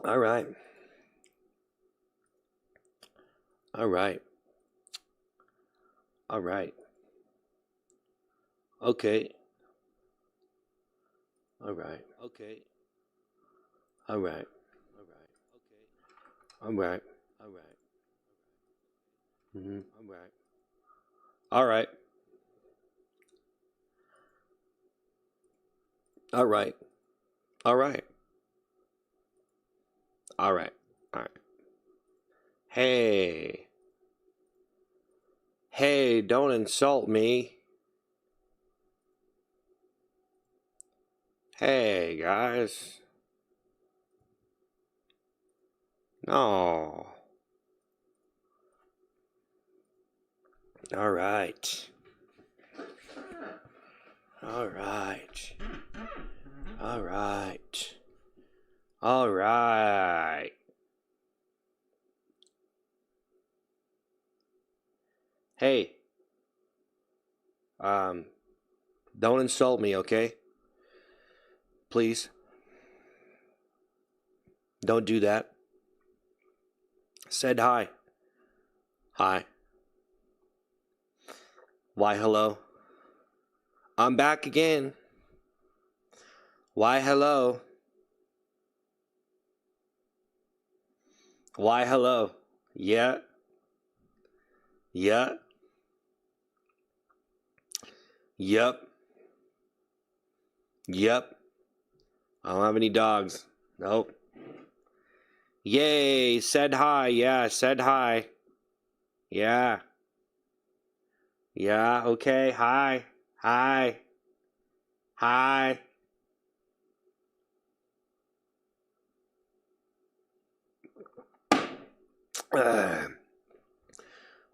All right. All right. All right. Okay. All right. Okay. All right. All right. Okay. All right. All right. All right. All right. All right. All right. All right. All right. Hey. Hey, don't insult me. Hey, guys. No. All right. All right. All right. All right. Hey, um, don't insult me, okay? Please. Don't do that. Said hi. Hi. Why, hello? I'm back again. Why, hello? Why, hello? Yeah. Yeah. Yep. Yep. I don't have any dogs. Nope. Yay. Said hi. Yeah. Said hi. Yeah. Yeah. Okay. Hi. Hi. Hi. Ugh.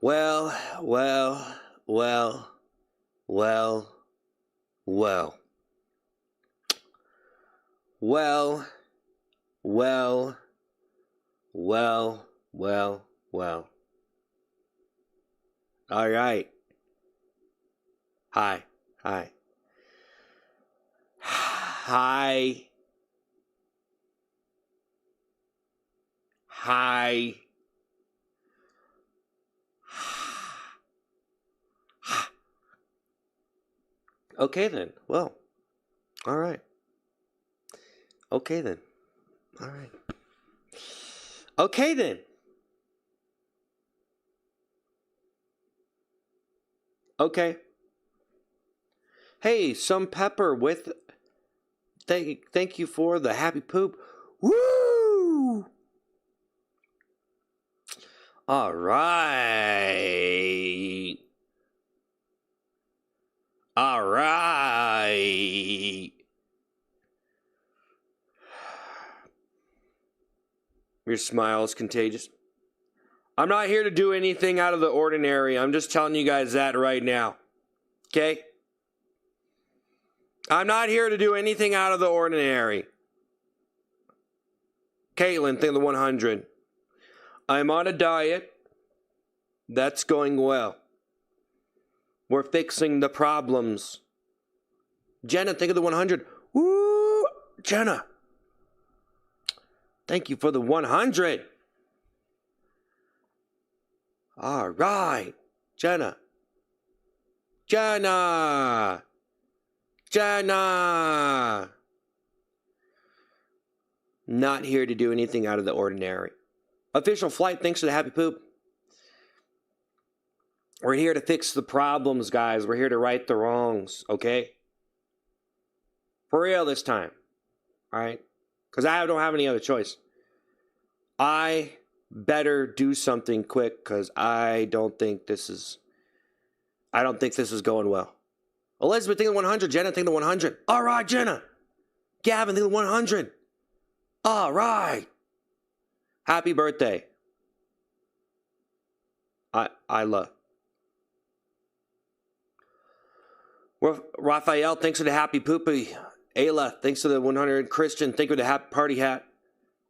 Well, well, well, well, well, well, well, well. All right. Hi. Hi. Hi. Hi. Okay then. Well, all right. Okay then. All right. Okay then. Okay. Hey, some pepper with thank you for the happy poop. Woo! All right. All right. Your smile is contagious. I'm not here to do anything out of the ordinary. I'm just telling you guys that right now. Okay? I'm not here to do anything out of the ordinary. Caitlin, think of the 100. I'm on a diet. That's going well. We're fixing the problems. Jenna, think of the 100. Woo! Jenna. Thank you for the 100. All right. Jenna. Jenna. Jenna. Not here to do anything out of the ordinary. Official flight, thanks for the happy poop. We're here to fix the problems, guys. We're here to right the wrongs, okay? For real this time, all right? Because I don't have any other choice. I better do something quick because I don't think this is going well. Elizabeth, think of 100. Jenna, think of 100. All right, Jenna. Gavin, think of 100. All right. Happy birthday. I love. Raphael, thanks for the happy poopy. Ayla, thanks for the 100. Christian, thank you for the happy party hat.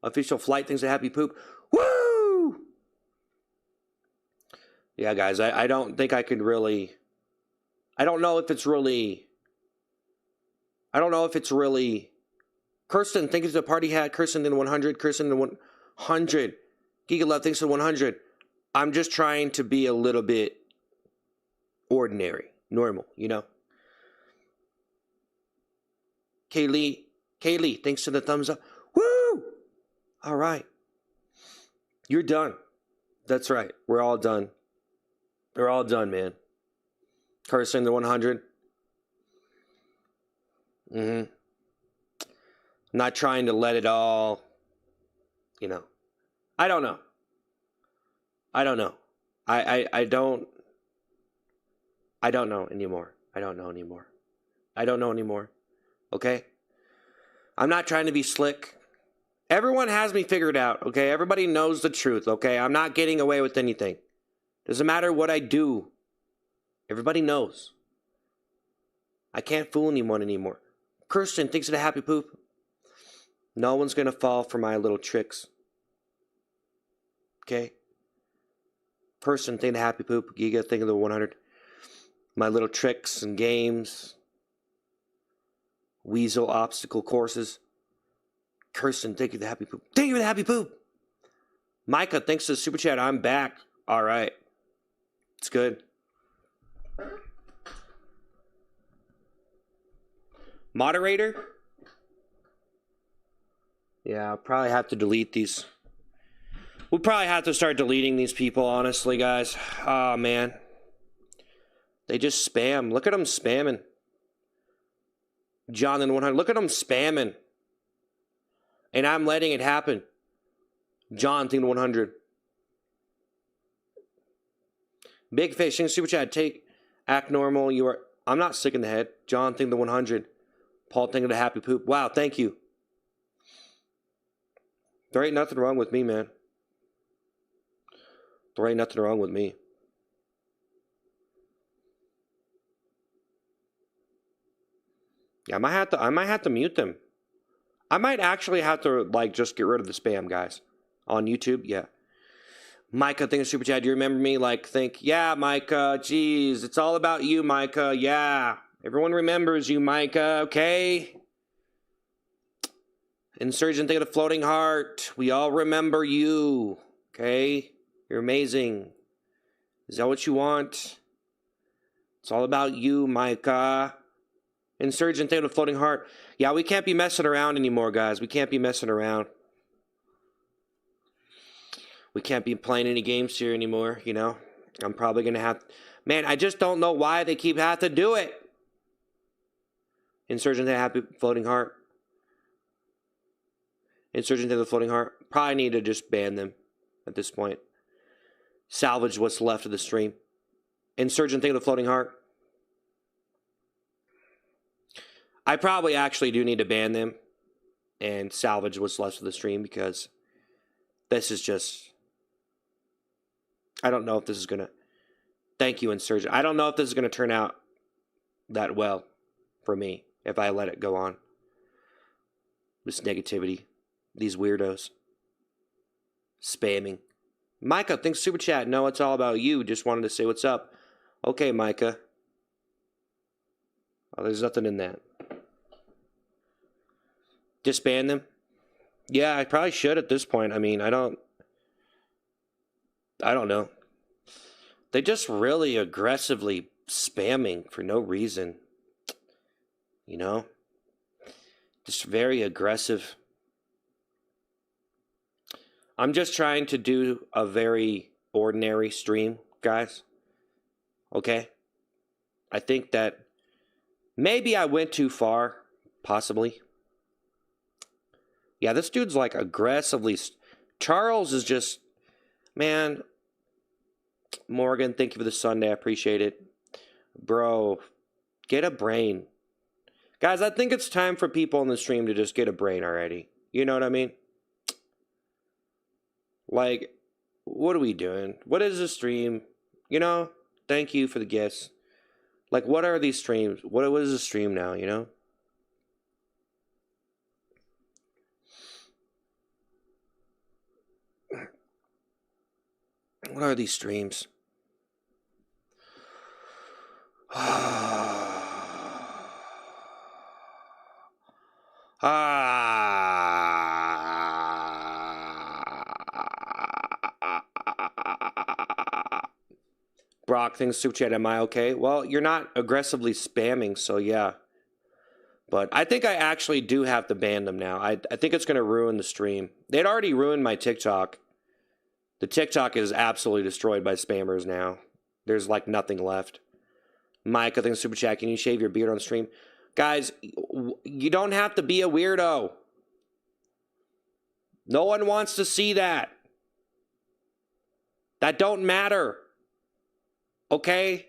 Official flight, thanks for the happy poop. Woo! Yeah, guys, I don't think I could really. I don't know if it's really Kirsten, thank you to the party hat. Kirsten in 100. Kirsten in 100. Giga Love, thanks to 100. I'm just trying to be a little bit ordinary, normal, you know? Kaylee, thanks to the thumbs up. Woo! All right. You're done. That's right. We're all done. We're all done, man. Kirsten the 100. Not trying to let it all, you know. I don't know. I don't know anymore. I don't know anymore. Okay? I'm not trying to be slick. Everyone has me figured out, okay? Everybody knows the truth, okay? I'm not getting away with anything. Doesn't matter what I do. Everybody knows. I can't fool anyone anymore. Kirsten thinks of the happy poop. No one's going to fall for my little tricks. Okay? Person think of the happy poop. Giga think of the 100. My little tricks and games. Weasel obstacle courses. Kirsten, thank you for the happy poop. Thank you for the happy poop. Micah, thanks to the super chat. I'm back. All right. It's good. Moderator? Yeah, I'll probably have to delete these. We'll probably have to start deleting these people, honestly, guys. Oh, man. They just spam. Look at them spamming. John in 100. Look at them spamming. And I'm letting it happen. John thing 100. Big Fish, super chat. Act normal. I'm not sick in the head. John thing 100. Paul thing of the happy poop. Wow, thank you. There ain't nothing wrong with me, man. There ain't nothing wrong with me. Yeah, I might have to mute them. I might actually have to like just get rid of the spam, guys. On YouTube, yeah. Micah, thank you, super chat. Do you remember me? Yeah, Micah. Jeez, it's all about you, Micah. Yeah, everyone remembers you, Micah. Okay. Insurgent, think of the floating heart. We all remember you. Okay, you're amazing. Is that what you want? It's all about you, Micah. Insurgent, think of the floating heart. Yeah, we can't be messing around anymore, guys. We can't be messing around. We can't be playing any games here anymore, you know? I'm probably going to have... Man, I just don't know why they keep having to do it. Insurgent, think of the happy floating heart. Insurgent, think of the floating heart. Probably need to just ban them at this point. Salvage what's left of the stream. Insurgent, think of the floating heart. I probably actually do need to ban them and salvage what's left of the stream because this is just... I don't know if this is going to... Thank you, Insurgent. I don't know if this is going to turn out that well for me if I let it go on. This negativity. These weirdos. Spamming. Micah, thanks super chat. No, it's all about you. Just wanted to say what's up. Okay, Micah. Oh, there's nothing in that. Disband them? Yeah, I probably should at this point. I mean, I don't know. They just really aggressively spamming for no reason. You know? Just very aggressive. I'm just trying to do a very ordinary stream, guys. Okay? I think that maybe I went too far, possibly. Yeah, this dude's like aggressively... Charles is just... Man, Morgan, thank you for the Sunday. I appreciate it. Bro, get a brain. Guys, I think it's time for people on the stream to just get a brain already. You know what I mean? Like, what are we doing? What is this stream? You know, thank you for the gifts. Like, what are these streams? What is a stream now, you know? What are these streams? Brock, thanks super chat. Am I okay? Well, you're not aggressively spamming, so yeah. But I think I actually do have to ban them now. I think it's going to ruin the stream. They'd already ruined my TikTok. The TikTok is absolutely destroyed by spammers now. There's like nothing left. Micah, thanks super chat. Can you shave your beard on stream? Guys, you don't have to be a weirdo. No one wants to see that. That don't matter. Okay?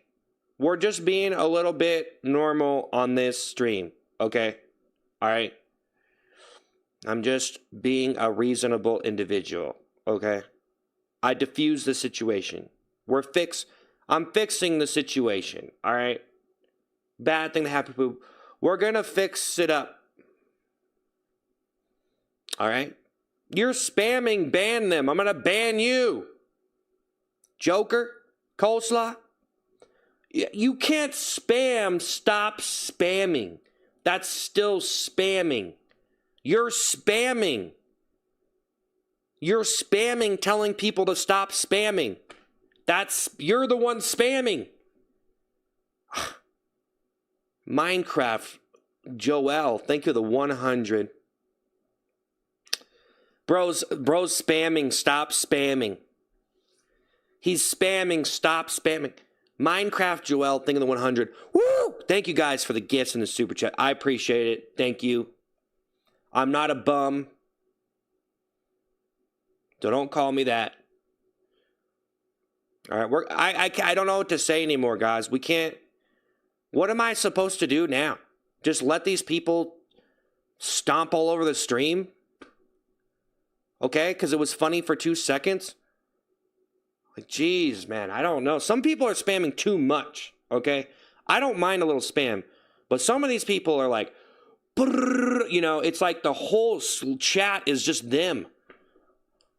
We're just being a little bit normal on this stream. Okay? Alright? I'm just being a reasonable individual. Okay? I diffuse the situation. I'm fixing the situation. Alright? Bad thing to happen. Poop. We're gonna fix it up. Alright? You're spamming, ban them. I'm gonna ban you. Joker? Coleslaw? You can't spam. Stop spamming. That's still spamming. You're spamming. You're spamming, telling people to stop spamming. You're the one spamming. Minecraft. Joel, thank you for the 100. Bro's spamming. Stop spamming. He's spamming. Stop spamming. Minecraft Joel, thank you for the 100. Woo! Thank you guys for the gifts and the super chat. I appreciate it. Thank you. I'm not a bum. So don't call me that. All right, I don't know what to say anymore, guys. We can't. What am I supposed to do now? Just let these people stomp all over the stream? Okay, because it was funny for 2 seconds? Like, geez, man, I don't know. Some people are spamming too much, okay? I don't mind a little spam, but some of these people are like, you know, it's like the whole chat is just them.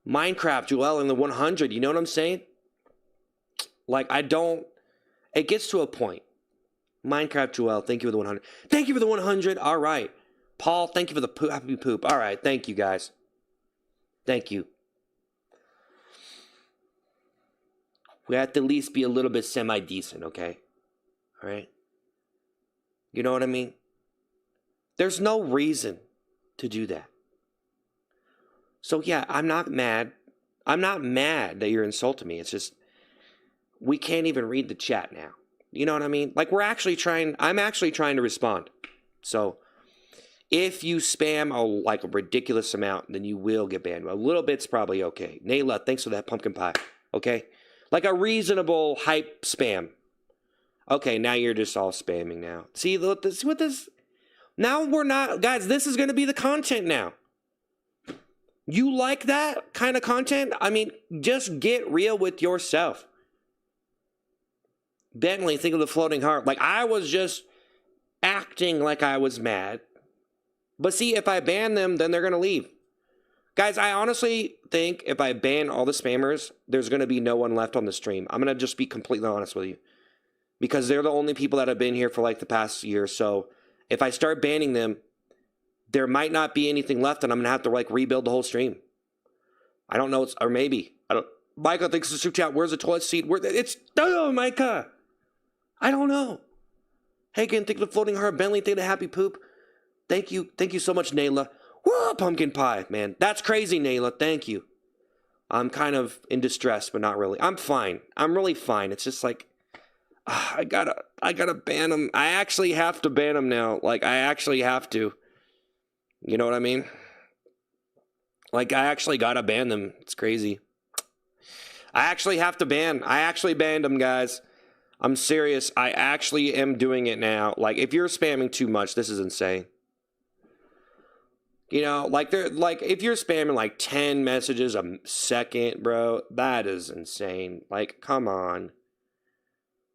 Minecraft, Joel, and the 100, you know what I'm saying? Like, it gets to a point. Minecraft, Joel, thank you for the 100. Thank you for the 100, all right. Paul, thank you for the happy poop. All right, thank you, guys. Thank you. We have to at least be a little bit semi-decent, okay? All right? You know what I mean? There's no reason to do that. So, yeah, I'm not mad. I'm not mad that you're insulting me. It's just, we can't even read the chat now. You know what I mean? Like, I'm actually trying to respond. So, if you spam a ridiculous amount, then you will get banned. A little bit's probably okay. Nayla, thanks for that pumpkin pie. Okay? Like a reasonable hype spam. Okay, now you're just all spamming now. See what this... Now we're not... Guys, this is going to be the content now. You like that kind of content? I mean, just get real with yourself. Bentley, think of the floating heart. Like, I was just acting like I was mad. But see, if I ban them, then they're going to leave. Guys, I honestly think if I ban all the spammers, there's going to be no one left on the stream. I'm going to just be completely honest with you. Because they're the only people that have been here for like the past year. So if I start banning them, there might not be anything left and I'm going to have to like rebuild the whole stream. I don't know. Or maybe. I don't. Micah thinks the super chat. Where's the toilet seat? Oh, Micah. I don't know. Hagen, think of the floating heart. Bentley, think of the happy poop. Thank you. Thank you so much, Nayla. Whoa, pumpkin pie, man. That's crazy, Nayla. Thank you. I'm kind of in distress, but not really. I'm fine. I'm really fine. It's just like, I gotta ban them. I actually have to ban them now. Like, I actually have to. You know what I mean? Like, I actually gotta ban them. It's crazy. I actually have to ban. I actually banned them, guys. I'm serious. I actually am doing it now. Like, if you're spamming too much, this is insane. You know, like if you're spamming like 10 messages a second, bro, that is insane. Like, come on.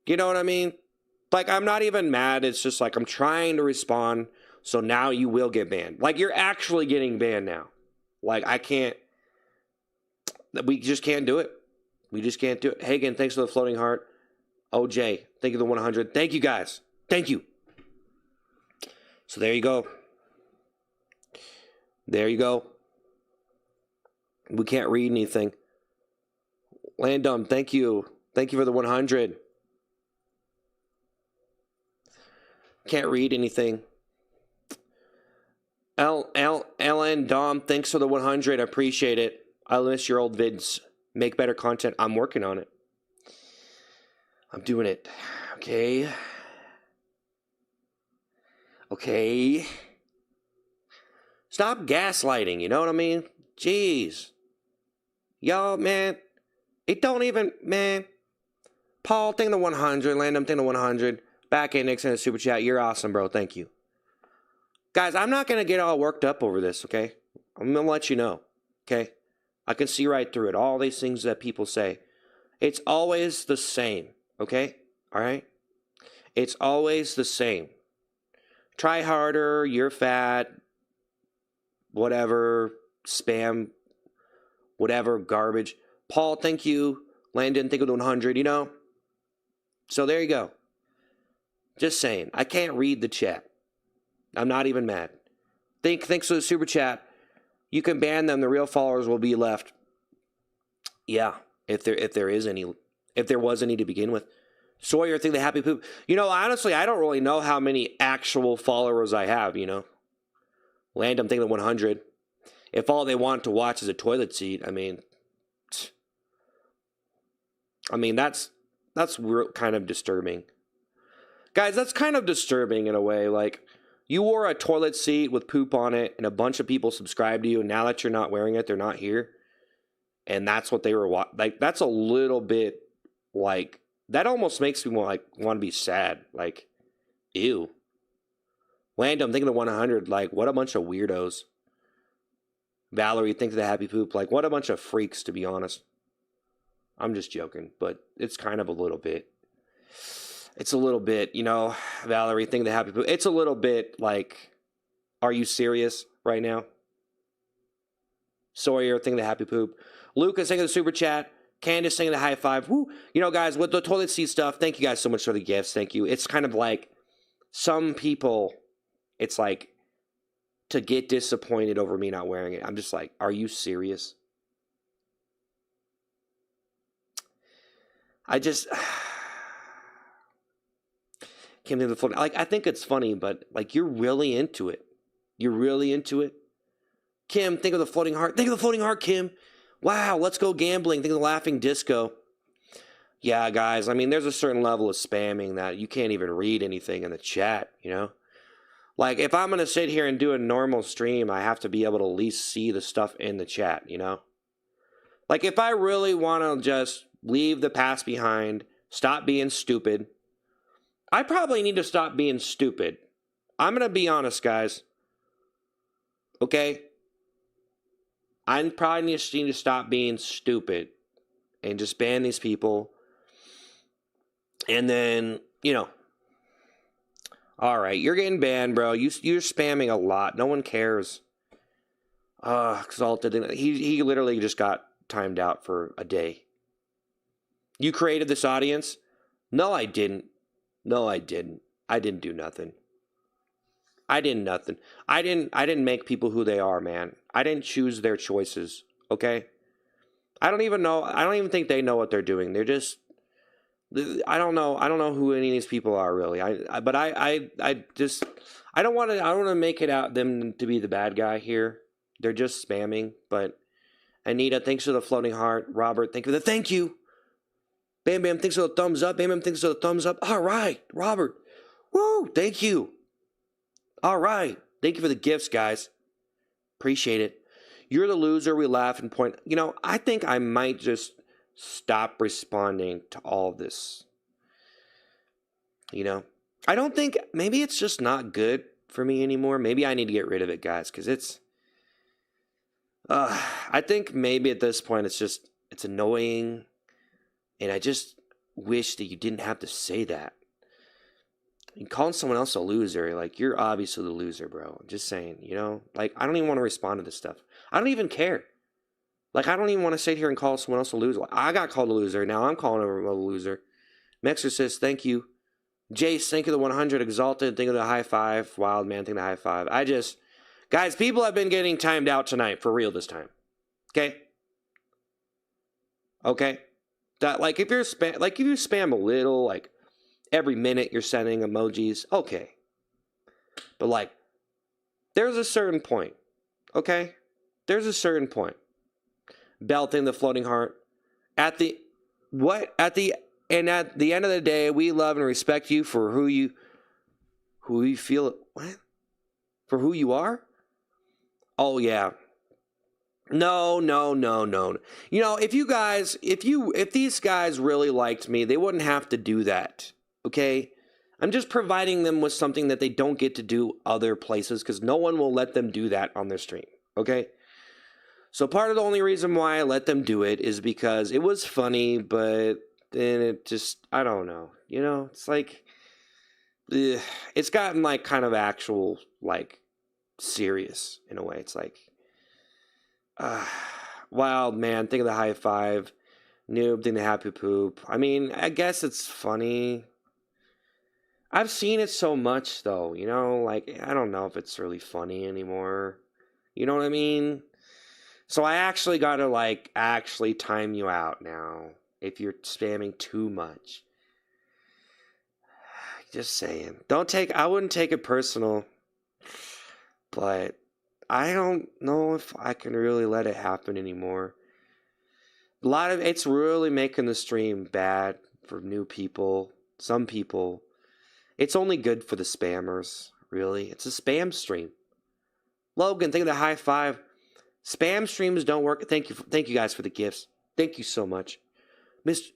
You know what I mean? Like, I'm not even mad. It's just like I'm trying to respond. So now you will get banned. Like, you're actually getting banned now. Like, we just can't do it. We just can't do it. Hagen, thanks for the floating heart. OJ, thank you for the 100. Thank you, guys. Thank you. So there you go. There you go. We can't read anything. Landum, thank you. Thank you for the 100. Can't read anything. LN Dom, thanks for the 100. I appreciate it. I miss your old vids. Make better content. I'm working on it. I'm doing it. Okay. Okay. Stop gaslighting, you know what I mean? Jeez. Y'all, man. It don't even, man. Paul, thank the 100. Landon, thank the 100. Back in Nick's in the super chat. You're awesome, bro. Thank you. Guys, I'm not going to get all worked up over this, okay? I'm going to let you know, okay? I can see right through it. All these things that people say. It's always the same, okay? All right? It's always the same. Try harder, you're fat, whatever, spam, whatever, garbage. Paul, thank you. Landon, thank you to 100, you know? So there you go. Just saying. I can't read the chat. I'm not even mad. Thanks for the super chat. You can ban them. The real followers will be left. Yeah, if there was any to begin with. Sawyer, think the happy poop. You know, honestly, I don't really know how many actual followers I have, you know. Land, I'm thinking 100. If all they want to watch is a toilet seat, I mean, that's kind of disturbing. Guys, that's kind of disturbing in a way. Like, you wore a toilet seat with poop on it, and a bunch of people subscribed to you, and now that you're not wearing it, they're not here. And that's what they were like. That's a little bit like, that almost makes me want to be sad. Like, ew. Land, I'm thinking of 100. Like, what a bunch of weirdos. Valerie, think of the happy poop. Like, what a bunch of freaks, to be honest. I'm just joking, but it's kind of a little bit. It's a little bit, you know, Valerie, think of the happy poop. It's a little bit like, are you serious right now? Sawyer, think of the happy poop. Lucas, think of the super chat. Candace, think of the high five. Woo. You know, guys, with the toilet seat stuff, thank you guys so much for the gifts. Thank you. It's kind of like some people, it's like to get disappointed over me not wearing it. I'm just like, are you serious? I just can't think of the floating. Like, I think it's funny, but like, you're really into it. You're really into it. Kim, think of the floating heart. Think of the floating heart, Kim. Wow, let's go gambling. Think of the laughing disco. Yeah, guys, I mean, there's a certain level of spamming that you can't even read anything in the chat, you know? Like, if I'm going to sit here and do a normal stream, I have to be able to at least see the stuff in the chat, you know? Like, if I really want to just leave the past behind, stop being stupid, I probably need to stop being stupid. I'm going to be honest, guys. Okay? I probably need to stop being stupid and just ban these people. And then, you know, all right, you're getting banned, bro. You're spamming a lot. No one cares. Exalted. He literally just got timed out for a day. You created this audience? No, I didn't. No, I didn't. I didn't do nothing. I did nothing. I didn't make people who they are, man. I didn't choose their choices, okay? I don't even think they know what they're doing. They're just, I don't know who any of these people are really. I don't want to make it out them to be the bad guy here. They're just spamming, but Anita, thanks for the floating heart. Robert, thank you. Bam Bam, thanks for the thumbs up. Bam Bam, thanks for the thumbs up. All right, Robert. Woo, thank you. All right. Thank you for the gifts, guys. Appreciate it. You're the loser. We laugh and point. You know, I think I might just stop responding to all of this. You know, I don't think, maybe it's just not good for me anymore. Maybe I need to get rid of it, guys, because it's, I think maybe at this point it's annoying. And I just wish that you didn't have to say that. And calling someone else a loser, like, you're obviously the loser, bro. I'm just saying, you know? Like, I don't even want to respond to this stuff. I don't even care. Like, I don't even want to sit here and call someone else a loser. Like, I got called a loser. Now I'm calling everyone a loser. Mexorcist, thank you. Jace, thank you to the 100. Exalted, thank you to the high five. Wild man, thank you to the high five. Guys, people have been getting timed out tonight for real this time. Okay? Okay? That, like, if you spam a little, like, every minute you're sending emojis, okay. But like, there's a certain point, okay? There's a certain point. Belting the floating heart. At the end of the day, we love and respect you for who you feel. What? For who you are? Oh yeah. No. You know, if these guys really liked me, they wouldn't have to do that. Okay? I'm just providing them with something that they don't get to do other places because no one will let them do that on their stream. Okay? So part of the only reason why I let them do it is because it was funny, but then it just, I don't know. You know, it's like, it's gotten like kind of actual, like, serious in a way. It's like, wild man, think of the high five, noob, think of the happy poop. I mean, I guess it's funny. I've seen it so much though, you know, like, I don't know if it's really funny anymore. You know what I mean? So I actually gotta, like, actually time you out now if you're spamming too much. Just saying. I wouldn't take it personal, but I don't know if I can really let it happen anymore. It's really making the stream bad for new people, some people. It's only good for the spammers, really. It's a spam stream. Logan, think of the high five. Spam streams don't work. Thank you guys for the gifts. Thank you so much. Mr.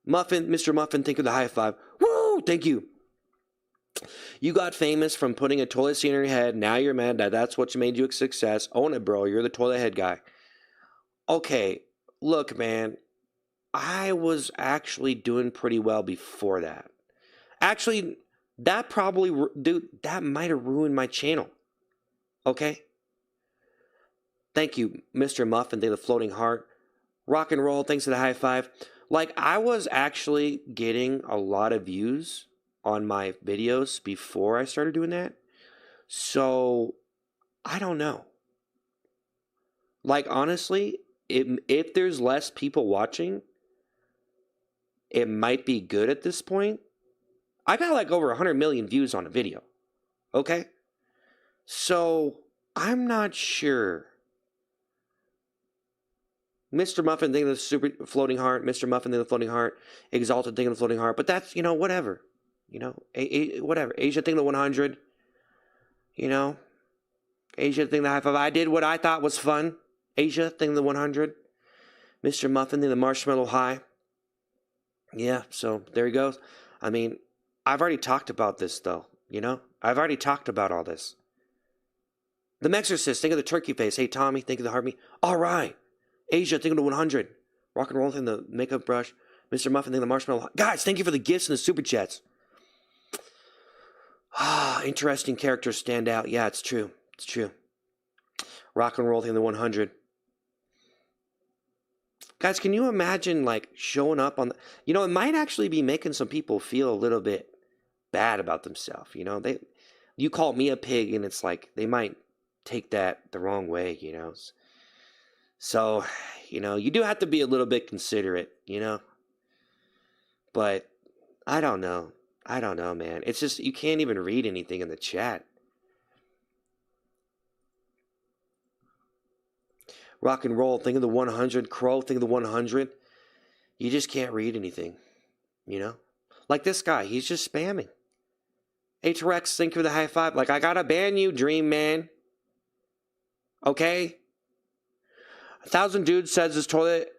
Muffin, think of the high five. Woo! Thank you. You got famous from putting a toilet seat in your head. Now you're mad that that's what made you a success. Own it, bro. You're the toilet head guy. Okay, look, man. I was actually doing pretty well before that. Actually, that might have ruined my channel. Okay? Thank you, Mr. Muffin. Thank you, the floating heart. Rock and roll. Thanks to the high five. Like, I was actually getting a lot of views on my videos before I started doing that. So, I don't know. Like, honestly, if there's less people watching, it might be good at this point. I got like over 100 million views on a video. Okay? So, I'm not sure. Mr. Muffin, thinking of the super floating heart. Mr. Muffin, thinking of the floating heart. Exalted, thinking of the floating heart. But that's, you know, whatever. You know, whatever. Asia, thinking of the 100. You know, Asia, thinking of the high five. I did what I thought was fun. Asia, thinking of the 100. Mr. Muffin, thinking of the marshmallow high. Yeah, so there he goes. I mean, I've already talked about this, though. You know, I've already talked about all this. The Mexorcist, think of the turkey face. Hey, Tommy, think of the heart me. All right. Asia, think of the 100. Rock and roll, think of the makeup brush. Mr. Muffin, think of the marshmallow. Guys, thank you for the gifts and the super chats. Interesting characters stand out. Yeah, it's true. It's true. Rock and roll, think of the 100. Guys, can you imagine, like, showing up on the... You know, it might actually be making some people feel a little bit bad about themselves. You know, you call me a pig, and it's like, they might take that the wrong way, you know. So, you know, you do have to be a little bit considerate, you know. But I don't know. I don't know, man. It's just, you can't even read anything in the chat. Rock and roll, think of the 100. Crow, think of the 100. You just can't read anything, you know? Like this guy, he's just spamming. H-Rex, think of the high five. Like, I gotta ban you, Dream Man. Okay? 1,000 Dudes says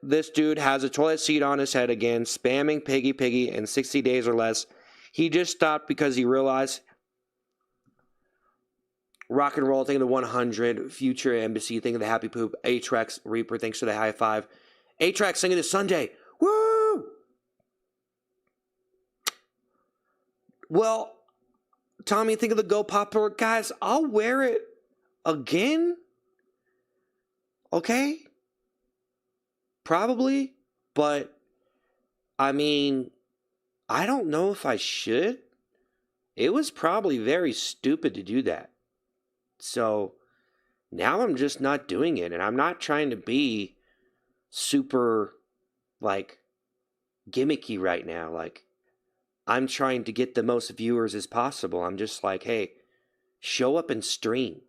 this dude has a toilet seat on his head again, spamming piggy in 60 days or less. He just stopped because he realized. Rock and roll, think of the 100. Future Embassy, think of the happy poop. Atrax Reaper, thanks for the high five. Atrax, singing this Sunday. Woo! Well, Tommy, think of the Go Popper. Guys, I'll wear it again. Okay? Probably. But, I mean, I don't know if I should. It was probably very stupid to do that. So now I'm just not doing it, and I'm not trying to be super, like, gimmicky right now. Like, I'm trying to get the most viewers as possible. I'm just like, hey, show up and stream.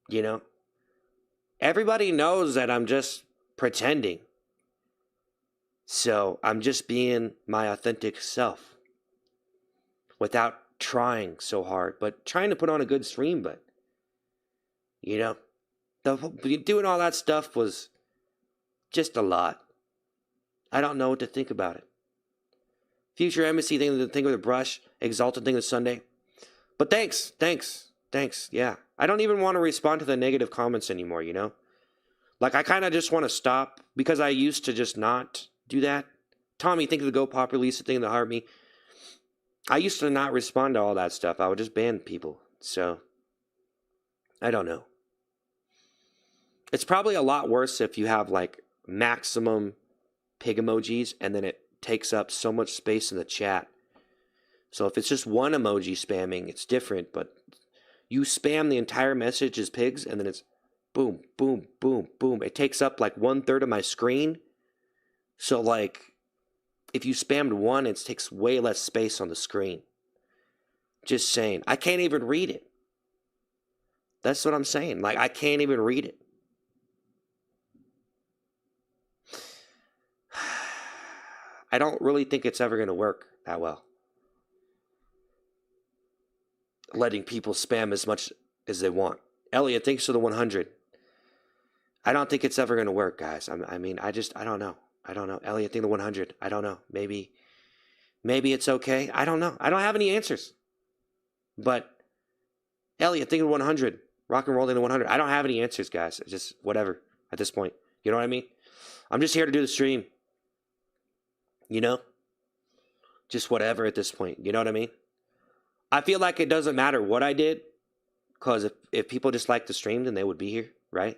You know? Everybody knows that I'm just pretending. So I'm just being my authentic self without trying so hard, but trying to put on a good stream. But, you know, doing all that stuff was just a lot. I don't know what to think about it. Future Embassy thing with a brush, Exalted thing with Sunday. But thanks. Yeah. I don't even want to respond to the negative comments anymore, you know? Like, I kind of just want to stop because I used to just not do that. Tommy, think of the Go Pop release, the thing that harmed me. I used to not respond to all that stuff. I would just ban people. So, I don't know. It's probably a lot worse if you have, like, maximum pig emojis and then it takes up so much space in the chat. So if it's just one emoji spamming, it's different, but you spam the entire message as pigs and then it's boom, boom, boom, boom. It takes up like 1/3 of my screen. So like if you spammed one, it takes way less space on the screen. Just saying. I can't even read it. That's what I'm saying. Like I can't even read it. I don't really think it's ever going to work that well. Letting people spam as much as they want. Elliot, thanks for the 100. I don't think it's ever going to work, guys. I don't know. Elliot, think the 100. I don't know. Maybe it's okay. I don't know. I don't have any answers. But Elliot, think of 100. Rock and roll in the 100. I don't have any answers, guys. It's just whatever at this point. You know what I mean? I'm just here to do the stream. You know? Just whatever at this point. You know what I mean? I feel like it doesn't matter what I did. Because if people just like the stream, then they would be here, right?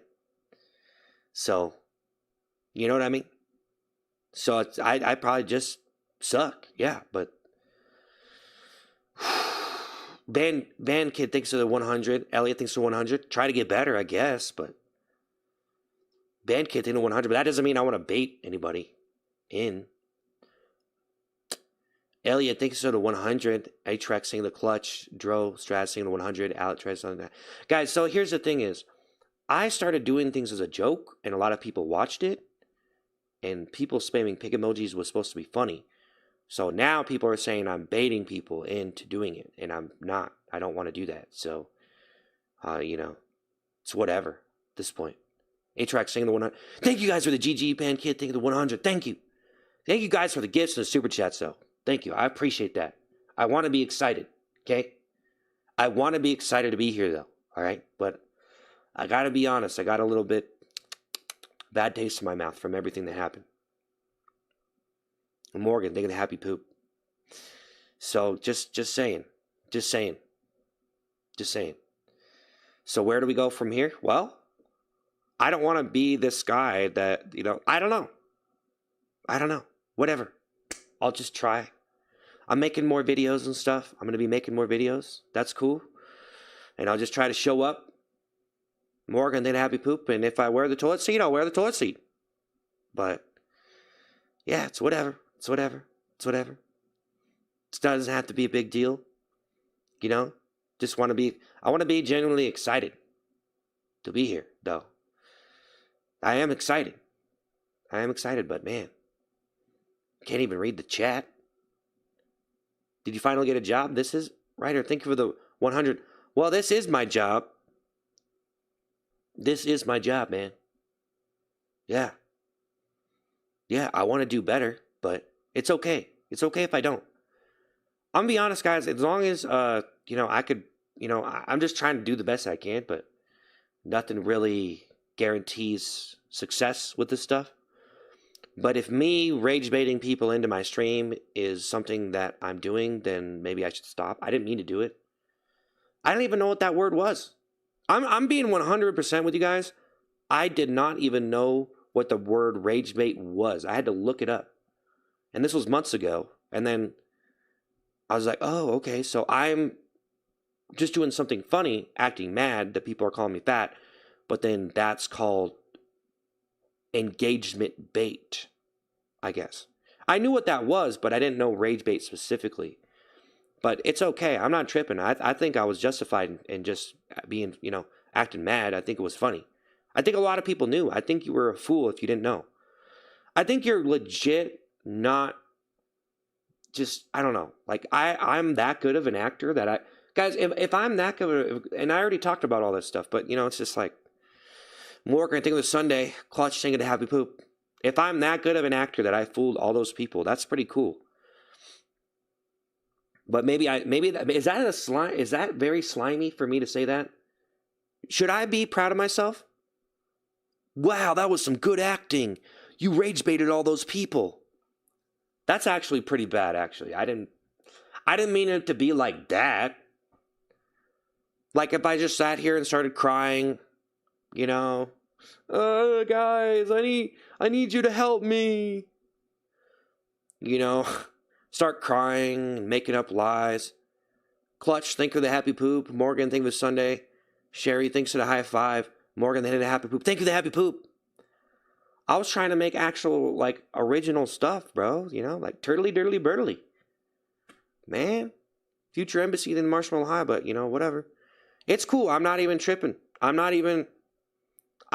So, you know what I mean? So I probably just suck. Yeah, but Band Kid thinks of the 100. Elliot thinks of 100. Try to get better, I guess, but Band Kid thinks of 100. But that doesn't mean I want to bait anybody in. Elliot thinks of the 100. A-Track saying the clutch. Dro Strat saying the 100. Alec tries something like that. Guys, so here's the thing is, I started doing things as a joke, and a lot of people watched it, and people spamming pig emojis was supposed to be funny. So now people are saying I'm baiting people into doing it, and I'm not. I don't want to do that. So, you know, it's whatever at this point. A-Track saying the 100. Thank you guys for the GG Pan Kid. Thank you the 100. Thank you. Thank you guys for the gifts and the super chats, though. Thank you. I appreciate that. I want to be excited, okay? I want to be excited to be here, though, all right? But I got to be honest. I got a little bit bad taste in my mouth from everything that happened. Morgan thinking the happy poop. So just saying. So where do we go from here? Well, I don't want to be this guy that, you know, I don't know. Whatever. I'll just try. I'm making more videos and stuff. I'm going to be making more videos. That's cool. And I'll just try to show up. Morgan thinking happy poop. And if I wear the toilet seat, I'll wear the toilet seat. But yeah, it's whatever. It doesn't have to be a big deal. You know? I want to be genuinely excited to be here, though. I am excited, but man, can't even read the chat. Did you finally get a job? This is, right, or thank you for the 100. Well, this is my job. This is my job, man. Yeah, I want to do better, but it's okay. It's okay if I don't. I'm gonna be honest, guys. As long as, you know, I could, you know, I'm just trying to do the best I can, but nothing really guarantees success with this stuff. But if me rage baiting people into my stream is something that I'm doing, then maybe I should stop. I didn't mean to do it. I don't even know what that word was. I'm being 100% with you guys. I did not even know what the word rage bait was. I had to look it up. And this was months ago. And then I was like, oh, okay. So I'm just doing something funny, acting mad that people are calling me fat. But then that's called engagement bait, I guess. I knew what that was, but I didn't know rage bait specifically. But it's okay. I'm not tripping. I think I was justified in just being, acting mad. I think it was funny. I think a lot of people knew. I think you were a fool if you didn't know. I think you're legit not just, I don't know. Like, I'm that good of an actor that guys, if I'm that good of and I already talked about all this stuff, but, it's just like, Morgan, I think it was Sunday, Clutch singing to Happy Poop. If I'm that good of an actor that I fooled all those people, that's pretty cool. But maybe is that very slimy for me to say that? Should I be proud of myself? Wow, that was some good acting. You rage baited all those people. That's actually pretty bad, actually. I didn't mean it to be like that. Like if I just sat here and started crying, guys, I need you to help me. Start crying and making up lies. Clutch, think of the happy poop. Morgan, think of the Sunday. Sherry thinks of the high five. Morgan, they did a happy poop. Think of the happy poop. I was trying to make actual, like, original stuff, bro. Like turtly dirtly birdly. Man. Future Embassy than Marshmallow High, but, whatever. It's cool. I'm not even tripping. I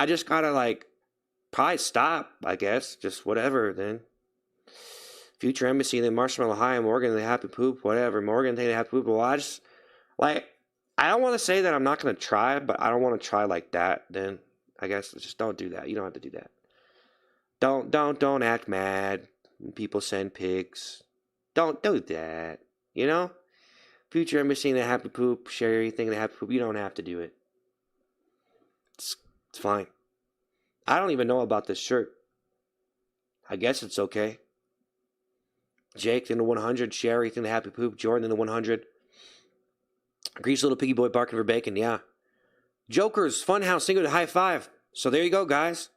just gotta, like, probably stop, I guess. Just whatever, then. Future Embassy, then Marshmallow High, and Morgan, the happy poop, whatever. Morgan, they happy poop. Well, I don't want to say that I'm not going to try, but I don't want to try like that, then. I guess just don't do that. You don't have to do that. Don't act mad when people send pics. Don't do that. Future Embassy, the happy poop, share everything, the happy poop. You don't have to do it. It's fine. I don't even know about this shirt. I guess it's okay. Jake in the 100, Sherry in the happy poop, Jordan in the 100. Grease little piggy boy barking for bacon, yeah. Joker's Funhouse single to high five. So there you go, guys.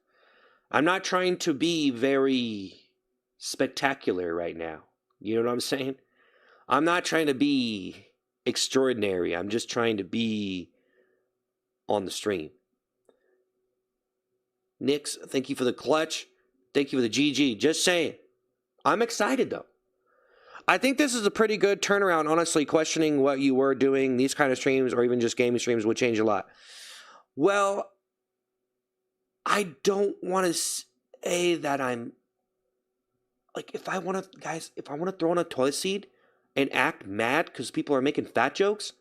I'm not trying to be very spectacular right now. You know what I'm saying? I'm not trying to be extraordinary. I'm just trying to on the stream. Nix, thank you for the clutch. Thank you for the GG. Just saying. I'm excited, though. I think this is a pretty good turnaround, honestly. Questioning what you were doing, these kind of streams, or even just gaming streams would change a lot. Well, I don't want to say that I'm... Like, if I want to throw on a toilet seat and act mad because people are making fat jokes,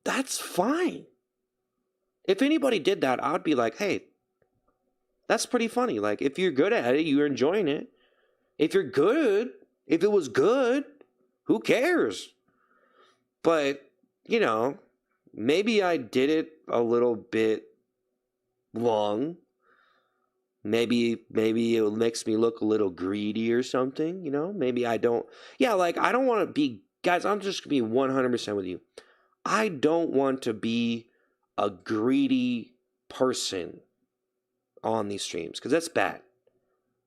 that's fine. If anybody did that, I would be like, hey, that's pretty funny. Like, if you're good at it, you're enjoying it. If you're good, if it was good, who cares? But, maybe I did it a little bit long. Maybe it makes me look a little greedy or something, Maybe I don't. Yeah, like, I don't want to be... Guys, I'm just going to be 100% with you. I don't want to be a greedy person on these streams, because that's bad.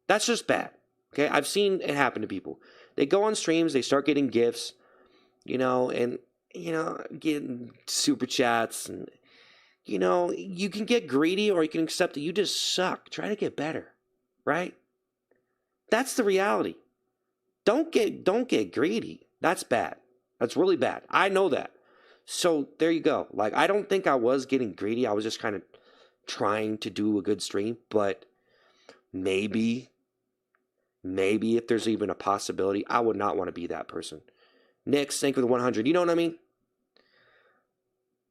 That's just bad. Okay, I've seen it happen to people. They go on streams, they start getting gifts, and, getting super chats, and, you can get greedy or you can accept that you just suck. Try to get better, right? That's the reality. Don't get greedy. That's bad. That's really bad. I know that. So there you go. Like, I don't think I was getting greedy. I was just kind of trying to do a good stream, but maybe if there's even a possibility, I would not want to be that person. Nick, thank you for the 100. You know what I mean?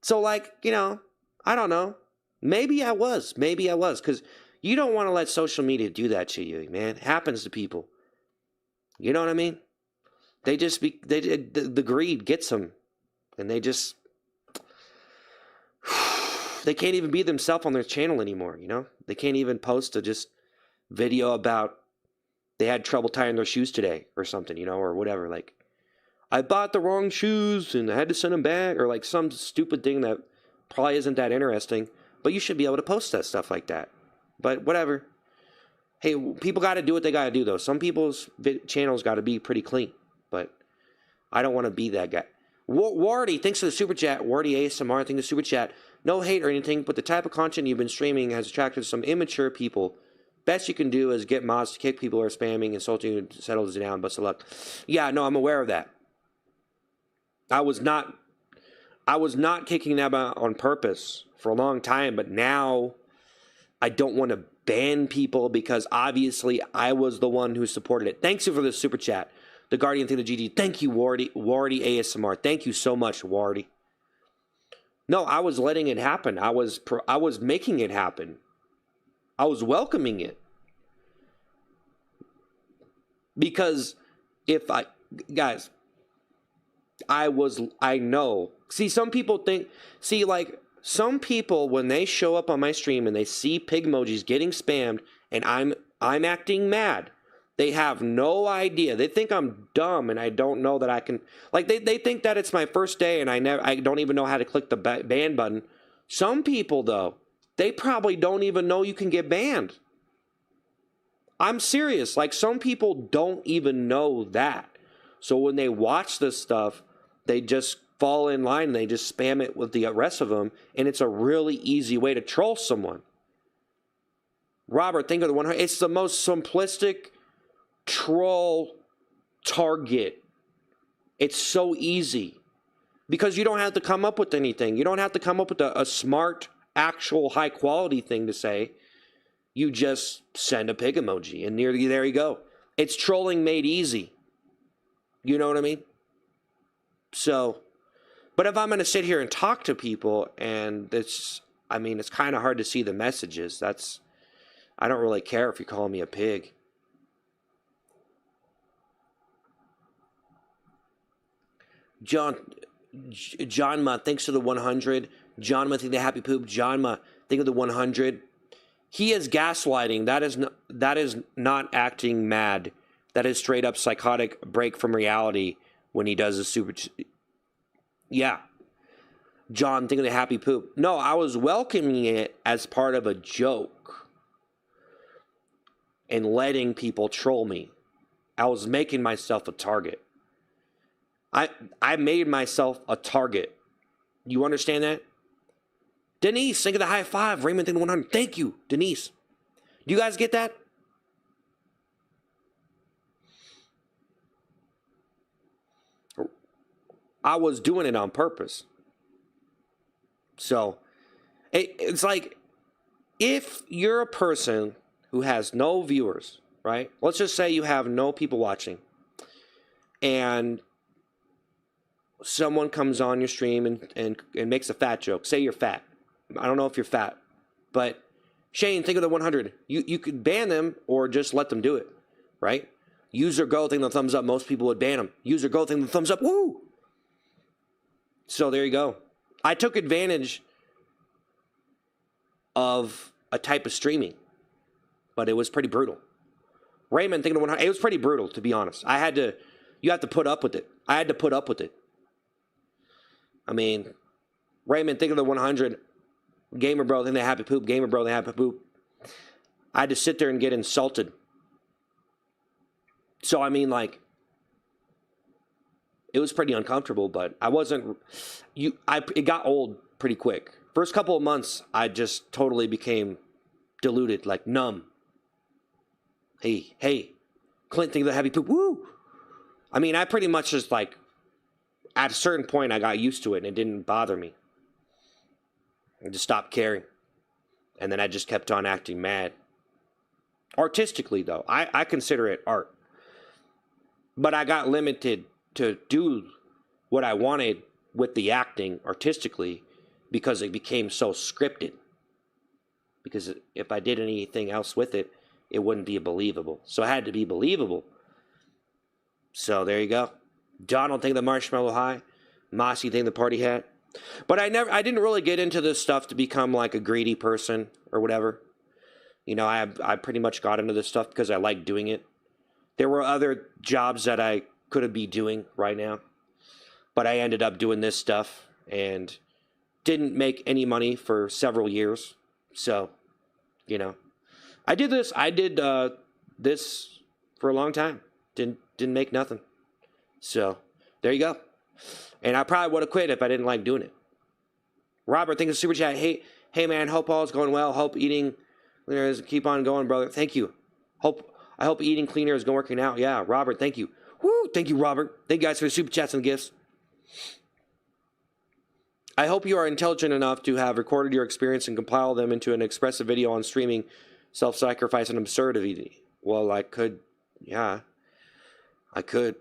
So, like, I don't know. Maybe I was, because you don't want to let social media do that to you, man. It happens to people. You know what I mean? The greed gets them, and they can't even be themselves on their channel anymore, They can't even post a just video about they had trouble tying their shoes today or something, or whatever. Like, I bought the wrong shoes and I had to send them back, or like some stupid thing that probably isn't that interesting, but you should be able to post that stuff like that. But whatever. Hey, people got to do what they got to do, though. Some people's channels got to be pretty clean, but I don't want to be that guy. Wardy, thanks for the super chat. Wardy ASMR, thanks for the super chat. No hate or anything, but the type of content you've been streaming has attracted some immature people. Best you can do is get mods to kick people who are spamming, insulting, and settle this down. Best of luck. Yeah, no, I'm aware of that. I was not kicking them out on purpose for a long time, but now I don't want to ban people because obviously I was the one who supported it. Thanks you for the super chat. The Guardian thing, the GG. Thank you, Wardy ASMR. Thank you so much, Wardy. No, I was letting it happen. I was making it happen. I was welcoming it. Because guys, I know. See, some people some people, when they show up on my stream and they see pig emojis getting spammed and I'm acting mad, they have no idea. They think I'm dumb and I don't know that I can, they think that it's my first day and I don't even know how to click the ban button. Some people, though, they probably don't even know you can get banned. I'm serious. Some people don't even know that. So when they watch this stuff, they just fall in line and they just spam it with the rest of them, and it's a really easy way to troll someone. Robert, think of the 100. It's the most simplistic troll target. It's so easy because you don't have to come up with anything. You don't have to come up with a smart, actual, high-quality thing to say. You just send a pig emoji, and there you go. It's trolling made easy. You know what I mean? So, but if I'm going to sit here and talk to people, and it's kind of hard to see the messages. I don't really care if you call me a pig. John Ma, thanks for the 100. John Ma, think of the happy poop. John Ma, think of the 100. He is gaslighting. That is not acting mad. That is straight up psychotic break from reality when he does a super. Yeah. John, think of the happy poop. No, I was welcoming it as part of a joke and letting people troll me. I was making myself a target. I made myself a target. You understand that? Denise, think of the high five. Raymond, think of the 100. Thank you, Denise. Do you guys get that? I was doing it on purpose. So, it's like, if you're a person who has no viewers, right? Let's just say you have no people watching, and someone comes on your stream and makes a fat joke. Say you're fat. I don't know if you're fat, but Shane, think of the 100. You could ban them or just let them do it, right? User go, thing the thumbs up. Most people would ban them. User go, thing the thumbs up. Woo! So there you go. I took advantage of a type of streaming, but it was pretty brutal. Raymond, think of the 100. It was pretty brutal, to be honest. You have to put up with it. I had to put up with it. I mean, Raymond, think of the 100. Gamer bro, think they happy poop. Gamer bro, they happy poop. I had to sit there and get insulted. So, it was pretty uncomfortable, but I wasn't. It got old pretty quick. First couple of months, I just totally became deluded, numb. Hey, Clint, think of the happy poop. Woo! I pretty much just at a certain point, I got used to it and it didn't bother me. I just stopped caring. And then I just kept on acting mad. Artistically, though, I consider it art. But I got limited to do what I wanted with the acting artistically because it became so scripted. Because if I did anything else with it, it wouldn't be believable. So it had to be believable. So there you go. Donald, think the marshmallow high. Mossy, think the party hat. But I didn't really get into this stuff to become a greedy person or whatever. I pretty much got into this stuff because I like doing it. There were other jobs that I could be doing right now, but I ended up doing this stuff and didn't make any money for several years. So, I did this. I did this for a long time. Didn't make nothing. So there you go. And I probably would have quit if I didn't like doing it. Robert, think of super chat. Hey man, hope all is going well. Hope eating Cleaners, keep on going, brother. Thank you. I hope eating cleaner is working out. Yeah, Robert, thank you. Woo, thank you, Robert. Thank you guys for the super chats and gifts. I hope you are intelligent enough to have recorded your experience and compile them into an expressive video on streaming self-sacrifice and absurdity. Well, I could, yeah, I could.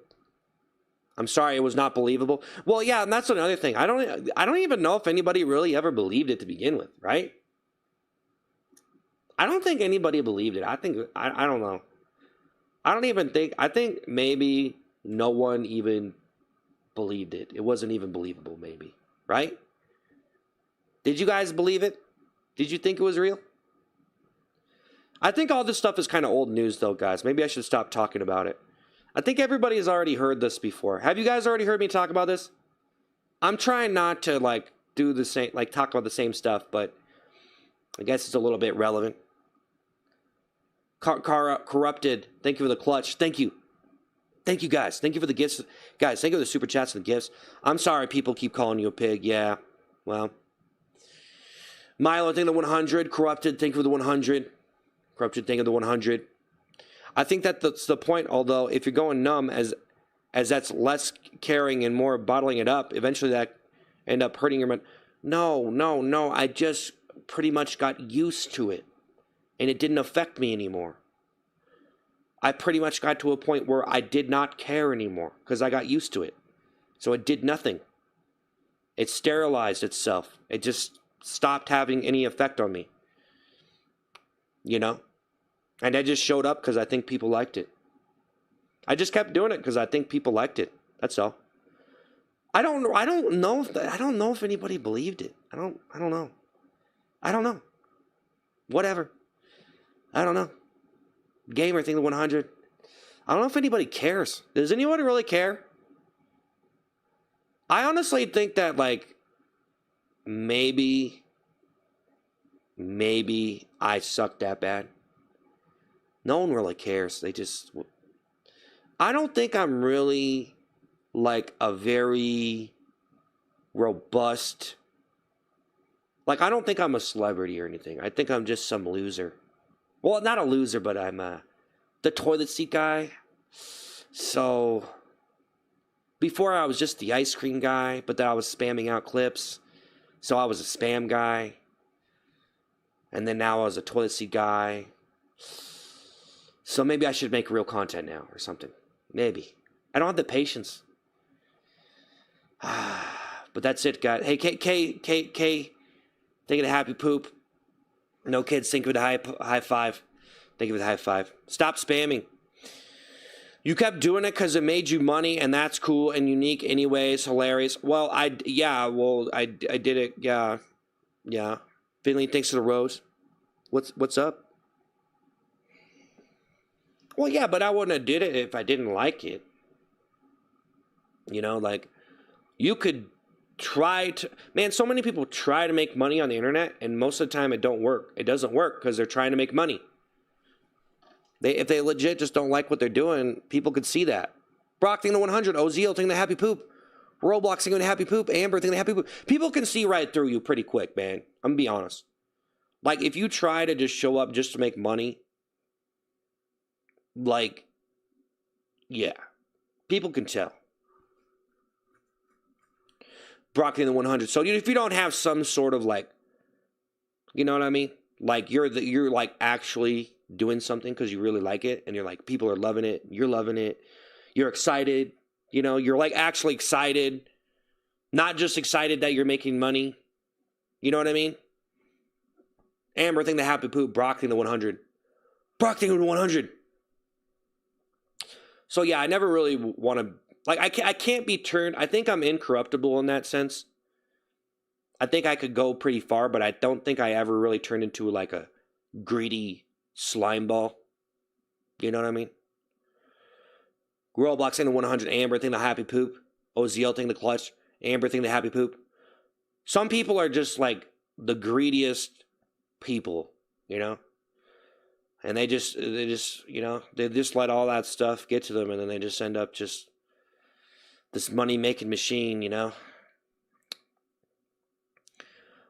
I'm sorry, it was not believable. Well, yeah, and that's another thing. I don't even know if anybody really ever believed it to begin with, right? I don't think anybody believed it. I don't know. I think maybe no one even believed it. It wasn't even believable, maybe, right? Did you guys believe it? Did you think it was real? I think all this stuff is kind of old news, though, guys. Maybe I should stop talking about it. I think everybody has already heard this before. Have you guys already heard me talk about this? I'm trying not to, like, do the same, like, talk about the same stuff, but I guess it's a little bit relevant. Corrupted. Thank you for the clutch. Thank you. Thank you, guys. Thank you for the gifts. Guys, thank you for the super chats and the gifts. I'm sorry people keep calling you a pig. Yeah, well. Milo, thank you for the 100. Corrupted, thank you for the 100. Corrupted, thank you for the 100. I think that's the point, although if you're going numb, as that's less caring and more bottling it up, eventually that end up hurting your mind. No. I just pretty much got used to it, and it didn't affect me anymore. I pretty much got to a point where I did not care anymore because I got used to it. So it did nothing. It sterilized itself. It just stopped having any effect on me. You know? And I just showed up because I think people liked it. I just kept doing it because I think people liked it. That's all. I don't know if anybody believed it. I don't know. Whatever. I don't know. Gamer thing, the 100. I don't know if anybody cares. Does anyone really care? I honestly think that, like, maybe I suck that bad. No one really cares. I don't think I'm really, like, a very robust, like, I don't think I'm a celebrity or anything. I think I'm just some loser. Well, not a loser, but I'm the toilet seat guy. So, before I was just the ice cream guy, but then I was spamming out clips. So I was a spam guy. And then now I was a toilet seat guy. So maybe I should make real content now or something. Maybe. I don't have the patience. But that's it, guys. Hey, K, thinking of happy poop. No kids, think of the high five. Think of the high five. Stop spamming. You kept doing it because it made you money, and that's cool and unique anyways. Hilarious. Well, I did it. Yeah. Finley, thanks for the rose. What's up? Well, yeah, but I wouldn't have did it if I didn't like it. You know, like, you could try to, man, so many people try to make money on the internet, and most of the time it don't work. It doesn't work because they're trying to make money. If they legit just don't like what they're doing, people could see that. Brock thing the 100, Oziel thing the happy poop, Roblox thing the happy poop, Amber thing the happy poop. People can see right through you pretty quick, man. I'm gonna be honest. Like, if you try to just show up just to make money, like, yeah, people can tell. Broccoli in the 100. So if you don't have some sort of, like, you know what I mean? Like, you're like actually doing something because you really like it, and you're like, people are loving it, you're loving it, you're excited, you know, you're like actually excited, not just excited that you're making money. You know what I mean? Amber thing the happy poop, Brock thing the 100. Brock thing the 100. So yeah, I never really want to, like, I can't be turned. I think I'm incorruptible in that sense. I think I could go pretty far, but I don't think I ever really turned into, like, a greedy slime ball. You know what I mean? Roblox thing the 100, Amber thing the happy poop, OZL thing the clutch, Amber thing the happy poop. Some people are just, like, the greediest people, you know? And they just, you know, they just let all that stuff get to them, and then they just end up just this money-making machine, you know?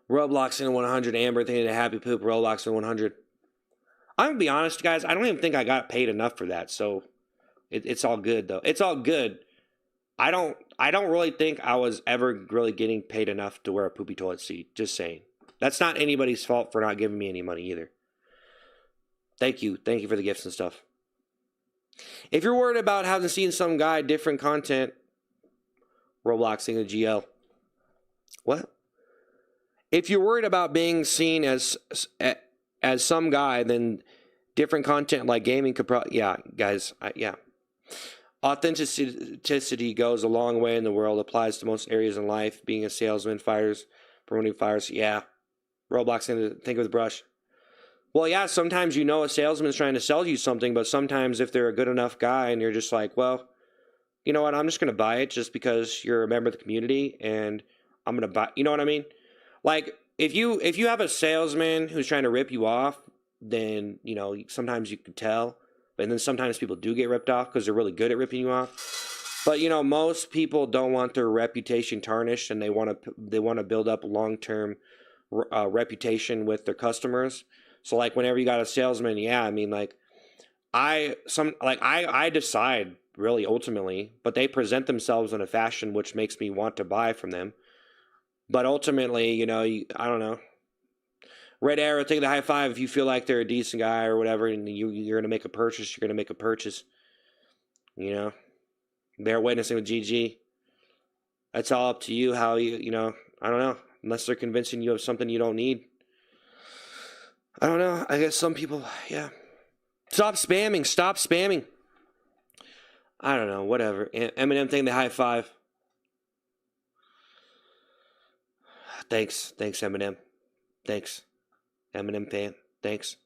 Roblox in 100, Amber thing the happy poop, Roblox in 100. I'm going to be honest, guys. I don't even think I got paid enough for that. So it's all good, though. It's all good. I don't really think I was ever really getting paid enough to wear a poopy toilet seat. Just saying. That's not anybody's fault for not giving me any money either. Thank you. Thank you for the gifts and stuff. If you're worried about having seen some guy, different content, Robloxing a GL. What? If you're worried about being seen as some guy, then different content like gaming could probably... Yeah, guys. Yeah. Authenticity goes a long way in the world. Applies to most areas in life. Being a salesman, promoting fires. Yeah. Robloxing, think of the brush. Well, yeah, sometimes you know a salesman's trying to sell you something, but sometimes if they're a good enough guy and you're just like, well, you know what, I'm just going to buy it just because you're a member of the community and I'm going to buy, you know what I mean? Like, if you have a salesman who's trying to rip you off, then, you know, sometimes you can tell. And then sometimes people do get ripped off because they're really good at ripping you off. But, you know, most people don't want their reputation tarnished and they want to build up a long-term reputation with their customers. So, like, whenever you got a salesman, yeah, I mean, like, I decide, really, ultimately, but they present themselves in a fashion which makes me want to buy from them. But ultimately, you know, I don't know. Red arrow, take the high five if you feel like they're a decent guy or whatever, and you're going to make a purchase, you're going to make a purchase. You know? Bear witnessing with GG. That's all up to you how you know, I don't know. Unless they're convincing you of something you don't need. I don't know. I guess some people, yeah. Stop spamming. Stop spamming. I don't know. Whatever. Eminem thing, the high five. Thanks. Thanks, Eminem. Thanks. Eminem fan. Thanks.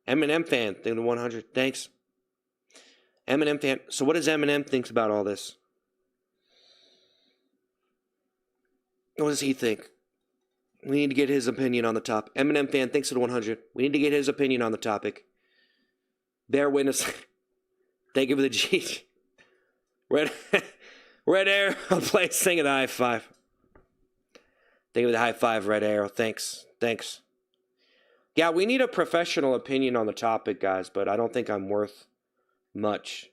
Eminem fan. Thing the 100. Thanks. Eminem fan. So what does Eminem think about all this? What does he think? We need to get his opinion on the topic. Eminem fan, thanks to the 100. We need to get his opinion on the topic. Bear witness. Thank you for the G. Red Arrow, play singing the high five. Thank you for the high five, Red Arrow. Thanks. Thanks. Yeah, we need a professional opinion on the topic, guys, but I don't think I'm worth much.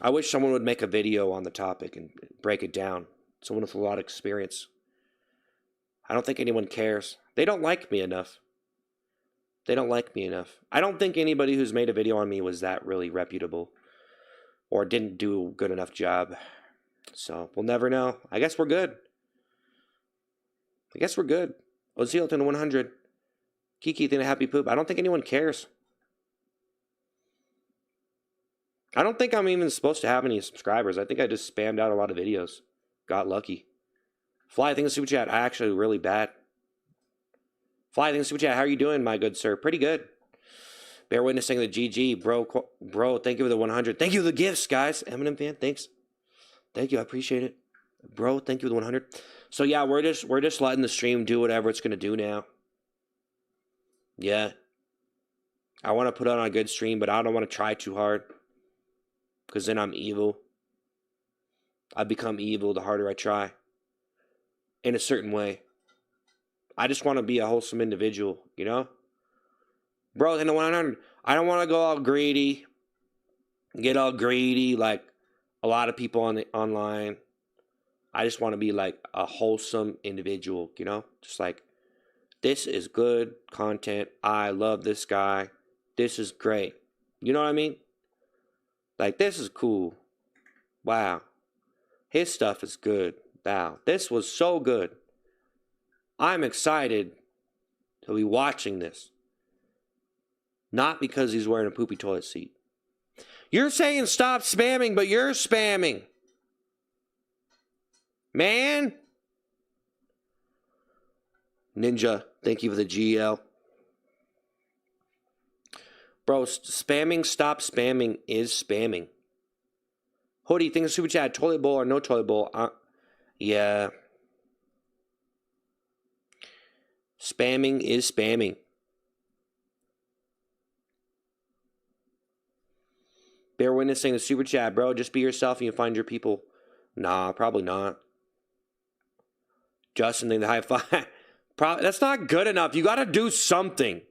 I wish someone would make a video on the topic and break it down. Someone with a lot of experience. I don't think anyone cares. They don't like me enough. They don't like me enough. I don't think anybody who's made a video on me was that really reputable or didn't do a good enough job. So we'll never know. I guess we're good. Ozilton 100. Kiki think a happy poop. I don't think anyone cares. I don't think I'm even supposed to have any subscribers. I think I just spammed out a lot of videos. Got lucky. Fly, thanks super chat. I actually really bad. Fly, thanks super chat. How are you doing, my good sir? Pretty good. Bear witnessing the GG, bro. Thank you for the 100. Thank you for the gifts, guys. Eminem fan, thanks. Thank you, I appreciate it, bro. Thank you for the 100. So yeah, we're just letting the stream do whatever it's gonna do now. Yeah. I want to put on a good stream, but I don't want to try too hard, because then I'm evil. I become evil the harder I try. In a certain way. I just want to be a wholesome individual, you know? Bro, in the 100, I don't want to go all greedy. Get all greedy like a lot of people online. I just want to be like a wholesome individual, you know? Just like, this is good content. I love this guy. This is great. You know what I mean? Like, this is cool. Wow. His stuff is good. Wow. This was so good. I'm excited to be watching this. Not because he's wearing a poopy toilet seat. You're saying stop spamming, but you're spamming. Man. Ninja, thank you for the GL. Bro, spamming, stop spamming is spamming. Hoodie, think of super chat, toilet bowl or no toilet bowl? Yeah. Spamming is spamming. Bear witnessing the super chat, bro. Just be yourself and you'll find your people. Nah, probably not. Justin, the high five. That's not good enough. You got to do something.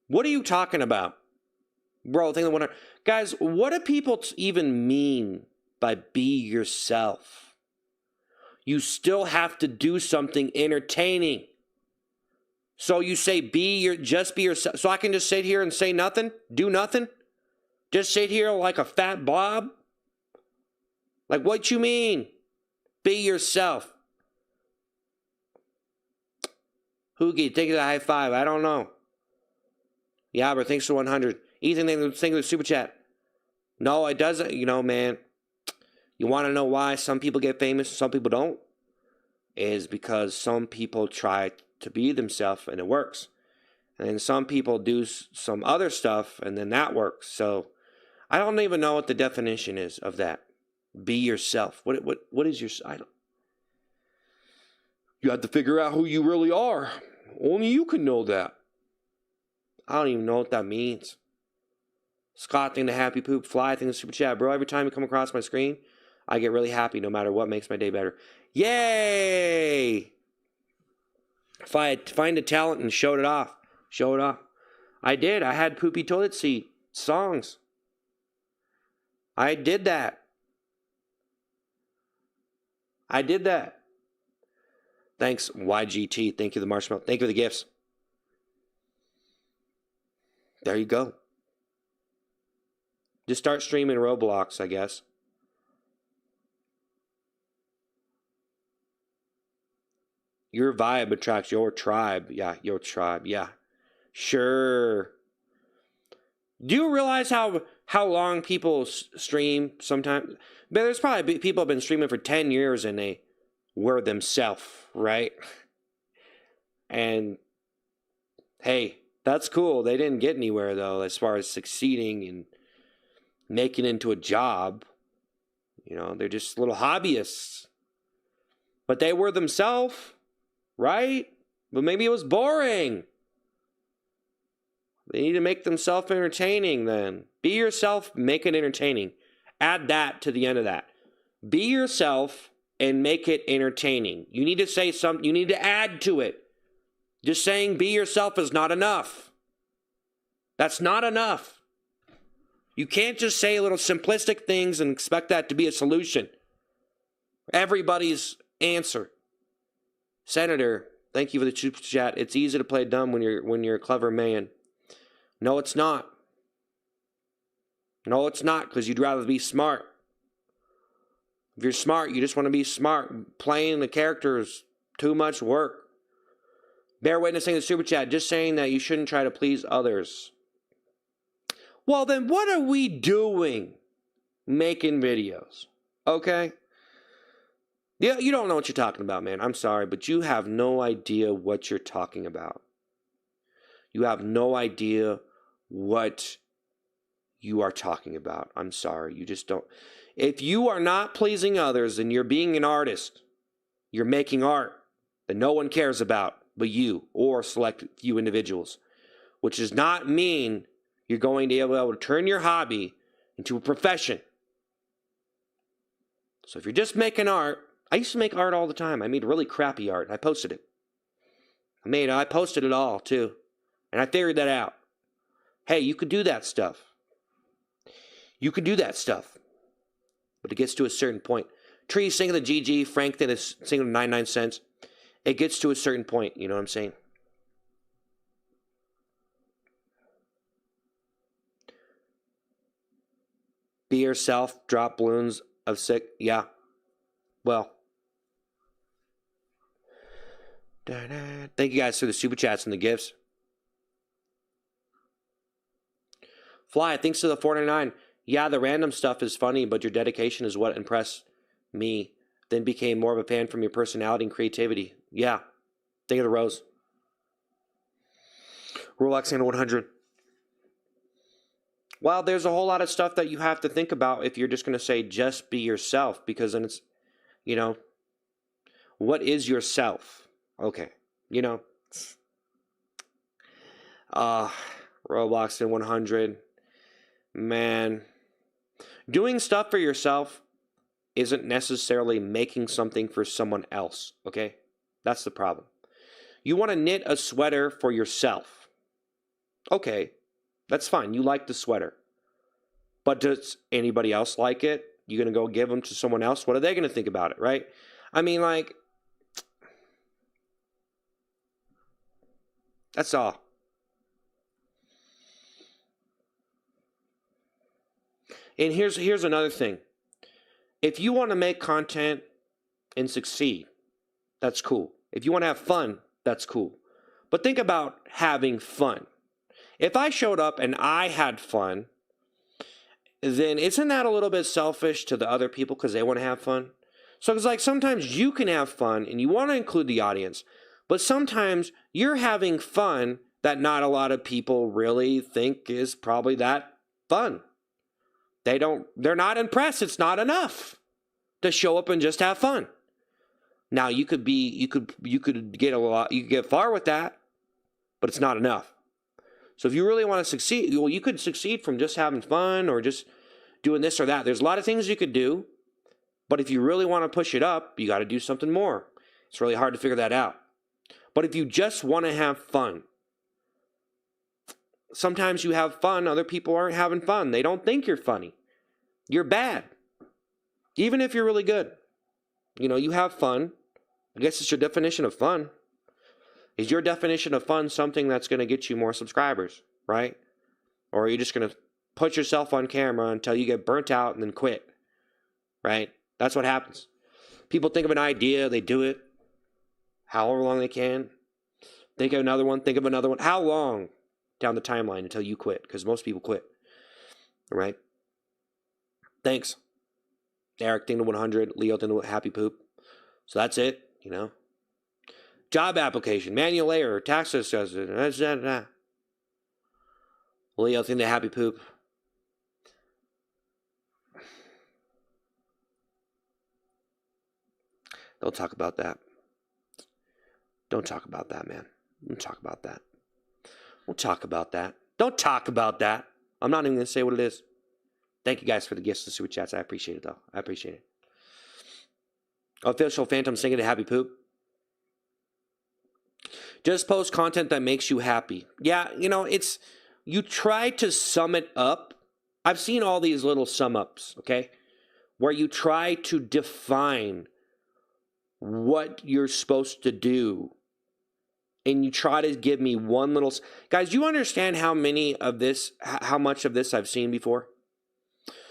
What are you talking about? Bro, think of one. Guys, what do people even mean by be yourself? You still have to do something entertaining. So you say just be yourself. So I can just sit here and say nothing? Do nothing? Just sit here like a fat blob? Like, what you mean? Be yourself. Hoogie, take it a high five. I don't know. Yeah, but thanks for 100. Ethan, thanks for the super chat. No, it doesn't. You know, man. You want to know why some people get famous, some people don't? Is because some people try to be themselves and it works. And then some people do some other stuff and then that works. So I don't even know what the definition is of that. Be yourself. What is your... You have to figure out who you really are. Only you can know that. I don't even know what that means. Scott, thing the happy poop. Fly, thing the super chat. Bro, every time you come across my screen, I get really happy no matter what makes my day better. Yay! If I had find a talent and showed it off. Show it off. I did. I had poopy toilet seat songs. I did that. I did that. Thanks, YGT. Thank you, the marshmallow. Thank you for the gifts. There you go. Just start streaming Roblox, I guess. Your vibe attracts your tribe. Yeah, your tribe. Yeah. Sure. Do you realize how long people stream sometimes? But there's probably people have been streaming for 10 years and they were themselves, right? And hey, that's cool. They didn't get anywhere though as far as succeeding and making it into a job. You know, they're just little hobbyists. But they were themselves, right? But maybe it was boring. They need to make themselves entertaining then. Be yourself, make it entertaining. Add that to the end of that. Be yourself and make it entertaining. You need to say something. You need to add to it. Just saying be yourself is not enough. That's not enough. You can't just say little simplistic things and expect that to be a solution. Everybody's answer. Senator, thank you for the super chat. It's easy to play dumb when you're a clever man. No, it's not. No, it's not, because you'd rather be smart. If you're smart, you just want to be smart. Playing the character is too much work. Bear witnessing the super chat, just saying that you shouldn't try to please others. Well, then what are we doing making videos? Okay? Yeah, you don't know what you're talking about, man. I'm sorry, but you have no idea what you're talking about. You have no idea what you are talking about. I'm sorry. You just don't. If you are not pleasing others and you're being an artist, you're making art that no one cares about but you or select few individuals, which does not mean you're going to be able to turn your hobby into a profession. So if you're just making art, I used to make art all the time. I made really crappy art and I posted it. I posted it all too. And I figured that out. Hey, you could do that stuff. You could do that stuff. But it gets to a certain point. Tree singing the GG, Frank then is singing the 99 cents. It gets to a certain point, you know what I'm saying? Be yourself, drop balloons of sick. Yeah. Well. Thank you guys for the super chats and the gifts. Fly, thanks to the 499. Yeah, the random stuff is funny, but your dedication is what impressed me. Then became more of a fan from your personality and creativity. Yeah. Thank you to Rose. Rolex and 100. Well, there's a whole lot of stuff that you have to think about if you're just going to say just be yourself, because then it's, you know, what is yourself? Okay, you know. Roblox and 100. Man, doing stuff for yourself isn't necessarily making something for someone else, okay? That's the problem. You want to knit a sweater for yourself. Okay, that's fine. You like the sweater. But does anybody else like it? You're going to go give them to someone else? What are they going to think about it, right? I mean, like, that's all. And here's another thing. If you want to make content and succeed, that's cool. If you want to have fun, that's cool. But think about having fun. If I showed up and I had fun, then isn't that a little bit selfish to the other people because they want to have fun? So it's like sometimes you can have fun and you want to include the audience, but sometimes you're having fun that not a lot of people really think is probably that fun. They're not impressed. It's not enough to show up and just have fun. Now you could get far with that, but it's not enough. So if you really want to succeed, well, you could succeed from just having fun or just doing this or that. There's a lot of things you could do, but if you really want to push it up, you got to do something more. It's really hard to figure that out. But if you just want to have fun, sometimes you have fun, other people aren't having fun. They don't think you're funny. You're bad. Even if you're really good. You have fun. I guess it's your definition of fun. Is your definition of fun something that's going to get you more subscribers, right? Or are you just going to put yourself on camera until you get burnt out and then quit, right? That's what happens. People think of an idea, they do it however long they can. Think of another one, think of another one. How long down the timeline until you quit? Because most people quit, right? Thanks. Eric, thing to 100. Leo, thing to happy poop. So that's it, Job application, manual error, tax assessment, Leo, thing to happy poop. Don't talk about that. Don't talk about that, man. Don't talk about that. Don't talk about that. Don't talk about that. I'm not even going to say what it is. Thank you guys for the gifts and super chats. I appreciate it, though. I appreciate it. Official Phantom singing to happy poop. Just post content that makes you happy. Yeah, you try to sum it up. I've seen all these little sum ups, okay? Where you try to define what you're supposed to do. And you try to give me one little... Guys, you understand how much of this I've seen before?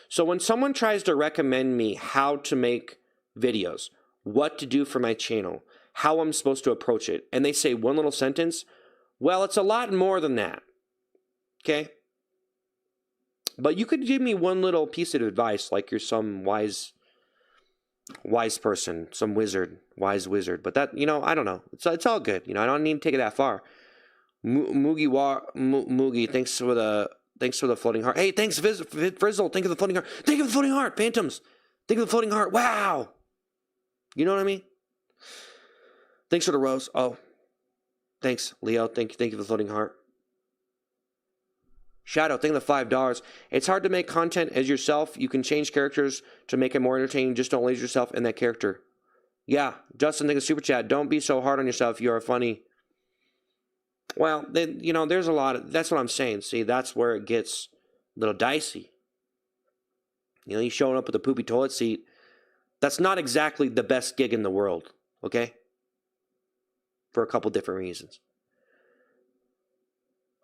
So when someone tries to recommend me how to make videos, what to do for my channel, how I'm supposed to approach it, and they say one little sentence, well, it's a lot more than that, okay? But you could give me one little piece of advice like you're some wise person, some wise wizard. But that, I don't know. It's all good. I don't need to take it that far. Moogie, thanks for the floating heart. Hey, thanks, Frizzle. Think of the floating heart. Think of the floating heart, Phantoms. Think of the floating heart. Wow. You know what I mean? Thanks for the rose. Oh, thanks, Leo. Thank you for the floating heart. Shadow, think of the $5. It's hard to make content as yourself. You can change characters to make it more entertaining. Just don't lose yourself in that character. Yeah, Justin, think of super chat. Don't be so hard on yourself. You are funny. Well, then, there's a lot of... That's what I'm saying. See, that's where it gets a little dicey. You showing up with a poopy toilet seat. That's not exactly the best gig in the world, okay? For a couple different reasons.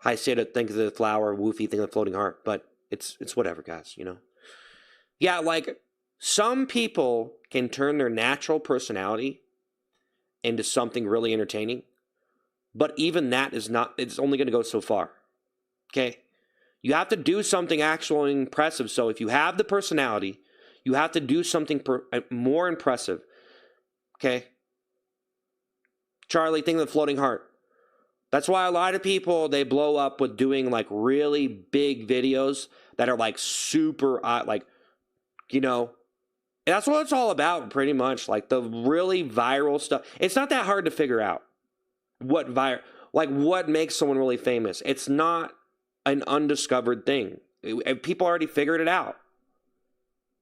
I say to think of the flower, woofy, think of the floating heart, but it's whatever, guys, Yeah, like, some people can turn their natural personality into something really entertaining, but even that is not, it's only going to go so far, okay? You have to do something actually impressive. So if you have the personality, you have to do something more impressive, okay? Charlie, think of the floating heart. That's why a lot of people, they blow up with doing like really big videos that are like super, that's what it's all about pretty much. Like the really viral stuff. It's not that hard to figure out what makes someone really famous. It's not an undiscovered thing. People already figured it out.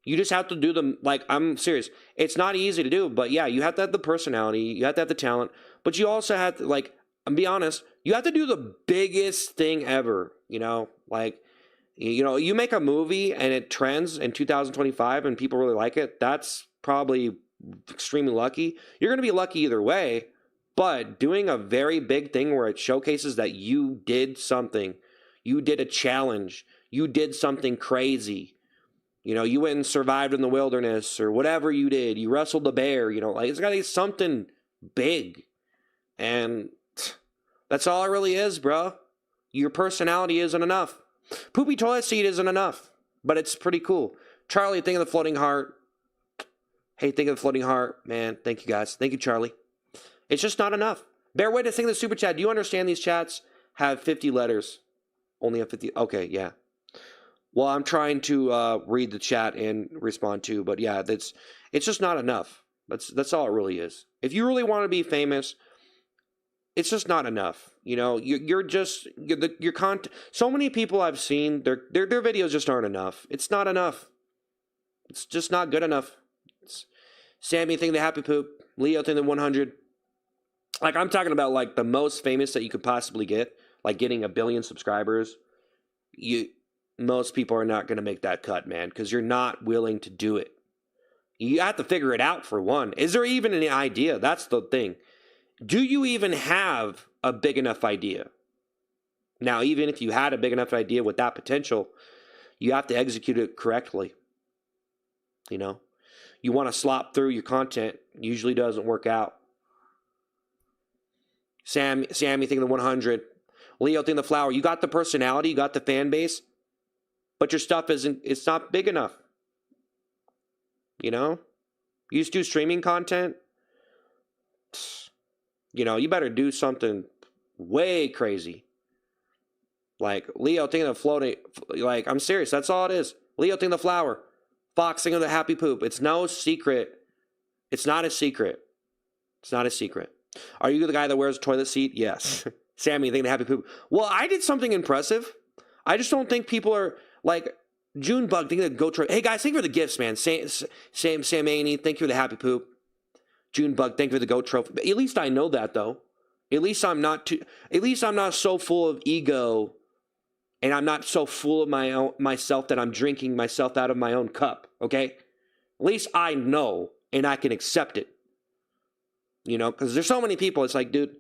You just have to do them. Like, I'm serious. It's not easy to do, but yeah, you have to have the personality. You have to have the talent. But you also have to, like, I'm be honest, you have to do the biggest thing ever, you know? Like, you know, you make a movie and it trends in 2025 and people really like it. That's probably extremely lucky. You're going to be lucky either way, but doing a very big thing where it showcases that you did something, you did a challenge, you did something crazy. You know, you went and survived in the wilderness or whatever you did. You wrestled a bear, you know, like it's got to be something big. And that's all it really is, bro. Your personality isn't enough. Poopy toilet seat isn't enough, but it's pretty cool. Charlie, think of the floating heart. Hey, think of the floating heart. Man, thank you guys. Thank you, Charlie. It's just not enough. Bear way to think of the super chat. Do you understand these chats have 50 letters? Only have 50. Okay, yeah. Well, I'm trying to read the chat and respond to, but yeah, it's just not enough. That's all it really is. If you really want to be famous, it's just not enough. You know, your content. So many people I've seen, their videos just aren't enough. It's not enough. It's just not good enough. Sammy think the happy poop. Leo think the 100. Like, I'm talking about like the most famous that you could possibly get, like getting 1 billion subscribers. Most people are not going to make that cut, man, because you're not willing to do it. You have to figure it out, for one. Is there even an idea? That's the thing. Do you even have a big enough idea? Now, even if you had a big enough idea with that potential, you have to execute it correctly. You know? You want to slop through your content. Usually doesn't work out. Sammy think the 100. Leo think the flower. You got the personality. You got the fan base. But your stuff it's not big enough. You know? You just do streaming content. You know, you better do something way crazy. Like, Leo thinking of floating. Like, I'm serious. That's all it is. Leo thinking the flower. Fox thinking of the happy poop. It's no secret. It's not a secret. It's not a secret. Are you the guy that wears a toilet seat? Yes. Sammy thinking the happy poop. Well, I did something impressive. I just don't think people are... Like, Junebug, thank you for the GoTro. Hey, guys, thank you for the gifts, man. Sam Aney, thank you for the happy poop. Junebug, thank you for the GoTro. At least I know that, though. At least I'm not so full of ego, and I'm not so full of myself that I'm drinking myself out of my own cup, okay? At least I know, and I can accept it. You know, because there's so many people, it's like, dude...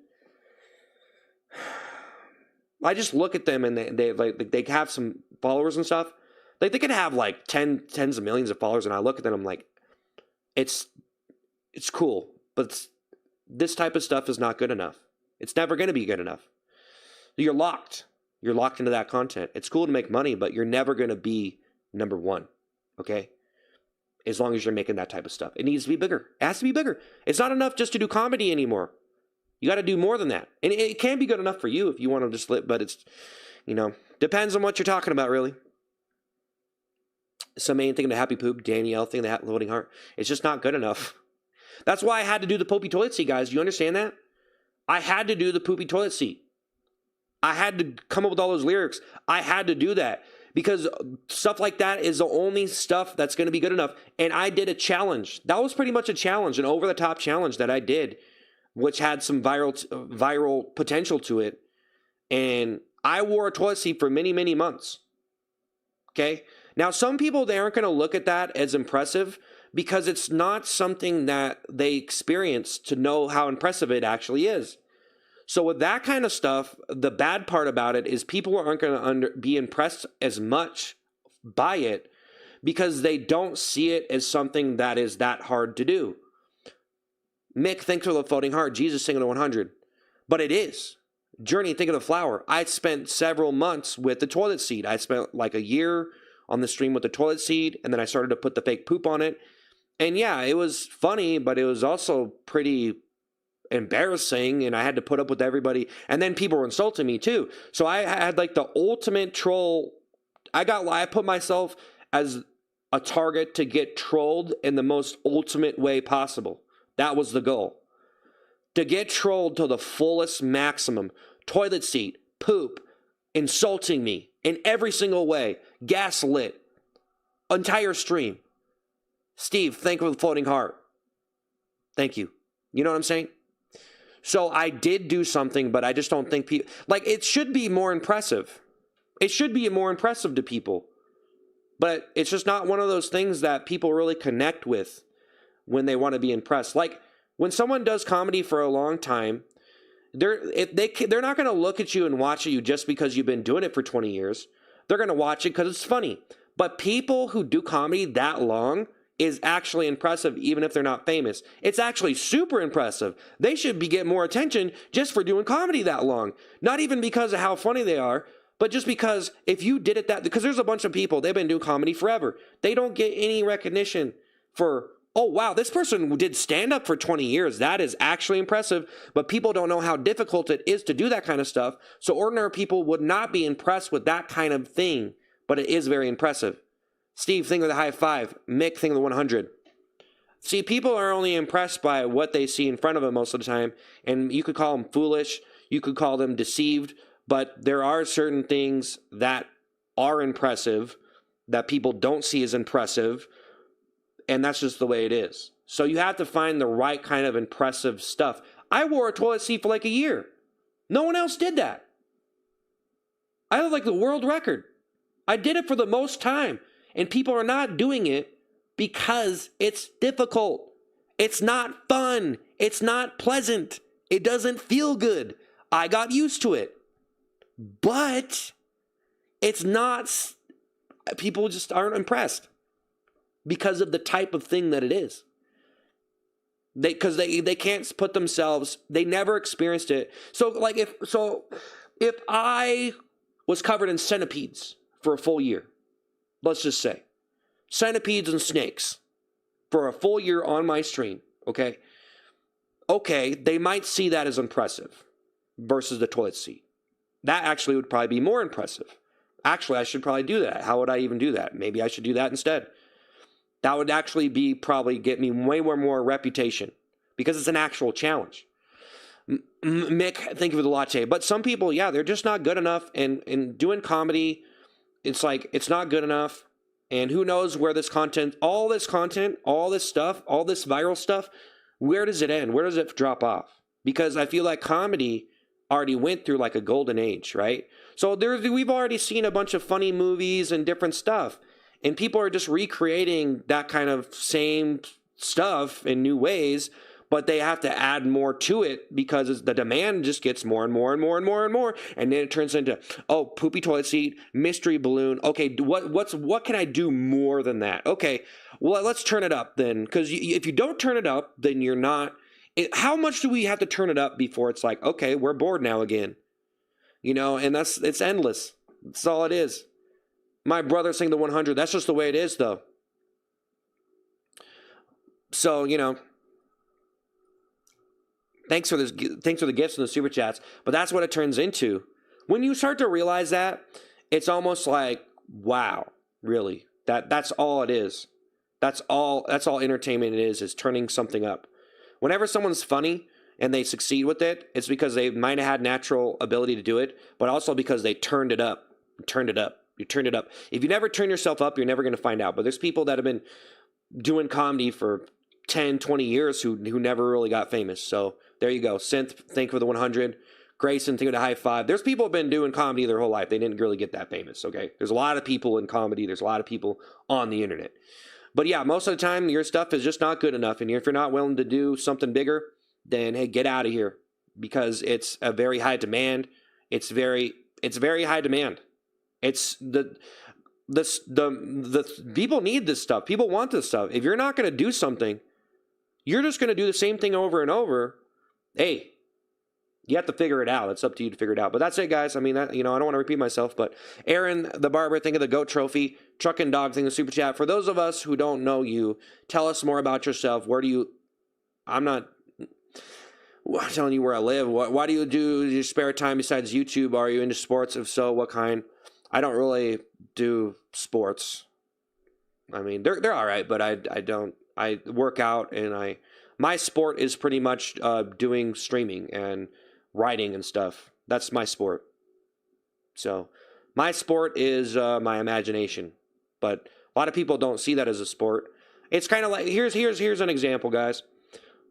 I just look at them and they have some followers and stuff. Like, they could have like tens of millions of followers, and I look at them, I'm like, it's cool, but this type of stuff is not good enough. It's never going to be good enough. You're locked. You're locked into that content. It's cool to make money, but you're never going to be number one, okay? As long as you're making that type of stuff. It needs to be bigger. It has to be bigger. It's not enough just to do comedy anymore. You got to do more than that. And it can be good enough for you if you want to just live, but it's, you know, depends on what you're talking about, really. Some main thing, the happy poop, Danielle thing, the floating heart. It's just not good enough. That's why I had to do the poopy toilet seat, guys. You understand that? I had to do the poopy toilet seat. I had to come up with all those lyrics. I had to do that because stuff like that is the only stuff that's going to be good enough. And I did a challenge. That was pretty much a challenge, an over-the-top challenge that I did, which had some viral potential to it. And I wore a toilet seat for many, many months. Okay? Now, some people, they aren't going to look at that as impressive because it's not something that they experience to know how impressive it actually is. So with that kind of stuff, the bad part about it is people aren't going to be impressed as much by it because they don't see it as something that is that hard to do. Mick, thanks for the floating heart. Jesus singing to 100. But it is. Journey, think of the flower. I spent several months with the toilet seat. I spent like a year on the stream with the toilet seat, and then I started to put the fake poop on it. And yeah, it was funny, but it was also pretty embarrassing, and I had to put up with everybody. And then people were insulting me too. So I had like the ultimate troll. I put myself as a target to get trolled in the most ultimate way possible. That was the goal. To get trolled to the fullest maximum. Toilet seat, poop, insulting me in every single way, gaslit, entire stream. Steve, thank you for the floating heart. Thank you. You know what I'm saying? So I did do something, but I just don't think people, like, it should be more impressive. It should be more impressive to people. But it's just not one of those things that people really connect with when they want to be impressed. Like, when someone does comedy for a long time, they're not going to look at you and watch you just because you've been doing it for 20 years. They're going to watch it because it's funny. But people who do comedy that long is actually impressive, even if they're not famous. It's actually super impressive. They should be getting more attention just for doing comedy that long. Not even because of how funny they are, but just because if you did it because there's a bunch of people, they've been doing comedy forever. They don't get any recognition for, oh, wow, this person did stand-up for 20 years. That is actually impressive, but people don't know how difficult it is to do that kind of stuff. So ordinary people would not be impressed with that kind of thing, but it is very impressive. Steve, think of the high five. Mick, think of the 100. See, people are only impressed by what they see in front of them most of the time, and you could call them foolish, you could call them deceived, but there are certain things that are impressive that people don't see as impressive, and that's just the way it is. So you have to find the right kind of impressive stuff. I wore a toilet seat for like a year. No one else did that. I had like the world record. I did it for the most time. And people are not doing it because it's difficult. It's not fun. It's not pleasant. It doesn't feel good. I got used to it. But it's not, people just aren't impressed because of the type of thing that it is. Because they can't put themselves, they never experienced it. So if I was covered in centipedes for a full year, let's just say, centipedes and snakes for a full year on my stream, okay? Okay, they might see that as impressive versus the toilet seat. That actually would probably be more impressive. Actually, I should probably do that. How would I even do that? Maybe I should do that instead. That would actually probably get me way more reputation because it's an actual challenge. Mick, thank you for the latte. But some people, yeah, they're just not good enough. And doing comedy, it's like, it's not good enough. And who knows where this content, all this stuff, all this viral stuff, where does it end? Where does it drop off? Because I feel like comedy already went through like a golden age, right? So we've already seen a bunch of funny movies and different stuff. And people are just recreating that kind of same stuff in new ways, but they have to add more to it because the demand just gets more and more and more and more and more. And then it turns into, oh, poopy toilet seat, mystery balloon. Okay, what can I do more than that? Okay, well, let's turn it up then. Because if you don't turn it up, then you're not. How much do we have to turn it up before it's like, okay, we're bored now again? You know, and it's endless. That's all it is. My brother saying the 100. That's just the way it is, though. So, you know, thanks for the gifts and the super chats. But that's what it turns into. When you start to realize that, it's almost like, wow, really? That's all it is. That's all entertainment is turning something up. Whenever someone's funny and they succeed with it, it's because they might have had natural ability to do it, but also because they turned it up. You turned it up. If you never turn yourself up, you're never going to find out. But there's people that have been doing comedy for 10, 20 years who never really got famous. So there you go. Synth, thank you for the 100. Grayson, thank you for the high five. There's people who have been doing comedy their whole life. They didn't really get that famous, okay? There's a lot of people in comedy. There's a lot of people on the internet. But yeah, most of the time, your stuff is just not good enough. And if you're not willing to do something bigger, then hey, get out of here. Because it's a very high demand. It's very high demand. It's the people need this stuff. People want this stuff. If you're not going to do something, you're just going to do the same thing over and over. Hey, you have to figure it out. It's up to you to figure it out. But that's it, guys. I mean, I don't want to repeat myself, but Aaron, the barber, think of the GOAT trophy. Truck and Dog, think of the super chat. For those of us who don't know you, tell us more about yourself. I'm not telling you where I live. Why do you do your spare time besides YouTube? Are you into sports? If so, what kind? I don't really do sports. I mean, they're all right, but I work out, and my sport is pretty much doing streaming and writing and stuff. That's my sport. So my sport is my imagination, but a lot of people don't see that as a sport. It's kind of like, here's an example, guys.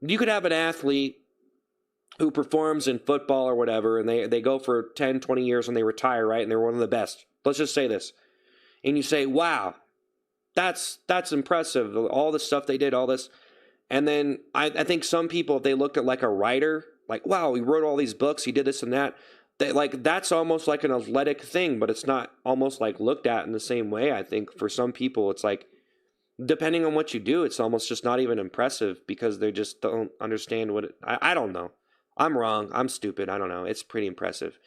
You could have an athlete who performs in football or whatever, and they go for 10, 20 years and they retire, right? And they're one of the best. Let's just say this. And you say, wow, that's impressive. All the stuff they did, all this. And then I think some people, if they looked at like a writer, like, wow, he wrote all these books, he did this and that. That's almost like an athletic thing, but it's not almost like looked at in the same way. I think for some people, it's like, depending on what you do, it's almost just not even impressive because they just don't understand what I don't know. I'm wrong. I'm stupid. I don't know. It's pretty impressive.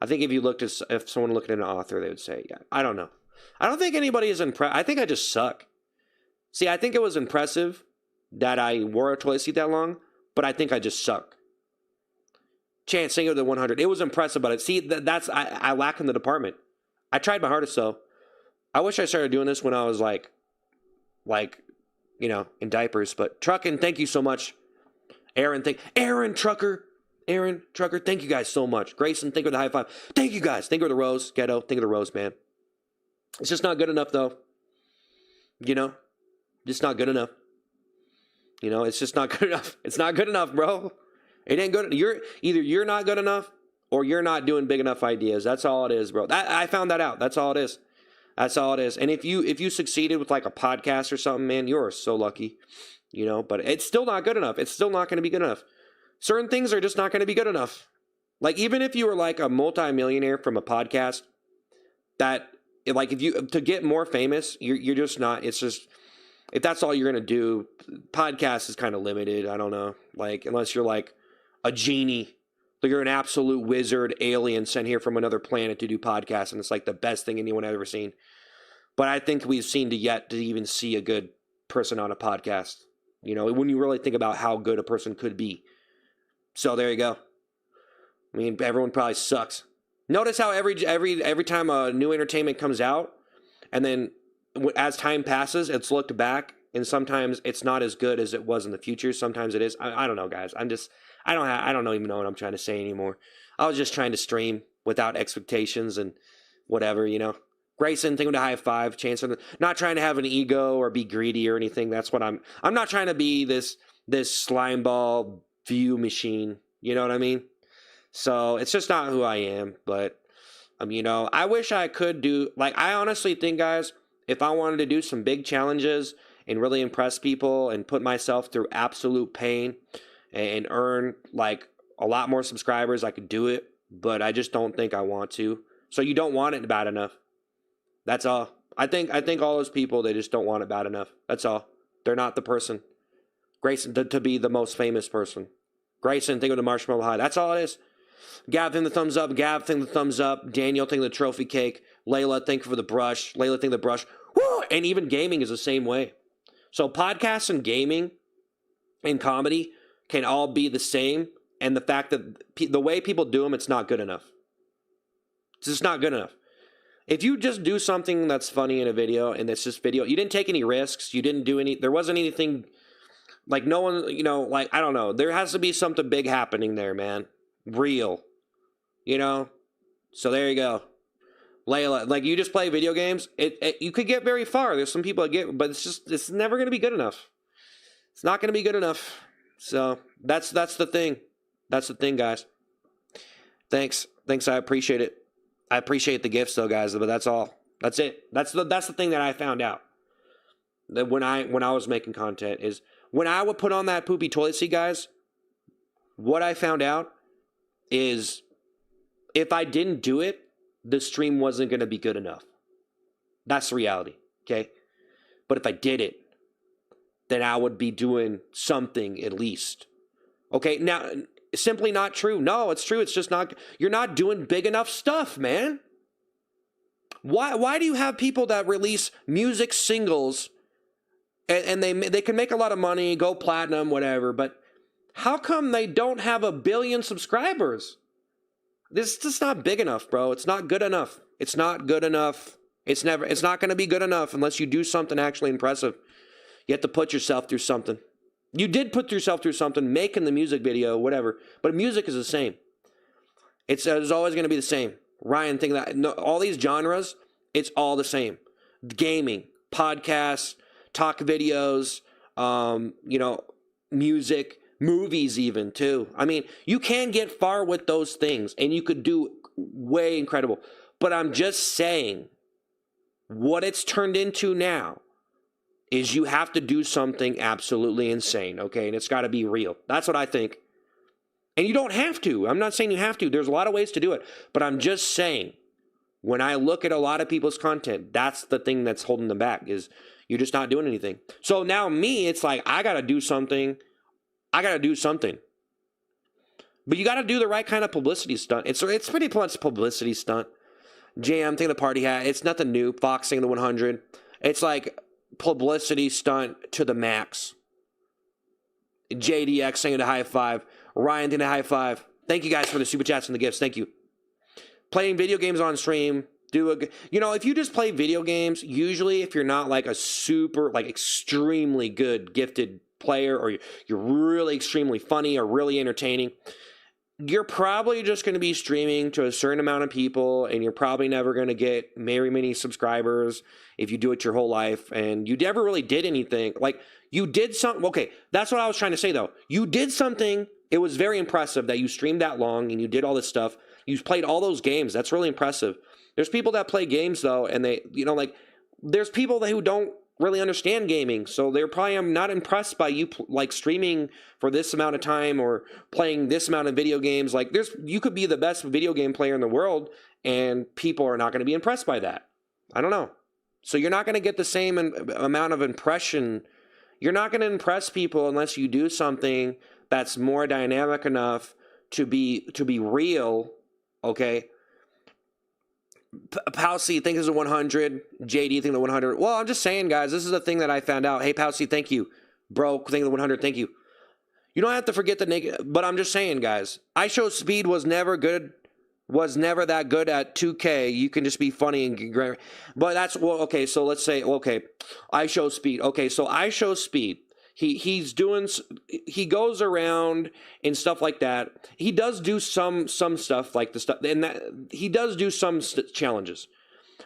I think if someone looked at an author, they would say, yeah, I don't know. I don't think anybody is impressed. I think I just suck. See, I think it was impressive that I wore a toilet seat that long, but I think I just suck. Chance, Singer of the 100. It was impressive, but I lack in the department. I tried my hardest, though. I wish I started doing this when I was like, in diapers. But Truckin', thank you so much. Aaron, Trucker, thank you guys so much. Grayson, think of the high five. Thank you guys. Think of the rose. Ghetto, think of the rose, man. It's just not good enough, though. Just not good enough. It's just not good enough. It's not good enough, bro. It ain't good. You're not good enough or you're not doing big enough ideas. That's all it is, bro. I found that out. That's all it is. That's all it is. And if you succeeded with like a podcast or something, man, you're so lucky. But it's still not good enough. It's still not going to be good enough. Certain things are just not going to be good enough. Like, even if you were like a multimillionaire from a podcast, to get more famous, you're just not. It's just, if that's all you're going to do, podcast is kind of limited. I don't know. Like, unless you're like a genie, like you're an absolute wizard alien sent here from another planet to do podcasts, and it's like the best thing anyone has ever seen. But I think we've seen to even see a good person on a podcast. When you really think about how good a person could be. So there you go. I mean, everyone probably sucks. Notice how every time a new entertainment comes out, and then as time passes, it's looked back, and sometimes it's not as good as it was in the future. Sometimes it is. I don't know, guys. I don't even know what I'm trying to say anymore. I was just trying to stream without expectations and whatever, Grayson, think of the high five. Chance, not trying to have an ego or be greedy or anything. That's what I'm not trying to be this slime ball view machine. You know what I mean? So it's just not who I am. But I wish I could do, like, I honestly think, guys, if I wanted to do some big challenges and really impress people and put myself through absolute pain and earn like a lot more subscribers, I could do it. But I just don't think I want to. So you don't want it bad enough. That's all. I think all those people, they just don't want it bad enough. That's all. They're not the person. Grayson, to be the most famous person. Grayson, think of the marshmallow high. That's all it is. Gav, think the thumbs up. Gav, think the thumbs up. Daniel, think the trophy cake. Layla, think for the brush. Layla, think the brush. Woo! And even gaming is the same way. So podcasts and gaming and comedy can all be the same. And the fact that the way people do them, it's not good enough. It's just not good enough. If you just do something that's funny in a video and it's just video, you didn't take any risks, you didn't do there wasn't anything, like no one, like, I don't know. There has to be something big happening there, man. Real. So there you go. Layla, like, you just play video games, you could get very far. There's some people that get, but it's never going to be good enough. It's not going to be good enough. So that's the thing. That's the thing, guys. Thanks. I appreciate it. I appreciate the gifts, though, guys, but that's all. That's it. That's the thing that I found out. That when I was making content is when I would put on that poopy toilet seat, guys, what I found out is if I didn't do it, the stream wasn't going to be good enough. That's the reality, okay? But if I did it, then I would be doing something at least. Okay, now, simply not true. No, it's true. It's just not, you're not doing big enough stuff, man. Why do you have people that release music singles and they can make a lot of money, go platinum, whatever, but how come they don't have 1 billion subscribers? This is just not big enough, bro. It's not good enough. It's not good enough. It's not going to be good enough unless you do something actually impressive. You have to put yourself through something. You did put yourself through something, making the music video, whatever. But music is the same. It's always going to be the same. Ryan, think that all these genres, it's all the same. Gaming, podcasts, talk videos, you know, music, movies even too. I mean, you can get far with those things and you could do way incredible. But I'm just saying what it's turned into now is you have to do something absolutely insane, okay? And it's got to be real. That's what I think. And you don't have to. I'm not saying you have to. There's a lot of ways to do it. But I'm just saying, when I look at a lot of people's content, that's the thing that's holding them back, is you're just not doing anything. So now me, it's like, I got to do something. I got to do something. But you got to do the right kind of publicity stunt. It's pretty much publicity stunt. JM thing, the party hat. It's nothing new. Fox thing, the 100. It's like publicity stunt to the max. JDX saying the high five. Ryan saying the high five. Thank you guys for the super chats and the gifts. Thank you. Playing video games on stream. If you just play video games, usually if you're not like a super, like extremely good, gifted player, or you're really extremely funny or really entertaining, you're probably just going to be streaming to a certain amount of people, and you're probably never going to get very many subscribers if you do it your whole life, and you never really did anything. Like, you did something. Okay, that's what I was trying to say, though. You did something. It was very impressive that you streamed that long and you did all this stuff. You played all those games. That's really impressive. There's people that play games, though, and they, there's people who don't really understand gaming, so they're probably not impressed by you like streaming for this amount of time or playing this amount of video games. Like, you could be the best video game player in the world, and people are not going to be impressed by that. I don't know. So you're not going to get the same amount of impression. You're not going to impress people unless you do something that's more dynamic enough to be real. Okay. Palsy, think it's a 100. JD, think the 100. Well, I'm just saying, guys, this is a thing that I found out. Hey, Palsy, thank you. Bro, think the 100. Thank you. You don't have to forget the naked, but I'm just saying, guys. iShowSpeed was never good. Was never that good at 2K. You can just be funny and, but that's, well, okay. So let's say, okay, iShowSpeed. Okay, so iShowSpeed. He goes around and stuff like that. He does do some stuff like the stuff, and that he does do some challenges,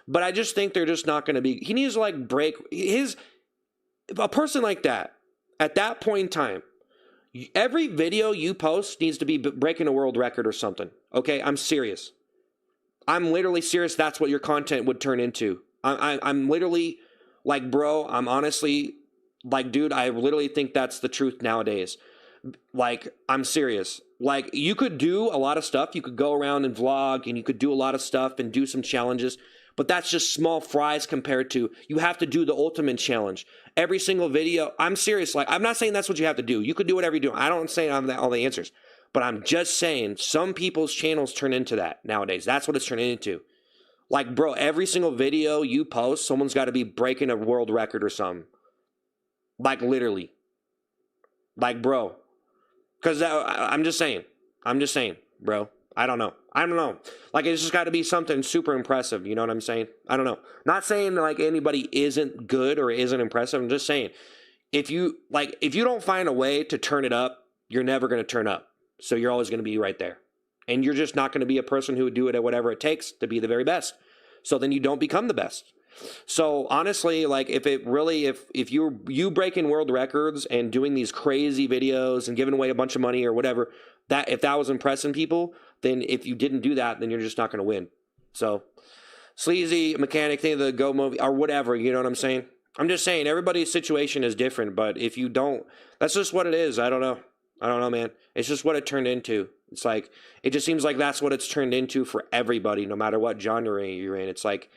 but I just think they're just not going to be. He needs to like break a person like that at that point in time. Every video you post needs to be breaking a world record or something. Okay, I'm serious. I'm literally serious. That's what your content would turn into. I'm literally like, bro. I'm honestly. Like, dude, I literally think that's the truth nowadays. Like, I'm serious. Like, you could do a lot of stuff. You could go around and vlog, and you could do a lot of stuff and do some challenges. But that's just small fries compared to, you have to do the ultimate challenge. Every single video, I'm serious. Like, I'm not saying that's what you have to do. You could do whatever you do. I don't say I have all the answers. But I'm just saying some people's channels turn into that nowadays. That's what it's turning into. Like, bro, every single video you post, someone's got to be breaking a world record or something. Like, literally. Like, bro. Because I'm just saying, bro. I don't know. Like, it's just got to be something super impressive. You know what I'm saying? I don't know. Not saying, like, anybody isn't good or isn't impressive. I'm just saying, if you don't find a way to turn it up, you're never going to turn up. So you're always going to be right there. And you're just not going to be a person who would do it at whatever it takes to be the very best. So then you don't become the best. So honestly, like, if you breaking world records and doing these crazy videos and giving away a bunch of money or whatever, that if that was impressing people, then if you didn't do that, then you're just not going to win. So sleazy mechanic thing of the Go movie or whatever, you know what I'm saying? I'm just saying everybody's situation is different, but if you don't, that's just what it is. I don't know, man. It's just what it turned into. It's like, it just seems like that's what it's turned into for everybody, no matter what genre you're in. It's like,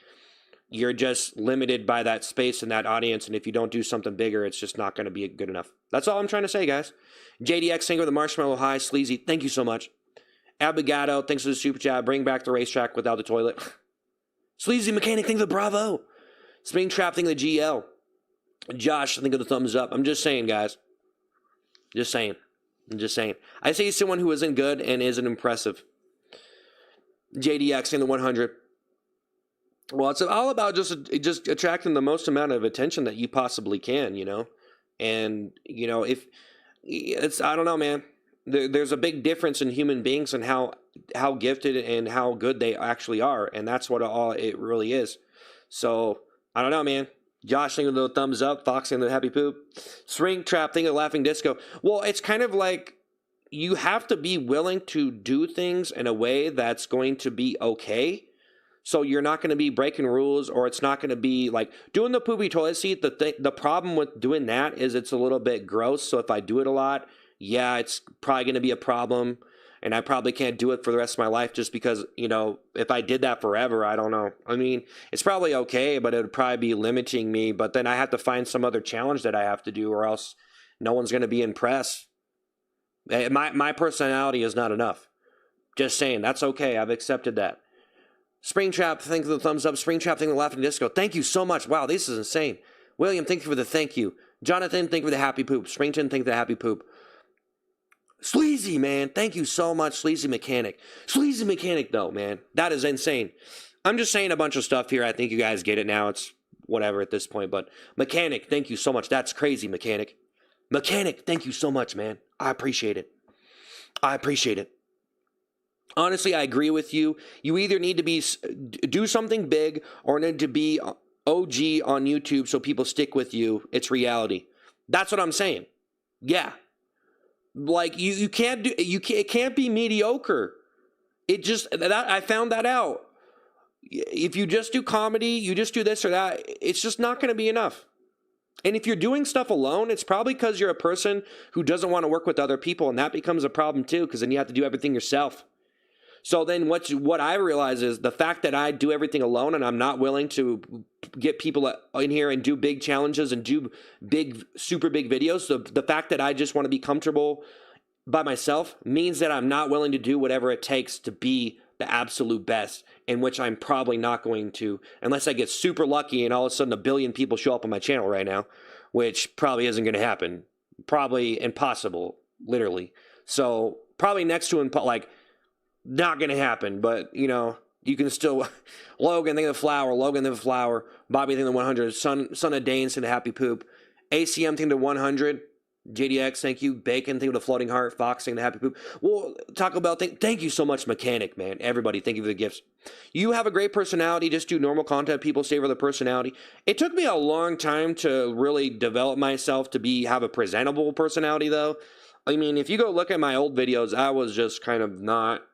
you're just limited by that space and that audience, and if you don't do something bigger, it's just not going to be good enough. That's all I'm trying to say, guys. JDX Singer, the Marshmallow High, Sleazy, thank you so much. Abigato, thanks for the super chat. Bring back the racetrack without the toilet. Sleazy Mechanic, think of the Bravo. Springtrap, think of the GL. Josh, think of the thumbs up. I'm just saying, guys. I'm just saying. I say someone who isn't good and isn't impressive. JDX, think of the 100. Well, it's all about just attracting the most amount of attention that you possibly can, you know? And, you know, if it's, I don't know, man. There's a big difference in human beings and how gifted and how good they actually are. And that's what it really is. So, I don't know, man. Josh thinking the thumbs up. Fox thinking the happy poop. Spring Trap thinking the laughing disco. Well, it's kind of like you have to be willing to do things in a way that's going to be okay. So you're not going to be breaking rules, or it's not going to be like doing the poopy toilet seat. The problem with doing that is it's a little bit gross. So if I do it a lot, yeah, it's probably going to be a problem. And I probably can't do it for the rest of my life just because, if I did that forever, I don't know. I mean, it's probably okay, but it would probably be limiting me. But then I have to find some other challenge that I have to do, or else no one's going to be impressed. My personality is not enough. Just saying, that's okay. I've accepted that. Springtrap, thank you for the thumbs up. Springtrap, thank you for the laughing disco. Thank you so much. Wow, this is insane. William, thank you for the thank you. Jonathan, thank you for the happy poop. Springton, thank you for the happy poop. Sleazy, man. Thank you so much, Sleazy Mechanic. Sleazy Mechanic, though, man. That is insane. I'm just saying a bunch of stuff here. I think you guys get it now. It's whatever at this point. But Mechanic, thank you so much. That's crazy, Mechanic. Mechanic, thank you so much, man. I appreciate it. I appreciate it. Honestly, I agree with you. You either need to do something big or need to be OG on YouTube so people stick with you. It's reality. That's what I'm saying. Yeah. Like it can't be mediocre. I found that out. If you just do comedy, you just do this or that, it's just not going to be enough. And if you're doing stuff alone, it's probably because you're a person who doesn't want to work with other people, and that becomes a problem too, because then you have to do everything yourself. So then what I realize is the fact that I do everything alone and I'm not willing to get people in here and do big challenges and do super big videos, the fact that I just want to be comfortable by myself means that I'm not willing to do whatever it takes to be the absolute best, in which I'm probably not going to, unless I get super lucky and all of a sudden 1 billion people show up on my channel right now, which probably isn't going to happen. Probably impossible, literally. So probably next to not going to happen, but, you can still... Logan, think of the flower. Logan, think of the flower. Bobby, think of the 100. Son of Dane, think of the happy poop. ACM, think of the 100. JDX, thank you. Bacon, think of the floating heart. Fox, think of the happy poop. Well, Taco Bell, thank you so much, Mechanic, man. Everybody, thank you for the gifts. You have a great personality. Just do normal content. People stay for the personality. It took me a long time to really develop myself to have a presentable personality, though. I mean, if you go look at my old videos, I was just kind of not...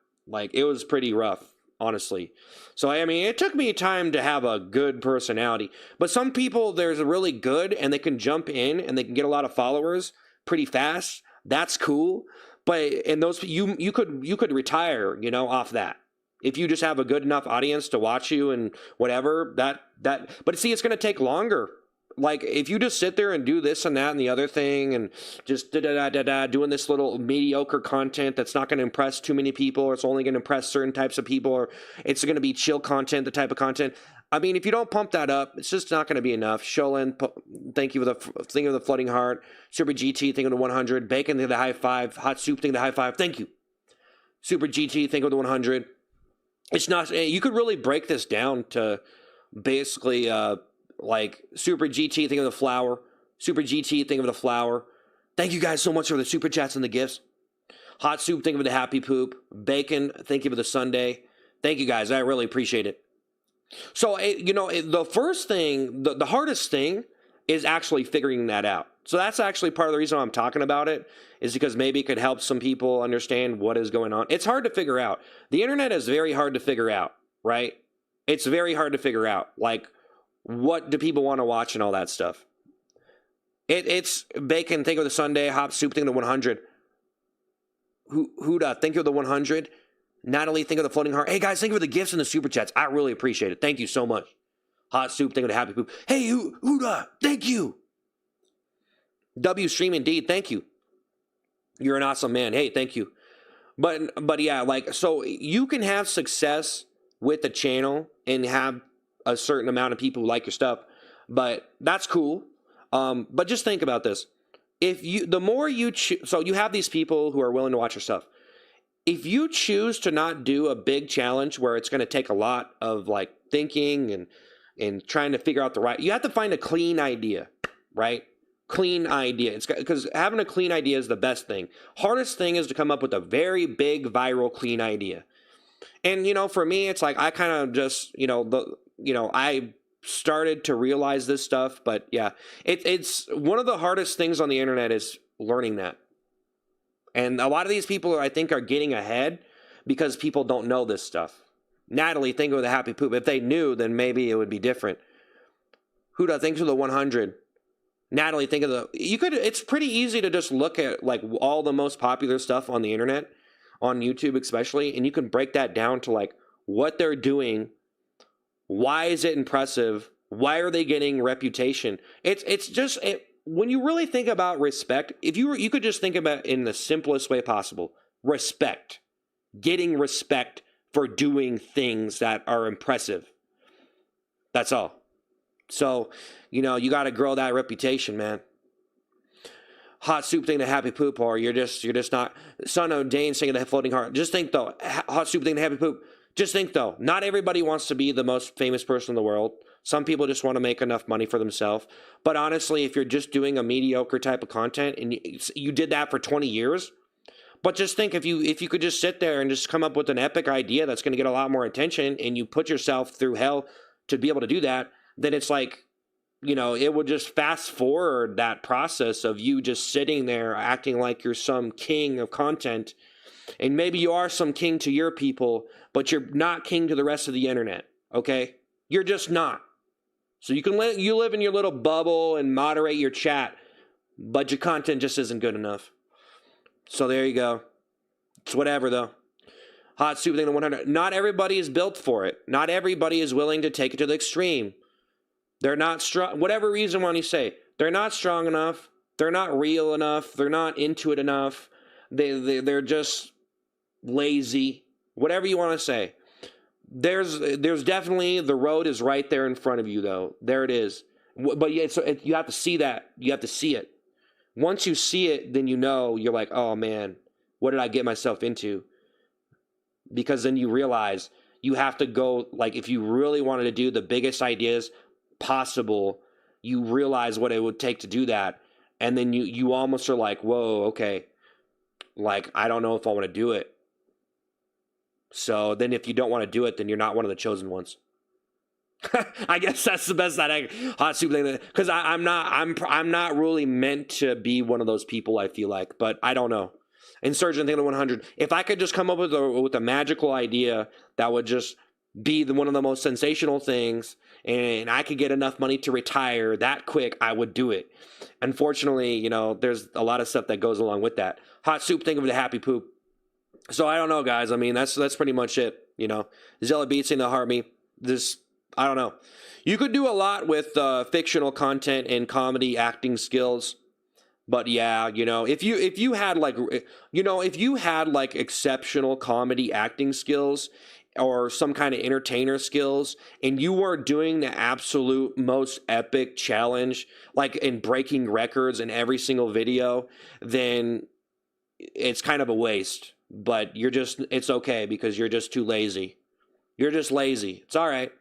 it was pretty rough, honestly. So, I mean, it took me time to have a good personality. But some people, there's a really good, and they can jump in, and they can get a lot of followers pretty fast. That's cool. But, and those, you could retire, off that. If you just have a good enough audience to watch you and whatever, but see, it's going to take longer. If you just sit there and do this and that and the other thing and just doing this little mediocre content that's not going to impress too many people, or it's only going to impress certain types of people, or it's going to be chill content, the type of content. I mean, if you don't pump that up, it's just not going to be enough. Sholin, thank you for the thing of the floating heart. Super GT, think of the 100. Bacon, think of the high five. Hot Soup, think of the high five. Thank you. Super GT, think of the 100. It's not, you could really break this down to basically, Super GT, think of the flower. Super GT, think of the flower. Thank you guys so much for the super chats and the gifts. Hot Soup, think of the happy poop. Bacon, thank you for the Sunday. Thank you guys. I really appreciate it. So, the first thing, the hardest thing is actually figuring that out. So that's actually part of the reason why I'm talking about it, is because maybe it could help some people understand what is going on. It's hard to figure out. The internet is very hard to figure out, right? It's very hard to figure out. What do people want to watch and all that stuff? It's Bacon, think of the Sunday. Hop Soup, think of the 100. Huda, think of the 100. Natalie, think of the floating heart. Hey, guys, think of the gifts and the super chats. I really appreciate it. Thank you so much. Hot Soup, think of the happy poop. Hey, Huda, thank you. W Stream Indeed, thank you. You're an awesome man. Hey, thank you. But yeah, so you can have success with the channel and have a certain amount of people who like your stuff, but that's cool. But just think about this. The more you so you have these people who are willing to watch your stuff. If you choose to not do a big challenge where it's going to take a lot of thinking and trying to figure out you have to find a clean idea, right? Clean idea. It's because having a clean idea is the best thing. Hardest thing is to come up with a very big viral clean idea. And for me, it's I kind of just I started to realize this stuff, but yeah, it's one of the hardest things on the internet is learning that. And a lot of these people, I think, are getting ahead because people don't know this stuff. Natalie, think of the happy poop. If they knew, then maybe it would be different. Huda, thanks for the 100. Natalie, think of the... It's pretty easy to just look at like all the most popular stuff on the internet, on YouTube especially, and you can break that down to like what they're doing. Why is it impressive? Why are they getting reputation? It's just... when you really think about respect, if you could just think about it in the simplest way possible. Respect. Getting respect for doing things that are impressive. That's all. So, you got to grow that reputation, man. Hot soup thing to happy poop, or you're just not. Son of Dane singing the floating heart. Just think though, hot soup thing to happy poop. Just think though, not everybody wants to be the most famous person in the world. Some people just want to make enough money for themselves. But honestly, if you're just doing a mediocre type of content and you did that for 20 years, but just think if you could just sit there and just come up with an epic idea that's going to get a lot more attention, and you put yourself through hell to be able to do that, then it's like, it would just fast forward that process of you just sitting there acting like you're some king of content. And maybe you are some king to your people, but you're not king to the rest of the internet, okay? You're just not. So you live in your little bubble and moderate your chat, but your content just isn't good enough. So there you go. It's whatever, though. Hot soup thing to 100. Not everybody is built for it. Not everybody is willing to take it to the extreme. They're not strong. Whatever reason why you say, they're not strong enough. They're not real enough. They're not into it enough. They're just lazy. Whatever you want to say. There's definitely, the road is right there in front of you, though. There it is. But you have to see that. You have to see it. Once you see it, then you're like, oh man, what did I get myself into? Because then you realize you have to go, like, if you really wanted to do the biggest ideas possible, you realize what it would take to do that. And then you almost are like, whoa, okay. Like, I don't know if I want to do it. So then if you don't want to do it, then you're not one of the chosen ones. I guess that's the best hot soup thing, because I'm not really meant to be one of those people, I feel like, but I don't know. Insurgent thing to 100. If I could just come up with a magical idea that would just be one of the most sensational things, and I could get enough money to retire that quick, I would do it. Unfortunately, there's a lot of stuff that goes along with that. Hot soup thing of the happy poop. So I don't know, guys. I mean, that's pretty much it. Zella Beats in the Harmy. I don't know. You could do a lot with fictional content and comedy acting skills, but yeah, if you had like exceptional comedy acting skills or some kind of entertainer skills, and you were doing the absolute most epic challenge, like in breaking records in every single video, then it's kind of a waste. But it's okay because you're just too lazy. You're just lazy. It's all right.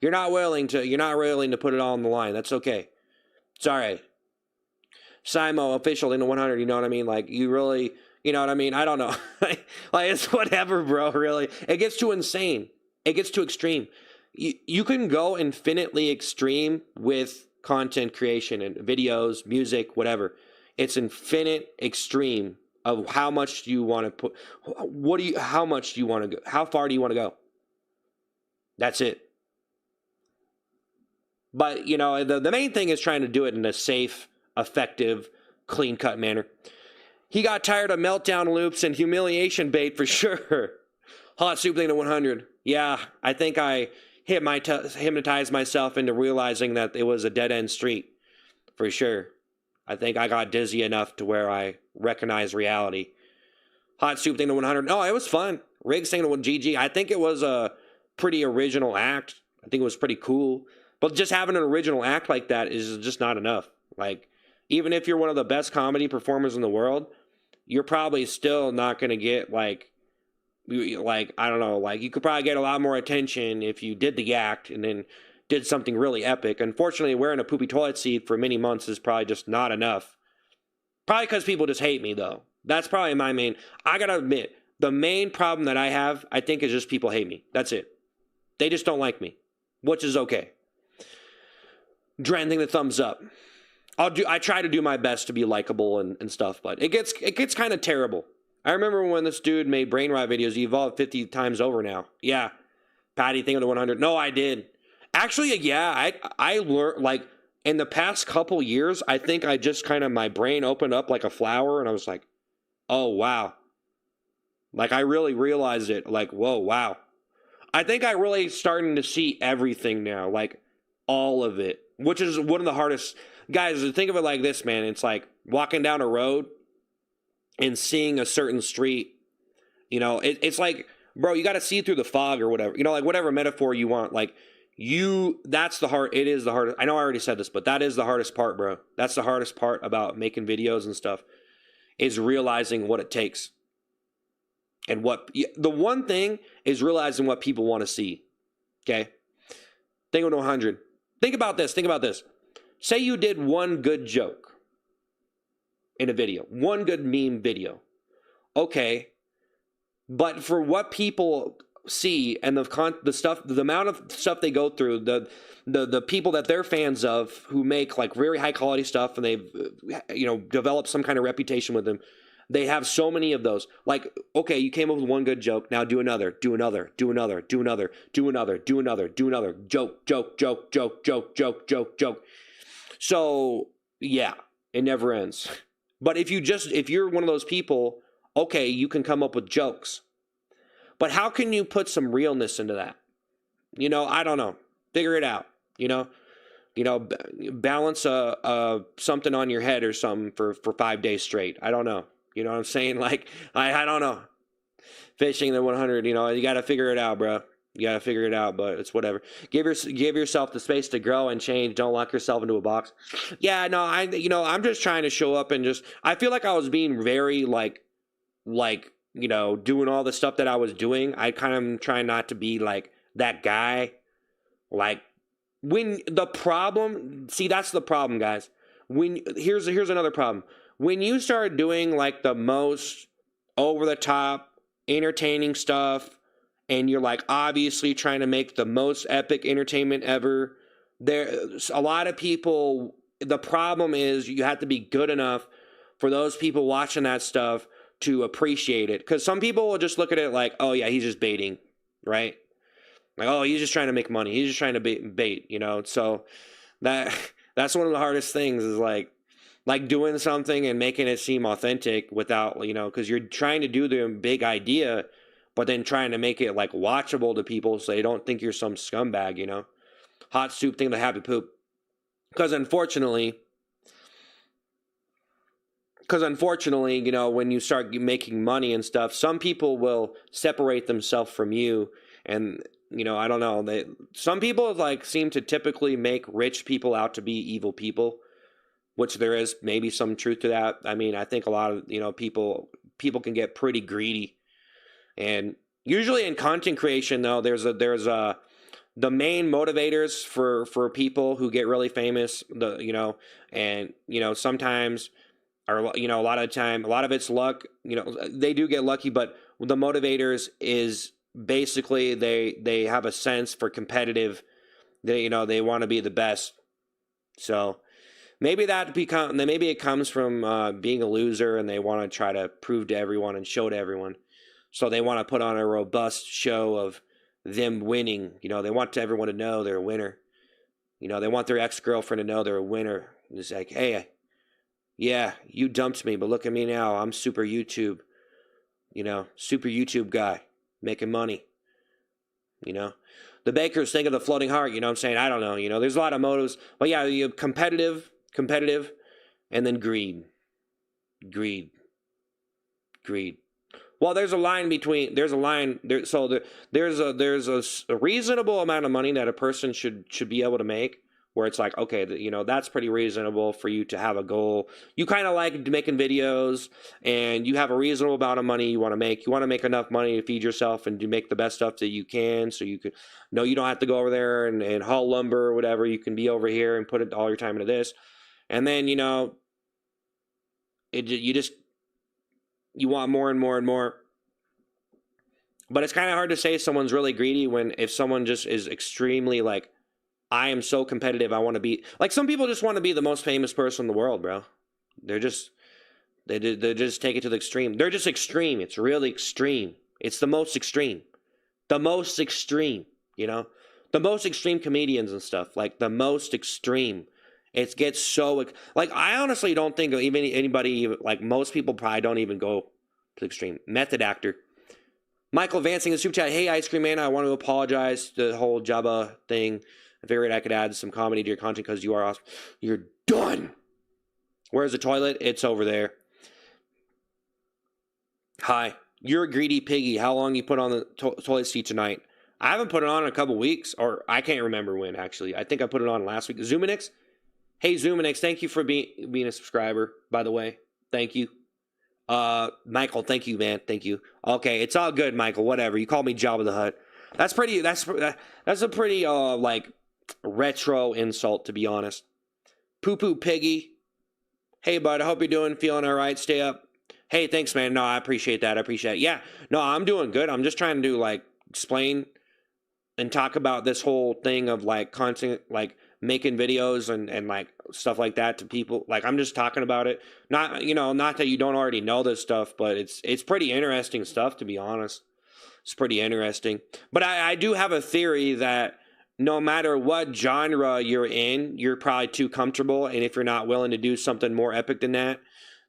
You're not willing to put it all on the line. That's okay. It's all right. Simo, official into 100, you know what I mean? Like, you really, you know what I mean? I don't know. Like, it's whatever, bro, really. It gets too insane. It gets too extreme. You can go infinitely extreme with content creation and videos, music, whatever. It's infinite extreme of how much do you want to put, how much do you want to go, how far do you want to go? That's it. But, the main thing is trying to do it in a safe, effective, clean-cut manner. He got tired of meltdown loops and humiliation bait for sure. Hot soup thing to 100. Yeah, I think I hypnotized myself into realizing that it was a dead-end street. For sure. I think I got dizzy enough to where I recognized reality. Hot soup thing to 100. Oh, it was fun. Riggs thing to GG. I think it was a pretty original act. I think it was pretty cool. But just having an original act like that is just not enough. Like, even if you're one of the best comedy performers in the world, you're probably still not going to get, I don't know, like, you could probably get a lot more attention if you did the act and then did something really epic. Unfortunately, wearing a poopy toilet seat for many months is probably just not enough. Probably because people just hate me, though. That's probably my main... I got to admit, the main problem that I have, I think, is just people hate me. That's it. They just don't like me, which is okay. granting the thumbs up. I try to do my best to be likable and stuff, but it gets kind of terrible. I remember when this dude made brain rot videos. He evolved 50 times over now. Yeah, Patty, think of the 100. No, I did. Actually, yeah, I learned, like, in the past couple years, I think I just kind of, my brain opened up like a flower, and I was like, oh, wow. Like, I really realized it. Like, whoa, wow. I think I really starting to see everything now, like, all of it, which is one of the hardest. Guys, think of it like this, man. It's like walking down a road and seeing a certain street. You know, it's like, bro, you got to see through the fog or whatever. You know, like whatever metaphor you want. Like, that's the hard. It is the hardest. I know I already said this, but that is the hardest part, bro. That's the hardest part about making videos and stuff, is realizing what it takes. And the one thing is realizing what people want to see. Okay? Think of 100. Think about this. Say you did one good joke in a video, one good meme video. Okay, but for what people see and the stuff, the amount of stuff they go through, the people that they're fans of who make like very high quality stuff, and they've developed some kind of reputation with them. They have so many of those. Like, okay, you came up with one good joke. Now do another. Joke. So, yeah, it never ends. But if you're one of those people, okay, you can come up with jokes. But how can you put some realness into that? I don't know. Figure it out. Balance something on your head or something for 5 days straight. I don't know. You know what I'm saying? Like, I don't know. Fishing the 100, you got to figure it out, bro. You got to figure it out, but it's whatever. Give yourself the space to grow and change. Don't lock yourself into a box. Yeah, no, I'm just trying to show up and I feel like I was being very doing all the stuff that I was doing. I kind of try not to be like that guy. Like, that's the problem, guys. Here's another problem. When you start doing like the most over the top entertaining stuff, and you're like obviously trying to make the most epic entertainment ever, there's a lot of people. The problem is you have to be good enough for those people watching that stuff to appreciate it. Because some people will just look at it like, oh yeah, he's just baiting, right? Like, oh, he's just trying to make money. He's just trying to bait, So that's one of the hardest things, is like doing something and making it seem authentic without, because you're trying to do the big idea, but then trying to make it like watchable to people so they don't think you're some scumbag, Hot soup thing, the happy poop. Because unfortunately, when you start making money and stuff, some people will separate themselves from you. And, I don't know. Some people seem to typically make rich people out to be evil people, which there is maybe some truth to that. I mean, I think a lot of, people can get pretty greedy. And usually in content creation, though, there's the main motivators for people who get really famous, sometimes, or, a lot of the time, a lot of it's luck, they do get lucky, but the motivators is basically they have a sense for competitive, they want to be the best. So maybe it comes from being a loser, and they want to try to prove to everyone and show to everyone. So they want to put on a robust show of them winning. They want everyone to know they're a winner. They want their ex-girlfriend to know they're a winner. It's like, hey, yeah, you dumped me, but look at me now. I'm super YouTube guy, making money. The Bakers think of the floating heart, I'm saying? I don't know, there's a lot of motives. But yeah, you have competitive, and then greed. Well, there's a line there. So there's a reasonable amount of money that a person should be able to make, where it's like, okay, that's pretty reasonable for you to have a goal. You kind of like making videos, and you have a reasonable amount of money you want to make. You want to make enough money to feed yourself and to make the best stuff that you can, so you could, you don't have to go over there and haul lumber or whatever. You can be over here and put all your time into this. And then, you want more and more and more. But it's kind of hard to say someone's really greedy if someone just is extremely I am so competitive. I want to be like some people just want to be the most famous person in the world, bro. They're just they just take it to the extreme. They're just extreme. It's really extreme. It's the most extreme. The most extreme, you know? The most extreme comedians and stuff, like the most extreme. It gets so like I honestly don't think even anybody like most people probably don't even go to the extreme. Method actor. Michael Vancing in the super chat. Hey, Ice Cream Man, I want to apologize to the whole Jabba thing. I figured I could add some comedy to your content because you are awesome. You're done. Where's the toilet? It's over there. Hi. You're a greedy piggy. How long you put on the toilet seat tonight? I haven't put it on in a couple weeks, or I can't remember when, actually. I think I put it on last week. Zoominix? Hey, Zoominix, thank you for being a subscriber, by the way. Thank you. Michael, thank you, man. Thank you. Okay, it's all good, Michael. Whatever. You called me Jabba the Hutt. That's a pretty, like, retro insult, to be honest. Poo-poo piggy. Hey, bud, I hope you're feeling all right. Stay up. Hey, thanks, man. No, I appreciate that. I appreciate it. Yeah, no, I'm doing good. I'm just trying to, like, explain and talk about this whole thing of, like, content, like, making videos and like, stuff like that to people. Like, I'm just talking about it. Not, not that you don't already know this stuff, but it's pretty interesting stuff, to be honest. It's pretty interesting. But I do have a theory that no matter what genre you're in, you're probably too comfortable. And if you're not willing to do something more epic than that,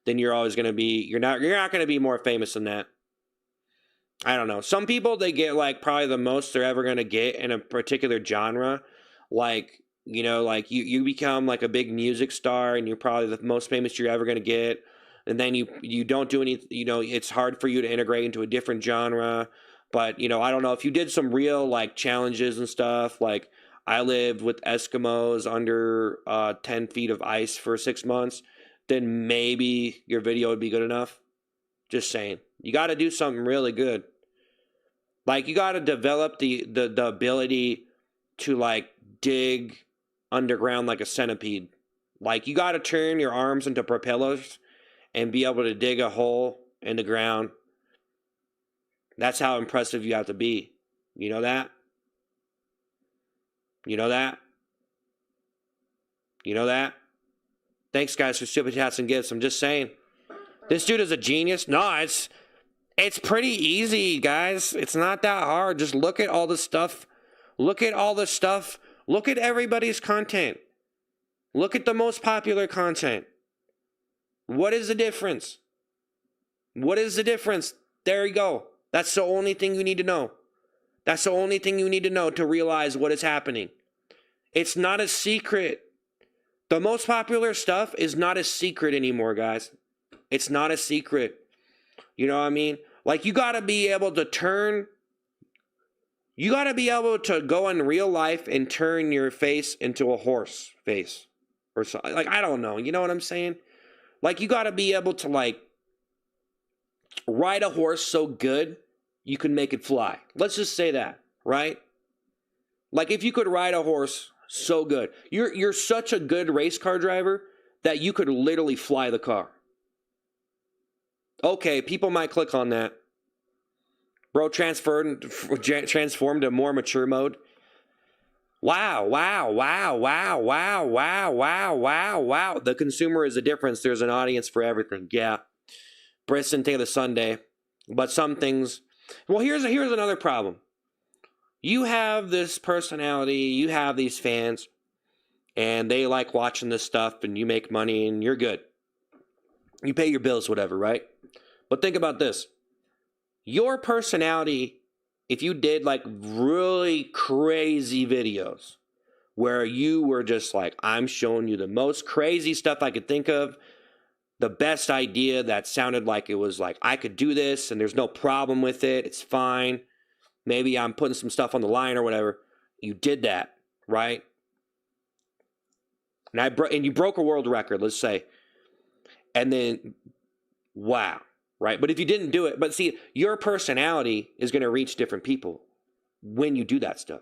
then you're always going to be, you're not going to be more famous than that. I don't know. Some people, they get like probably the most they're ever going to get in a particular genre. Like, like you become like a big music star and you're probably the most famous you're ever going to get. And then you don't do any, it's hard for you to integrate into a different genre. But, I don't know if you did some real like challenges and stuff. Like I lived with Eskimos under 10 feet of ice for 6 months. Then maybe your video would be good enough. Just saying. You got to do something really good. Like you got to develop the ability to like dig underground like a centipede. Like you got to turn your arms into propellers and be able to dig a hole in the ground. That's how impressive you have to be. You know that? You know that? You know that? Thanks, guys, for super chats and gifts. I'm just saying. This dude is a genius. No, it's pretty easy, guys. It's not that hard. Just look at all the stuff. Look at all the stuff. Look at everybody's content. Look at the most popular content. What is the difference? What is the difference? There you go. That's the only thing you need to know. That's the only thing you need to know to realize what is happening. It's not a secret. The most popular stuff is not a secret anymore, guys. It's not a secret. You know what I mean? Like, you got to be able to turn... You got to be able to go in real life and turn your face into a horse face. Or something. Like, I don't know. You know what I'm saying? Like, you got to be able to, like, ride a horse so good, you can make it fly. Let's just say that, right? Like, if you could ride a horse so good. You're such a good race car driver that you could literally fly the car. Okay, people might click on that. Bro transformed to more mature mode. Wow. The consumer is the difference. There's an audience for everything. Yeah. Briston, take the Sunday. But some things... Well, here's another problem. You have this personality, you have these fans, and they like watching this stuff, and you make money, and you're good. You pay your bills, whatever, right? But think about this. Your personality, if you did like really crazy videos where you were just like, I'm showing you the most crazy stuff I could think of, the best idea that sounded like it was like, I could do this, and there's no problem with it, it's fine. Maybe I'm putting some stuff on the line or whatever. You did that, right? And you broke a world record, let's say. And then, wow, right? But if you didn't do it, but see, your personality is going to reach different people when you do that stuff.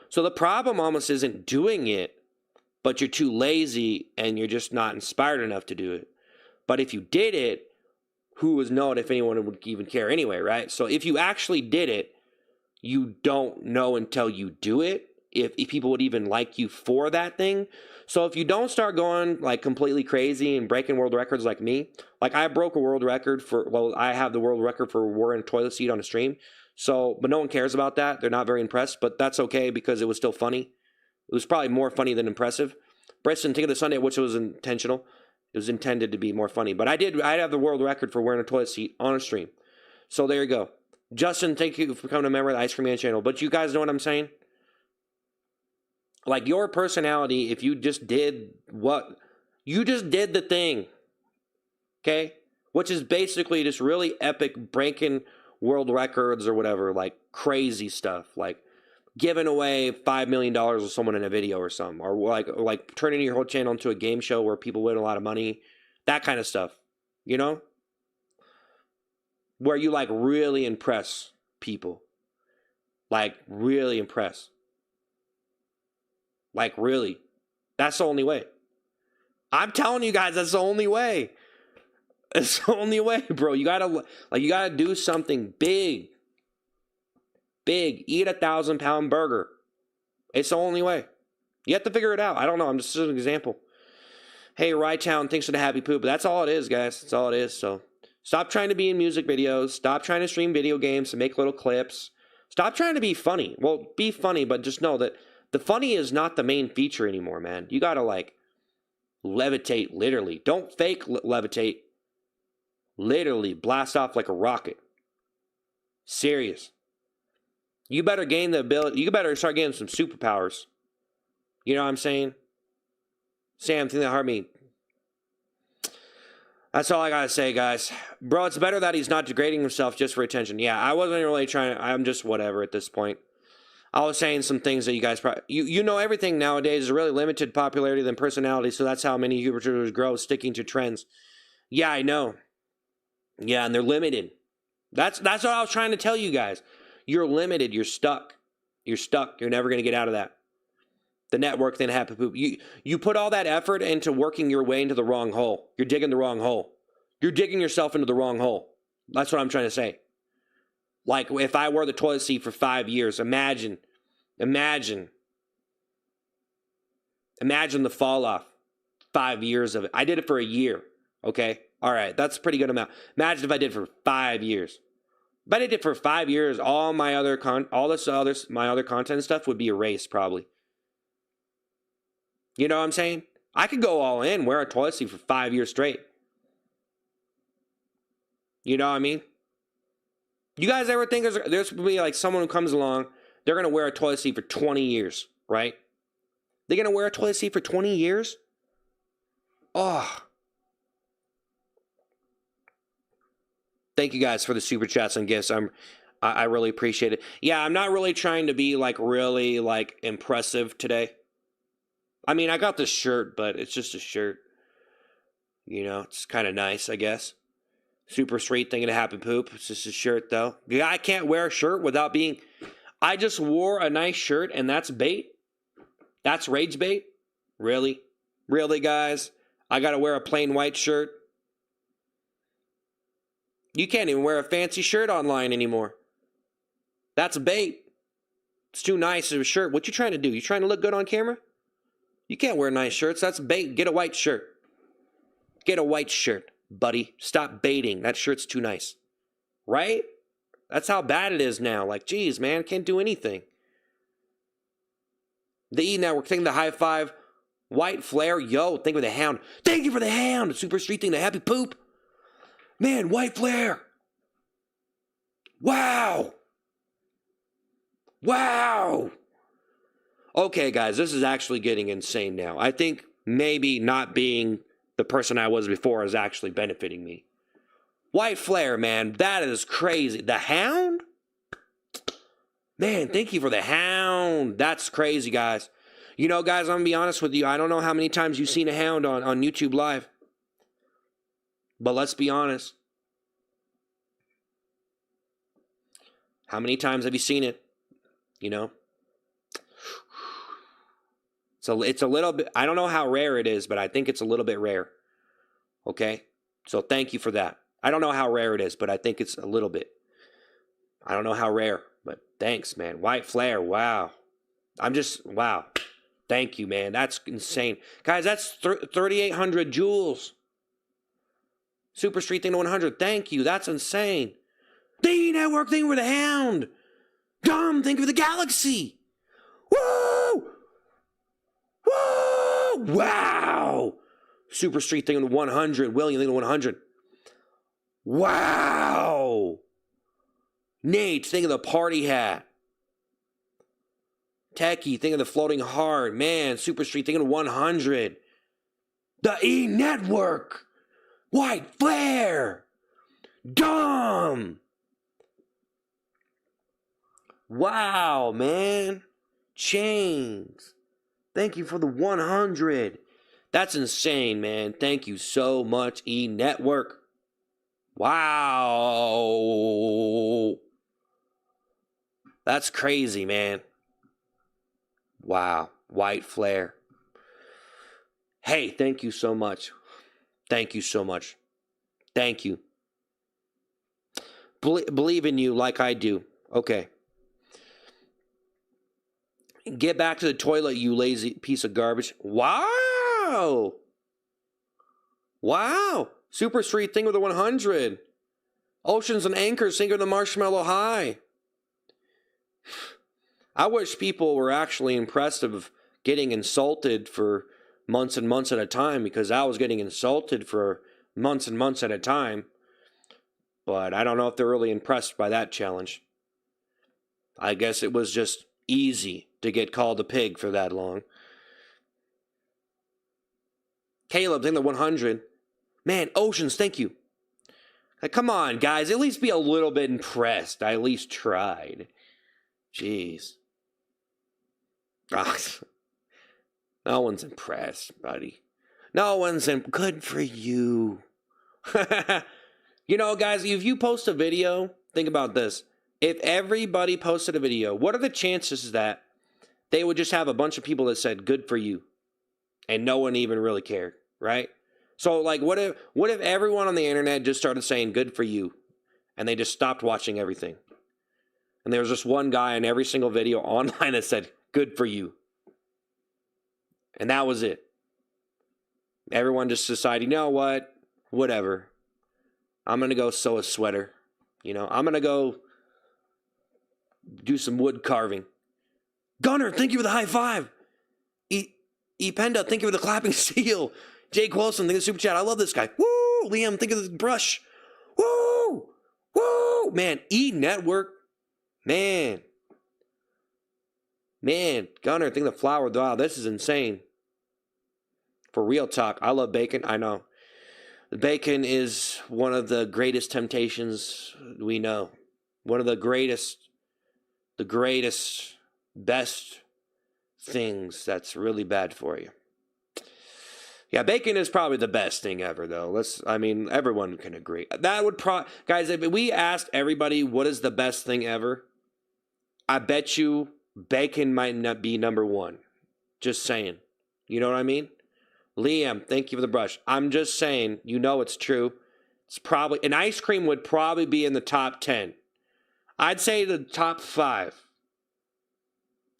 So the problem almost isn't doing it, but you're too lazy and you're just not inspired enough to do it. But if you did it, who was known if anyone would even care anyway, right? So if you actually did it, you don't know until you do it, if people would even like you for that thing. So if you don't start going like completely crazy and breaking world records like me, like I broke a world record for, well, I have the world record for wearing a toilet seat on a stream. So, but no one cares about that. They're not very impressed, but that's okay because it was still funny. It was probably more funny than impressive. Briston, Ticket to Sunday, which was intentional. It was intended to be more funny. But I'd have the world record for wearing a toilet seat on a stream. So there you go. Justin, thank you for becoming a member of the Ice Cream Man channel. But you guys know what I'm saying? Like your personality, if you just did what, you just did the thing. Okay? Which is basically just really epic breaking world records or whatever. Like crazy stuff. Like giving away $5 million to someone in a video or something, or like turning your whole channel into a game show where people win a lot of money, that kind of stuff, you know, where you like really impress people, like really impress, like really, that's the only way. I'm telling you guys, that's the only way. It's the only way, bro. You gotta do something big. Big. Eat a 1,000-pound burger. It's the only way. You have to figure it out. I don't know. I'm just an example. Hey, Rytown, thanks for the happy poop. That's all it is, guys. That's all it is. So stop trying to be in music videos. Stop trying to stream video games and make little clips. Stop trying to be funny. Well, be funny, but just know that the funny is not the main feature anymore, man. You got to like levitate literally. Don't fake levitate. Literally blast off like a rocket. Serious. You better gain the ability. You better start getting some superpowers. You know what I'm saying? Sam, think that hurt me. That's all I gotta say, guys. Bro, it's better that he's not degrading himself just for attention. Yeah, I wasn't really trying to, I'm just whatever at this point. I was saying some things that you guys probably, you know everything nowadays is really limited popularity than personality, so that's how many YouTubers grow, sticking to trends. Yeah, I know. Yeah, and they're limited. That's what I was trying to tell you guys. You're limited. You're stuck. You're stuck. You're never going to get out of that. The network then happy poop. You put all that effort into working your way into the wrong hole. You're digging the wrong hole. You're digging yourself into the wrong hole. That's what I'm trying to say. Like if I wore the toilet seat for 5 years, imagine the fall off. 5 years of it. I did it for a year. Okay. All right. That's a pretty good amount. Imagine if I did it for 5 years. If I did it for 5 years, all my other content stuff would be erased probably. You know what I'm saying? I could go all in, wear a toilet seat for 5 years straight. You know what I mean? You guys ever think there's going to be like someone who comes along, they're going to wear a toilet seat for 20 years, right? They're going to wear a toilet seat for 20 years? Oh. Thank you guys for the super chats and gifts. I really appreciate it. Yeah, I'm not really trying to be like really like impressive today. I mean, I got this shirt, but it's just a shirt. You know, it's kind of nice, I guess. Super sweet thing to happen poop. It's just a shirt though. Yeah, I can't wear a shirt without being. I just wore a nice shirt and that's bait. That's rage bait. Really, really, guys. I gotta wear a plain white shirt. You can't even wear a fancy shirt online anymore. That's bait. It's too nice of a shirt. What you trying to do? You trying to look good on camera? You can't wear nice shirts. That's bait. Get a white shirt. Get a white shirt, buddy. Stop baiting. That shirt's too nice. Right? That's how bad it is now. Like, geez, man, can't do anything. The E Network thing, the high five. White flare. Yo, thank you for the hound. Thank you for the hound. The super street thing, the happy poop. Man, white flare. Wow. Wow. Okay, guys, this is actually getting insane now. I think maybe not being the person I was before is actually benefiting me. White flare, man, that is crazy. The hound? Man, thank you for the hound. That's crazy, guys. You know, guys, I'm going to be honest with you. I don't know how many times you've seen a hound on YouTube Live. But let's be honest. How many times have you seen it? You know? So it's a little bit, I don't know how rare it is, but I think it's a little bit rare. Okay? So thank you for that. I don't know how rare it is, but I think it's a little bit. I don't know how rare, but thanks, man. White flare, wow. Wow. Thank you, man. That's insane. Guys, that's 3,800 joules. Super Street thing to 100. Thank you. That's insane. The network thing with the hound. Dumb thing for the galaxy. Woo! Woo! Wow. Super Street thing to 100. William thing to 100. Wow. Nate, think of the party hat. Techie, think of the floating heart. Man, Super Street, think of 100. The E Network. White Flare. Dumb. Wow, man. Chains. Thank you for the 100. That's insane, man. Thank you so much, E Network. Wow. That's crazy, man. Wow. White Flare. Hey, thank you so much. Thank you so much. Thank you. Believe in you like I do. Okay. Get back to the toilet, you lazy piece of garbage. Wow. Wow. Super Street thing with a 100. Oceans and Anchors sink with the Marshmallow High. I wish people were actually impressed of getting insulted for months and months at a time, because I was getting insulted for months and months at a time. But I don't know if they're really impressed by that challenge. I guess it was just easy to get called a pig for that long. Caleb, think the 100. Man, Oceans, thank you. Like, come on, guys. At least be a little bit impressed. I at least tried. Jeez. No one's impressed, buddy. No one's good for you. You know, guys, if you post a video, think about this. If everybody posted a video, what are the chances that they would just have a bunch of people that said good for you and no one even really cared, right? So, like, what if everyone on the internet just started saying good for you and they just stopped watching everything? And there was just one guy in every single video online that said good for you. And that was it. Everyone just decided, you know what? Whatever. I'm going to go sew a sweater. You know, I'm going to go do some wood carving. Gunner, thank you for the high five. Penda, thank you for the clapping seal. Jake Wilson, thank you for the super chat. I love this guy. Woo! Liam, think of the brush. Woo! Woo! Man, E Network. Man. Gunner, think of the flower. Wow, this is insane. For real talk, I love bacon. I know. Bacon is one of the greatest temptations we know. One of the greatest, best things that's really bad for you. Yeah, bacon is probably the best thing ever, though. Everyone can agree. That would guys, if we asked everybody what is the best thing ever, I bet you bacon might not be number one. Just saying. You know what I mean? Liam, thank you for the brush. I'm just saying, you know it's true. It's probably, an ice cream would probably be in the top 10. I'd say the top 5.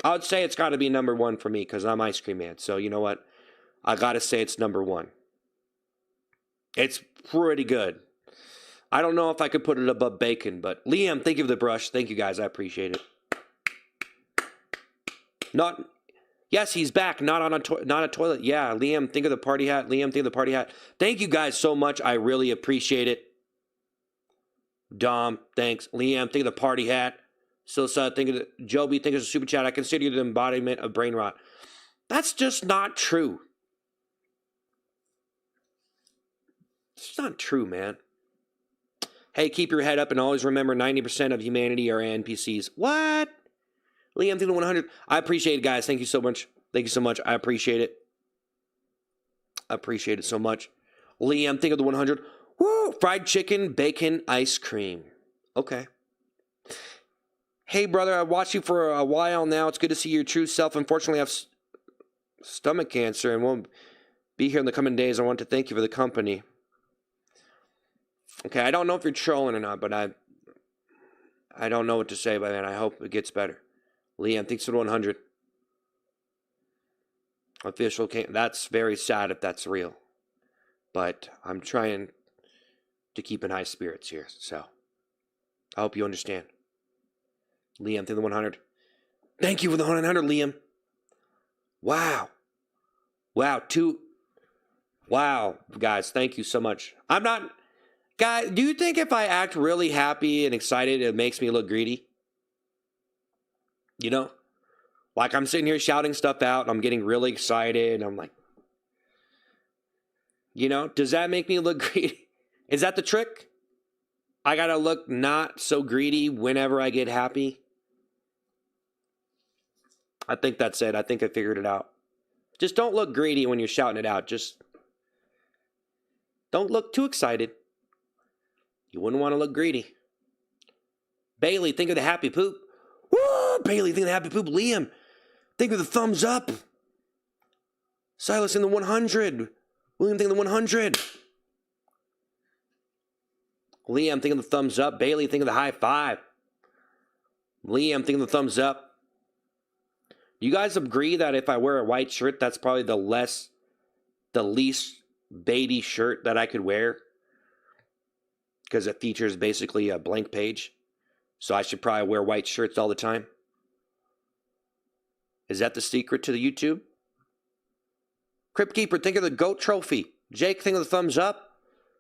I would say it's got to be number 1 for me because I'm ice cream man. So you know what? I got to say it's number 1. It's pretty good. I don't know if I could put it above bacon, but Liam, thank you for the brush. Thank you guys. I appreciate it. Yes, he's back. Not a toilet. Yeah, Liam, think of the party hat. Liam, think of the party hat. Thank you guys so much. I really appreciate it. Dom, thanks. Liam, think of the party hat. Silsa, think of the Joby, think of the super chat. I consider you the embodiment of brain rot. That's just not true. It's not true, man. Hey, keep your head up and always remember 90% of humanity are NPCs. What? Liam, think of the 100. I appreciate it, guys. Thank you so much. Thank you so much. I appreciate it. I appreciate it so much. Liam, think of the 100. Woo! Fried chicken, bacon, ice cream. Okay. Hey, brother, I've watched you for a while now. It's good to see your true self. Unfortunately, I have stomach cancer and won't be here in the coming days. I want to thank you for the company. Okay, I don't know if you're trolling or not, but I don't know what to say, but man, I hope it gets better. Liam, thanks for the 100. Official can't. That's very sad if that's real. But I'm trying to keep in high spirits here. So I hope you understand. Liam, through the 100. Thank you for the 100, Liam. Wow. Wow. Wow, guys. Thank you so much. I'm not. Guys, do you think if I act really happy and excited, it makes me look greedy? You know? Like I'm sitting here shouting stuff out and I'm getting really excited. And I'm like, you know, does that make me look greedy? Is that the trick? I gotta look not so greedy whenever I get happy. I think that's it. I think I figured it out. Just don't look greedy when you're shouting it out. Just don't look too excited. You wouldn't want to look greedy. Bailey, think of the happy poop. Woo! Bailey, think of the happy poop. Liam, think of the thumbs up. Silas in the 100. William, think of the 100. Liam, think of the thumbs up. Bailey, think of the high five. Liam, think of the thumbs up. Do you guys agree that if I wear a white shirt, that's probably the least baity shirt that I could wear? Because it features basically a blank page. So I should probably wear white shirts all the time. Is that the secret to the YouTube? Crypt Keeper, think of the GOAT trophy. Jake, think of the thumbs up.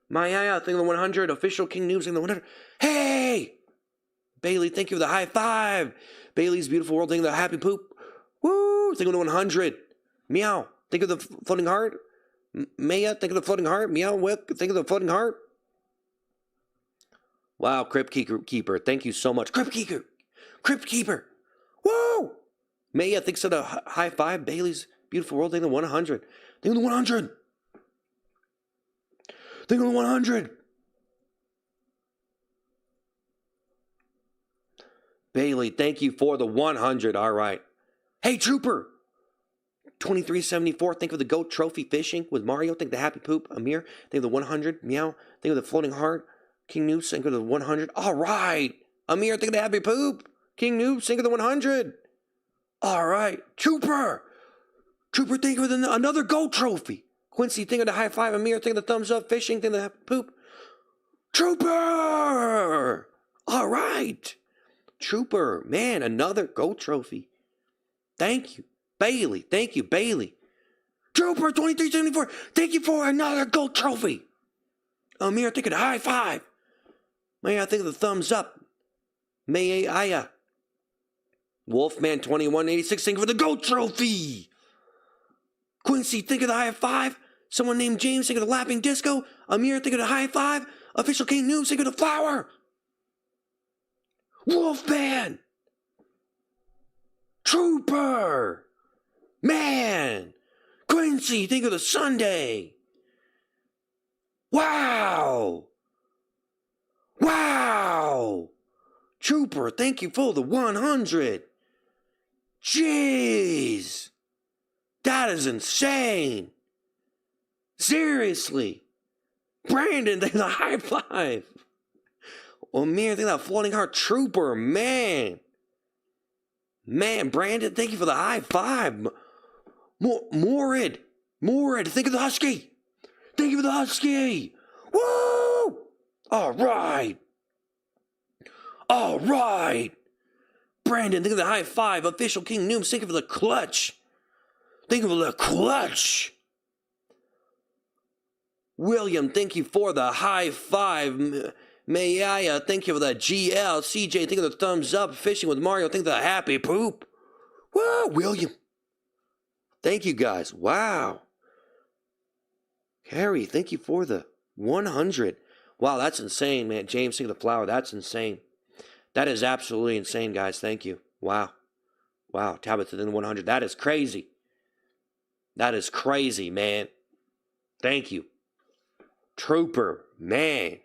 Maya, think of the 100. Official King Noobs, think of the 100. Hey! Bailey, thank you for the high five. Bailey's Beautiful World, think of the happy poop. Woo! Think of the 100. Meow, think of the floating heart. Maya, think of the floating heart. Meow, Whip, think of the floating heart. Wow, Crypt Keeper, thank you so much. Crypt Keeper. Woo! Maya thinks of the high five. Bailey's Beautiful World, think of the 100. Think of the 100. Think of the 100. Bailey, thank you for the 100. All right. Hey, Trooper. 2374. Think of the GOAT trophy fishing with Mario. Think of the happy poop. Amir. Think of the 100. Meow. Think of the floating heart. King Noobs. Think of the 100. All right. Amir. Think of the happy poop. King Noobs. Think of the 100. All right. Trooper. Think of another GOAT trophy. Quincy. Think of the high five. Amir. Think of the thumbs up. Fishing. Think of the happy poop. Trooper. All right. Trooper. Man, another GOAT trophy. Thank you, Bailey. Thank you, Bailey. Trooper 2374. Thank you for another GOAT trophy. Amir, think of the high five. May I think of the thumbs up. May I? Wolfman 2186. Think of the GOAT trophy. Quincy, think of the high five. Someone named James, think of the laughing disco. Amir, think of the high five. Official King Noobs, think of the flower. Wolfman. Trooper! Man! Quincy, think of the Sunday! Wow! Wow! Trooper, thank you for the 100! Jeez! That is insane! Seriously! Brandon, think of the high five! Amir, think of that floating heart. Trooper, man! Man, Brandon, thank you for the high five. Morid, think of the Husky. Thank you for the Husky. Woo! All right. Brandon, think of the high five. Official King Noobs, think of the clutch. William, thank you for the high five. Maya, thank you for the GL. CJ, think of the thumbs up. Fishing with Mario, think of the happy poop. Woo, William. Thank you, guys. Wow. Harry, thank you for the 100. Wow, that's insane, man. James, think of the flower. That's insane. That is absolutely insane, guys. Thank you. Wow. Tabitha, the 100. That is crazy. That is crazy, man. Thank you. Trooper, man.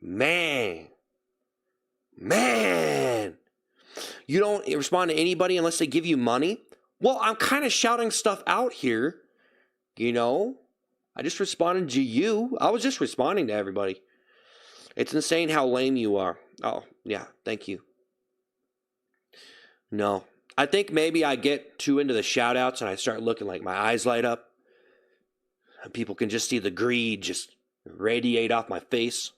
Man. You don't respond to anybody unless they give you money? Well, I'm kind of shouting stuff out here. You know? I just responded to you. I was just responding to everybody. It's insane how lame you are. Oh, yeah. Thank you. No. I think maybe I get too into the shout outs and I start looking like my eyes light up. And people can just see the greed just radiate off my face.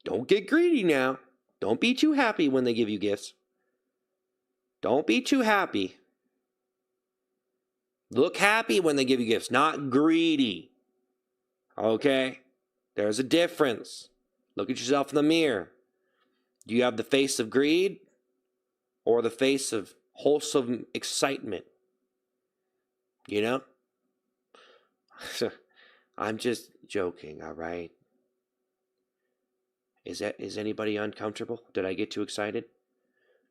Don't get greedy now. Don't be too happy when they give you gifts. Don't be too happy. Look happy when they give you gifts, not greedy. Okay? There's a difference. Look at yourself in the mirror. Do you have the face of greed or the face of wholesome excitement? You know? I'm just joking, all right? Is anybody uncomfortable? Did I get too excited?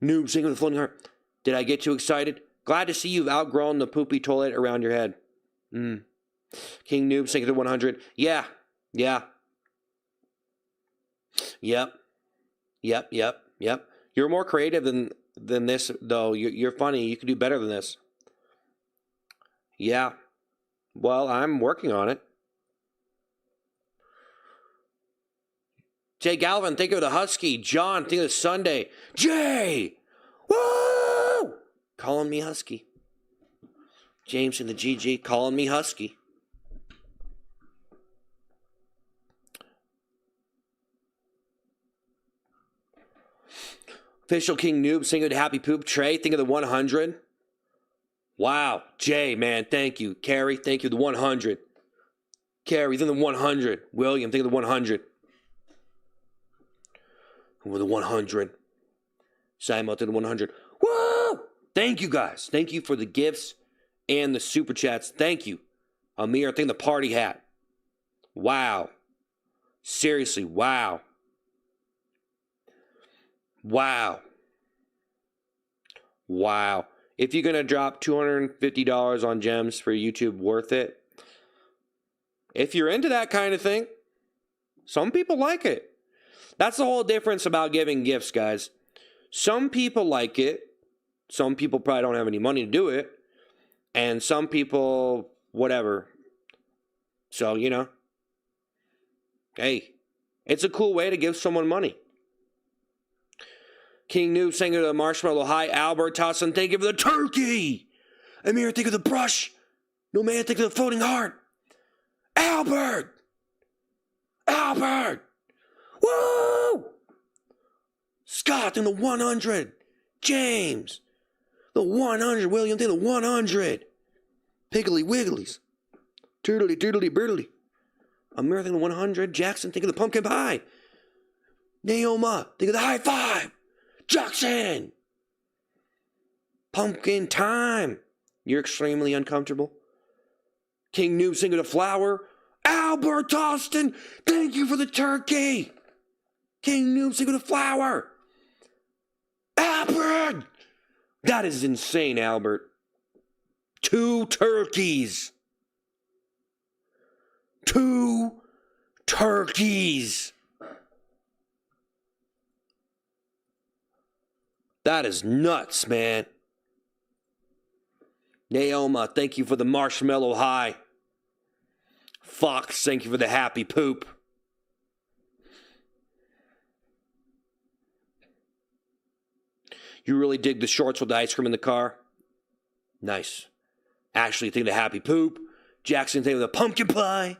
Noob singing with the floating heart. Did I get too excited? Glad to see you've outgrown the poopy toilet around your head. King Noob singing to 100. Yeah. Yep. You're more creative than this, though. You're funny. You can do better than this. Yeah. Well, I'm working on it. Jay Galvin, think of the Husky. John, think of the Sunday. Jay! Woo! Calling me Husky. James in the GG, calling me Husky. Official King Noob, singing to Happy Poop. Trey, think of the 100. Wow. Jay, man, thank you. Carrie, thank you. The 100. Carrie, think of the 100. William, think of the 100. With the 100. Simon, think of the 100. Woo! Thank you, guys. Thank you for the gifts and the super chats. Thank you. Amir, think of the party hat. Wow. Seriously, wow. Wow. If you're going to drop $250 on gems for YouTube, worth it. If you're into that kind of thing, some people like it. That's the whole difference about giving gifts, guys. Some people like it. Some people probably don't have any money to do it. And some people, whatever. So, you know. Hey, it's a cool way to give someone money. King Noob, singer of the Marshmallow High. Albert Tossin, thank you for the turkey. Amir, think of the brush. No man, think of the floating heart. Albert! Woo! Scott, think of the 100. James, the 100. William, think of the 100. Piggly Wigglies. Toodly Birdly. Amir, think of the 100. Jackson, think of the pumpkin pie. Naoma, think of the high five. Jackson! Pumpkin time. You're extremely uncomfortable. King Noob, sing of the flower. Albert Austin, thank you for the turkey. King Noob, sing of the flower. Albert! That is insane, Albert. 2 turkeys. 2 turkeys. That is nuts, man. Naoma, thank you for the marshmallow high. Fox, thank you for the happy poop. You really dig the shorts with the ice cream in the car? Nice. Ashley, think of the happy poop. Jackson, think of the pumpkin pie.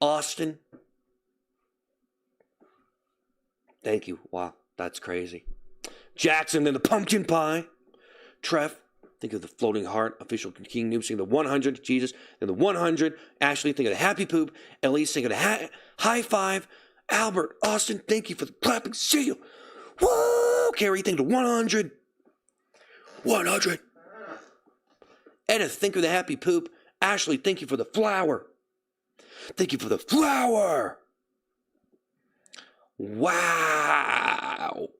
Austin. Thank you. Wow, that's crazy. Jackson, then the pumpkin pie. Trev, think of the floating heart. Official King Noob, think of the 100. Jesus, then the 100. Ashley, think of the happy poop. Elise, think of the high five. Albert, Austin, thank you for the clapping seal. Woo! Carrie, think of the 100. 100. Edith, think of the happy poop. Ashley, thank you for the flower. Thank you for the flower. Wow.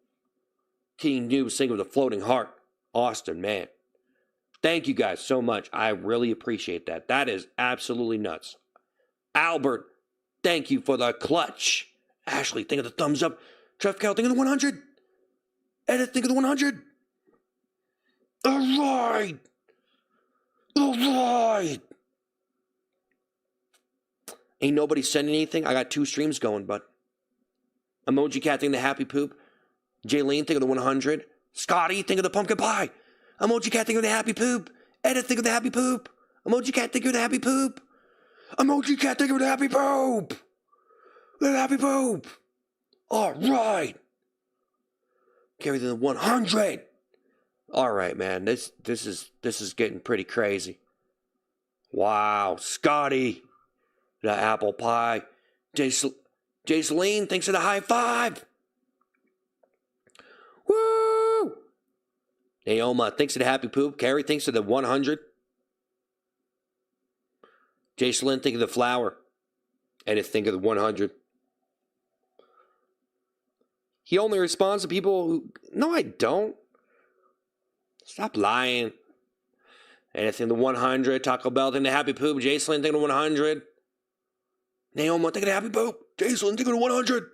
King Noob, sing of the floating heart. Austin, man. Thank you guys so much. I really appreciate that. That is absolutely nuts. Albert, thank you for the clutch. Ashley, think of the thumbs up. Trev Cal, think of the 100. Edith, think of the 100. All right. Ain't nobody sending anything. I got 2 streams going, bud. Emoji Cat, think of the happy poop. Jaylene, think of the 100. Scotty, think of the pumpkin pie. Emoji Cat, think of the happy poop. Edith, think of the happy poop. Emoji Cat, think of the happy poop. Emoji Cat, think of the happy poop. The happy poop. All right. Carry the 100. All right, man. This is getting pretty crazy. Wow, Scotty, the apple pie. Jaceline thinks of the high five. Woo! Naoma thinks of the happy poop. Carrie thinks of the 100. Jaceline think of the flower. Edith think of the 100. He only responds to people who... No, I don't. Stop lying. Anything the 100. Taco Bell think the happy poop. Jaceline think the 100. Naoma think the happy poop. Jaceline think the 100.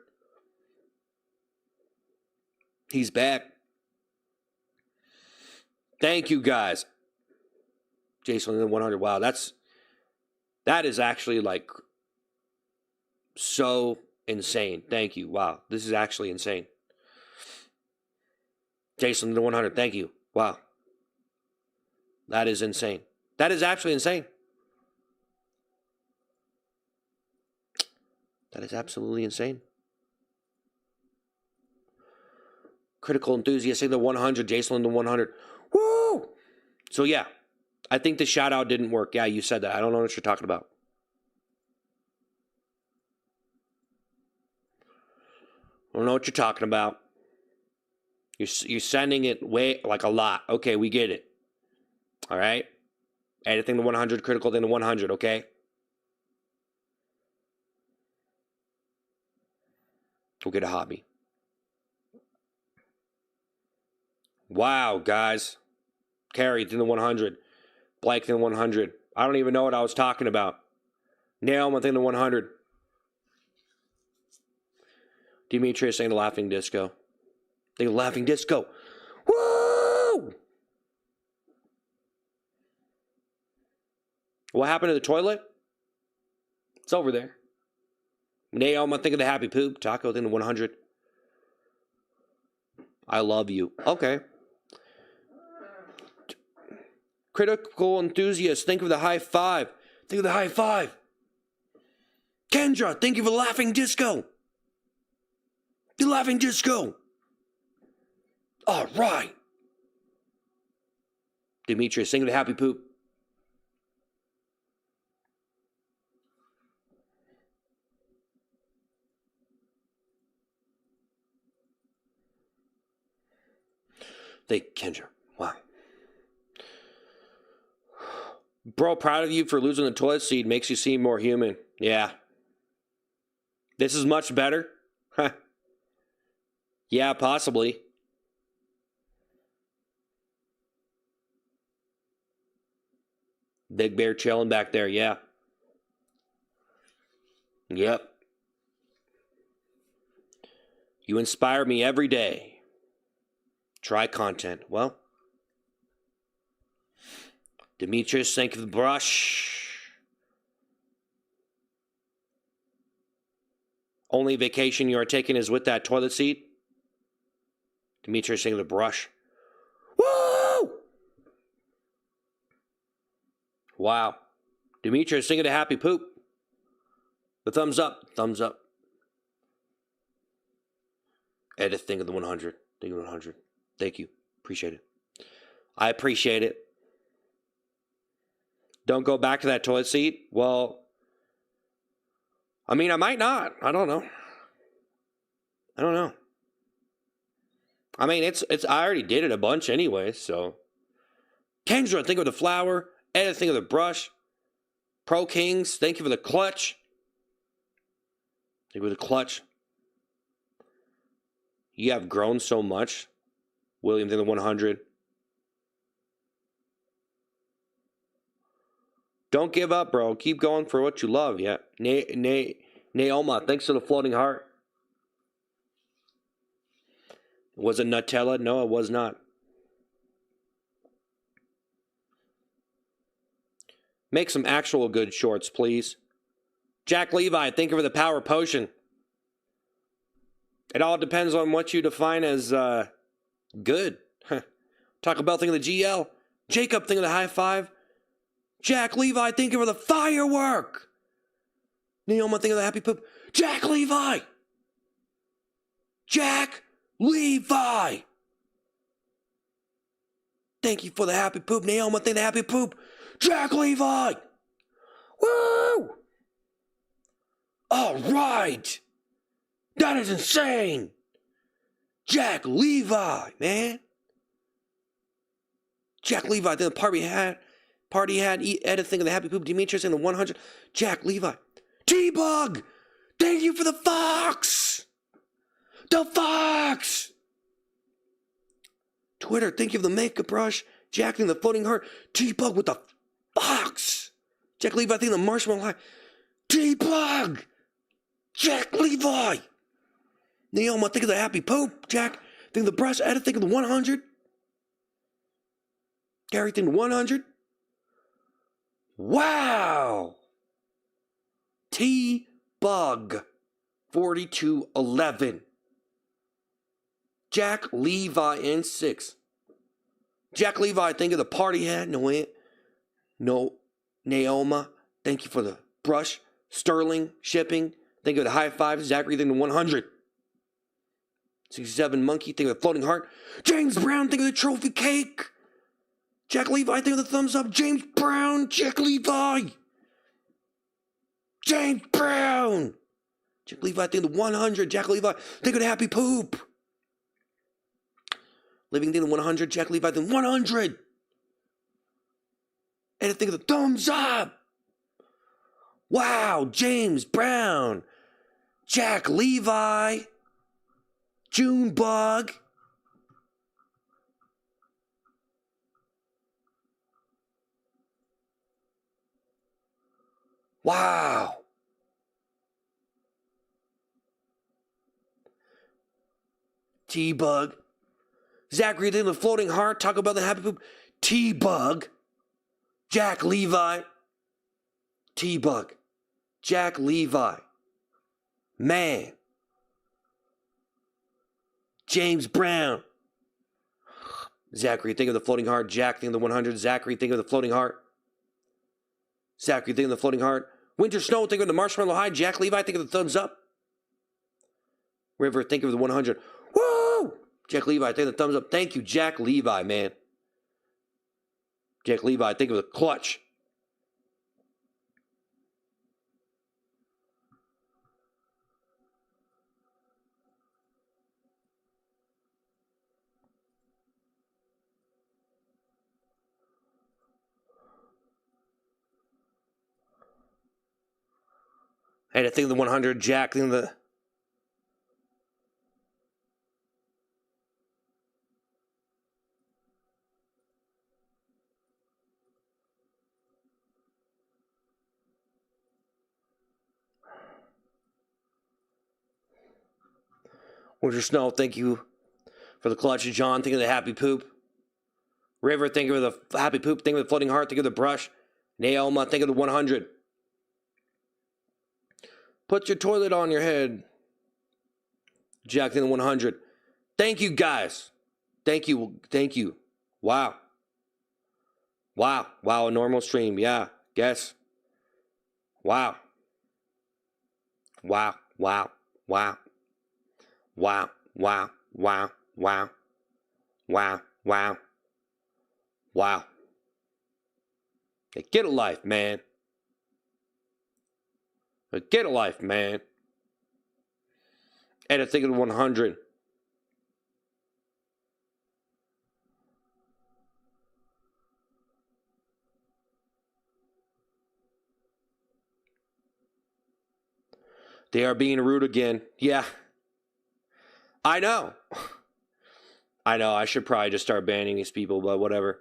He's back. Thank you, guys. Jaceline the 100. Wow, that is actually like so insane. Thank you. Wow, this is actually insane. Jaceline the 100. Thank you. Wow. That is insane. That is actually insane. That is absolutely insane. Critical Enthusiast, the 100. Jaceline, the 100. Woo! So, yeah. I think the shout out didn't work. Yeah, you said that. I don't know what you're talking about. I don't know what you're talking about. You're sending it way, like a lot. Okay, we get it. All right? Anything to 100, critical thing to 100, okay? Go get a hobby. Wow, guys. Carrie, thing to 100. Blake, thing to 100. I don't even know what I was talking about. Nail, one thing to 100. Demetrius saying the laughing disco. The laughing disco. Woo! What happened to the toilet? It's over there. Naomi, I'm thinking the happy poop. Taco, thing to 100. I love you. Okay. Critical Enthusiast, think of the high five. Think of the high five. Kendra, think of the laughing disco. The laughing disco. All right. Demetrius, think of the happy poop. Kendra. Wow. Bro, proud of you for losing the toilet seat. Makes you seem more human. Yeah. This is much better? Huh. Yeah, possibly. Big Bear chilling back there, yeah. Yep. You inspire me every day. Try content. Well, Demetrius, thank you for the brush. Only vacation you are taking is with that toilet seat. Demetrius, thank you for the brush. Woo! Wow. Demetrius, sing it a happy poop. The thumbs up. Thumbs up. Edith, think of the 100. Think of the 100. Thank you. Appreciate it. I appreciate it. Don't go back to that toilet seat. Well, I mean, I might not. I don't know. I mean, it's. I already did it a bunch anyway, so. Kendra, think of the flower. Edith, think of the brush. Pro Kings, thank you for the clutch. Think of the clutch. You have grown so much. William, think of the 100. Don't give up, bro. Keep going for what you love. Yeah. Naoma, thanks for the floating heart. Was it Nutella? No, it was not. Make some actual good shorts, please. Jack Levi, thank you for the power potion. It all depends on what you define as good. Taco Bell, think of the GL. Jacob, think of the high five. Jack Levi, think of the firework. Neoma, think of the happy poop. Jack Levi. Jack Levi. Thank you for the happy poop. Naoma, think of the happy poop. Jack Levi. Woo! All right. That is insane. Jack Levi, man. Jack Levi, think of the party hat, Edith, think of the happy poop. Demetrius in the 100. Jack Levi. T-Bug. Thank you for the fox. The fox. Twitter, thank you for the makeup brush. Jack, think of the floating heart. T-Bug with the fox. Jack Levi, think of the marshmallow line. T-Bug. Jack Levi. Naoma, think of the happy poop. Jack, think of the brush. Edit, think of the 100. Gary, think of the 100. Wow. T-Bug 4211. Jack Levi in 6. Jack Levi, think of the party hat. No, Naoma, thank you for the brush. Sterling, shipping. Think of the high five. Zachary, think of the 100. 67 Monkey, think of the floating heart. James Brown, think of the trophy cake. Jack Levi, think of the thumbs up. James Brown, Jack Levi. James Brown. Jack Levi, think of the 100. Jack Levi, think of the happy poop. Living, think of the 100. Jack Levi, think of the 100. And think of the thumbs up. Wow, James Brown. Jack Levi. Junebug. Wow. T-Bug. Zachary, think of the floating heart. Talk about the happy poop. T-Bug. Jack Levi. T-Bug. Jack Levi. Man. James Brown. Zachary, think of the floating heart. Jack, think of the 100. Zachary, think of the floating heart. Zachary, think of the floating heart. Winter Snow, think of the marshmallow high. Jack Levi, think of the thumbs up. River, think of the 100. Woo! Jack Levi, think of the thumbs up. Thank you, Jack Levi, man. Jack Levi, think of the clutch. Hey, I think of the 100. Jack, think of the... Winter Snow, thank you for the clutch. John, think of the happy poop. River, think of the happy poop. Think of the floating heart. Think of the brush. Naoma, think of the 100. Put your toilet on your head. Jack, think of the 100. Thank you, guys. Thank you. Thank you. Wow. Wow. Wow, a normal stream. Yeah, guess. Wow. Wow. Wow. Wow. Wow, wow, wow, wow, wow, wow, wow. Hey, get a life, man. Get a life, man. And I think of the 100. They are being rude again. Yeah. I know. I know. I should probably just start banning these people, but whatever.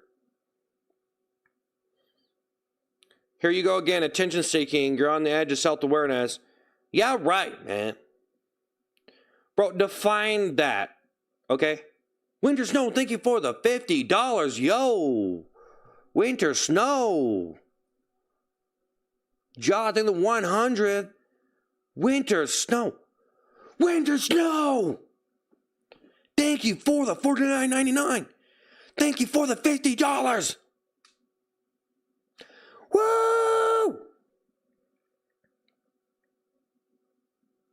Here you go again. Attention seeking. You're on the edge of self-awareness. Yeah, right, man. Bro, define that. Okay? Winter Snow, thank you for the $50. Yo. Winter Snow. Jonathan, the 100. Winter Snow. Winter snow. Thank you for the $49.99. Thank you for the $50. Woo!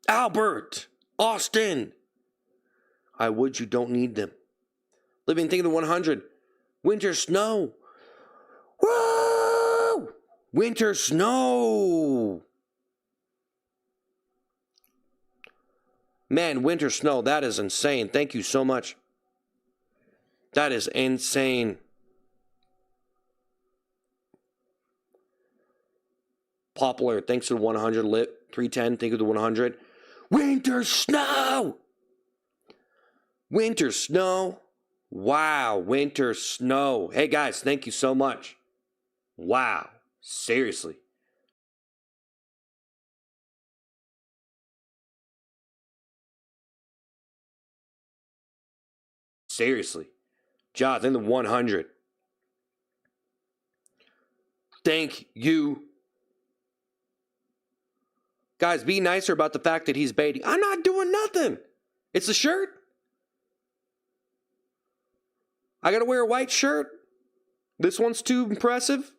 Albert, Austin. I would, you don't need them. Living thing of the 100. Winter snow. Woo! Winter snow. Man, winter snow, that is insane. Thank you so much. That is insane. Poplar, thanks to the 100. Lit, 310, thank you to the 100. Winter snow! Winter snow. Wow, winter snow. Hey guys, thank you so much. Wow, seriously. Seriously. Josh, in the 100. Thank you. Guys, be nicer about the fact that he's baiting. I'm not doing nothing. It's a shirt. I gotta wear a white shirt. This one's too impressive.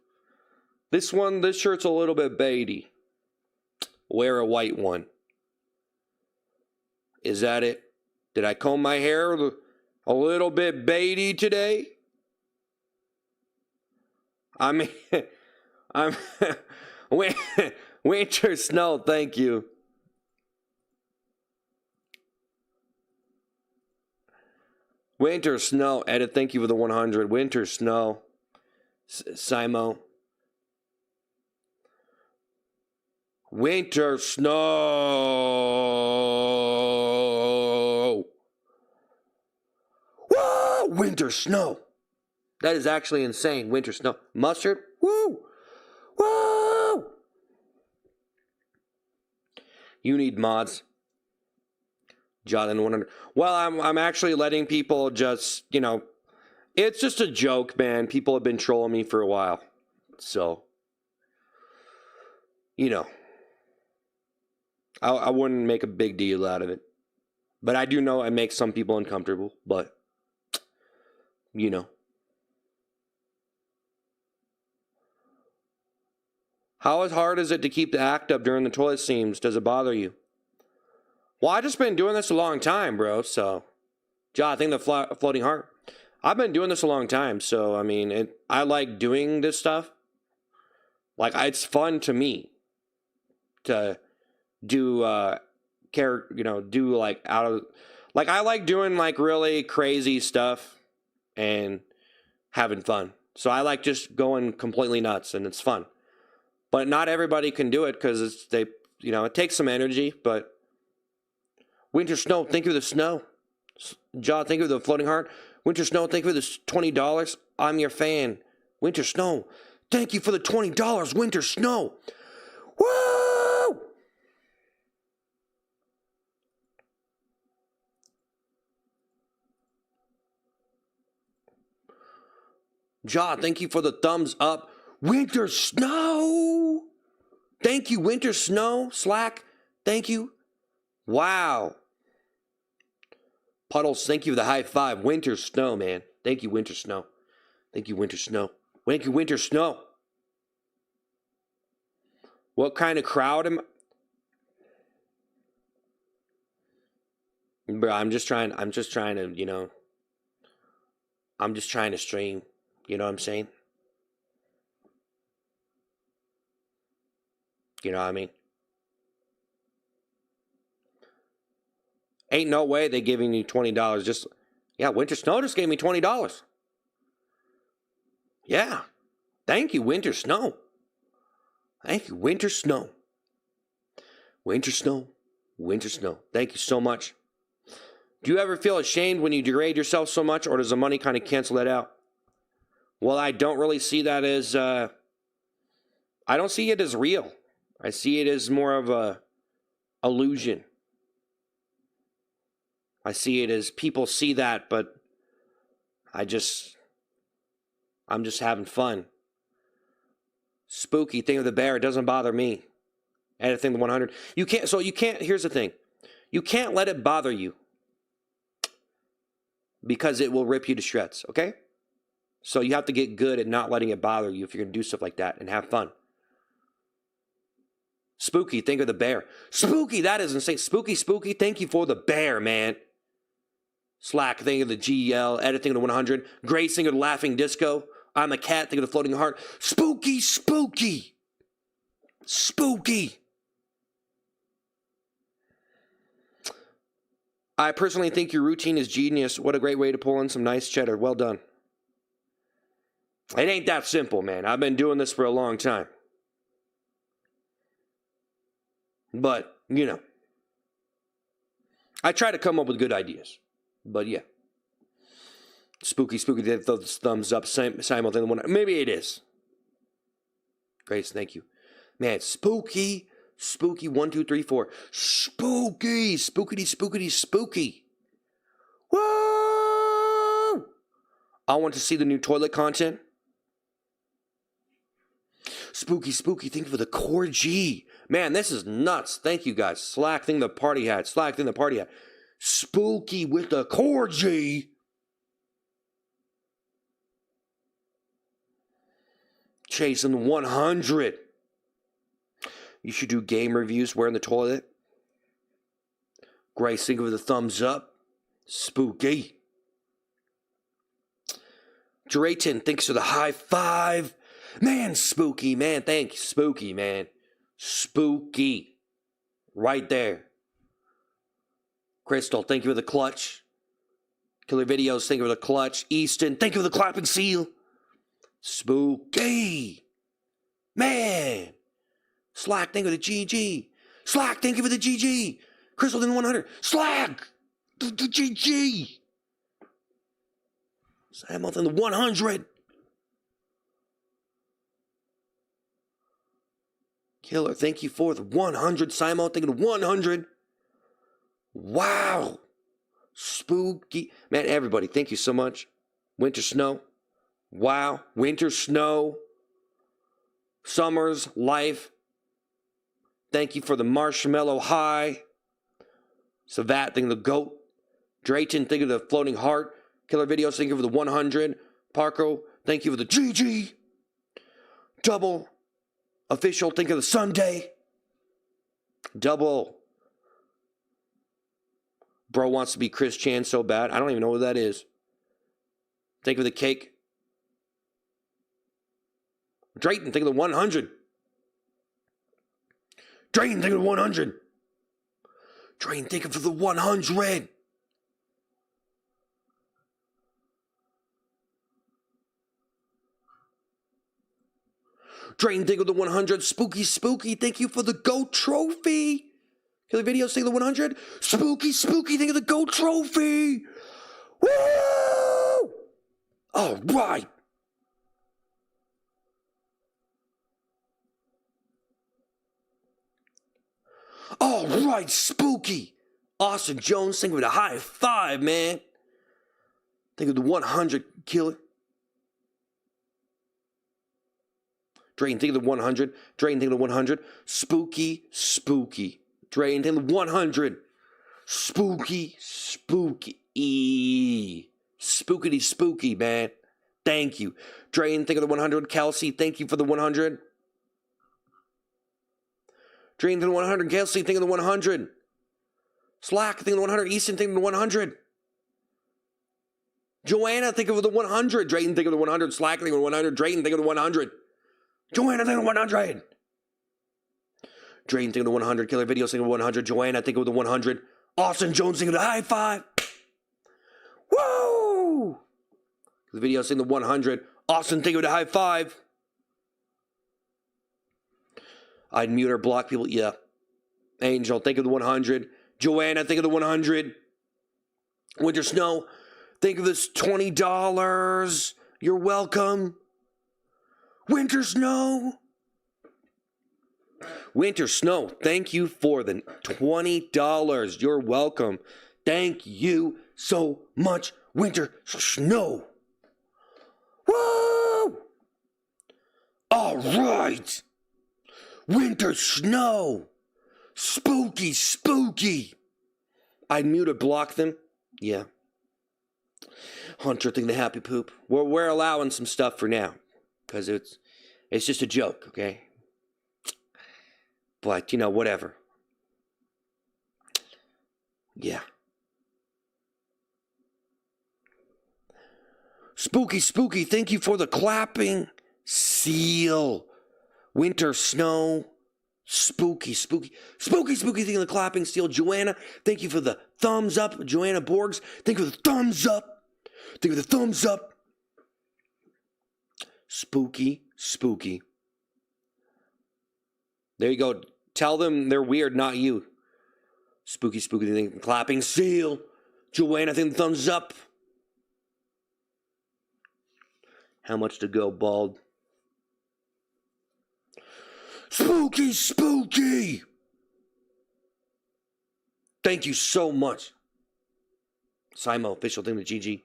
This shirt's a little bit baity. Wear a white one. Is that it? Did I comb my hair a little bit baity today? I mean, I'm winter snow, thank you. Winter snow, edit, thank you for the 100. Winter snow, Simo. Winter snow. Woo! Winter snow. That is actually insane. Winter snow. Mustard. Woo! Woo! You need mods. Jonathan 100. Well, I'm actually letting people just, it's just a joke, man. People have been trolling me for a while. So, I wouldn't make a big deal out of it. But I do know it makes some people uncomfortable, but, How hard is it to keep the act up during the toilet scenes? Does it bother you? Well, I've just been doing this a long time, bro, so. I think the floating heart. I've been doing this a long time, so, I like doing this stuff. Like, it's fun to me to do, I like doing, really crazy stuff and having fun. So I like just going completely nuts, and it's fun. But not everybody can do it because it takes some energy, but Winter Snow, thank you for the snow. John, thank you for the floating heart. Winter Snow, thank you for the $20. I'm your fan. Winter Snow, thank you for the $20. Winter Snow. Woo! John, thank you for the thumbs up. Winter Snow. Thank you, Winter Snow. Slack, thank you. Wow. Puddles, thank you for the high five. Winter Snow, man. Thank you, Winter Snow. Thank you, Winter Snow. Thank you, Winter Snow. What kind of crowd am I? Bro, I'm just trying to, I'm just trying to stream. You know what I'm saying? You know what I mean? Ain't no way they giving you $20. Winter Snow just gave me $20. Yeah. Thank you, Winter Snow. Thank you, Winter Snow. Winter Snow. Winter Snow. Thank you so much. Do you ever feel ashamed when you degrade yourself so much, or does the money kind of cancel that out? Well, I don't really see that as, I don't see it as real. I see it as more of a illusion. I see it as people see that, but I'm just having fun. Spooky thing of the bear, it doesn't bother me. Anything the 100. You can't, here's the thing. You can't let it bother you because it will rip you to shreds, okay? So you have to get good at not letting it bother you if you're going to do stuff like that and have fun. Spooky, think of the bear. Spooky, that is insane. Spooky, thank you for the bear, man. Slack, think of the GL. Edit, think of the 100. Grace, think of the laughing disco. I'm a cat, think of the floating heart. Spooky. I personally think your routine is genius. What a great way to pull in some nice cheddar. Well done. It ain't that simple, man. I've been doing this for a long time. But, you know, I try to come up with good ideas. But, yeah. Spooky, those thumbs up simultaneously. Maybe it is. Grace, thank you. Man, spooky, 1, 2, 3, 4. Spooky. Whoa! I want to see the new toilet content. Spooky, thank you for the core G. Man, this is nuts. Thank you, guys. Slack, thing the party hat. Spooky with the core G. Chasing the 100. You should do game reviews wearing the toilet. Grace, think of the thumbs up. Spooky. Drayton thinks of the high five. Man, spooky, man. Thank you, spooky, man. Spooky. Right there. Crystal, thank you for the clutch. Killer Videos, thank you for the clutch. Easton, thank you for the clapping seal. Spooky. Man. Slack, thank you for the GG. Slack, thank you for the GG. Crystal, then 100. Slack. The GG. Hamilton, the 100. Killer, thank you for the 100. Simon, thank you for the 100. Wow. Spooky. Man, everybody, thank you so much. Winter Snow. Wow. Winter Snow. Summer's Life. Thank you for the Marshmallow High. Savat, thank you for the goat. Drayton, thank you for the floating heart. Killer Videos, thank you for the 100. Parko, thank you for the GG. Double. Official, think of the Sunday. Double. Bro wants to be Chris Chan so bad. I don't even know what that is. Think of the cake. Drayton, think of the 100. Drayton, think of the 100. Drayton, think of the 100. Drayton, think of the 100. Spooky, thank you for the GOAT trophy. Killer Videos, think of the 100. Spooky, think of the GOAT trophy. Woo! All right. All right, spooky. Austin Jones, think of the high five, man. Think of the 100, killer. Drayton, think of the 100. Drayton, think of the 100. Spooky. Drayton, think of the 100. Spooky. Spookity spooky, man. Thank you. Drayton, think of the 100. Kelsey, thank you for the 100. Drayton, think of the 100. Kelsey, think of the 100. Slack, think of the 100. Easton, think of the 100. Joanna, think of the 100. Drayton, think of the 100. Slack, think of the 100. Drayton, think of the 100. Joanna, think of the 100. Drayton, think of the 100. Killer Videos, think of the 100. Joanna, think of the 100. Austin Jones, think of the high five. Woo! The Videos, think of the 100. Austin, think of the high five. I'd mute or block people. Yeah. Angel, think of the 100. Joanna, think of the 100. Winter Snow, think of this $20. You're welcome. Winter Snow, thank you for the $20. You're welcome. Thank you so much, Winter Snow. Woo! All right. Winter Snow. Spooky. I'd mute or block them. Yeah. Hunter thing, the happy poop. We're allowing some stuff for now. Because it's just a joke, okay? But, whatever. Yeah. Spooky, spooky, thank you for the clapping. Seal. Winter snow. Spooky, spooky. Spooky, spooky, thank you for the clapping. Seal. Joanna, thank you for the thumbs up. Joanna Borgs, thank you for the thumbs up. Thank you for the thumbs up. Spooky, spooky. There you go. Tell them they're weird, not you. Spooky, spooky, thank you for the clapping. Seal. Joanna, thank you for the thumbs up. How much to go, bald? Spooky, spooky! Thank you so much. Simo, official thing to GG.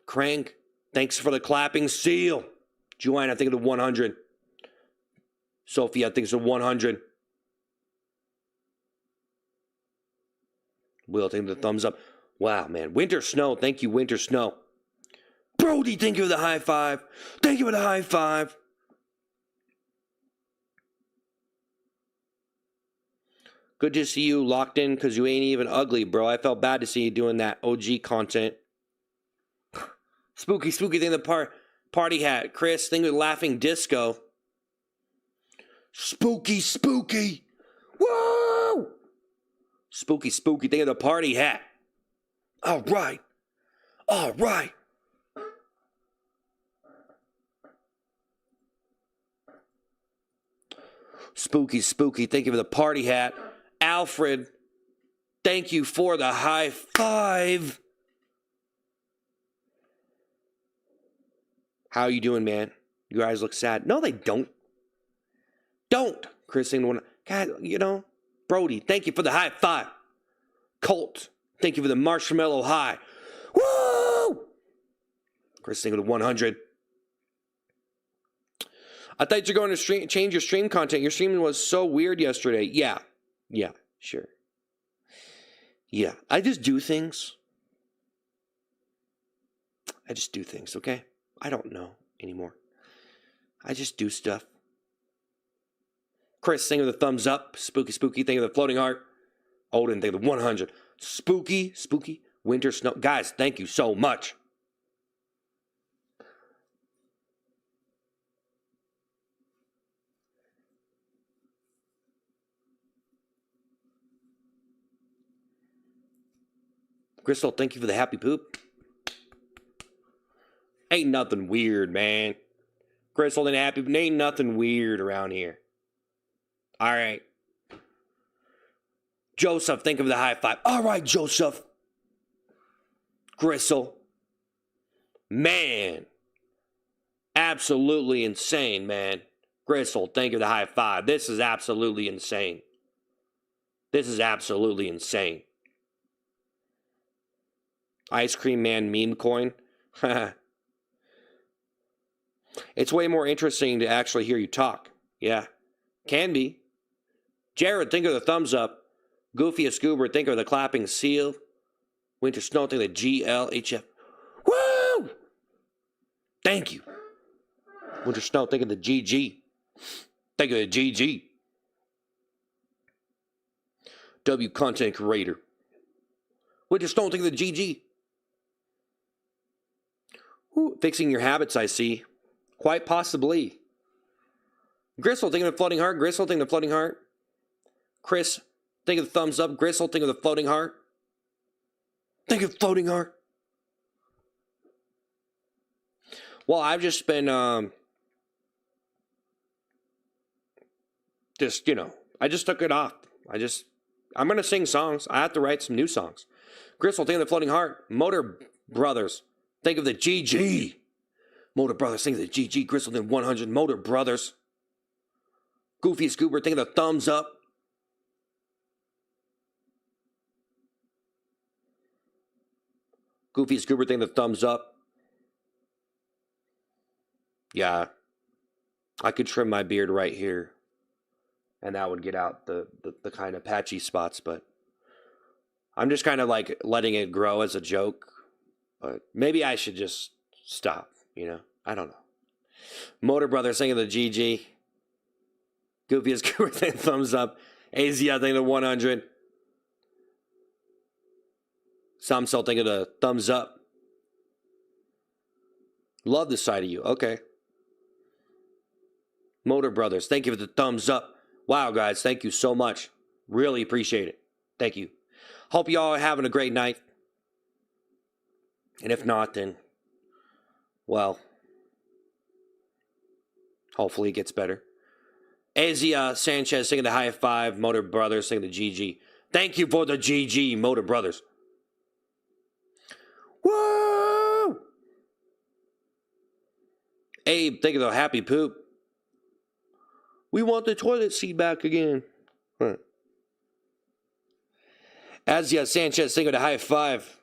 Crank, thanks for the clapping. Seal. Joanna, I think of the 100. Sophia, I think it's a 100. Will, thank you for the thumbs up. Wow, man. Winter Snow, thank you, Winter Snow. Brody, thank you for the high five. Thank you for the high five. Good to see you locked in because you ain't even ugly, bro. I felt bad to see you doing that OG content. Spooky, spooky thing, the party hat. Chris, think of laughing disco. Spooky, spooky. Whoa! Spooky, spooky thing of the party hat. All right. All right. Spooky, spooky. Thank you for the party hat. Alfred, thank you for the high five. How you doing, man? Your eyes look sad. No, they don't. Don't. Chris, God, Brody, thank you for the high five. Colt, thank you for the marshmallow high. Woo! Chris, thank you for the 100. I thought you were going to change your stream content. Your stream was so weird yesterday. Yeah, sure. Yeah, I just do things. Okay? I don't know anymore. I just do stuff. Chris, thank you for the thumbs up. Spooky, spooky, thank you for the floating heart. Odin, thank you for the 100. Spooky, spooky, winter snow. Guys, thank you so much. Crystal, thank you for the happy poop. Ain't nothing weird, man. Crystal and happy, ain't nothing weird around here. All right. Joseph, thank you for the high five. All right, Joseph. Crystal. Man. Absolutely insane, man. Crystal, thank you for the high five. This is absolutely insane. Ice Cream Man meme coin. It's way more interesting to actually hear you talk. Yeah. Can be. Jared, think of the thumbs up. Goofy a Scoober, think of the clapping seal. Winter Snow, think of the GLHF. Woo! Thank you. Winter Snow, think of the GG. Think of the GG. W content creator. Winter Snow, think of the GG. Ooh, fixing your habits, I see. Quite possibly. Gristle, think of the floating heart. Gristle, think of the floating heart. Chris, think of the thumbs up. Gristle, think of the floating heart. Think of the floating heart. Well, I've just been, I just took it off. I'm going to sing songs. I have to write some new songs. Gristle, think of the floating heart. Motor Brothers, think of the GG. Motor Brothers, think of the GG. Gristle, think 100. Motor Brothers. Goofy Scoober, think of the thumbs up. Goofy Scoober, think of the thumbs up. Yeah. I could trim my beard right here. And that would get out the kind of patchy spots, but I'm just kind of like letting it grow as a joke. But maybe I should just stop, you know? I don't know. Motor Brothers thinking the GG. Goofiest Cooper thing, thumbs up. AZ, I think the 100. Some still thinking the thumbs up. Love the side of you. Okay. Motor Brothers, thank you for the thumbs up. Wow, guys, thank you so much. Really appreciate it. Thank you. Hope you all are having a great night. And if not, then, well, hopefully it gets better. Azia Sanchez singing the high five. Motor Brothers singing the GG. Thank you for the GG, Motor Brothers. Woo! Abe, think of the happy poop. We want the toilet seat back again. Huh. Azia Sanchez singing the high five.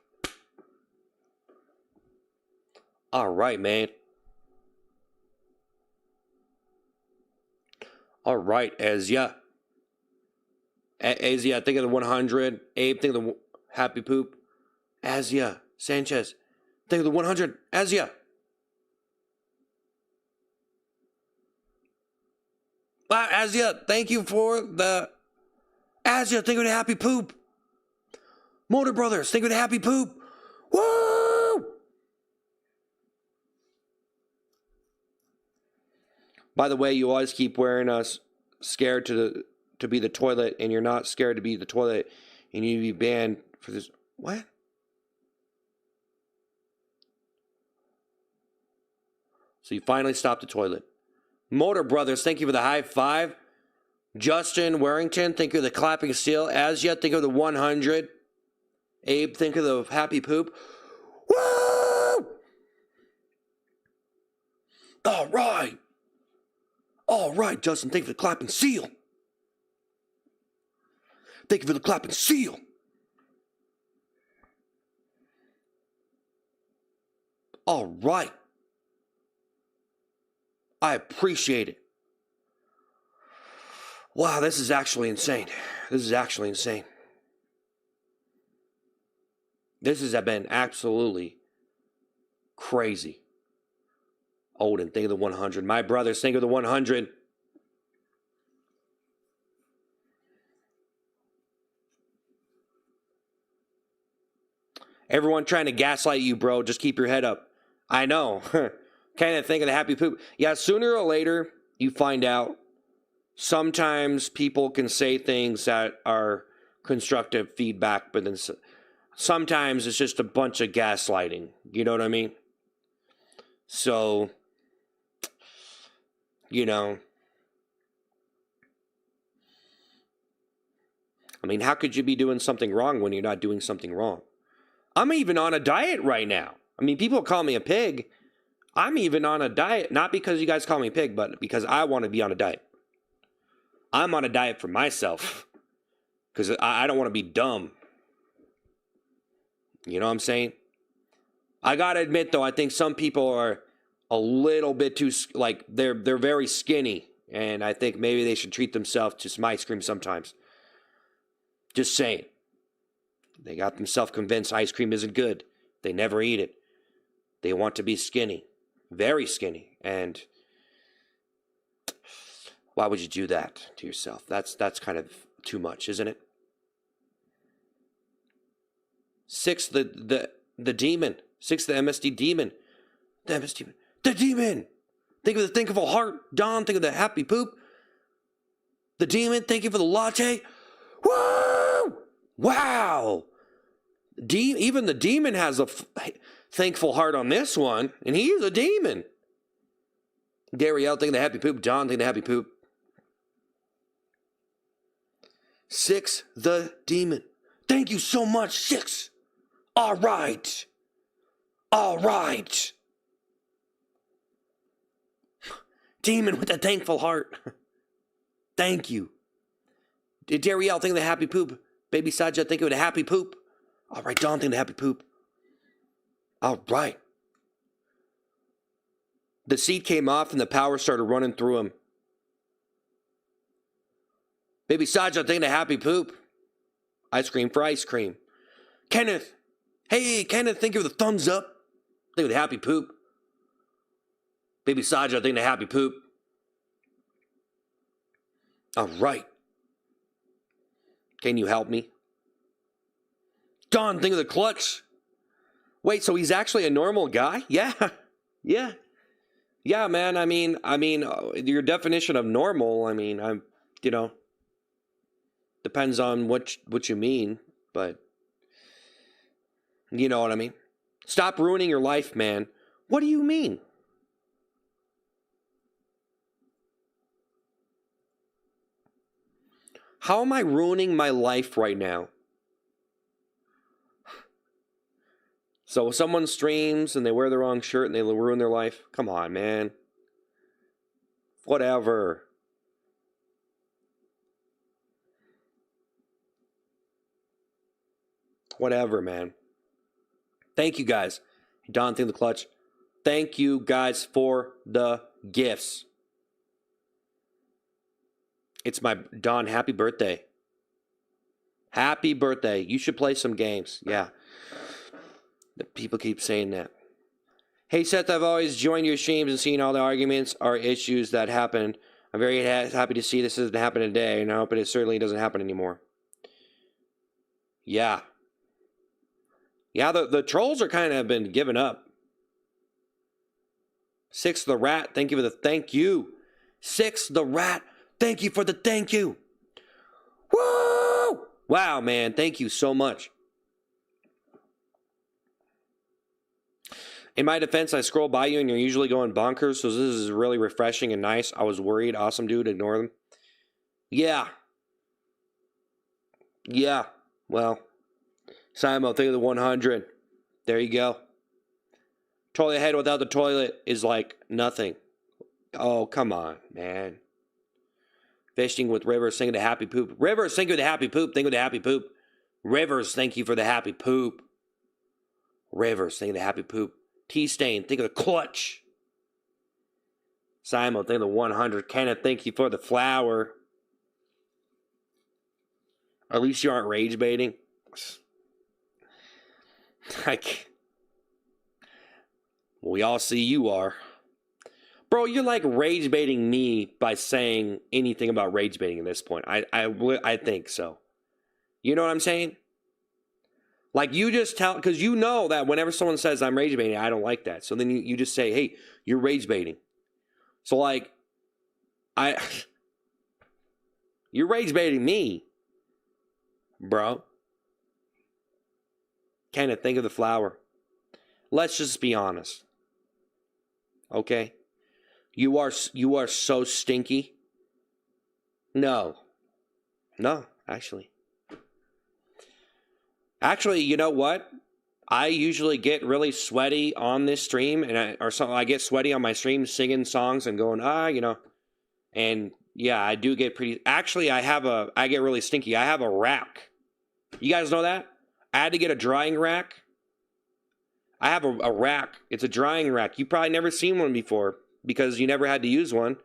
All right, man. All right, Azia. Azia, think of the 100. Abe, think of the happy poop. Azia Sanchez, think of the 100. Azia. Wow, Azia, thank you for the... Azia, think of the happy poop. Motor Brothers, think of the happy poop. Woo! By the way, you always keep wearing us scared to be the toilet, and you're not scared to be the toilet, and you need to be banned for this. What? So you finally stopped the toilet. Motor Brothers, thank you for the high five. Justin Warrington, think of the clapping seal. As yet, think of the 100. Abe, think of the happy poop. Woo! All right. All right, Justin, thank you for the clapping seal. Thank you for the clapping seal. All right. I appreciate it. Wow, this is actually insane. This is actually insane. This has been absolutely crazy. Odin, think of the 100. My brothers, think of the 100. Everyone trying to gaslight you, bro. Just keep your head up. I know. Kind of think of the happy poop. Yeah, sooner or later, you find out. Sometimes people can say things that are constructive feedback, but then sometimes it's just a bunch of gaslighting. You know what I mean? So, you know, I mean, how could you be doing something wrong when you're not doing something wrong? I'm even on a diet right now. I mean, people call me a pig. I'm even on a diet, not because you guys call me a pig, but because I want to be on a diet. I'm on a diet for myself because I don't want to be dumb. You know what I'm saying? I got to admit, though, I think some people are a little bit too, like, they're very skinny. And I think maybe they should treat themselves to some ice cream sometimes. Just saying. They got themselves convinced ice cream isn't good. They never eat it. They want to be skinny. Very skinny. And why would you do that to yourself? That's kind of too much, isn't it? 6, the demon. 6, the MSD demon. The MSD demon. The demon! Think of the thinkful heart. Don, think of the happy poop. The demon, thank you for the latte. Woo! Wow! Even the demon has a thankful heart on this one, and he is a demon. Dariel, think of the happy poop. Don, think of the happy poop. 6, the demon. Thank you so much, 6. All right. All right. Demon with a thankful heart. Thank you. Dariel, think of the happy poop. Baby Saja, think of the happy poop. All right, Don, think of the happy poop. All right. The seat came off and the power started running through him. Baby Saja thinking of happy poop. Ice cream for ice cream. Kenneth. Hey, Kenneth, thank you for the thumbs up. Think of the happy poop. Baby Saja thinking of happy poop. All right. Can you help me? Don, think of the clutch. Wait, so he's actually a normal guy? Yeah. Yeah. Yeah, man. I mean, your definition of normal, depends on what you mean, but you know what I mean. Stop ruining your life, man. What do you mean? How am I ruining my life right now? So if someone streams and they wear the wrong shirt and they ruin their life, come on, man. Whatever. Whatever, man. Thank you, guys. Don, think of the clutch. Thank you, guys, for the gifts. It's my Don, happy birthday. Happy birthday. You should play some games. Yeah. The people keep saying that. Hey, Seth, I've always joined your streams and seen all the arguments or issues that happened. I'm very happy to see this doesn't happen today, and I hope it certainly doesn't happen anymore. Yeah. Yeah, the trolls are kind of been giving up. Six the Rat, thank you for the thank you. Six the Rat, thank you for the thank you. Woo! Wow, man, thank you so much. In my defense, I scroll by you and you're usually going bonkers, so this is really refreshing and nice. I was worried. Awesome, dude. Ignore them. Yeah. Yeah. Well, Simon, think of the 100. There you go. Toilet head without the toilet is like nothing. Oh, come on, man. Fishing with Rivers, thinking of the happy poop. Rivers, thank you for the happy poop. Think of the happy poop. Rivers, thank you for the happy poop. Rivers, think of the happy poop. T-Stain, think of the clutch. Simon, think of the 100. Kenneth, thank you for the flower. At least you aren't rage baiting. Like, we all see you are. Bro, you're like rage baiting me by saying anything about rage baiting at this point. I think so. You know what I'm saying? Like, you just tell, because you know that whenever someone says I'm rage baiting, I don't like that. So then you just say, hey, you're rage baiting. So, like, you're rage baiting me, bro. Kenneth, think of the flower. Let's just be honest. Okay? You are so stinky. No, actually. Actually, you know what? I usually get really sweaty on this stream, and I get sweaty on my stream singing songs and going, and yeah, I do get pretty. Actually, I get really stinky. I have a rack. You guys know that? I had to get a drying rack. I have a rack. It's a drying rack. You probably never seen one before because you never had to use one,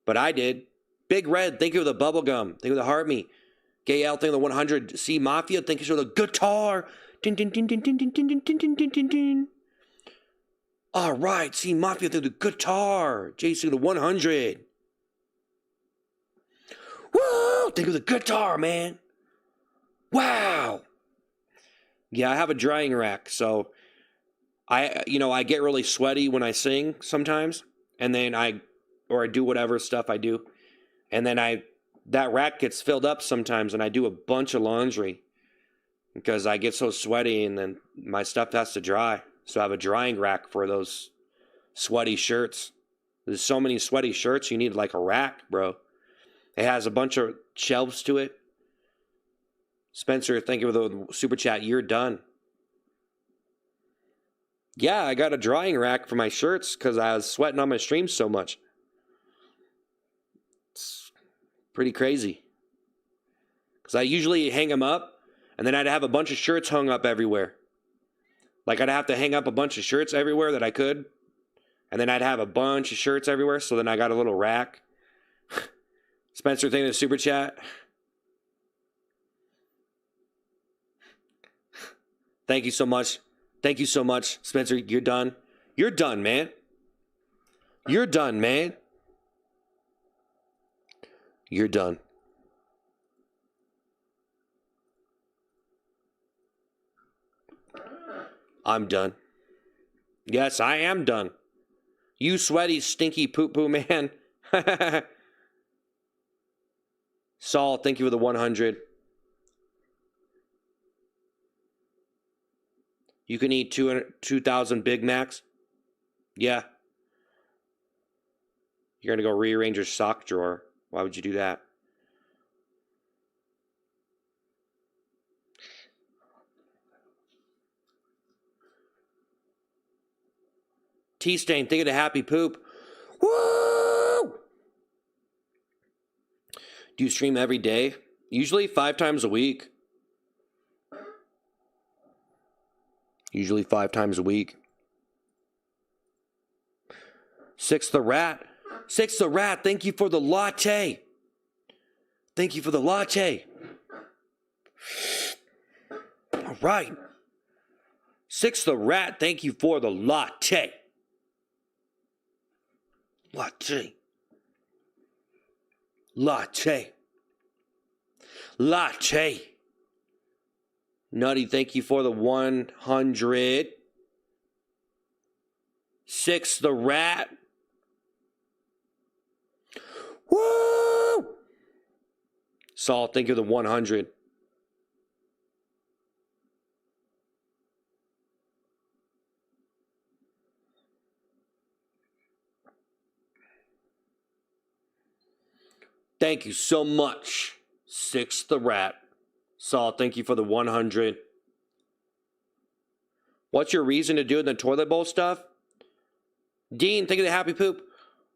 but I did. Big Red, thank you for the bubble gum. Thank you for the heart me. Gay L, thank you for the 100. C Mafia, thank you for the guitar. Din, din, din, din, din, din, din, din, din, din, din, din. All right, C Mafia, thank you for the guitar. JC, the 100. Woo! Thank you for the guitar, man. Wow. Yeah, I have a drying rack, so I get really sweaty when I sing sometimes, and then I do whatever stuff I do, and then that rack gets filled up sometimes, and I do a bunch of laundry because I get so sweaty, and then my stuff has to dry. So I have a drying rack for those sweaty shirts. There's so many sweaty shirts, you need like a rack, bro. It has a bunch of shelves to it. Spencer, thank you for the super chat. You're done. Yeah, I got a drying rack for my shirts because I was sweating on my stream so much. It's pretty crazy. Because I usually hang them up, and then I'd have a bunch of shirts hung up everywhere. Like, I'd have to hang up a bunch of shirts everywhere that I could. And then I'd have a bunch of shirts everywhere, so then I got a little rack. Spencer, thank you for the super chat. Thank you so much. Thank you so much, Spencer. You're done. You're done, man. You're done, man. You're done. I'm done. Yes, I am done. You sweaty, stinky poo-poo man. Saul, thank you for the 100. You can eat 2,000 Big Macs. Yeah. You're going to go rearrange your sock drawer. Why would you do that? T-Stain, think of the happy poop. Woo! Do you stream every day? Usually 5 times a week. Usually 5 times a week. Six the Rat. Six the Rat, thank you for the latte. Thank you for the latte. All right. Six the Rat, thank you for the latte. Latte. Latte. Latte. Nutty, thank you for the 100. Six the Rat. Woo! Saul, thank you for the 100. Thank you so much. Six the Rat. Saul, thank you for the 100. What's your reason to do the toilet bowl stuff? Dean, think of the happy poop.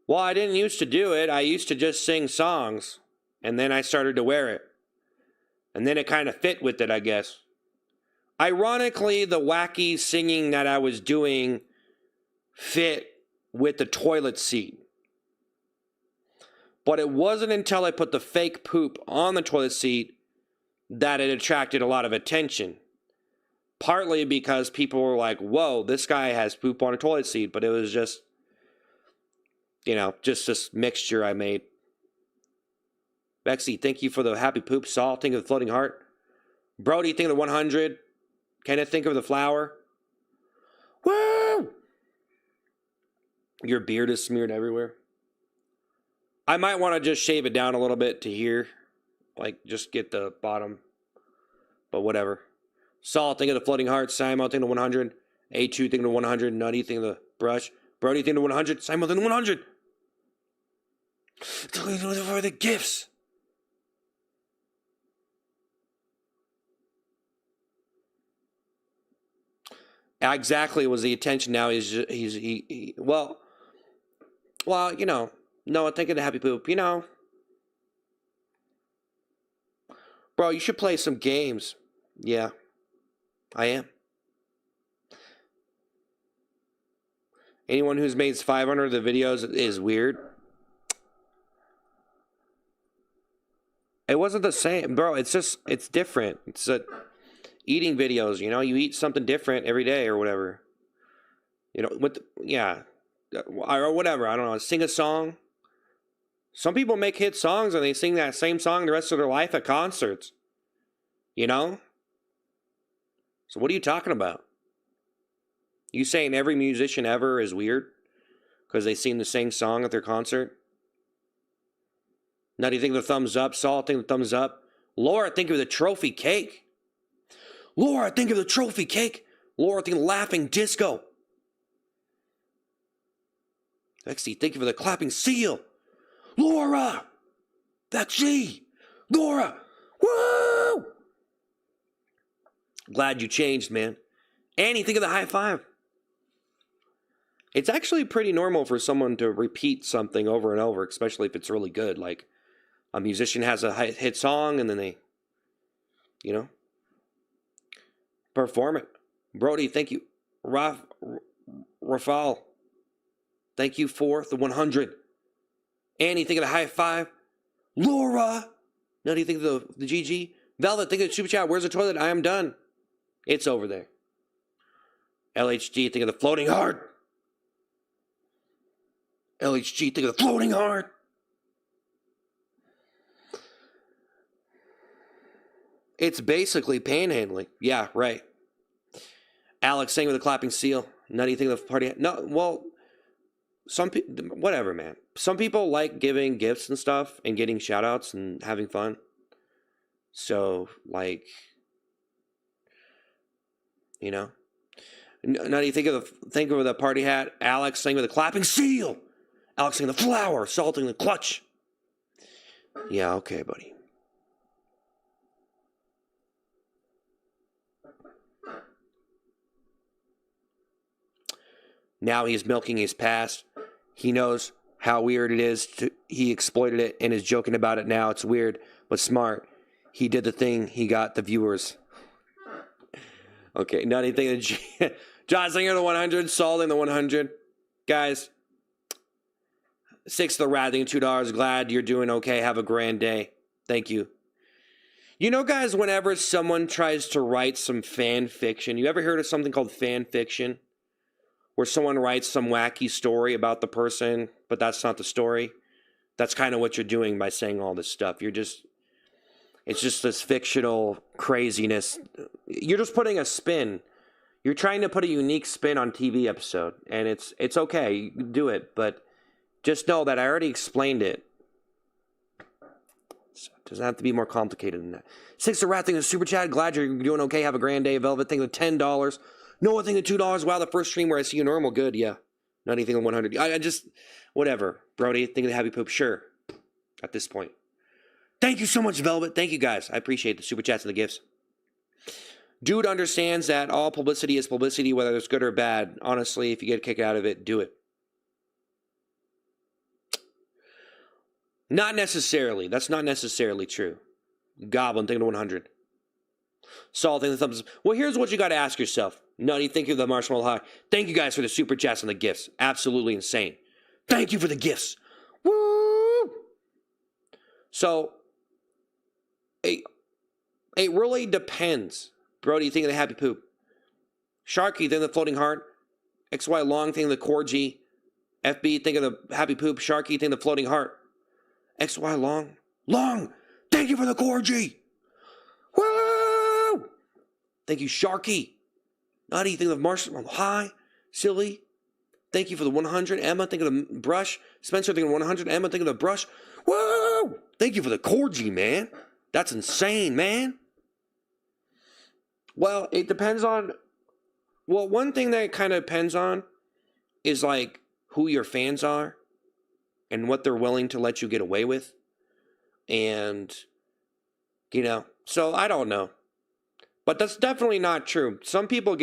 Well, I didn't used to do it. I used to just sing songs. And then I started to wear it. And then it kind of fit with it, I guess. Ironically, the wacky singing that I was doing fit with the toilet seat. But it wasn't until I put the fake poop on the toilet seat that it attracted a lot of attention. Partly because people were like, whoa, this guy has poop on a toilet seat. But it was just, just this mixture I made. Bexy, thank you for the happy poop. Saul, think of the floating heart. Brody, think of the 100. Kenneth, think of the flower. Woo! Your beard is smeared everywhere. I might want to just shave it down a little bit to here. Like, just get the bottom. But whatever. Saul, think of the floating heart. Simon, think of the 100. A2, think of the 100. Nutty, think of the brush. Brody, think of the 100. Simon, think of the 100. For the gifts. Exactly, was the attention now. Well, no, think of the happy poop, Bro, you should play some games. Yeah, I am. Anyone who's made 500 of the videos is weird. It wasn't the same, bro. It's different. It's eating videos, you eat something different every day or whatever. Or whatever, I don't know, sing a song. Some people make hit songs and they sing that same song the rest of their life at concerts. So what are you talking about? You saying every musician ever is weird because they sing the same song at their concert? Now, do you think the thumbs up? Saul, think the thumbs up. Laura, think of the trophy cake. Laura, think of the trophy cake. Laura, think of the laughing disco. Lexi, thank you for the clapping seal. Laura, that's she. Laura, woo! Glad you changed, man. Annie, think of the high five. It's actually pretty normal for someone to repeat something over and over, especially if it's really good. Like a musician has a hit song and then they, perform it. Brody, thank you. Rafal. thank you for the 100. Annie, think of the high five. Laura, now do you think of the GG? Velvet, think of the super chat. Where's the toilet? I am done. It's over there. LHG, think of the floating heart. LHG, think of the floating heart. It's basically panhandling. Yeah, right. Alex saying with a clapping seal. Now do you think of the party? No, well, some people, whatever, man. Some people like giving gifts and stuff and getting shout outs and having fun. So, like, you know. Now do you think of the party hat? Alex saying with a clapping seal. Alex saying the flower, salting the clutch. Yeah, okay, buddy. Now he's milking his past. He knows how weird it is. He exploited it and is joking about it now. It's weird, but smart. He did the thing. He got the viewers. Okay, not anything. John Singer, the 100. Salting the 100. Guys, 6 the Rathing, $2. Glad you're doing okay. Have a grand day. Thank you. You know, guys, whenever someone tries to write some fan fiction, you ever heard of something called fan fiction? Where someone writes some wacky story about the person, but that's not the story. That's kind of what you're doing by saying all this stuff. It's just this fictional craziness. You're just putting a spin. You're trying to put a unique spin on TV episode, and it's okay. You can do it, but just know that I already explained it. So it doesn't have to be more complicated than that. 6 the Rat thing is super chat. Glad you're doing okay. Have a grand day. Velvet thing with $10. Noah thing of $2. Wow, the first stream where I see you normal. Good, yeah. Not anything on 100. I just, whatever. Brody, think of the happy poop. Sure. At this point. Thank you so much, Velvet. Thank you, guys. I appreciate the super chats and the gifts. Dude understands that all publicity is publicity, whether it's good or bad. Honestly, if you get a kick out of it, do it. Not necessarily. That's not necessarily true. Goblin, think of 100. Saul, think of the thumbs up. Well, here's what you got to ask yourself. Nutty, thank you for the marshmallow high. Thank you guys for the super chats and the gifts. Absolutely insane. Thank you for the gifts. Woo! So, it really depends. Brody, think of the happy poop. Sharky, think of the floating heart. XY long, think of the corgi. FB, think of the happy poop. Sharky, think of the floating heart. XY long. Long! Thank you for the corgi! Woo! Thank you, Sharky. Nutty, think of the marshmallow high. Silly. Thank you for the 100. Emma, think of the brush. Spencer, think of the 100. Emma, think of the brush. Woo! Thank you for the corgi, man. That's insane, man. Well, it depends on... Well, one thing that it kind of depends on is, like, who your fans are and what they're willing to let you get away with. And, you know, so I don't know. But that's definitely not true. Some people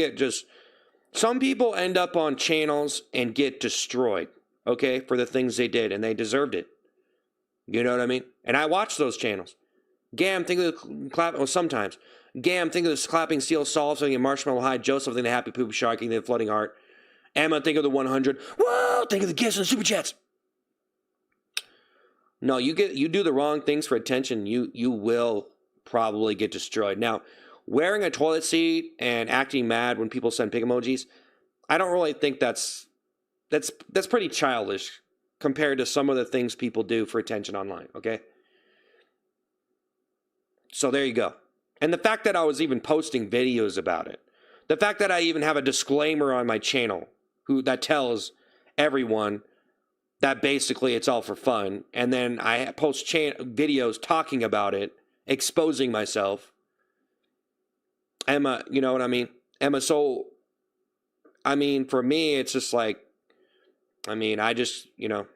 end up on channels and get destroyed, okay, for the things they did, and they deserved it. You know what I mean? And I watch those channels. Gam, think of the clap. Well, sometimes. Gam, think of the clapping seal, Saul, something in marshmallow high. Joseph, think of the happy poop, Sharky, think of the floating heart. Emma, think of the 100. Whoa! Think of the gifts and the super chats. No, you do the wrong things for attention, you will probably get destroyed. Now, wearing a toilet seat and acting mad when people send pig emojis, I don't really think that's pretty childish compared to some of the things people do for attention online, okay? So there you go. And the fact that I was even posting videos about it, the fact that I even have a disclaimer on my channel that tells everyone that basically it's all for fun, and then I post videos talking about it, exposing myself. Emma, you know what I mean? Emma, so, I mean, for me, it's just like, I mean, I just, you know,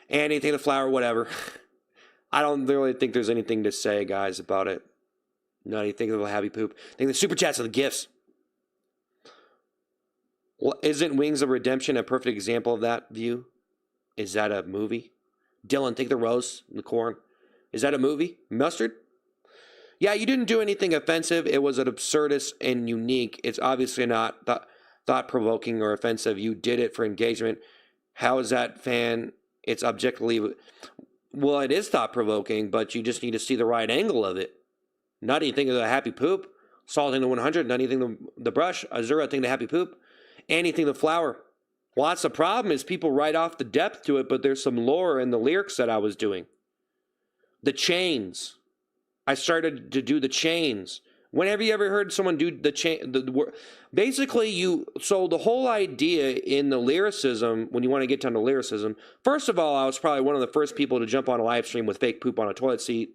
anything, the flower, whatever. I don't really think there's anything to say, guys, about it. No, you think of the happy poop. Think of the super chats and the gifts. Well, isn't Wings of Redemption a perfect example of that view? Is that a movie? Dylan, think of the rose and the corn. Is that a movie? Mustard? Yeah, you didn't do anything offensive. It was an absurdist and unique. It's obviously not thought-provoking or offensive. You did it for engagement. How is that fan? It's objectively, well, it is thought provoking, but you just need to see the right angle of it. Not anything of the happy poop, salting the 100, not anything the brush, a 0 thing the happy poop, anything the flower. Well, that's the problem is people write off the depth to it, but there's some lore in the lyrics that I was doing. The chains. I started to do the chains. Whenever you ever heard someone do the chain, basically so the whole idea in the lyricism, when you want to get down to lyricism, first of all, I was probably one of the first people to jump on a live stream with fake poop on a toilet seat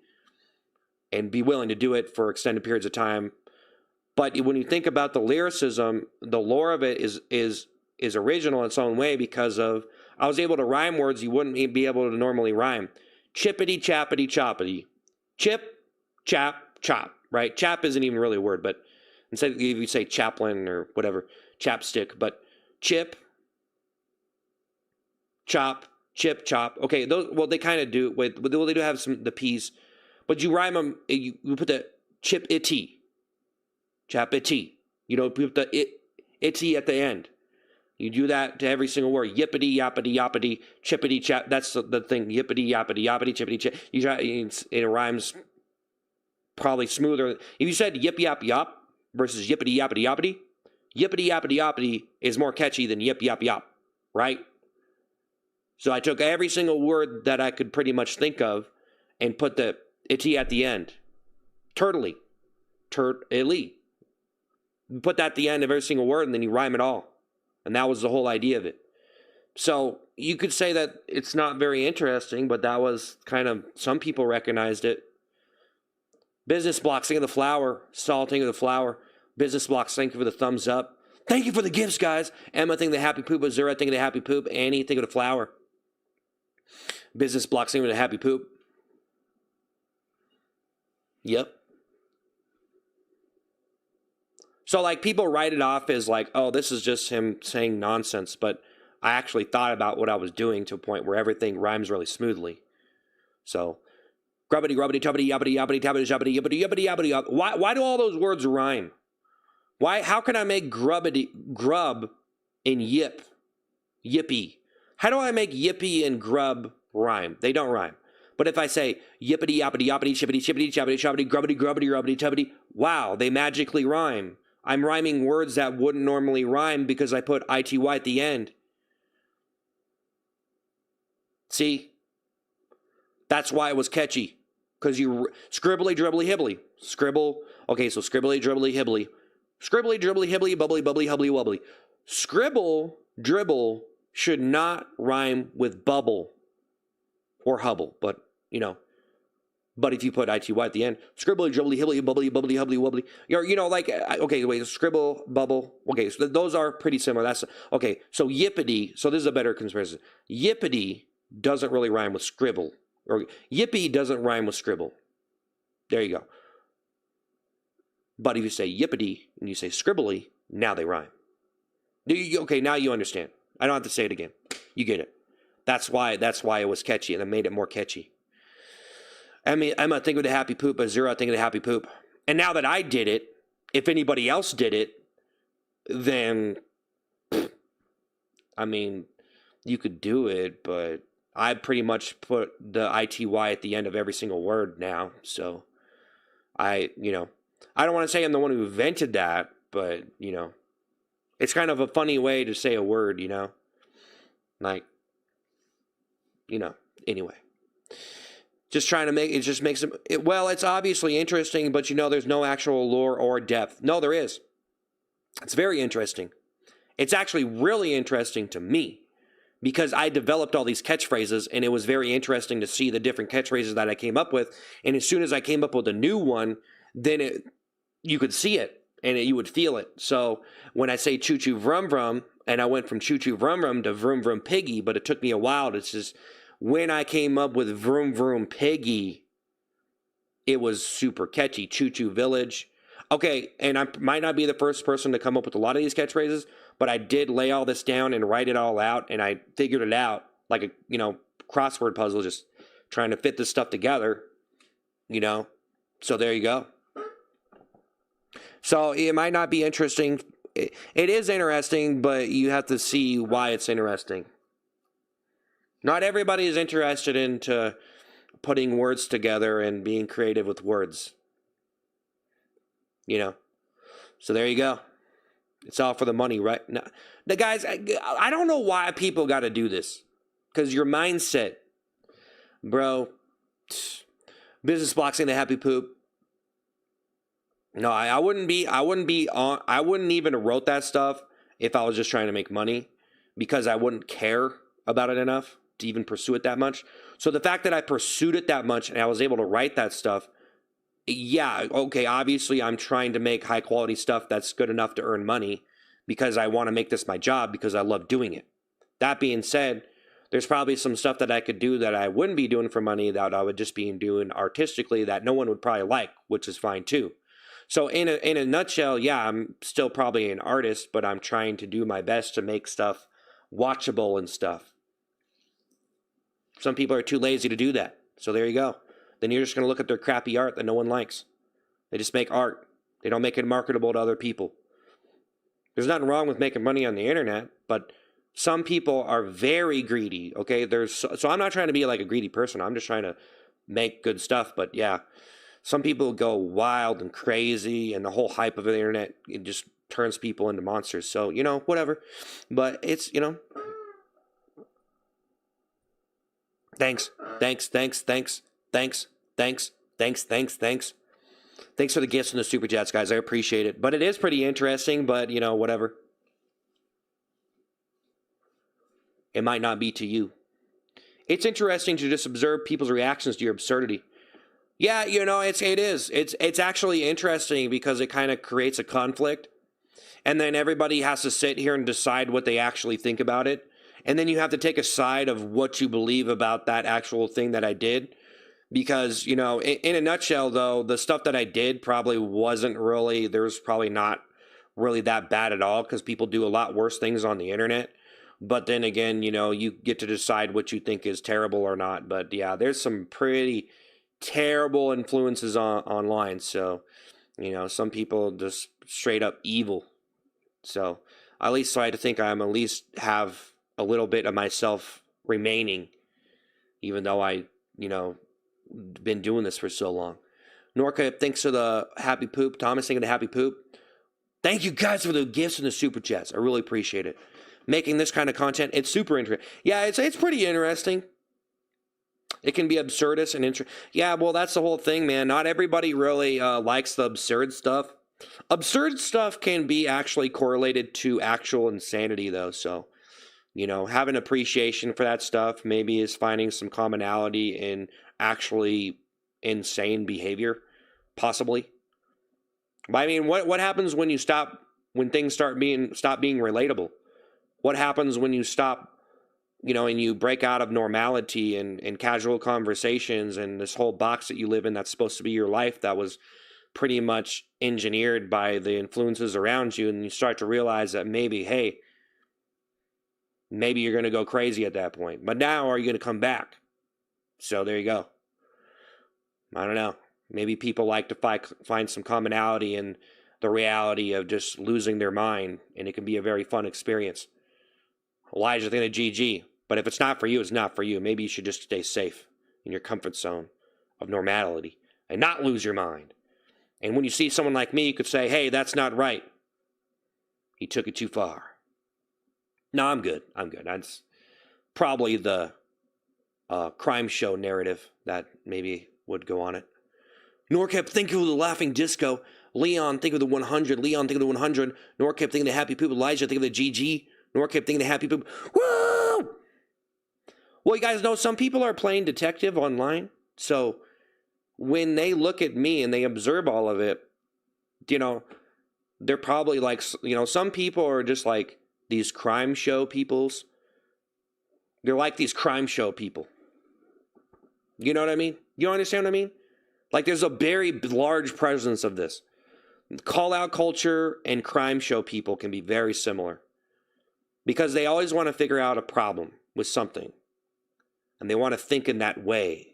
and be willing to do it for extended periods of time. But when you think about the lyricism, the lore of it is original in its own way because of I was able to rhyme words you wouldn't be able to normally rhyme. Chippity, chappity, choppity. Chip, chap, chop, right? Chap isn't even really a word, but instead if you say chaplain or whatever, chapstick, but chip, chop, chip, chop. Okay, those, well, they kind of do, well, they do have the P's, but you rhyme them, you put the chip itty, chap itty. You know, put the itty at the end. You do that to every single word. Yippity, yappity, yappity, chippity, chap. That's the thing. Yippity, yappity, yappity, chippity, chip. You try, it rhymes probably smoother. If you said yip, yap, yop versus yippity, yappity, yappity, yippity, yappity, yappity is more catchy than yip, yap, yop, right? So I took every single word that I could pretty much think of and put the itty at the end. Turtley. Turtley. You put that at the end of every single word and then you rhyme it all. And that was the whole idea of it. So you could say that it's not very interesting, but that was kind of, some people recognized it. Business blocks, think of the flower. Salting of the flower. Business blocks, thank you for the thumbs up. Thank you for the gifts, guys. Emma, think of the happy poop. Azura, think of the happy poop. Annie, think of the flower. Business blocks, think of the happy poop. Yep. So, like, people write it off as like, oh, this is just him saying nonsense. But I actually thought about what I was doing to a point where everything rhymes really smoothly. So, grubbity, grubbity, tubbity, yabbity, yabbity, tabbity, shabbity, yibbity, yibbity, yabbity, yabbity. Why do all those words rhyme? Why? How can I make grub and yip, yippee? How do I make yippee and grub rhyme? They don't rhyme. But if I say yippity, yappity, yappity, shippity, shippity, chabbity, shabbity, grubbity, grubbity, rubbity, tubbity, wow, they magically rhyme. I'm rhyming words that wouldn't normally rhyme because I put ity at the end. See? That's why it was catchy. Because you scribbly, dribbly, hibbly. Scribble. Okay, so scribbly, dribbly, hibbly. Scribbly, dribbly, hibbly, bubbly, bubbly, hubbly, wubbly. Scribble, dribble should not rhyme with bubble or hubble, but, you know. But if you put ity at the end, scribbly, dribbly, hibbly, bubbly, bubbly, hubbly, wubbly. You know, like, okay, wait, scribble, bubble. Okay, so those are pretty similar. That's, okay, so yippity, so this is a better comparison. Yippity doesn't really rhyme with scribble. Or yippee doesn't rhyme with scribble. There you go. But if you say yippity and you say scribbly, now they rhyme. Okay, now you understand. I don't have to say it again. You get it. That's why it was catchy, and I made it more catchy. I mean, I'm not thinking of the happy poop, but Zero thinking of the happy poop. And now that I did it, if anybody else did it, then, I mean, you could do it, but I pretty much put the ity at the end of every single word now. So I don't want to say I'm the one who invented that, but, you know, it's kind of a funny way to say a word, you know, like, you know, anyway. Just trying to make, it just makes it, well, it's obviously interesting, but you know, there's no actual lore or depth. No, there is. It's very interesting. It's actually really interesting to me because I developed all these catchphrases and it was very interesting to see the different catchphrases that I came up with. And as soon as I came up with a new one, then you could see it and you would feel it. So when I say choo choo vrum vrum, and I went from choo choo vrum vrum to vroom vroom piggy, but it took me a while to just, when I came up with vroom vroom piggy, it was super catchy. Choo choo village. Okay, and I might not be the first person to come up with a lot of these catchphrases, but I did lay all this down and write it all out, and I figured it out like a, you know, crossword puzzle, just trying to fit this stuff together, you know. So there you go. So it might not be interesting. It is interesting, but you have to see why it's interesting. Not everybody is interested into putting words together and being creative with words. So there you go. It's all for the money, right? Now, the guys, I don't know why people got to do this, because your mindset, bro. Business boxing the happy poop. No, I wouldn't even have wrote that stuff if I was just trying to make money, because I wouldn't care about it enough to even pursue it that much. So the fact that I pursued it that much and I was able to write that stuff, yeah, okay, obviously I'm trying to make high quality stuff that's good enough to earn money because I want to make this my job because I love doing it. That being said, there's probably some stuff that I could do that I wouldn't be doing for money, that I would just be doing artistically, that no one would probably like, which is fine too. So in a nutshell, yeah, I'm still probably an artist, but I'm trying to do my best to make stuff watchable and stuff. Some people are too lazy to do that. So there you go. Then you're just going to look at their crappy art that no one likes. They just make art. They don't make it marketable to other people. There's nothing wrong with making money on the internet, but some people are very greedy, okay? So I'm not trying to be like a greedy person. I'm just trying to make good stuff. But yeah, some people go wild and crazy, and the whole hype of the internet, it just turns people into monsters. So, whatever. But it's, thanks. Thanks for the gifts and the super chats, guys. I appreciate it. But it is pretty interesting, but, whatever. It might not be to you. It's interesting to just observe people's reactions to your absurdity. Yeah, it is. It's actually interesting because it kind of creates a conflict. And then everybody has to sit here and decide what they actually think about it. And then you have to take a side of what you believe about that actual thing that I did. Because, in a nutshell, though, the stuff that I did probably wasn't really, there was probably not really that bad at all, because people do a lot worse things on the internet. But then again, you get to decide what you think is terrible or not. But yeah, there's some pretty terrible influences online. So, some people just straight up evil. So at least I think I'm at least have a little bit of myself remaining, even though I, been doing this for so long. Norca, thanks for the happy poop. Thomas, thank you for the happy poop. Thank you guys for the gifts and the super chats. I really appreciate it. Making this kind of content, it's super interesting. Yeah, it's pretty interesting. It can be absurdist and interesting. Yeah, well, that's the whole thing, man. Not everybody really likes the absurd stuff. Absurd stuff can be actually correlated to actual insanity, though. So, having appreciation for that stuff maybe is finding some commonality in actually insane behavior, possibly. But I mean, what happens when things stop being relatable? What happens when you stop, and you break out of normality and casual conversations and this whole box that you live in that's supposed to be your life, that was pretty much engineered by the influences around you, and you start to realize that maybe you're going to go crazy at that point. But now, are you going to come back? So there you go. I don't know. Maybe people like to find some commonality in the reality of just losing their mind, and it can be a very fun experience. Elijah, think of GG. But if it's not for you, it's not for you. Maybe you should just stay safe in your comfort zone of normality and not lose your mind. And when you see someone like me, you could say, hey, that's not right. He took it too far. No, I'm good. That's probably the crime show narrative that maybe would go on it. Norcap, thank you for the laughing disco. Leon, think of the 100. Leon, think of the 100. Norcap, think of the happy poop. Elijah, think of the GG. Norcap, think of the happy poop. Woo! Well, you guys know some people are playing detective online. So when they look at me and they observe all of it, they're probably like, some people are just like these crime show peoples. They're like these crime show people. You know what I mean? You understand what I mean? Like, there's a very large presence of this. Call out culture and crime show people can be very similar, because they always want to figure out a problem with something, and they want to think in that way,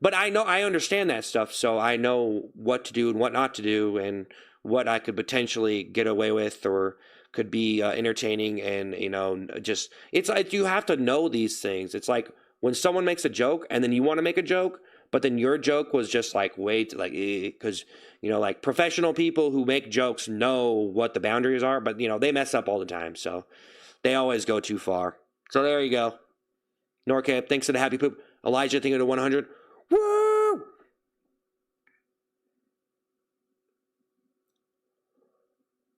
But I understand that stuff, so I know what to do and what not to do, and what I could potentially get away with or could be entertaining, and just it's like you have to know these things. It's like when someone makes a joke and then you want to make a joke, but then your joke was just like wait, like because like professional people who make jokes know what the boundaries are, but they mess up all the time, so they always go too far. So there you go. Norcap, thanks to the happy poop. Elijah, thank you to 100. Woo!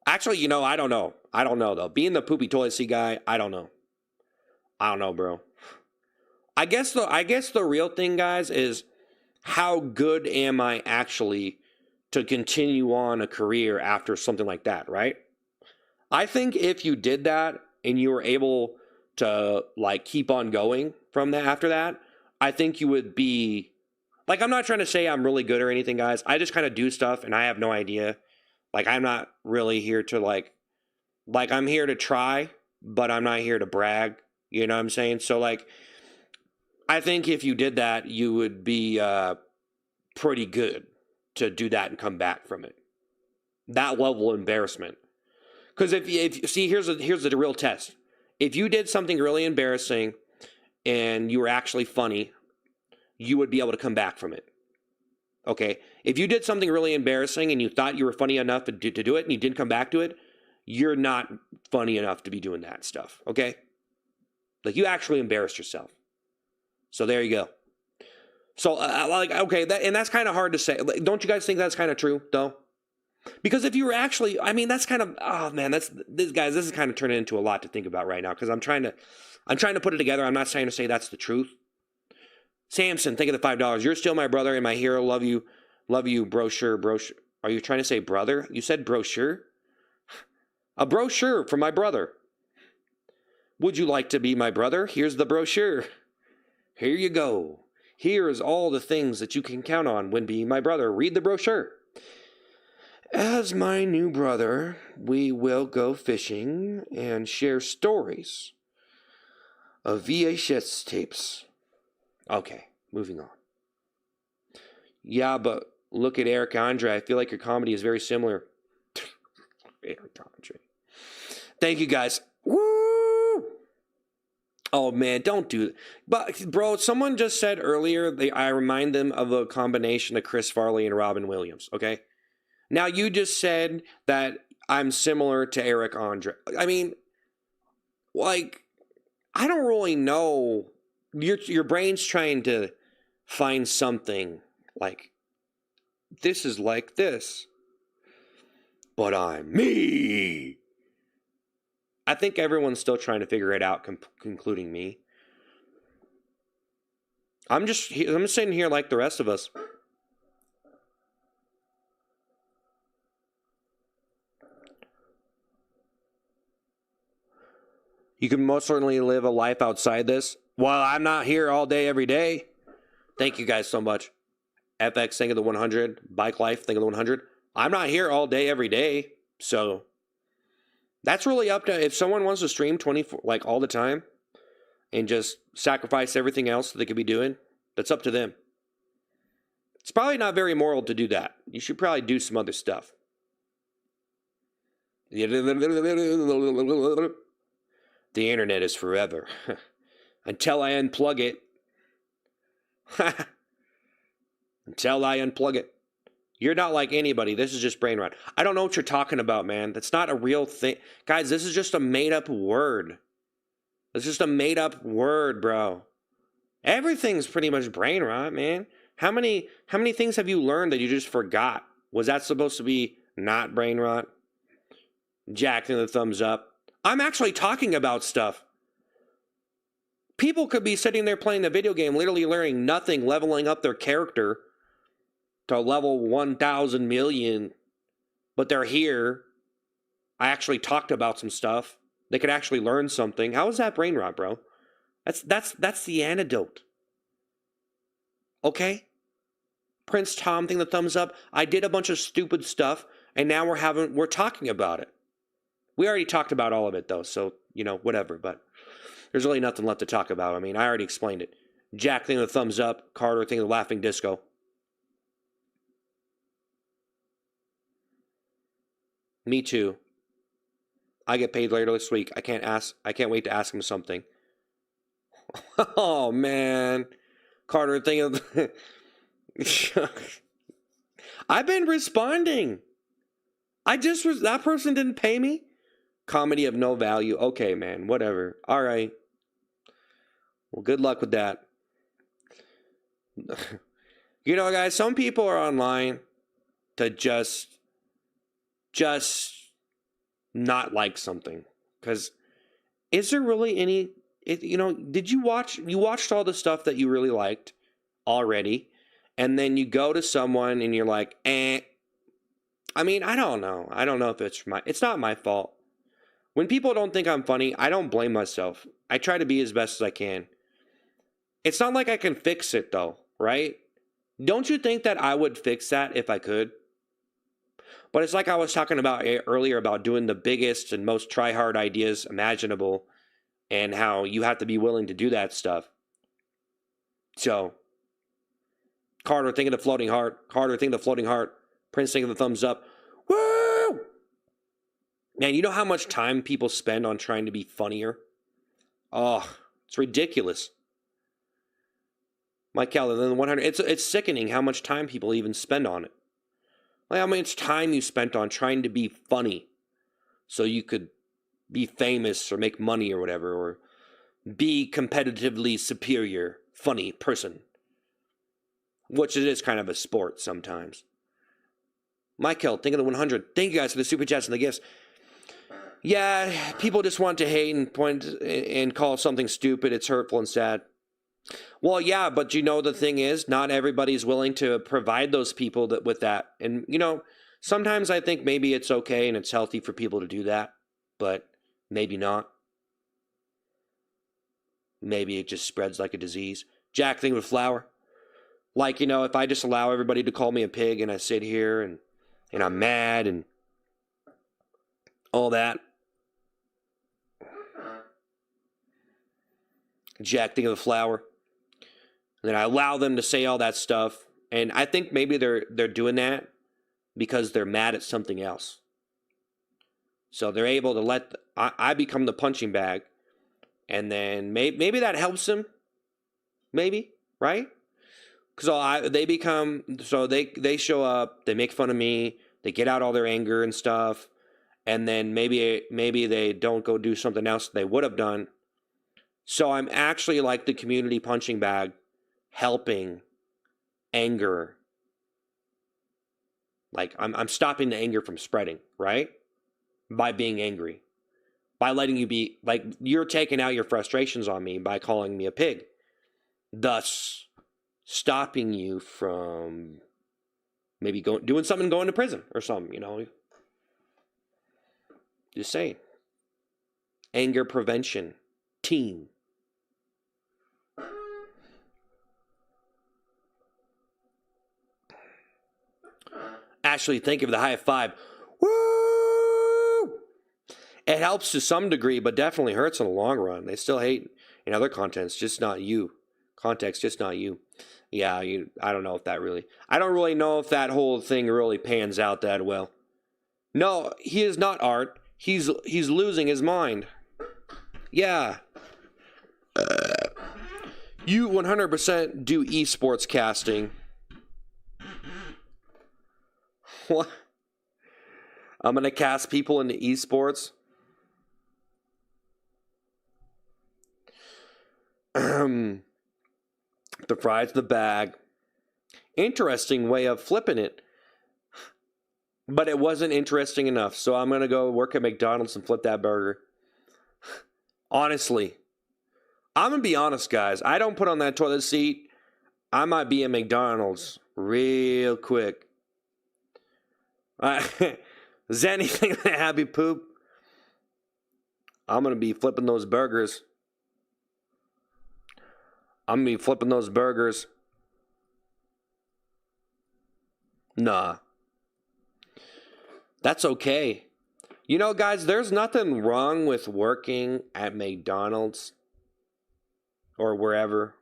Actually, I don't know. I don't know, though. Being the poopy toilet seat guy, I don't know. I don't know, bro. I guess the real thing, guys, is how good am I actually to continue on a career after something like that, right? I think if you did that and you were able to like keep on going from that after that, I think you would be like, I'm not trying to say I'm really good or anything, guys. I just kind of do stuff and I have no idea. Like, I'm not really here to like I'm here to try, but I'm not here to brag. You know what I'm saying? So like, I think if you did that, you would be pretty good to do that and come back from it. That level of embarrassment. Because if see, here's the real test. If you did something really embarrassing and you were actually funny, you would be able to come back from it. Okay? If you did something really embarrassing and you thought you were funny enough to do it and you didn't come back to it, you're not funny enough to be doing that stuff. Okay? Like, you actually embarrassed yourself. So there you go. So, like, okay, that's kind of hard to say. Like, don't you guys think that's kind of true, though? Because if you were actually, I mean, that's kind of, oh man, this is kind of turning into a lot to think about right now. Because I'm trying to put it together. I'm not trying to say that's the truth. Samson, think of the $5. You're still my brother and my hero. Love you, brochure. Are you trying to say brother? You said brochure. A brochure from my brother. Would you like to be my brother? Here's the brochure. Here you go. Here is all the things that you can count on when being my brother. Read the brochure. As my new brother, we will go fishing and share stories of VHS tapes. Okay, moving on. Yeah, but look at Eric Andre. I feel like your comedy is very similar. Eric Andre. Thank you, guys. Woo! Oh, man, don't do it. But, bro, someone just said earlier, I remind them of a combination of Chris Farley and Robin Williams, okay? Now, you just said that I'm similar to Eric Andre. I mean, like, I don't really know. Your brain's trying to find something like, this is like this, but I'm me. I think everyone's still trying to figure it out, including me. I'm just sitting here like the rest of us. You can most certainly live a life outside this. Well, I'm not here all day, every day. Thank you guys so much. FX, thank you the 100. Bike Life, thank you the 100. I'm not here all day, every day. So that's really up to, if someone wants to stream 24, like all the time, and just sacrifice everything else that they could be doing, that's up to them. It's probably not very moral to do that. You should probably do some other stuff. The internet is forever. Until I unplug it. Until I unplug it. You're not like anybody. This is just brain rot. I don't know what you're talking about, man. That's not a real thing. Guys, this is just a made-up word. It's just a made-up word, bro. Everything's pretty much brain rot, man. How many things have you learned that you just forgot? Was that supposed to be not brain rot? Jack in the thumbs up. I'm actually talking about stuff. People could be sitting there playing the video game, literally learning nothing, leveling up their character to level 1,000 million, but they're here. I actually talked about some stuff. They could actually learn something. How is that brain rot, bro? That's the antidote. Okay? Prince Tom thing, the thumbs up. I did a bunch of stupid stuff, and now we're talking about it. We already talked about all of it, though, so, whatever, but there's really nothing left to talk about. I mean, I already explained it. Jack thing, the thumbs up. Carter thing, the laughing disco. Me too. I get paid later this week. I can't wait to ask him something. Oh man. Carter, think of I've been responding. That person didn't pay me. Comedy of no value. Okay, man, whatever. All right. Well, good luck with that. You know, guys, some people are online to just not like something. Because is there really any, did you watched all the stuff that you really liked already, and then you go to someone and you're like, eh. I mean, I don't know. I don't know if it's not my fault. When people don't think I'm funny, I don't blame myself. I try to be as best as I can. It's not like I can fix it, though, right? Don't you think that I would fix that if I could? But it's like I was talking about earlier about doing the biggest and most try-hard ideas imaginable and how you have to be willing to do that stuff. So, Carter, think of the floating heart. Carter, think of the floating heart. Prince, think of the thumbs up. Woo! Man, you know how much time people spend on trying to be funnier? Oh, it's ridiculous. Mike Keller, then 100. It's sickening how much time people even spend on it. Like how much time you spent on trying to be funny so you could be famous or make money or whatever, or be competitively superior, funny person. Which it is kind of a sport sometimes. Michael, think of the 100. Thank you guys for the super chats and the gifts. Yeah, people just want to hate and point and call something stupid. It's hurtful and sad. Well, yeah, but the thing is, not everybody's willing to provide those people with that. And, sometimes I think maybe it's okay and it's healthy for people to do that, but maybe not. Maybe it just spreads like a disease. Jack, think of a flower. Like, if I just allow everybody to call me a pig and I sit here and I'm mad and all that. Jack, think of the flower. And then I allow them to say all that stuff. And I think maybe they're doing that because they're mad at something else. So they're able to I become the punching bag. And then maybe that helps them. Maybe, right? Because they show up, they make fun of me, they get out all their anger and stuff, and then maybe they don't go do something else they would have done. So I'm actually like the community punching bag, helping anger. Like I'm stopping the anger from spreading, right? By being angry. By letting you be, like, you're taking out your frustrations on me by calling me a pig. Thus stopping you from maybe doing something, going to prison or something, Just saying. Anger prevention team. Ashley, thank you for the high five. Woo! It helps to some degree, but definitely hurts in the long run. They still hate in other contents, just not you. Context, just not you. Yeah, I don't know if that really... I don't really know if that whole thing really pans out that well. No, he is not art. He's losing his mind. Yeah. You 100% do esports casting. What? I'm going to cast people into esports? The fries in the bag. Interesting way of flipping it. But it wasn't interesting enough, so I'm going to go work at McDonald's and flip that burger. Honestly. I'm going to be honest, guys. I don't put on that toilet seat. I might be at McDonald's real quick. Is there anything that happy poop? I'm going to be flipping those burgers. I'm going to be flipping those burgers. Nah. That's okay. Guys, there's nothing wrong with working at McDonald's or wherever.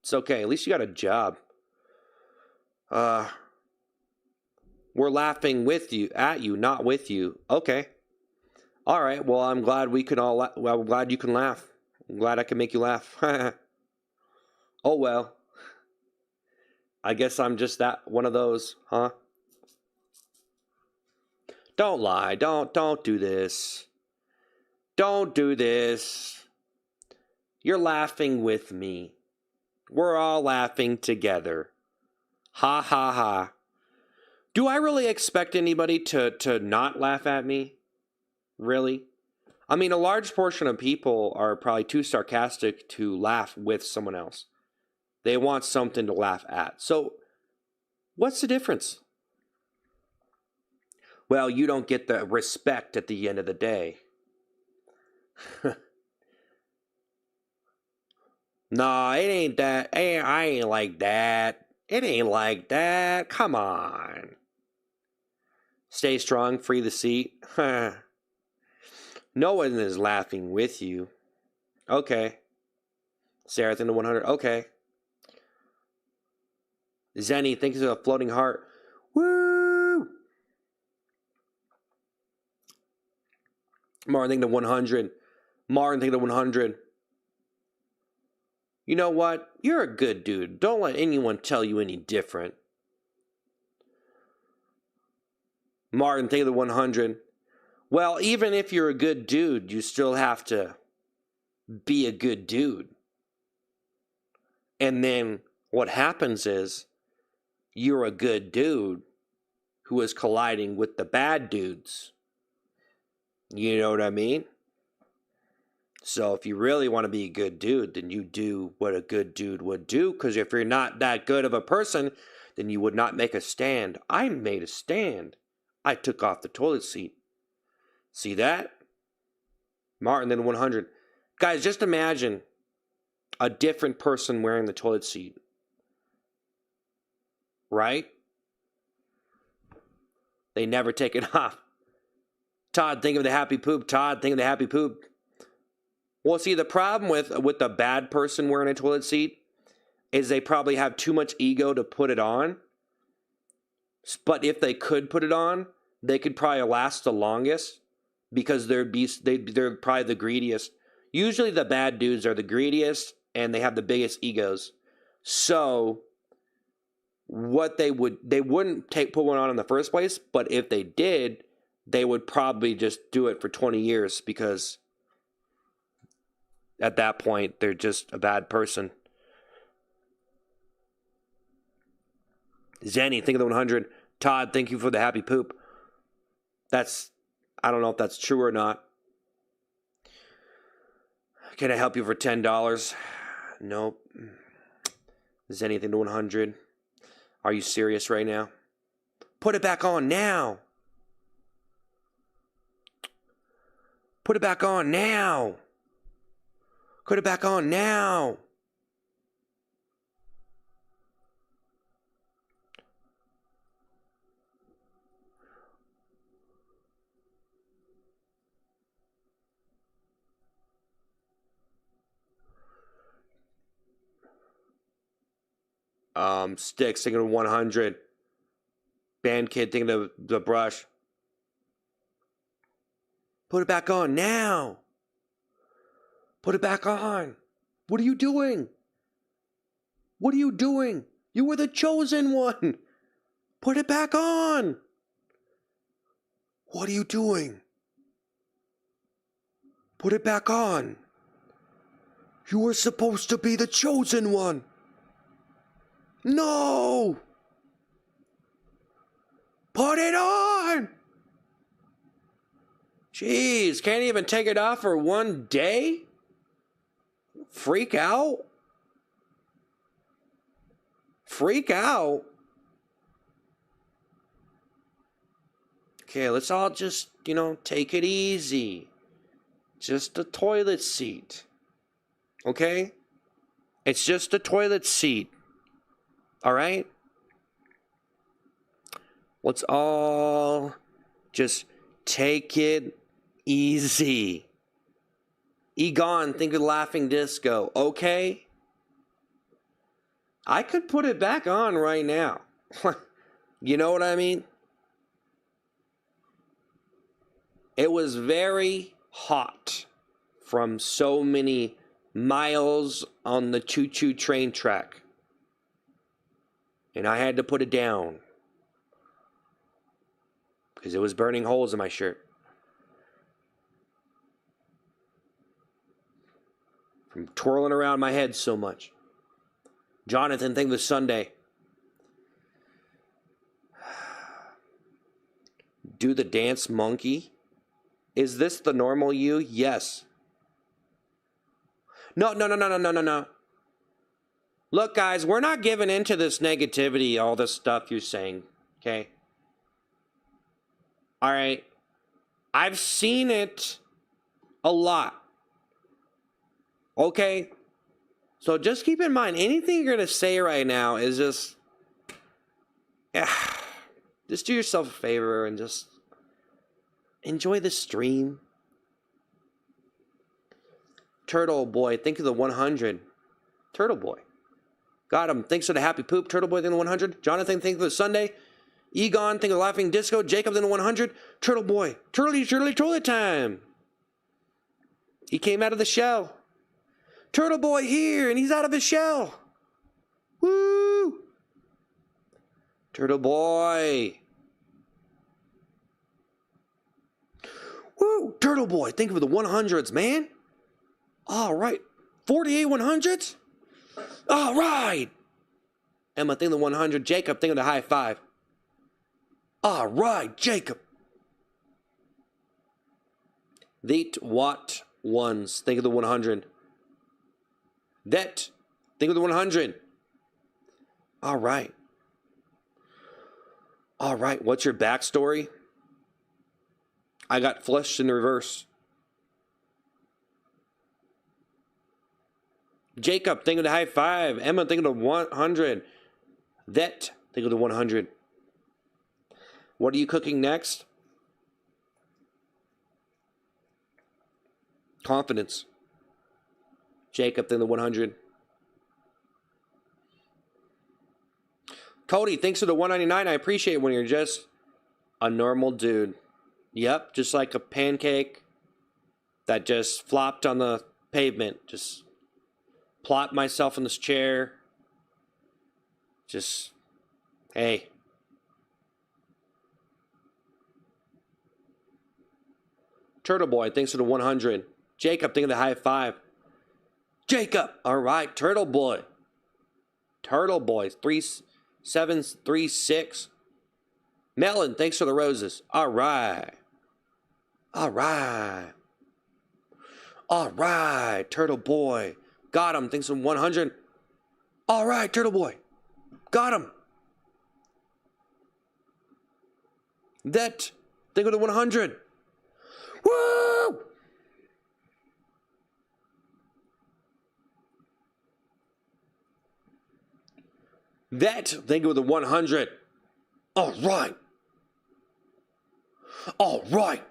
It's okay. At least you got a job. We're laughing with you, at you, not with you. Okay. All right. Well, I'm glad we can all. Well, I'm glad you can laugh. I'm glad I can make you laugh. Oh well. I guess I'm just that one of those, huh? Don't lie. Don't do this. Don't do this. You're laughing with me. We're all laughing together. Ha ha ha. Do I really expect anybody to not laugh at me? Really? I mean, a large portion of people are probably too sarcastic to laugh with someone else. They want something to laugh at. So, what's the difference? Well, you don't get the respect at the end of the day. No, it ain't that. I ain't like that. It ain't like that. Come on. Stay strong, free the seat. No one is laughing with you. Okay. Sarah into 100. Okay. Zenny thinks of a floating heart. Woo! Martin thinking to 100. Martin thinking to 100. You know what? You're a good dude. Don't let anyone tell you any different. Martin thinking to 100. Well, even if you're a good dude, you still have to be a good dude. And then what happens is you're a good dude who is colliding with the bad dudes. You know what I mean? So if you really want to be a good dude, then you do what a good dude would do. Because if you're not that good of a person, then you would not make a stand. I made a stand. I took off the toilet seat. See that? Martin then 100. Guys, just imagine a different person wearing the toilet seat. Right? They never take it off. Todd, think of the happy poop. Todd, think of the happy poop. Well, see, the problem with the bad person wearing a toilet seat is they probably have too much ego to put it on. But if they could put it on, they could probably last the longest because they're probably the greediest. Usually the bad dudes are the greediest and they have the biggest egos. So what they wouldn't put one on in the first place, but if they did, they would probably just do it for 20 years because at that point they're just a bad person. Zenny, think of the 100. Todd, thank you for the happy poop. I don't know if that's true or not. Can I help you for $10? Nope. Is anything to 100? Are you serious right now? Put it back on now. Put it back on now. Put it back on now. Sticks thinking of 100. Band kid thinking of the brush. Put it back on now. Put it back on. What are you doing? What are you doing? You were the chosen one. Put it back on. What are you doing? Put it back on. You were supposed to be the chosen one. No! Put it on! Jeez, can't even take it off for one day? Freak out? Freak out? Okay, let's all just, take it easy. Just a toilet seat. Okay? It's just a toilet seat. All right? Let's all just take it easy. Egon, think of laughing disco. Okay? I could put it back on right now. You know what I mean? It was very hot from so many miles on the choo-choo train track. And I had to put it down because it was burning holes in my shirt. From twirling around my head so much. Jonathan, think of the Sunday. Do the dance monkey? Is this the normal you? Yes. No. Look, guys, we're not giving into this negativity, all this stuff you're saying, okay? All right. I've seen it a lot. Okay? So just keep in mind, anything you're going to say right now is just... just do yourself a favor and just enjoy the stream. Turtle Boy, think of the 100. Turtle Boy. Got him. Thanks for the happy poop. Turtle Boy, think of the 100. Jonathan, think of the Sunday. Egon, think of the laughing disco. Jacob, think of the 100. Turtle Boy. Turtle time. He came out of the shell. Turtle Boy here, and he's out of his shell. Woo! Turtle Boy. Woo! Turtle Boy, think of the 100s, man. All right. 48 100s? All right. Emma, think of the 100. Jacob, think of the high five. All right, Jacob. That what ones? Think of the 100. That. Think of the 100. All right. All right. What's your backstory? I got flushed in reverse. Jacob, think of the high five. Emma, think of the 100. That. Think of the 100. What are you cooking next? Confidence. Jacob, think of the 100. Cody, thanks for the 199. I appreciate it when you're just a normal dude. Yep, just like a pancake that just flopped on the pavement. Just plot myself in this chair. Just, hey. Turtle Boy, thanks for the 100. Jacob, think of the high five. Jacob, all right. Turtle Boy. Turtle Boy, 3736. Melon, thanks for the roses. All right. All right. All right, Turtle Boy. Got him. Thanks for 100. All right, Turtle Boy. Got him. That. Think of the 100. Woo! That. Think of the 100. All right. All right.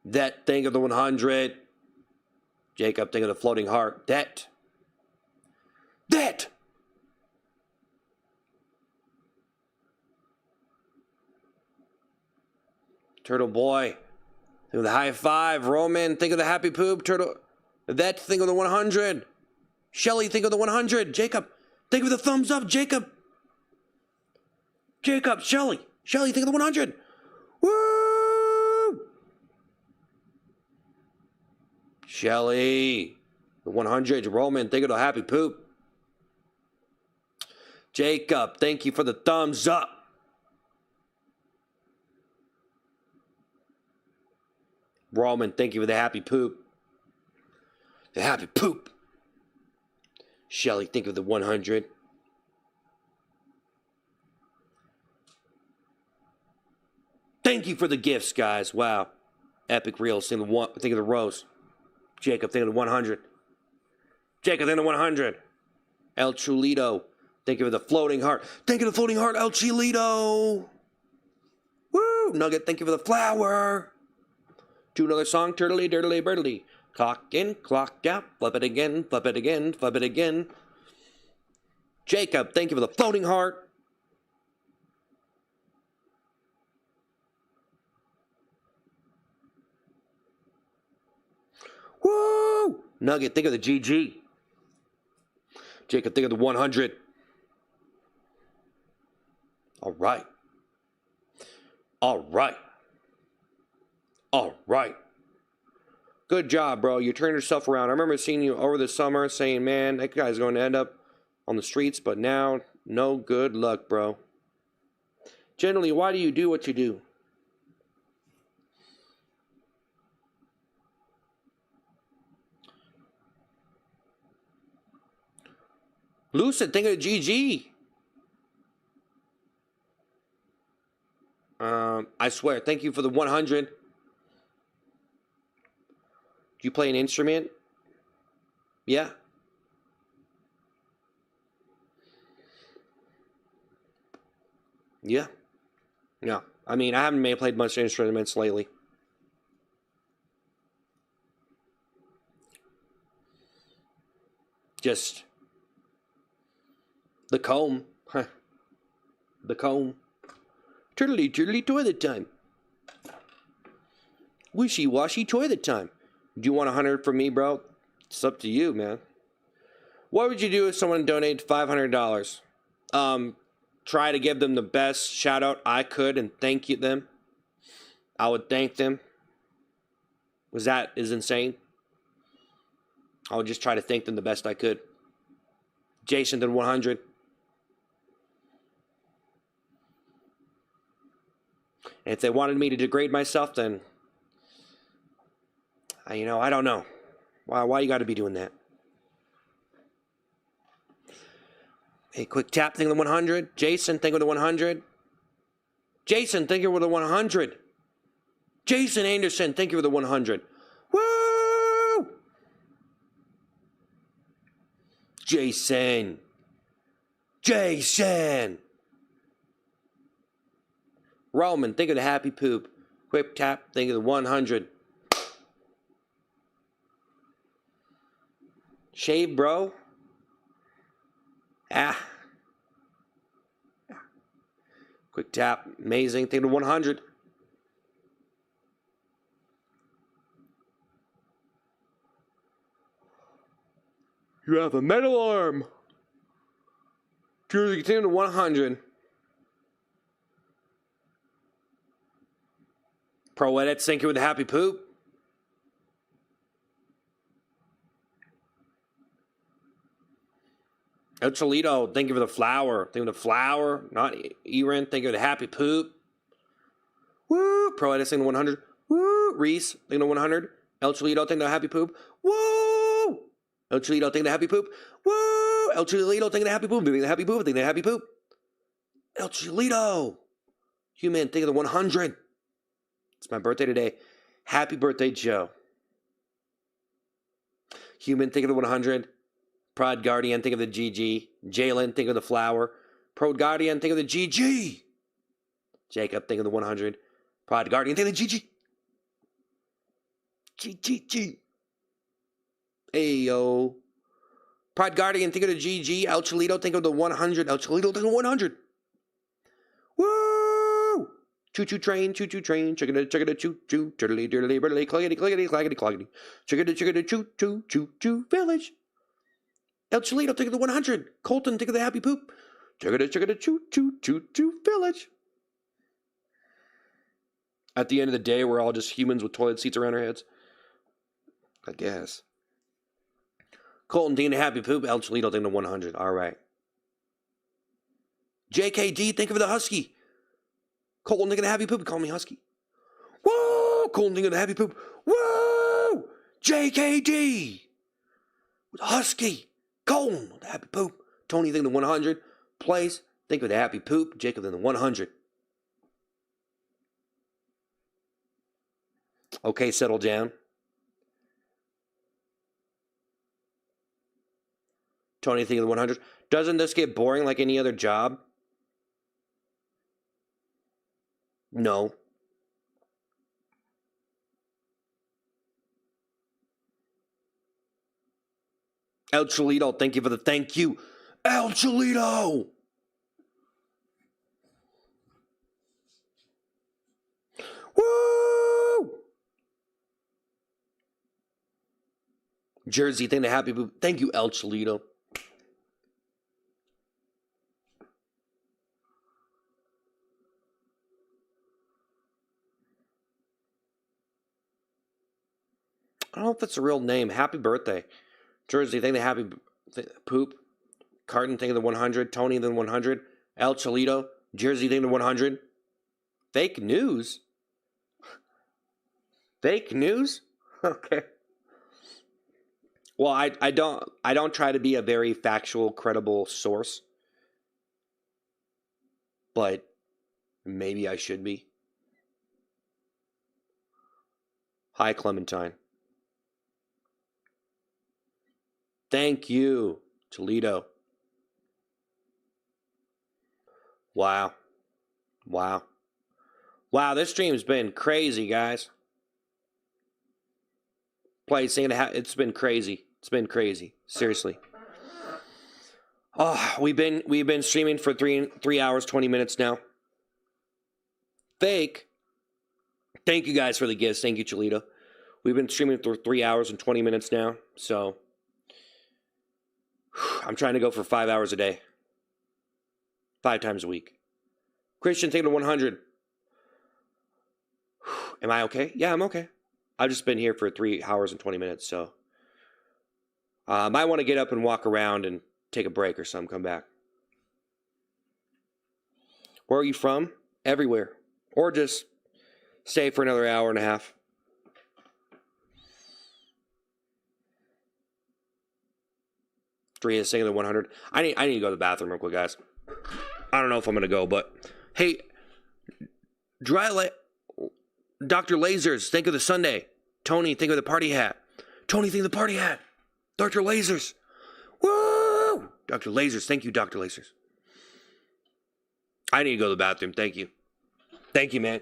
That. Think of the 100. Jacob, think of the floating heart. That. That. Turtle Boy, think of the high five. Roman, think of the happy poop. Turtle, that, think of the 100. Shelly, think of the 100. Jacob, think of the thumbs up. Jacob, Shelly, think of the 100. Woo! Shelly, the 100. Roman, think of the happy poop. Jacob, thank you for the thumbs up. Roman, thank you for the happy poop. The happy poop. Shelly, think of the 100. Thank you for the gifts, guys. Wow. Epic Reels, think of the rose. Jacob, think of the 100. Jacob, think of the 100. El Chulito, think of the floating heart. Think of the floating heart, El Chulito. Woo! Nugget, thank you for the flower. To another song, turtley, dirtly, birdly. Clock in, clock out, flip it again, flip it again, flip it again. Jacob, thank you for the floating heart. Woo! Nugget, think of the GG. Jacob, think of the 100. All right. All right. All right. Good job, bro. You turned yourself around. I remember seeing you over the summer saying, man, that guy's going to end up on the streets, but now, no good luck, bro. Generally, why do you do what you do? Lucid, think of the GG. I swear, thank you for the 100. Do you play an instrument? Yeah. Yeah. No. I mean, I haven't played much instruments lately. Just the comb. Huh. The comb. Turtley, turtley, toilet time. Wishy-washy, toilet time. Do you want 100 from me, bro? It's up to you, man. What would you do if someone donated $500? Try to give them the best shout out I could and thank you them. I would thank them. That is insane. I would just try to thank them the best I could. Jason did 100. And if they wanted me to degrade myself, then I don't know. Why you got to be doing that? Hey, quick tap, think of the 100. Jason, think of the 100. Jason, think of the 100. Jason Anderson, thank you for the 100. Woo! Jason. Jason. Roman, think of the happy poop. Quick tap, think of the 100. Shave, bro. Quick tap, amazing. Think of the 100. You have a metal arm. Jersey, think of the 100. Pro edits, thank you with the happy poop. El Cholito, thank you for the flower. Think of the flower. Not Erin, thank you for the happy poop. Woo! Pro edits, think of the 100. Woo! Reese, think of the 100. El Cholito, think of the happy poop. Woo! El Cholito, think of the happy poop. Woo! El Cholito, think of the happy poop. Think of the happy poop. Think of the happy poop. El Cholito. Human, think of the 100. It's my birthday today. Happy birthday, Joe. Human, think of the 100. Prod Guardian, think of the GG. Jalen, think of the flower. Prod Guardian, think of the GG. Jacob, think of the 100. Prod Guardian, think of the GG. GGG. Ayo. Prod Guardian, think of the GG. El Cholito, think of the 100. El Cholito, think of the 100. Woo! Choo-choo train, chickada, chickada, choo-choo, turtley, turtley, burtley, clickety, clickety, clackety, cloggety. Chickada, chickada, choo-choo, choo-choo, village. El Cholito, think of the 100. Colton, think of the happy poop. Chickada, chickada, choo-choo, choo-choo, village. At the end of the day, we're all just humans with toilet seats around our heads. I guess. Colton, think of the happy poop. El Cholito, think of the 100. All right. JKD, think of the husky. Colton, think of the happy poop. Call me husky. Whoa! Colton, think of the happy poop. Whoa! JKD. Husky. Colton, the happy poop. Tony, think of the 100. Place, think of the happy poop. Jacob, think of the 100. Okay, settle down. Tony, think of the 100. Doesn't this get boring like any other job? No. El Cholito, thank you for the thank you. El Cholito! Woo! Jersey thing to happy poop. Thank you, El Cholito. I don't know if it's a real name. Happy birthday. Jersey thing to happy poop. Carton thing to 100. Tony thing to 100. El Cholito. Jersey thing to 100. Fake news? Fake news? Okay. Well, I don't try to be a very factual, credible source. But maybe I should be. Hi, Clementine. Thank you, Toledo. Wow. Wow. Wow, this stream's been crazy, guys. It's been crazy. It's been crazy. Seriously. Oh, we've been streaming for 3 hours, 20 minutes now. Fake. Thank you guys for the gifts. Thank you, Cholito. We've been streaming for 3 hours and 20 minutes now. So I'm trying to go for 5 hours a day. 5 times a week. Christian, take it to 100. Am I okay? Yeah, I'm okay. I've just been here for 3 hours and 20 minutes, so might want to get up and walk around and take a break or something, come back. Where are you from? Everywhere. Or just stay for another hour and a half. Three is saying the 100. I need to go to the bathroom real quick, guys. I don't know if I'm going to go, but hey, Dr. Lasers, think of the Sunday. Tony, think of the party hat. Tony, think of the party hat. Dr. Lasers. Woo! Dr. Lasers, thank you, Dr. Lasers. I need to go to the bathroom. Thank you. Thank you, man.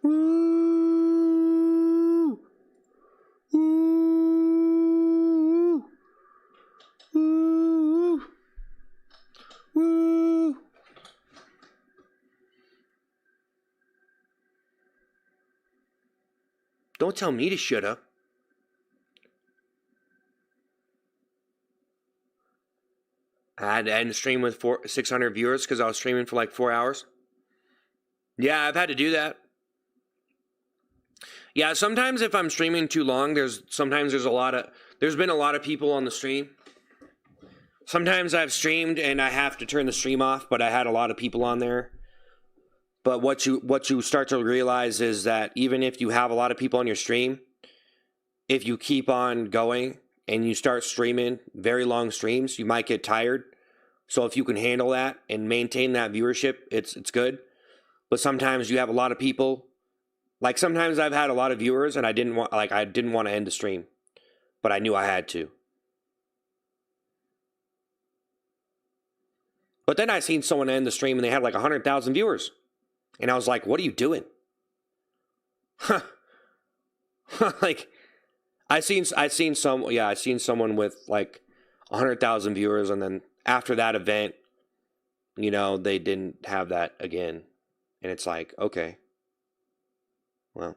Woo! Woo! Woo! Woo! Don't tell me to shut up. I had to end the stream with 600 viewers because I was streaming for like 4 hours. Yeah, I've had to do that. Yeah, sometimes if I'm streaming too long, there's been a lot of people on the stream. Sometimes I've streamed and I have to turn the stream off, but I had a lot of people on there. But what you start to realize is that even if you have a lot of people on your stream, if you keep on going and you start streaming very long streams, you might get tired. So if you can handle that and maintain that viewership, it's good. But sometimes you have a lot of people. Like sometimes I've had a lot of viewers and I didn't want to end the stream, but I knew I had to. But then I seen someone end the stream and they had like 100,000 viewers. And I was like, what are you doing? Huh. Like I seen someone with like 100,000 viewers, and then after that event, they didn't have that again. And it's like, okay. Well,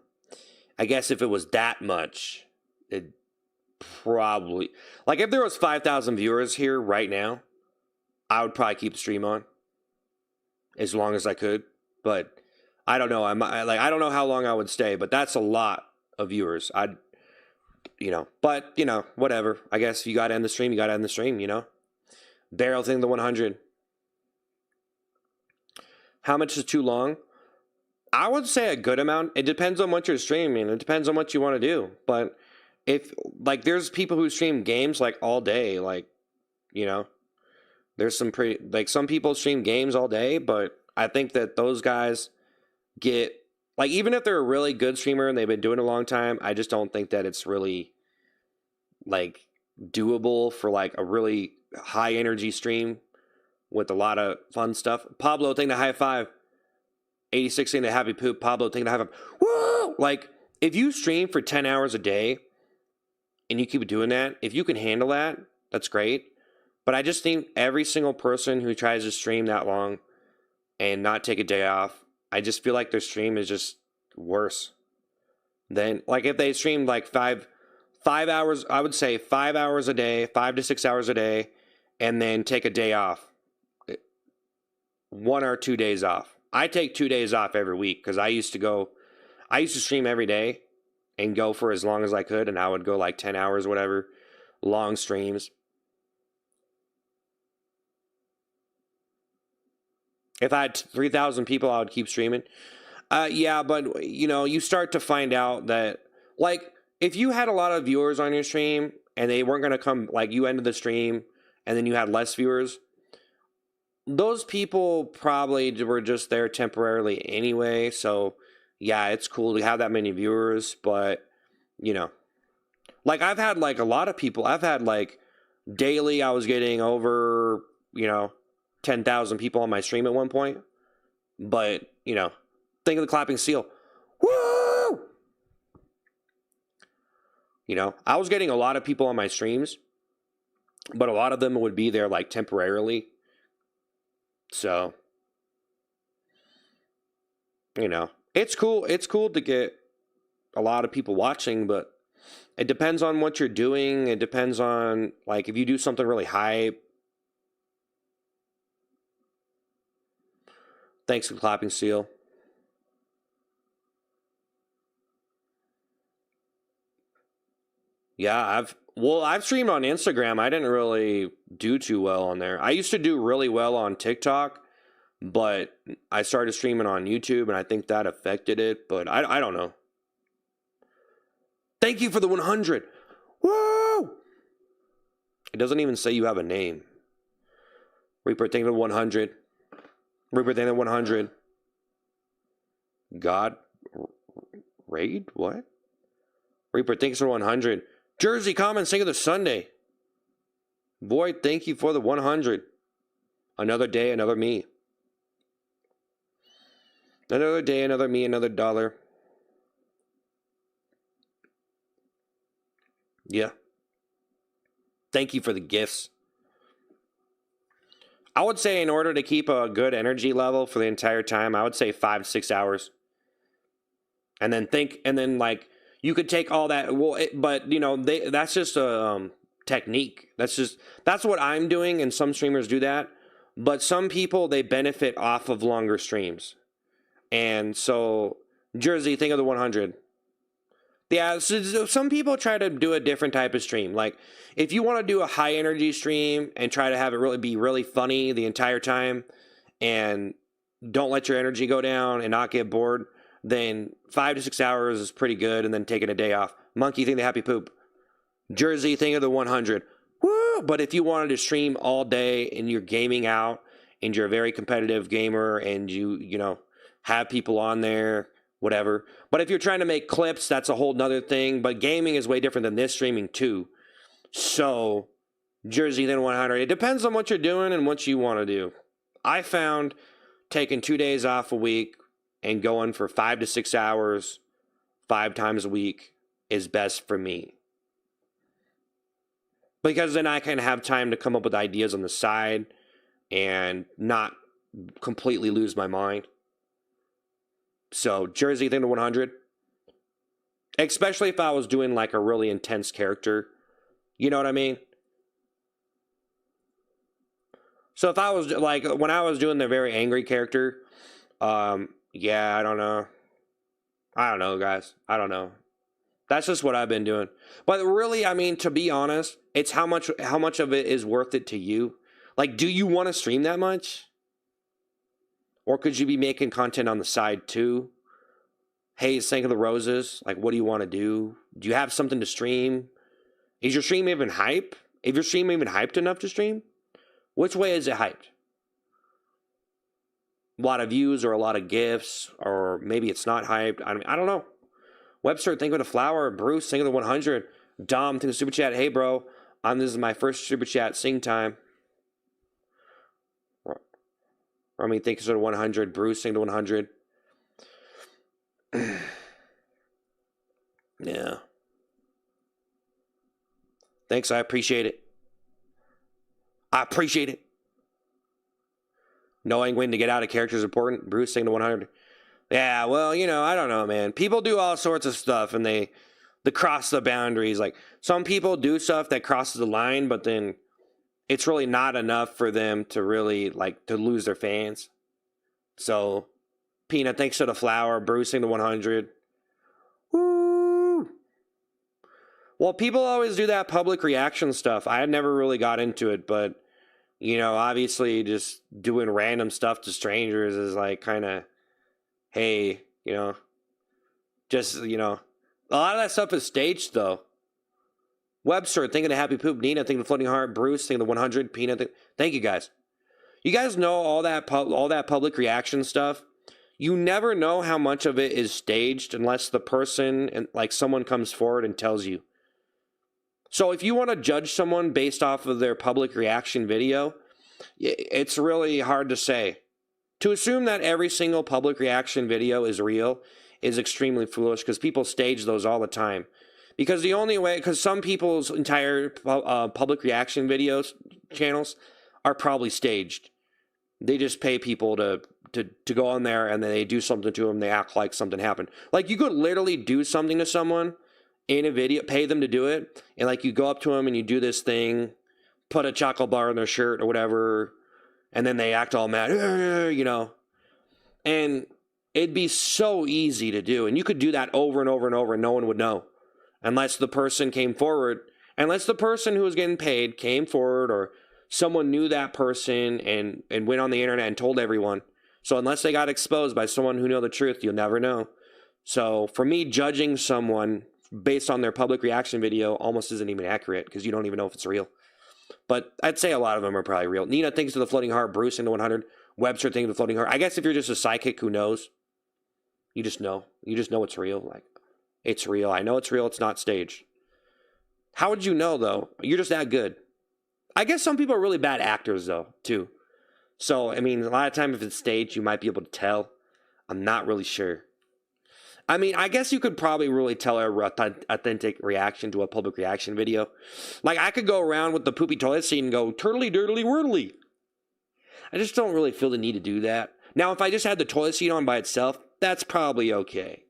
I guess if it was that much, it probably, like if there was 5,000 viewers here right now, I would probably keep the stream on as long as I could. But I don't know. I don't know how long I would stay, but that's a lot of viewers. But whatever. I guess if you got to end the stream, you got to end the stream, Barrel thing, the 100. How much is too long? I would say a good amount. It depends on what you're streaming. It depends on what you want to do. But if like there's people who stream games like all day, like, you know, there's some pretty like some people stream games all day, but I think that those guys get like even if they're a really good streamer and they've been doing it a long time, I just don't think that it's really like doable for like a really high energy stream with a lot of fun stuff. Pablo, thing to high five. 86 thing to happy poop. Pablo, thing to high five. Woo! Like if you stream for 10 hours a day and you keep doing that, if you can handle that, that's great. But I just think every single person who tries to stream that long and not take a day off, I just feel like their stream is just worse. Then, like if they streamed like five hours, I would say 5 hours a day, 5 to 6 hours a day, and then take a day off, 1 or 2 days off. I take 2 days off every week because I used to stream every day and go for as long as I could, and I would go like 10 hours, whatever, long streams. If I had 3,000 people, I would keep streaming. Yeah, but you know, you start to find out that like if you had a lot of viewers on your stream and they weren't gonna come, like you ended the stream and then you had less viewers, those people probably were just there temporarily anyway. So yeah, it's cool to have that many viewers, but you know, like I've had like a lot of people. I've had like daily, I was getting over 10,000 people on my stream at one point. But think of the clapping seal. Woo! I was getting a lot of people on my streams, but a lot of them would be there like temporarily. So, it's cool. It's cool to get a lot of people watching, but it depends on what you're doing. It depends on, like, if you do something really high. Thanks for the clapping seal. Yeah, I've streamed on Instagram. I didn't really do too well on there. I used to do really well on TikTok, but I started streaming on YouTube, and I think that affected it. But I don't know. Thank you for the 100. Woo! It doesn't even say you have a name. Reaper, thank you for the 100. Reaper, thank you for the 100. God raid? What? Reaper, thanks for 100. Jersey comments, thank you for the Sunday. Boy, thank you for the 100. Another day, another me. Another day, another me, another dollar. Yeah. Thank you for the gifts. I would say in order to keep a good energy level for the entire time, I would say 5 to 6 hours. And then like you could take all that. Well, but that's just a technique. That's what I'm doing, and some streamers do that. But some people, they benefit off of longer streams. And so, Jersey, think of the 100. Yeah, so some people try to do a different type of stream. Like, if you want to do a high energy stream and try to have it really be really funny the entire time, and don't let your energy go down and not get bored, then 5 to 6 hours is pretty good, and then taking a day off. Monkey, think the happy poop. Jersey, think of the 100. Woo! But if you wanted to stream all day and you're gaming out and you're a very competitive gamer and you have people on there, whatever. But if you're trying to make clips, that's a whole nother thing. But gaming is way different than this streaming too. So, Jersey, then 100. It depends on what you're doing and what you want to do. I found taking 2 days off a week and going for 5 to 6 hours 5 times a week is best for me. Because then I can have time to come up with ideas on the side and not completely lose my mind. So, Jersey, think to 100. Especially if I was doing like a really intense character. You know what I mean? So if I was like, when I was doing the very angry character, yeah, I don't know. I don't know, guys. I don't know. That's just what I've been doing. But really, I mean, to be honest, it's how much of it is worth it to you. Like, do you want to stream that much? Or could you be making content on the side too? hey, Sank of the Roses, like, what do you want to do? Do you have something to stream? Is your stream even hype? If your stream even hyped enough to stream, which way is it hyped? A lot of views or a lot of gifts, or maybe it's not hyped. I don't know. Webster, thank you for the flower. Bruce, thank you for the 100. Dom, thank you for the super chat. Hey, bro, this is my first super chat. Sing time. Rami, thank you for the 100. Bruce, thank you for the 100. Yeah. Thanks, I appreciate it. I appreciate it. Knowing when to get out of character is important. Bruce, saying to 100. Yeah, well, you know, I don't know, man. People do all sorts of stuff, and they cross the boundaries. Like, some people do stuff that crosses the line, but then it's really not enough for them to really, like, to lose their fans. So, Peanut, thanks for the flower. Bruce, saying to 100. Woo! Well, people always do that public reaction stuff. I had never really got into it, but, you know, obviously just doing random stuff to strangers is like kind of, hey, you know, just, you know, a lot of that stuff is staged, though. Webster, thinking of Happy Poop. Nina, thinking of Floating Heart. Bruce, thinking of the 100. Peanut, thank you, guys. You guys know all that public reaction stuff? You never know how much of it is staged unless the person, and like someone comes forward and tells you. So if you want to judge someone based off of their public reaction video, it's really hard to say. To assume that every single public reaction video is real is extremely foolish because people stage those all the time. Because the only way, because some people's entire public reaction videos channels are probably staged. They just pay people to go on there, and then they do something to them. They act like something happened. Like, you could literally do something to someone in a video, pay them to do it, and like you go up to them and you do this thing, put a chocolate bar in their shirt or whatever, and then they act all mad, you know. And it'd be so easy to do, and you could do that over and over and over, and no one would know. Unless the person came forward, unless the person who was getting paid came forward, or someone knew that person and went on the internet and told everyone. So unless they got exposed by someone who knew the truth, you'll never know. So for me, judging someone based on their public reaction video almost isn't even accurate because you don't even know if it's real. But I'd say a lot of them are probably real. Nina thinks of the Floating Heart. Bruce into 100. Webster thinks of the Floating Heart. I guess if you're just a psychic who knows, you just know. You just know it's real. Like, it's real. I know it's real. It's not staged. How would you know, though? You're just that good. I guess some people are really bad actors, though, too. So, I mean, a lot of time if it's staged, you might be able to tell. I'm not really sure. I mean, I guess you could probably really tell an authentic reaction to a public reaction video. Like, I could go around with the poopy toilet seat and go, turtly, dirtly, whirtly. I just don't really feel the need to do that. Now, if I just had the toilet seat on by itself, that's probably okay.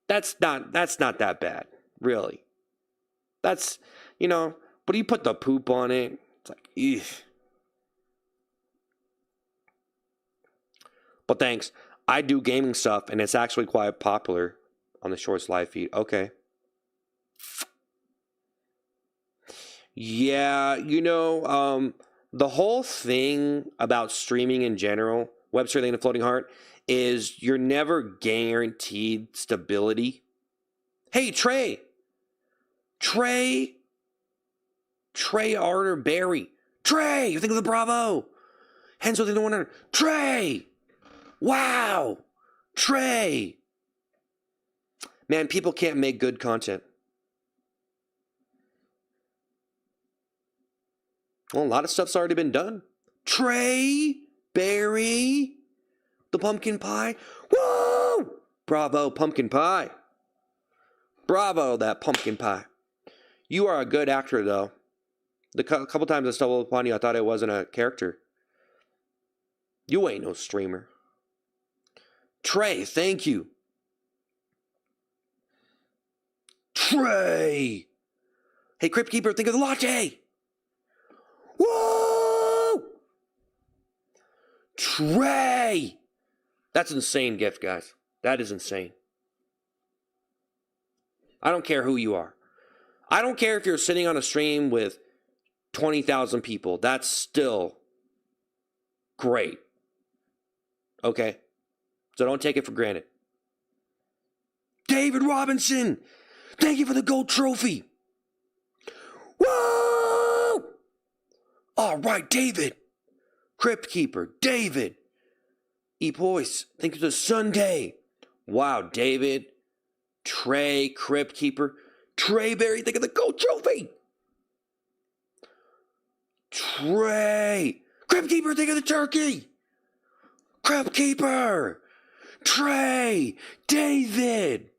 That's not that bad, really. That's, you know, but you put the poop on it, it's like, eugh. But thanks. I do gaming stuff, and it's actually quite popular on the Shorts live feed. Okay. Yeah, you know, the whole thing about streaming in general, Webster Lane of Floating Heart, is you're never guaranteed stability. Hey, Trey Arter Berry. Trey, you think of the Bravo. Hensel, think of the 100. Trey. Wow. Trey. Man, people can't make good content. Well, a lot of stuff's already been done. Trey, Berry, the pumpkin pie. Woo! Bravo, pumpkin pie. Bravo, that pumpkin pie. You are a good actor, though. The couple times I stumbled upon you, I thought it wasn't a character. You ain't no streamer. Trey, thank you. Trey! Hey, Crypt Keeper, think of the latte! Whoa! Trey! That's an insane gift, guys. That is insane. I don't care who you are. I don't care if you're sitting on a stream with 20,000 people. That's still great. Okay? So don't take it for granted. David Robinson, thank you for the gold trophy. Whoa! All right, David. Crypt Keeper, David. Boys, thank you for the Sunday. Wow, David. Trey, Crypt Keeper. Trey Berry, think of the gold trophy. Trey. Crypt Keeper, think of the turkey. Crypt Keeper. Trey. David.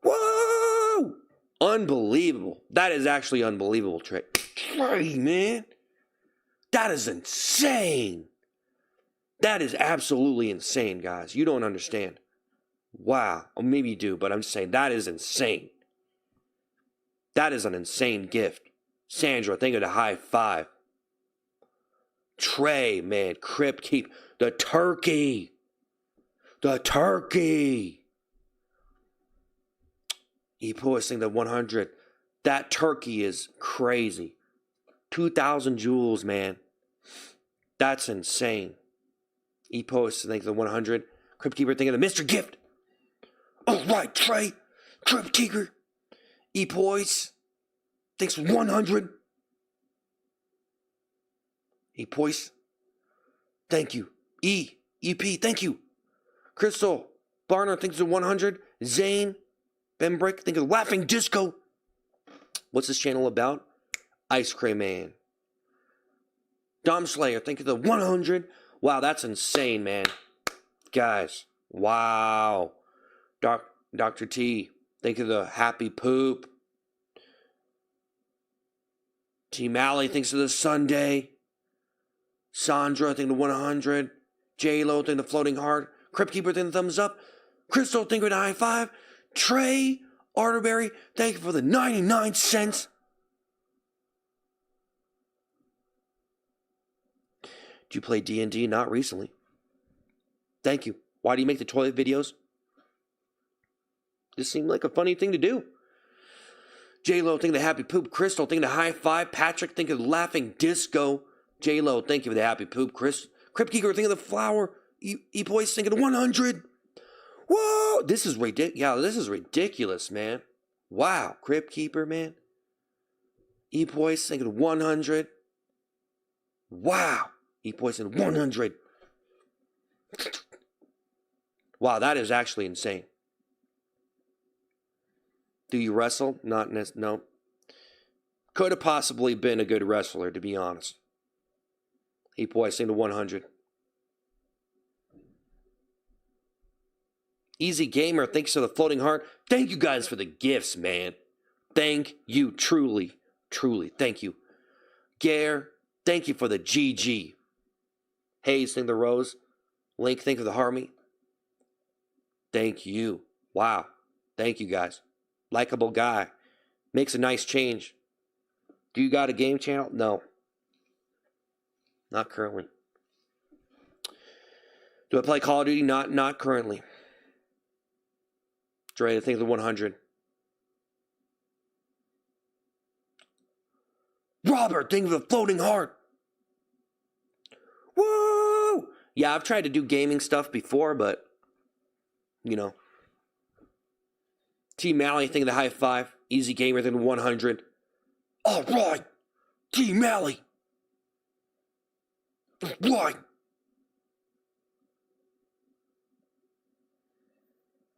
Whoa. Unbelievable. That is actually unbelievable, Trey. Trey, man. That is insane. That is absolutely insane, guys. You don't understand. Wow. Or maybe you do, but I'm just saying that is insane. That is an insane gift. Sandra, think of the high five. Trey, man. Crypt Keep. The turkey. The turkey. Posting the 100. That turkey is crazy. 2,000 jewels, man. That's insane. Posting, think of the 100. Crypt Keeper, think of the Mr. Gift. All right, Trey. Crypt Keeper. Poise. Thanks for 100. Poise. Thank you. EP, thank you. Crystal. Barner, thanks for 100. Zane. Ben Brick, think of Laughing Disco. What's this channel about? Ice Cream Man. Dom Slayer, think of the 100. Wow, that's insane, man. Guys, wow. Dr. T, think of the Happy Poop. T. Malley thinks of the Sunday. Sandra, think of the 100. J-Lo, think of the Floating Heart. Crypt Keeper, think of the thumbs up. Crystal, think of the high five. Trey Arterberry, thank you for the 99 cents. Did you play D&D? Not recently. Thank you. Why do you make the toilet videos? This seemed like a funny thing to do. J-Lo, think of the Happy Poop. Crystal, think of the high five. Patrick, think of the Laughing Disco. J-Lo, thank you for the Happy Poop. Crypt Keeper, think of the flower. Boys, think of the 100. Whoa! This is ridiculous. Yeah, this is ridiculous, man. Wow. Crypt Keeper, man. Boys, think of the 100. Wow. Boys, think of the 100. Wow, that is actually insane. Do you wrestle? Not no. Could have possibly been a good wrestler, to be honest. Boys, think of the 100. Easy Gamer, thanks for the Floating Heart. Thank you guys for the gifts, man. Thank you, truly, truly. Thank you. Gare, thank you for the GG. Hayes, think of the Rose. Link, think of the Harmony. Thank you. Wow. Thank you, guys. Likeable guy. Makes a nice change. Do you got a game channel? No. Not currently. Do I play Call of Duty? Not currently. Dre, I think of the 100. Robert, think of the Floating Heart. Woo! Yeah, I've tried to do gaming stuff before, but, you know. T. Malley, think of the high five. Easy Gamer, think of the 100. All right. T. Malley. Right.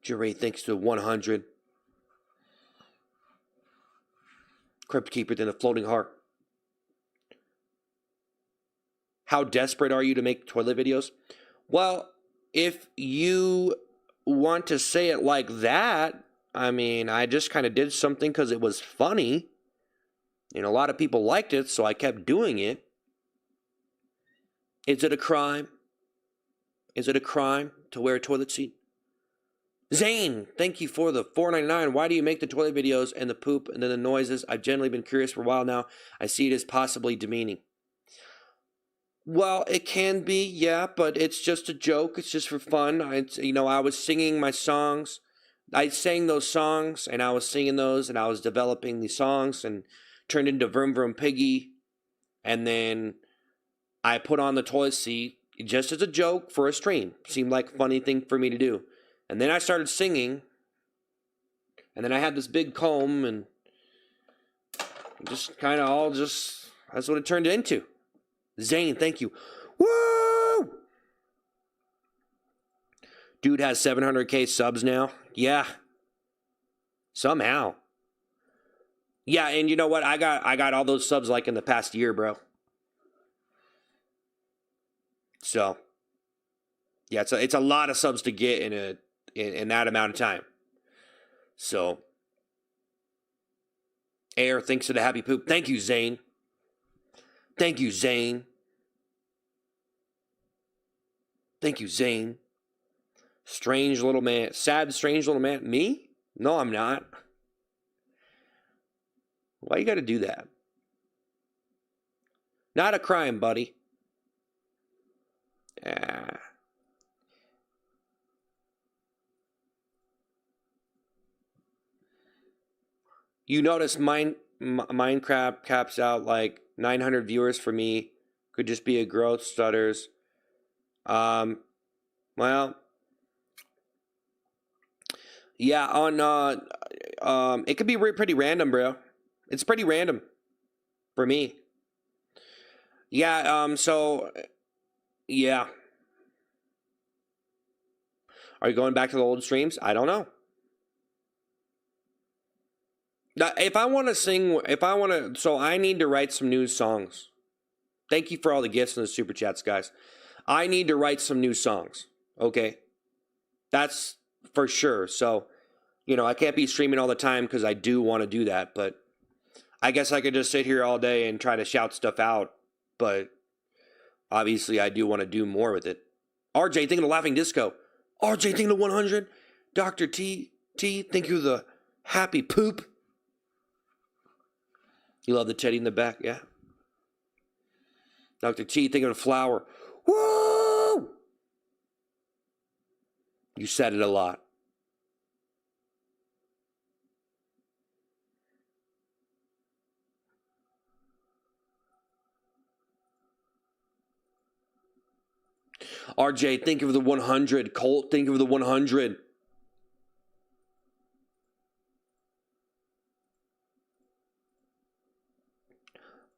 Jerry thinks to 100. Crypt Keeper, then the Floating Heart. How desperate are you to make toilet videos? Well, if you want to say it like that, I mean, I just kind of did something because it was funny. And a lot of people liked it, so I kept doing it. Is it a crime? Is it a crime to wear a toilet seat? Zane, thank you for the $4.99. Why do you make the toilet videos and the poop and then the noises? I've generally been curious for a while now. I see it as possibly demeaning. Well, it can be, yeah, but it's just a joke. It's just for fun. I was singing my songs. I sang those songs, and I was singing those, and I was developing the songs, and turned into Vroom Vroom Piggy. And then I put on the toilet seat just as a joke for a stream. Seemed like a funny thing for me to do. And then I started singing, And then I had this big comb, and just kind of all just, that's what it turned into. Zane, thank you. Woo! Dude has 700K subs now. Yeah. Somehow. Yeah, and you know what? I got all those subs like in the past year, bro. So, yeah, it's a lot of subs to get in that amount of time. So, Air, thanks for the happy poop. Thank you, Zane. Thank you, Zane. Thank you, Zane. Strange little man. Sad, strange little man. Me? No, I'm not. Why you got to do that? Not a crime, buddy. You notice Minecraft caps out like 900 viewers for me. Could just be a growth stutters. Well, yeah, on it could be pretty random, bro. It's pretty random for me. Yeah, so yeah. Are you going back to the old streams? I don't know. If I want to sing, so I need to write some new songs. Thank you for all the gifts and the super chats, guys. I need to write some new songs. Okay. That's for sure. So, I can't be streaming all the time because I do want to do that, but I guess I could just sit here all day and try to shout stuff out, but obviously I do want to do more with it. RJ, thank you for the laughing disco. RJ, thank you for the 100. Dr. T, thank you for the happy poop. You love the teddy in the back, yeah. Dr. T, thinking of a flower. Woo! You said it a lot. RJ, think of the 100. Colt, think of the 100.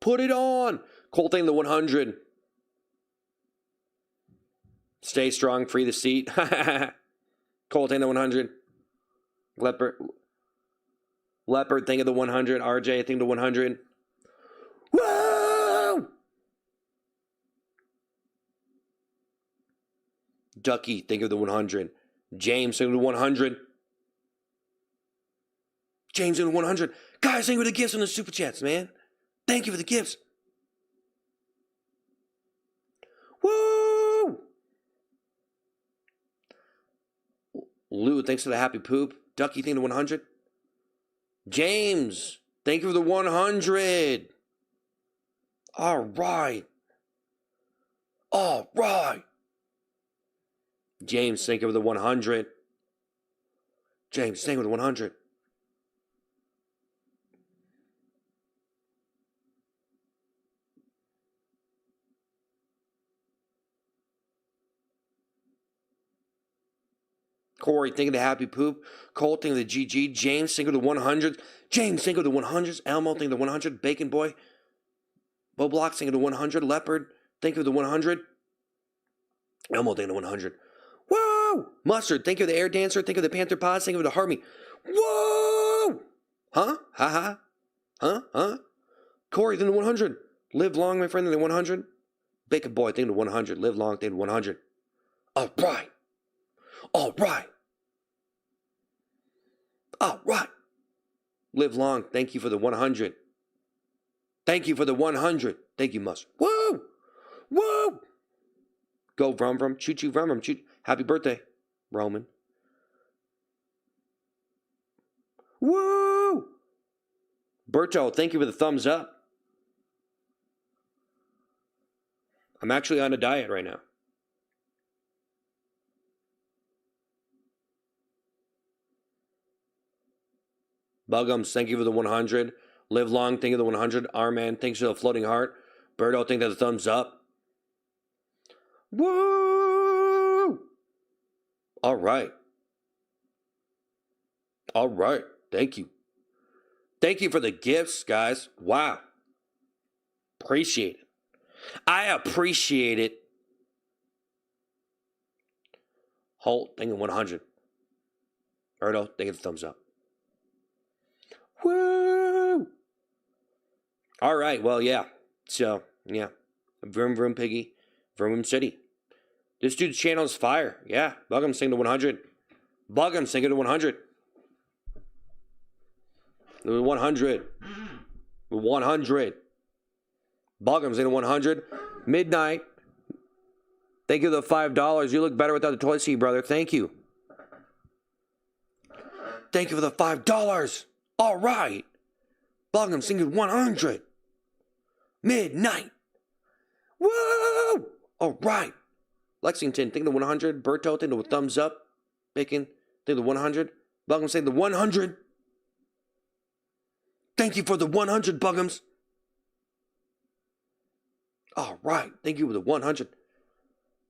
Put it on. Colt, think of the 100. Stay strong, free the seat. Colt, think of the 100. Leopard, think of the 100. RJ, think of the 100. Whoa! Ducky, think of the 100. James, think of the 100. James, think of the 100. Guys, thank you for the gifts on the super chats, man. Thank you for the gifts. Woo! Lou, thanks for the happy poop. Ducky, thank you for the 100. James, thank you for the 100. All right. All right. James, thank you for the 100. James, thank you for the 100. Corey, think of the happy poop. Cole, think of the GG. James, think of the 100. James, think of the 100s. Elmo, think of the 100. Bacon Boy. Boblox, think of the 100. Leopard, think of the 100. Elmo, think of the 100. Whoa! Mustard, think of the Air Dancer. Think of the Panther Pods. Think of the Harmony. Whoa! Huh? Ha-ha. Huh? Corey, think of the 100. Live long, my friend, think of the 100. Bacon Boy, think of the 100. Live long, think of the 100. All right. All right. All right. Live long. Thank you for the 100. Thank you for the 100. Thank you, Mustard. Woo! Woo! Go, Vrum Vrum. Choo choo, Vrum Vrum. Choo. Happy birthday, Roman. Woo! Berto, thank you for the thumbs up. I'm actually on a diet right now. Bugums, thank you for the 100. Live long, thank you for the 100. Arman, thanks for the floating heart. Birdo, thank you for the thumbs up. Woo! All right. All right. Thank you. Thank you for the gifts, guys. Wow. Appreciate it. I appreciate it. Holt, thank you 100. Erdo, thank you the thumbs up. Woo! All right, well, yeah. So, yeah. Vroom Vroom Piggy. Vroom Vroom City. This dude's channel is fire. Yeah. Bug'em, sing to 100. Bug'em, sing to 100. 100. 100. Bug'em, sing to 100. Midnight. Thank you for the $5. You look better without the toilet seat, brother. Thank you. Thank you for the $5. All right. Bug'em, sing to 100. Midnight. Whoa! All right. Lexington, think of the 100. Berto, think of the thumbs up. Bacon, think of the 100. Bug'em, say the 100. Thank you for the 100, Bug'ems. All right. Thank you for the 100.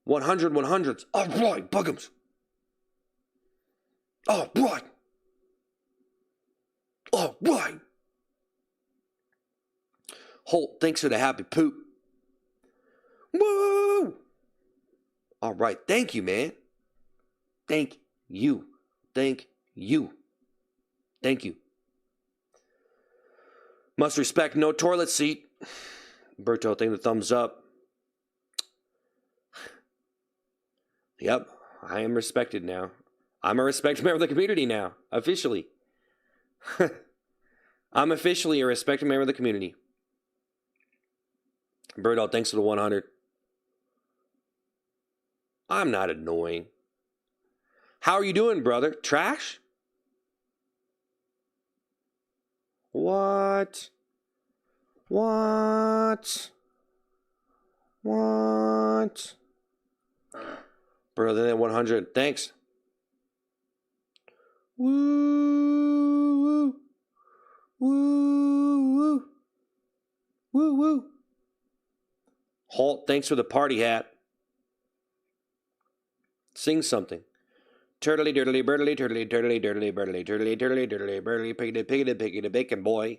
100, 100s. All right, Bug'ems. All right. All right. Holt, thanks for the happy poop. Woo! All right. Thank you, man. Thank you. Thank you. Thank you. Must respect no toilet seat. Berto, thank the thumbs up. Yep. I am respected now. I'm a respected member of the community now. Officially. I'm officially a respected member of the community. Berto, thanks for the 100. I'm not annoying. How are you doing, brother? Trash? What? What? What? Brother, than 100. Thanks. Woo! Woo! Woo! Woo! Woo! Halt, thanks for the party hat. Sing something. Turtley, dirtly, birdly, turtley, turtley, dirtly, birdly, turtley, turtley, dirtly, birdly, piggity, piggity, piggity, bacon boy.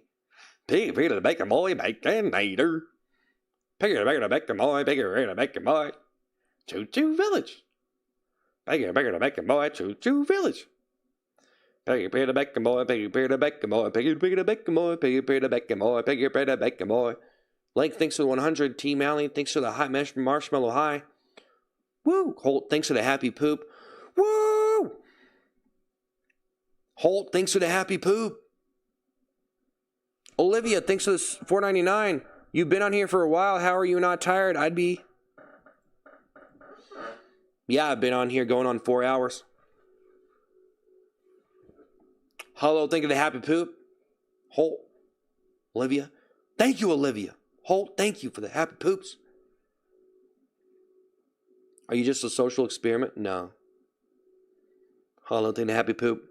Piggy, piggity, bacon boy, bacon nader. Piggity, piggity, bacon boy, piggity, piggity, bacon boy. Choo choo village. Piggity, piggity, bacon boy, choo choo village. Piggy, piggity, bacon boy, piggy, piggity, bacon boy, piggy, piggity, bacon boy, piggy, piggity, bacon boy, piggy, piggity, bacon boy. Link, thanks for the 100. T Malley, thanks for the hot marshmallow high. Woo! Holt, thanks for the happy poop. Woo! Holt, thanks for the happy poop. Olivia, thanks for the $4.99. You've been on here for a while. How are you not tired? I'd be. Yeah, I've been on here going on 4 hours. Hello, thank you for the happy poop. Holt, Olivia. Thank you, Olivia. Holt, thank you for the happy poops. Are you just a social experiment? No. Hello, thank you for the happy poop.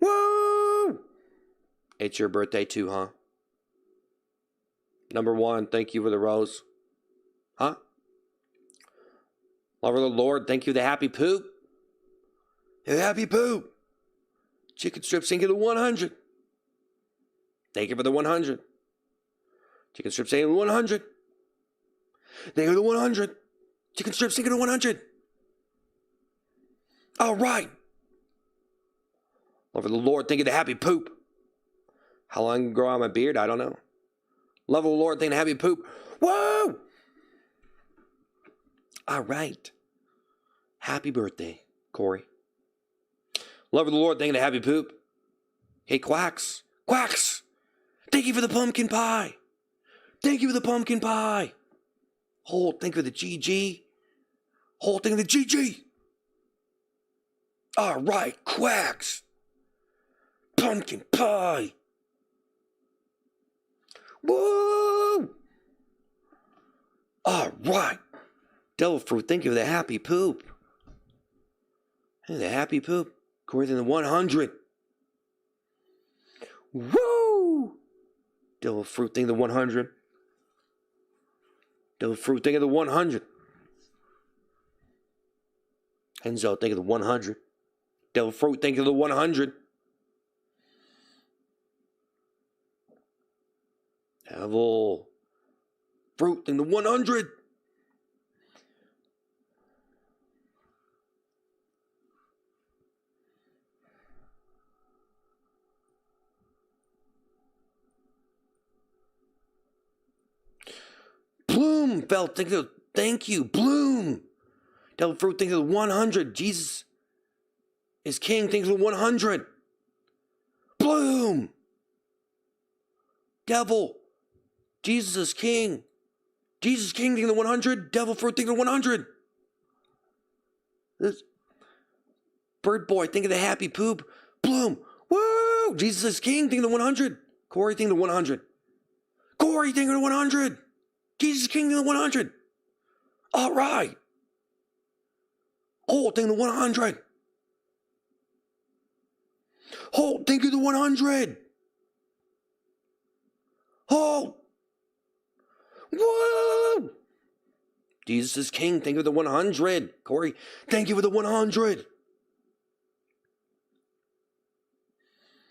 Woo! It's your birthday too, huh? Number 1, thank you for the rose. Huh? Lover of the Lord, thank you for the happy poop. The happy poop. Chicken strips, thank you for the 100. Thank you for the 100. Chicken strips, thank you for the 100. Thank you for the 100. Chicken strips, thank you for the 100. All right. Love of the Lord, thank you for the happy poop. How long can grow out my beard? I don't know. Love of the Lord, thank you for the happy poop. Whoa! All right. Happy birthday, Corey. Love of the Lord, thank you for the happy poop. Hey, Quacks. Quacks! Thank you for the pumpkin pie. Thank you for the pumpkin pie. Holt, thank you for the GG. Holt, thank you for the GG. All right, Quacks. Pumpkin pie. Woo! All right. Devil fruit, thank you for the happy poop. Hey, the happy poop. Corey, than the 100. Woo! Devil fruit, thank you for the 100. Devil fruit, thank you for the 100. Enzo, think of the 100. Devil Fruit, think of the 100. Devil Fruit, think of the 100. Bloom, Felt, think of, thank you, Bloom. Devil Fruit, think of the 100. Jesus is King, think of the 100. Bloom. Devil, Jesus is King. Jesus is King, think of the 100. Devil Fruit, think of the 100. This Bird Boy, think of the happy poop. Bloom, woo. Jesus is King, think of the 100. Corey, think of the 100. Corey, think of the 100. Jesus is King, think of the 100. All right. Holt, think of the 100. Holt, think of the 100. Holt. Whoa. Jesus is King, think of the 100. Corey, thank you for the 100.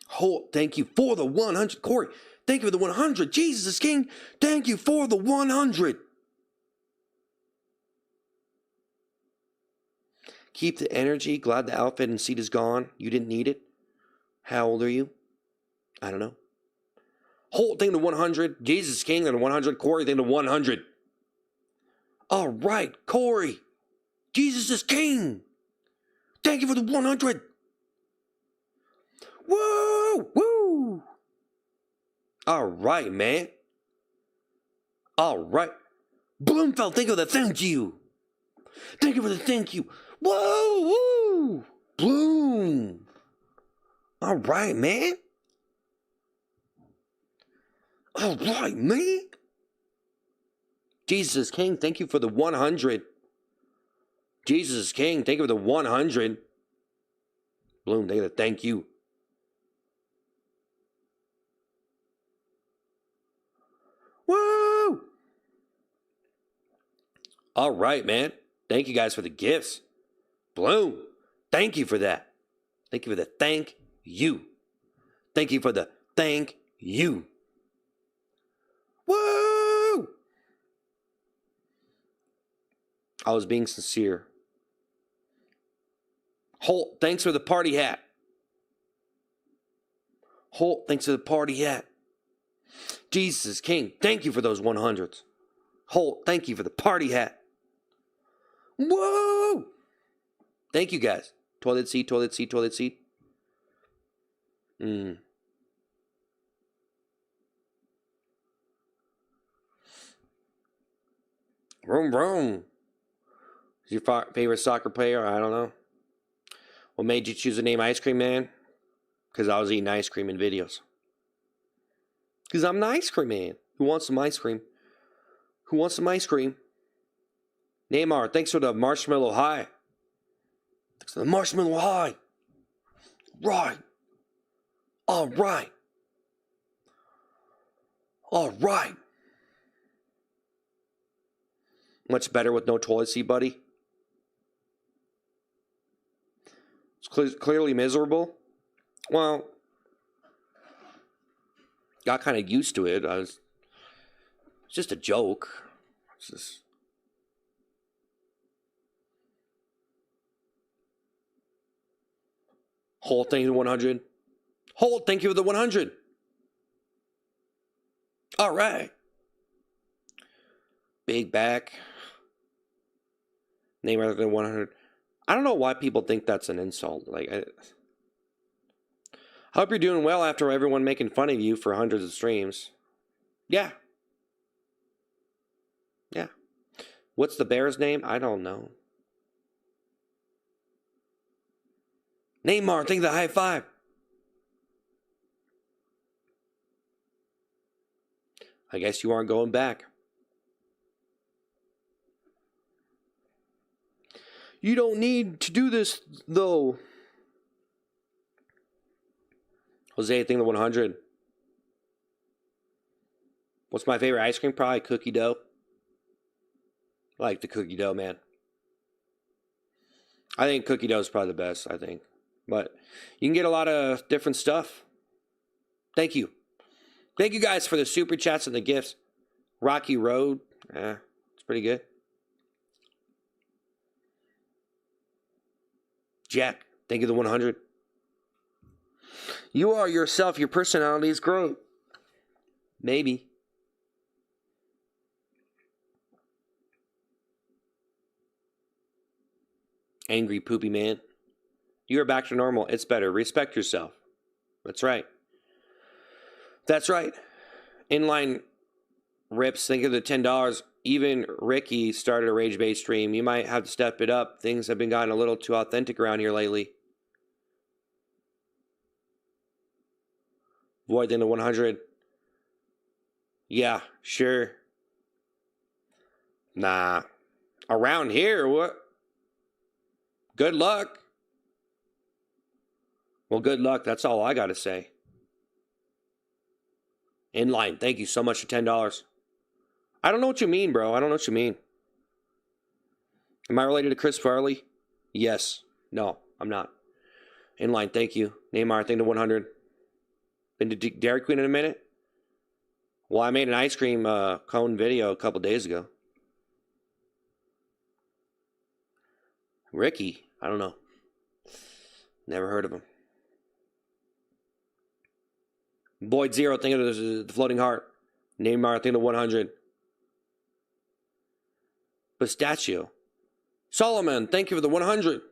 Holt, thank you for the 100. Corey, thank you for the 100. Jesus is King, thank you for the 100. Keep the energy. Glad the outfit and seat is gone. You didn't need it. How old are you? I don't know. Holt, think of the 100. Jesus is King, and the 100. Corey, think of the 100. All right, Corey. Jesus is King. Thank you for the 100. Woo! Woo! All right, man. All right. Bloomfeld, think of the thank you. Thank you for the thank you. Whoa! Woo! Bloom. All right, man. All right, man. Jesus is King, thank you for the 100. Jesus is King, thank you for the 100. Bloom, thank you for the thank you. Woo! All right, man. Thank you guys for the gifts. Bloom, thank you for that. Thank you for the thank you. Thank you for the thank you. Woo! I was being sincere. Holt, thanks for the party hat. Holt, thanks for the party hat. Jesus is King, thank you for those 100s. Holt, thank you for the party hat. Whoa! Thank you guys. Toilet seat, toilet seat, toilet seat. Vroom, vroom. Is your favorite soccer player? I don't know. What made you choose the name Ice Cream Man? Because I was eating ice cream in videos. Because I'm an ice cream man. Who wants some ice cream? Who wants some ice cream? Neymar, thanks for the marshmallow high. Thanks for the marshmallow high. Right. All right. All right. Much better with no toilet seat, buddy. It's clearly miserable. Well, got kind of used to it. It's just a joke. It's just... Holt, thank you for the 100. Holt, thank you for the 100. All right. Big back. Name rather than 100. I don't know why people think that's an insult. Like, I hope you're doing well after everyone making fun of you for hundreds of streams. Yeah. Yeah. What's the bear's name? I don't know. Neymar, think of the high five. I guess you aren't going back. You don't need to do this, though. Jose, think of the 100. What's my favorite ice cream? Probably cookie dough. I like the cookie dough, man. I think cookie dough is probably the best, I think. But you can get a lot of different stuff. Thank you. Thank you guys for the super chats and the gifts. Rocky Road. It's pretty good. Jack, thank you for the 100. You are yourself. Your personality is great. Maybe. Angry poopy man. You are back to normal. It's better. Respect yourself. That's right. That's right. Inline rips. Think of the $10. Even Ricky started a rage-based stream. You might have to step it up. Things have been gotten a little too authentic around here lately. Void into 100. Yeah, sure. Nah. Around here, what? Good luck. Well, good luck. That's all I got to say. Inline, thank you so much for $10. I don't know what you mean, bro. I don't know what you mean. Am I related to Chris Farley? Yes. No, I'm not. Inline, thank you. Neymar, thank you to 100. Been to Dairy Queen in a minute? Well, I made an ice cream cone video a couple days ago. Ricky, I don't know. Never heard of him. Boyd Zero, thank you to the Floating Heart. Neymar, thank you to 100. Pistachio. Solomon, thank you for the 100.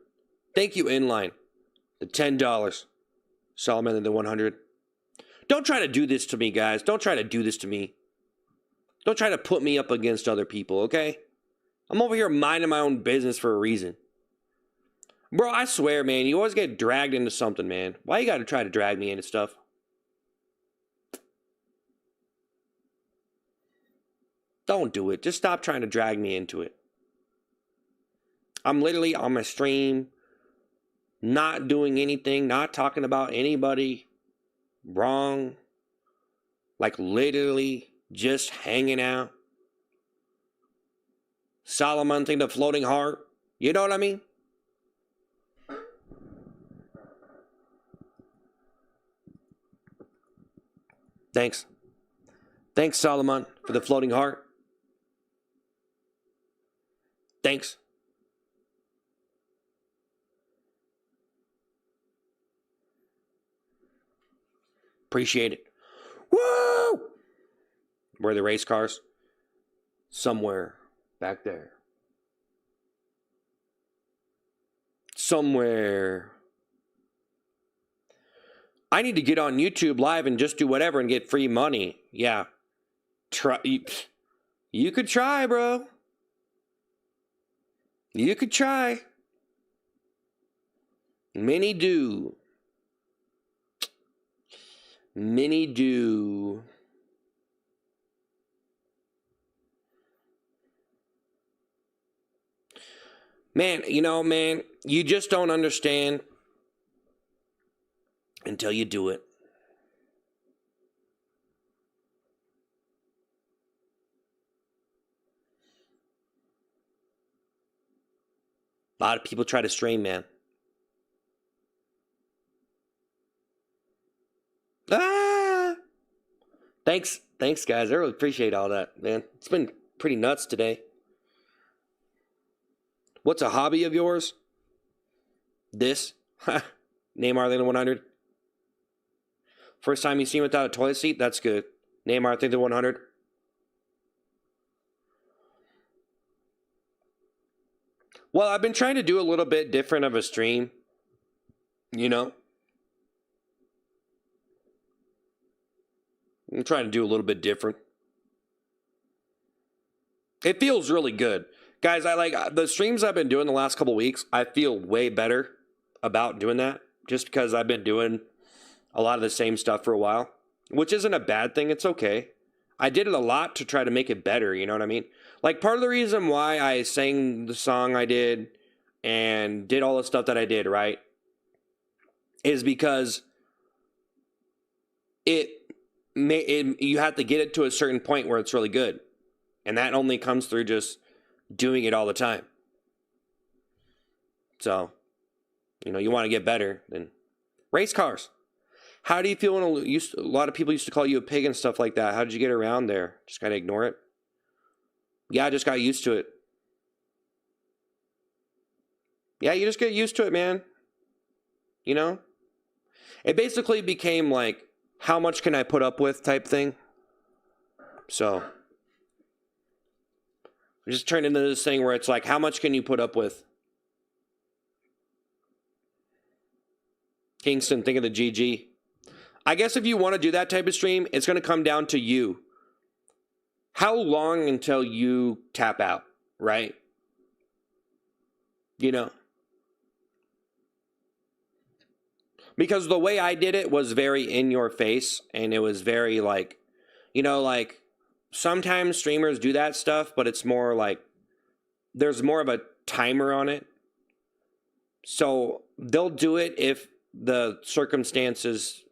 Thank you, Inline. The $10. Solomon and the 100. Don't try to do this to me, guys. Don't try to do this to me. Don't try to put me up against other people, okay? I'm over here minding my own business for a reason. Bro, I swear, man, you always get dragged into something, man. Why you gotta try to drag me into stuff? Don't do it. Just stop trying to drag me into it. I'm literally on my stream, not doing anything, not talking about anybody wrong. Like literally just hanging out. Solomon thing, the Floating Heart. You know what I mean? Thanks. Thanks, Solomon, for the Floating Heart. Thanks. Appreciate it. Woo! Where are the race cars? Somewhere back there. Somewhere. I need to get on YouTube live and just do whatever and get free money. Yeah. You could try, bro. You could try. Many do. Many do. Man, man, you just don't understand until you do it. A lot of people try to stream, man. Thanks, guys. I really appreciate all that, man. It's been pretty nuts today. What's a hobby of yours? This? Neymar than 100. First time you seen without a toilet seat? That's good. Neymar think the 100. Well, I've been trying to do a little bit different of a stream. I'm trying to do a little bit different. It feels really good. Guys, I like the streams I've been doing the last couple weeks. I feel way better about doing that just because I've been doing a lot of the same stuff for a while, which isn't a bad thing. It's okay. I did it a lot to try to make it better. You know what I mean? Like part of the reason why I sang the song I did and did all the stuff that I did, right, is because you have to get it to a certain point where it's really good. And that only comes through just doing it all the time. So, you want to get better, then race cars. How do you feel when a lot of people used to call you a pig and stuff like that? How did you get around there? Just kind of ignore it? Yeah, I just got used to it. Yeah, you just get used to it, man. It basically became like, how much can I put up with type thing. So, it just turned into this thing where it's like, how much can you put up with? Kingston, think of the GG. I guess if you want to do that type of stream, it's going to come down to you. How long until you tap out, right? Because the way I did it was very in your face, and it was very like, like sometimes streamers do that stuff, but it's more like there's more of a timer on it. So they'll do it if the circumstances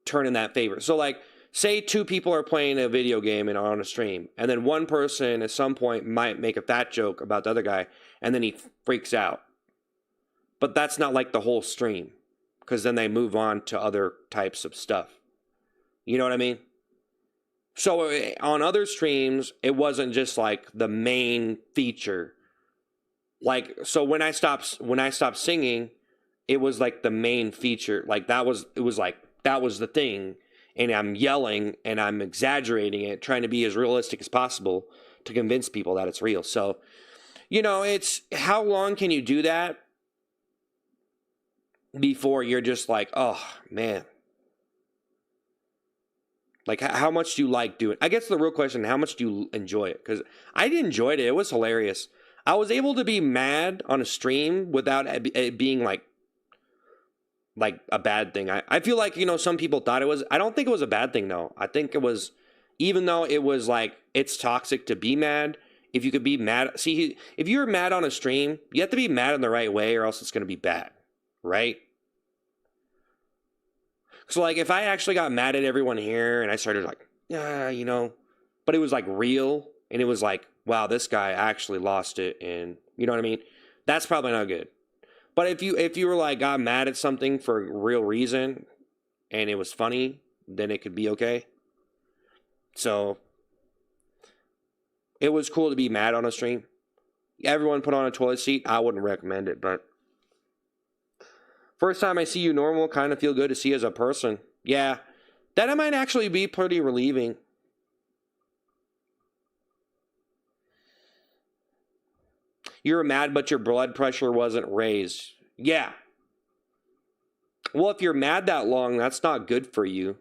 turn in that favor. So like, say two people are playing a video game and on a stream, and then one person at some point might make a fat joke about the other guy, and then he freaks out. But that's not like the whole stream, because then they move on to other types of stuff. You know what I mean? So on other streams, it wasn't just like the main feature. Like, so when I stopped singing, it was like the main feature. Like that was the thing. And I'm yelling and I'm exaggerating it, trying to be as realistic as possible to convince people that it's real. So, it's how long can you do that before you're just like, oh, man. Like, how much do you like doing it? I guess the real question, how much do you enjoy it? Because I enjoyed it. It was hilarious. I was able to be mad on a stream without it being like a bad thing. I feel like, some people thought it was. I don't think it was a bad thing, though. I think it was, even though it was like, it's toxic to be mad, if you could be mad. See, if you're mad on a stream, you have to be mad in the right way or else it's going to be bad, right? So, like, if I actually got mad at everyone here and I started like, but it was like real and it was like, wow, this guy actually lost it, and you know what I mean? That's probably not good. But if you were like got mad at something for a real reason and it was funny, then it could be okay. So it was cool to be mad on a stream. Everyone put on a toilet seat. I wouldn't recommend it, but first time I see you normal, kind of feel good to see you as a person. Yeah, that might actually be pretty relieving. You were mad, but your blood pressure wasn't raised. Yeah. Well, if you're mad that long, that's not good for you.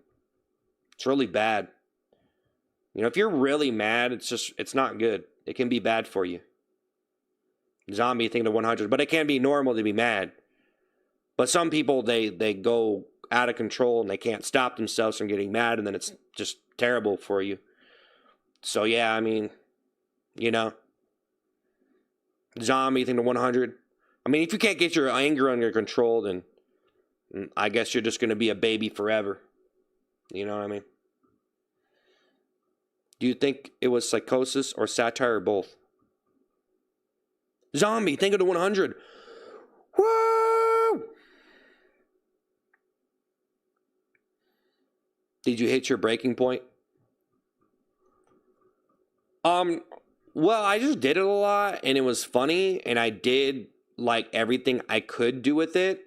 It's really bad. If you're really mad, it's not good. It can be bad for you. Zombie thing to 100, but it can be normal to be mad. But some people, they go out of control and they can't stop themselves from getting mad, and then it's just terrible for you. So yeah, I mean, zombie thing to 100. I mean, if you can't get your anger under control, then I guess you're just going to be a baby forever. You know what I mean? Do you think it was psychosis or satire or both? Zombie, think of the 100. Woo! Did you hit your breaking point? Well, I just did it a lot, and it was funny, and I did, like, everything I could do with it,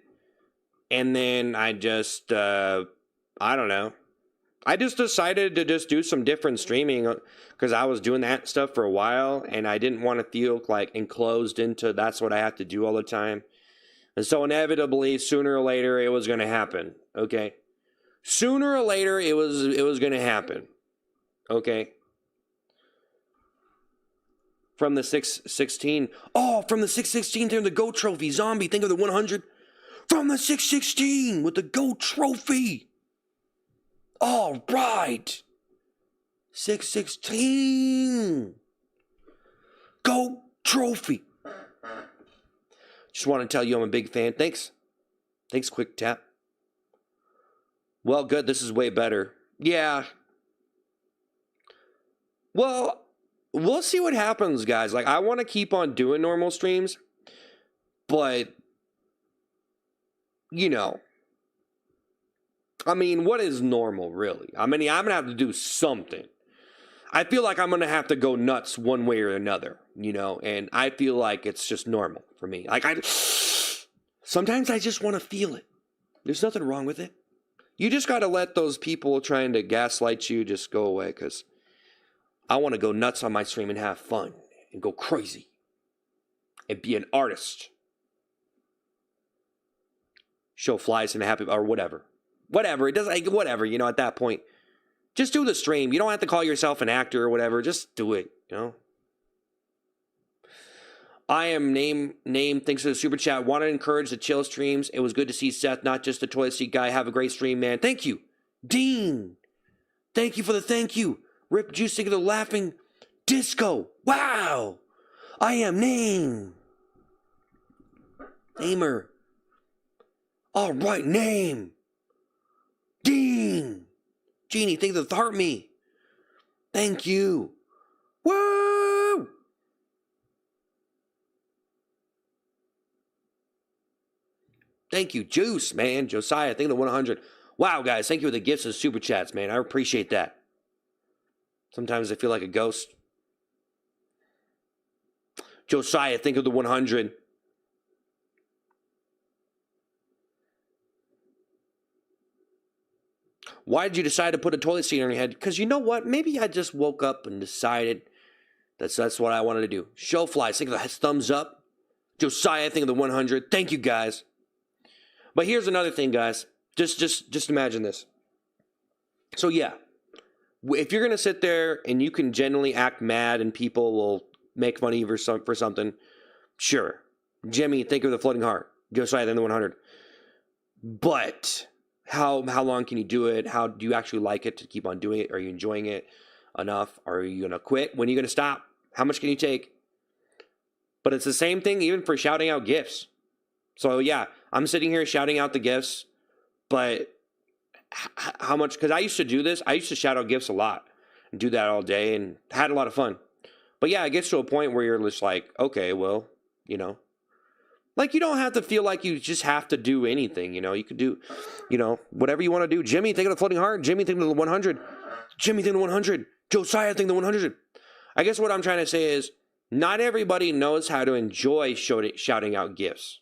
and then I just, I don't know. I just decided to just do some different streaming, because I was doing that stuff for a while, and I didn't want to feel, like, enclosed into that's what I have to do all the time. And so inevitably, sooner or later, it was going to happen, okay? Sooner or later, it was going to happen, okay? From the 616. Oh, from the 616 to the GOAT trophy. Zombie, think of the 100. From the 616 with the GOAT trophy. All right. 616. GOAT trophy. Just want to tell you I'm a big fan. Thanks. Thanks, Quick Tap. Well, good. This is way better. Yeah. Well, we'll see what happens, guys. Like, I want to keep on doing normal streams, but you know, I mean, what is normal, really? I mean, I'm going to have to do something. I feel like I'm going to have to go nuts one way or another, you know, and I feel like it's just normal for me. Like, sometimes I just want to feel it. There's nothing wrong with it. You just got to let those people trying to gaslight you just go away, because I want to go nuts on my stream and have fun and go crazy and be an artist. Show flies and happy, or whatever. Whatever. It doesn't, like, whatever, you know, at that point. Just do the stream. You don't have to call yourself an actor or whatever. Just do it, you know. I am name. Thanks for the super chat. Want to encourage the chill streams. It was good to see Seth, not just the toilet seat guy. Have a great stream, man. Thank you. Dean. Thank you for the thank you. Rip Juice, think of the laughing disco. Wow. I am name. Namer. All right, name. Dean. Jeannie, think of the heart me. Thank you. Woo! Thank you, Juice, man. Josiah, think of the 100. Wow, guys, thank you for the gifts and super chats, man. I appreciate that. Sometimes I feel like a ghost. Josiah, think of the 100. Why did you decide to put a toilet seat on your head? Because you know what? Maybe I just woke up and decided that's what I wanted to do. Showflies, think of the thumbs up. Josiah, think of the 100. Thank you, guys. But here's another thing, guys. Just imagine this. So yeah, if you're gonna sit there and you can genuinely act mad and people will make fun of you for something, sure. Jimmy, think of the floating heart. Josiah, think of the 100. But how long can you do it? How do you actually like it to keep on doing it? Are you enjoying it enough? Are you gonna quit? When are you gonna stop? How much can you take? But it's the same thing even for shouting out gifts. So yeah, I'm sitting here shouting out the gifts, but how much? Because I used to do this. I used to shout out gifts a lot and do that all day and had a lot of fun. But yeah, it gets to a point where you're just like, okay, well, you know, like you don't have to feel like you just have to do anything. You know, you could do, you know, whatever you want to do. Jimmy, think of the floating heart. Jimmy, think of the 100. Jimmy, think of the 100. Josiah, think of the 100. I guess what I'm trying to say is not everybody knows how to enjoy shouting out gifts.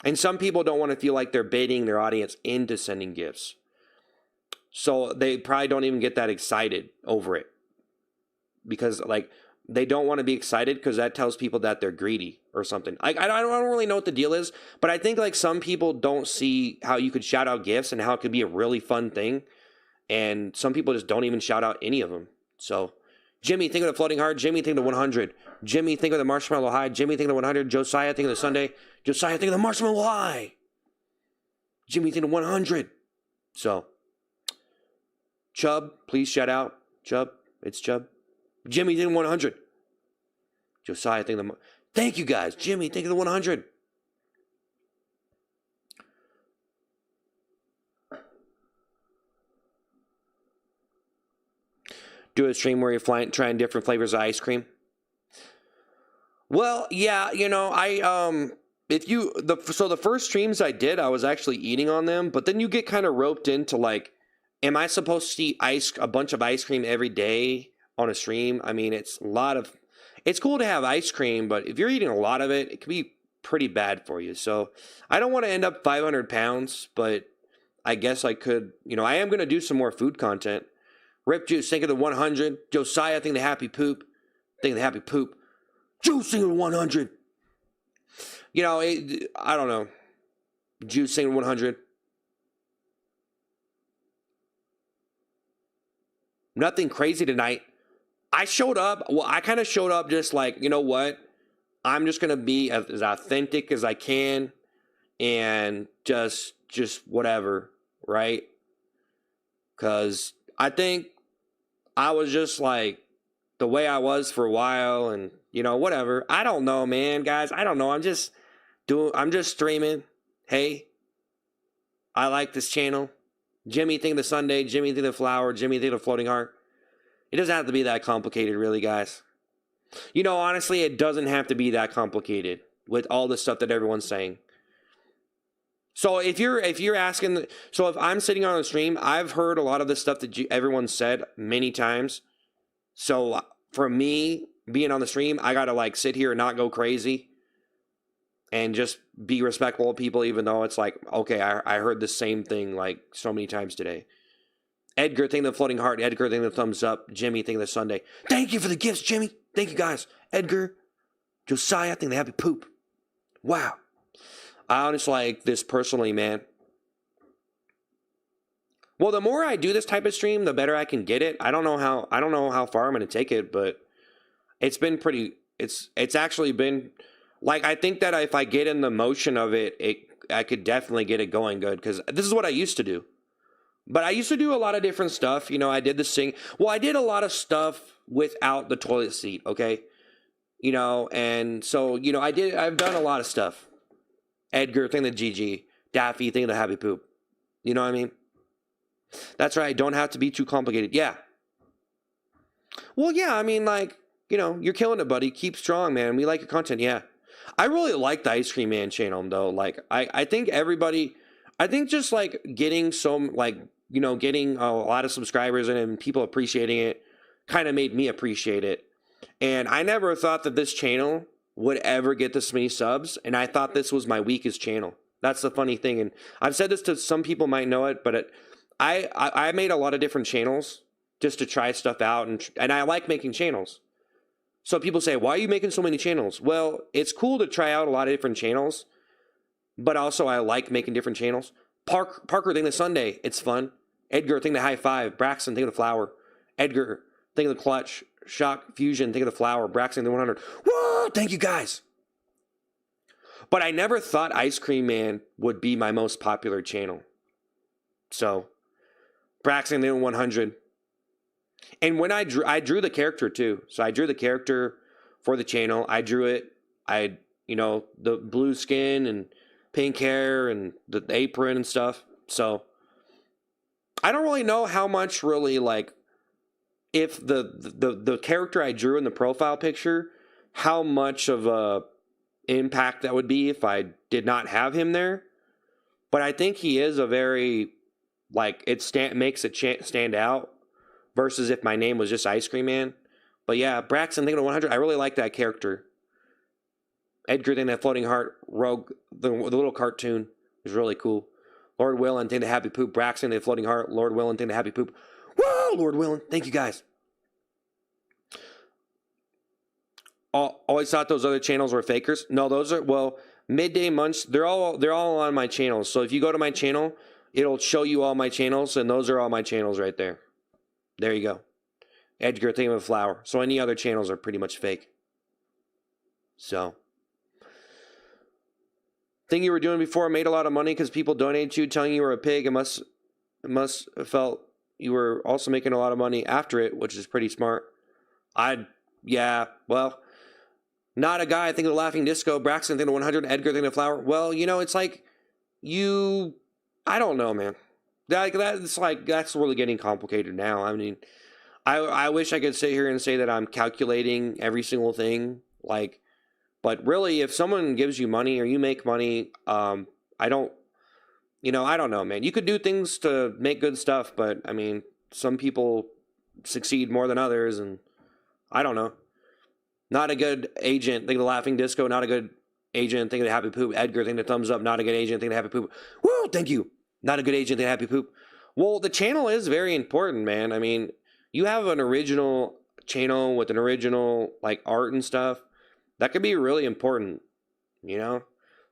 And some people don't want to feel like they're baiting their audience into sending gifts. So they probably don't even get that excited over it. Because, like, they don't want to be excited because that tells people that they're greedy or something. I don't really know what the deal is. But I think, like, some people don't see how you could shout out gifts and how it could be a really fun thing. And some people just don't even shout out any of them. So, Jimmy, think of the floating heart. Jimmy, think of the 100. Jimmy, think of the marshmallow high. Jimmy, think of the 100. Josiah, think of the Sunday. Josiah, think of the marshmallow high. Jimmy, think of 100. So, Chubb, please shout out. Chubb, it's Chubb. Jimmy, think of 100. Josiah, think of the... Thank you, guys. Jimmy, think of the 100. Do a stream where you're trying different flavors of ice cream. Well, yeah, you know, so the first streams I did, I was actually eating on them, but then you get kind of roped into like, am I supposed to eat a bunch of ice cream every day on a stream? I mean, it's cool to have ice cream, but if you're eating a lot of it, it can be pretty bad for you. So I don't want to end up 500 pounds, but I guess I could, you know, I am going to do some more food content. Rip Juice, think of the 100. Josiah, think of the happy poop. Think of the happy poop. Juice, think of the 100. You know, I don't know. Juice, think of the 100. Nothing crazy tonight. I showed up. Well, I kind of showed up just like, you know what? I'm just going to be as authentic as I can and just whatever, right? Because I think I was just like the way I was for a while and, you know, whatever. I don't know, man, guys. I don't know. I'm just streaming. Hey, I like this channel. Jimmy, think of the Sunday. Jimmy, think of the flower. Jimmy, think of the floating heart. It doesn't have to be that complicated, really, guys. You know, honestly, it doesn't have to be that complicated with all the stuff that everyone's saying. So if you're asking, so if I'm sitting on a stream, I've heard a lot of the stuff that everyone said many times. So for me being on the stream, I gotta like sit here and not go crazy and just be respectful of people, even though it's like, okay, I heard the same thing like so many times today. Edgar, thank the floating heart. Edgar, thank the thumbs up. Jimmy, thank the Sunday. Thank you for the gifts, Jimmy. Thank you guys. Edgar, Josiah, thank the happy poop. Wow. I honestly like this personally, man. Well, the more I do this type of stream, the better I can get it. I don't know how far I'm gonna take it, but it's been pretty. It's actually been like, I think that if I get in the motion of it, I could definitely get it going good, because this is what I used to do. But I used to do a lot of different stuff. You know, I did the sing. Well, I did a lot of stuff without the toilet seat. Okay, you know, and so you know, I've done a lot of stuff. Edgar, thing the GG. Daffy, thing the happy poop. You know what I mean? That's right. Don't have to be too complicated. Yeah. Well, yeah. I mean, like, you know, you're killing it, buddy. Keep strong, man. We like your content. Yeah. I really like the Ice Cream Man channel, though. Like, I think everybody, I think just like getting some, like, you know, getting a lot of subscribers and people appreciating it kind of made me appreciate it. And I never thought that this channel would ever get this many subs. And I thought this was my weakest channel. That's the funny thing. And I've said this to some people might know it, but I made a lot of different channels just to try stuff out. And I like making channels. So people say, why are you making so many channels? Well, it's cool to try out a lot of different channels, but also I like making different channels. Parker, thing the Sunday, it's fun. Edgar, thing the high five. Braxton, thing of the flower. Edgar, thing of the clutch. Shock Fusion, thing of the flower. Braxton, the 100. Whoa, thank you guys. But I never thought Ice Cream Man would be my most popular channel. So, Braxton, the 100. And when I drew the character too. So I drew the character for the channel. I drew it. You know, the blue skin and pink hair and the apron and stuff. So I don't really know how much really, like, if the character I drew in the profile picture, how much of a impact that would be if I did not have him there. But I think he is a very, like, makes it stand out versus if my name was just Ice Cream Man. But yeah, Braxton, thinking of 100, I really like that character. Edgar, thinking that floating heart. Rogue, the little cartoon is really cool. Lord Willen, thinking the happy poop. Braxton, the floating heart. Lord Willen, thinking the happy poop. Whoa, Lord Willen, thank you guys. Always thought those other channels were fakers. No, those are, well, Midday Munch, they're all on my channels. So if you go to my channel, it'll show you all my channels, and those are all my channels right there. There you go. Edgar, thing of a flower. So any other channels are pretty much fake. So, thing you were doing before made a lot of money because people donated to you, telling you were a pig. It must have felt you were also making a lot of money after it, which is pretty smart. Yeah, well, not a guy. I think of the Laughing Disco. Braxton, think of 100. Edgar, think of flower. Well, you know, it's like I don't know, man. That's really getting complicated now. I mean, I wish I could sit here and say that I'm calculating every single thing, like, but really, if someone gives you money or you make money, I don't know, man. You could do things to make good stuff, but I mean, some people succeed more than others, and I don't know. Not a good agent, think of the Laughing Disco. Not a good agent, think of the happy poop. Edgar, think of the thumbs up. Not a good agent, think of the happy poop. Woo, thank you. Not a good agent, think of the happy poop. Well, the channel is very important, man. I mean, you have an original channel with an original, like, art and stuff. That could be really important, you know?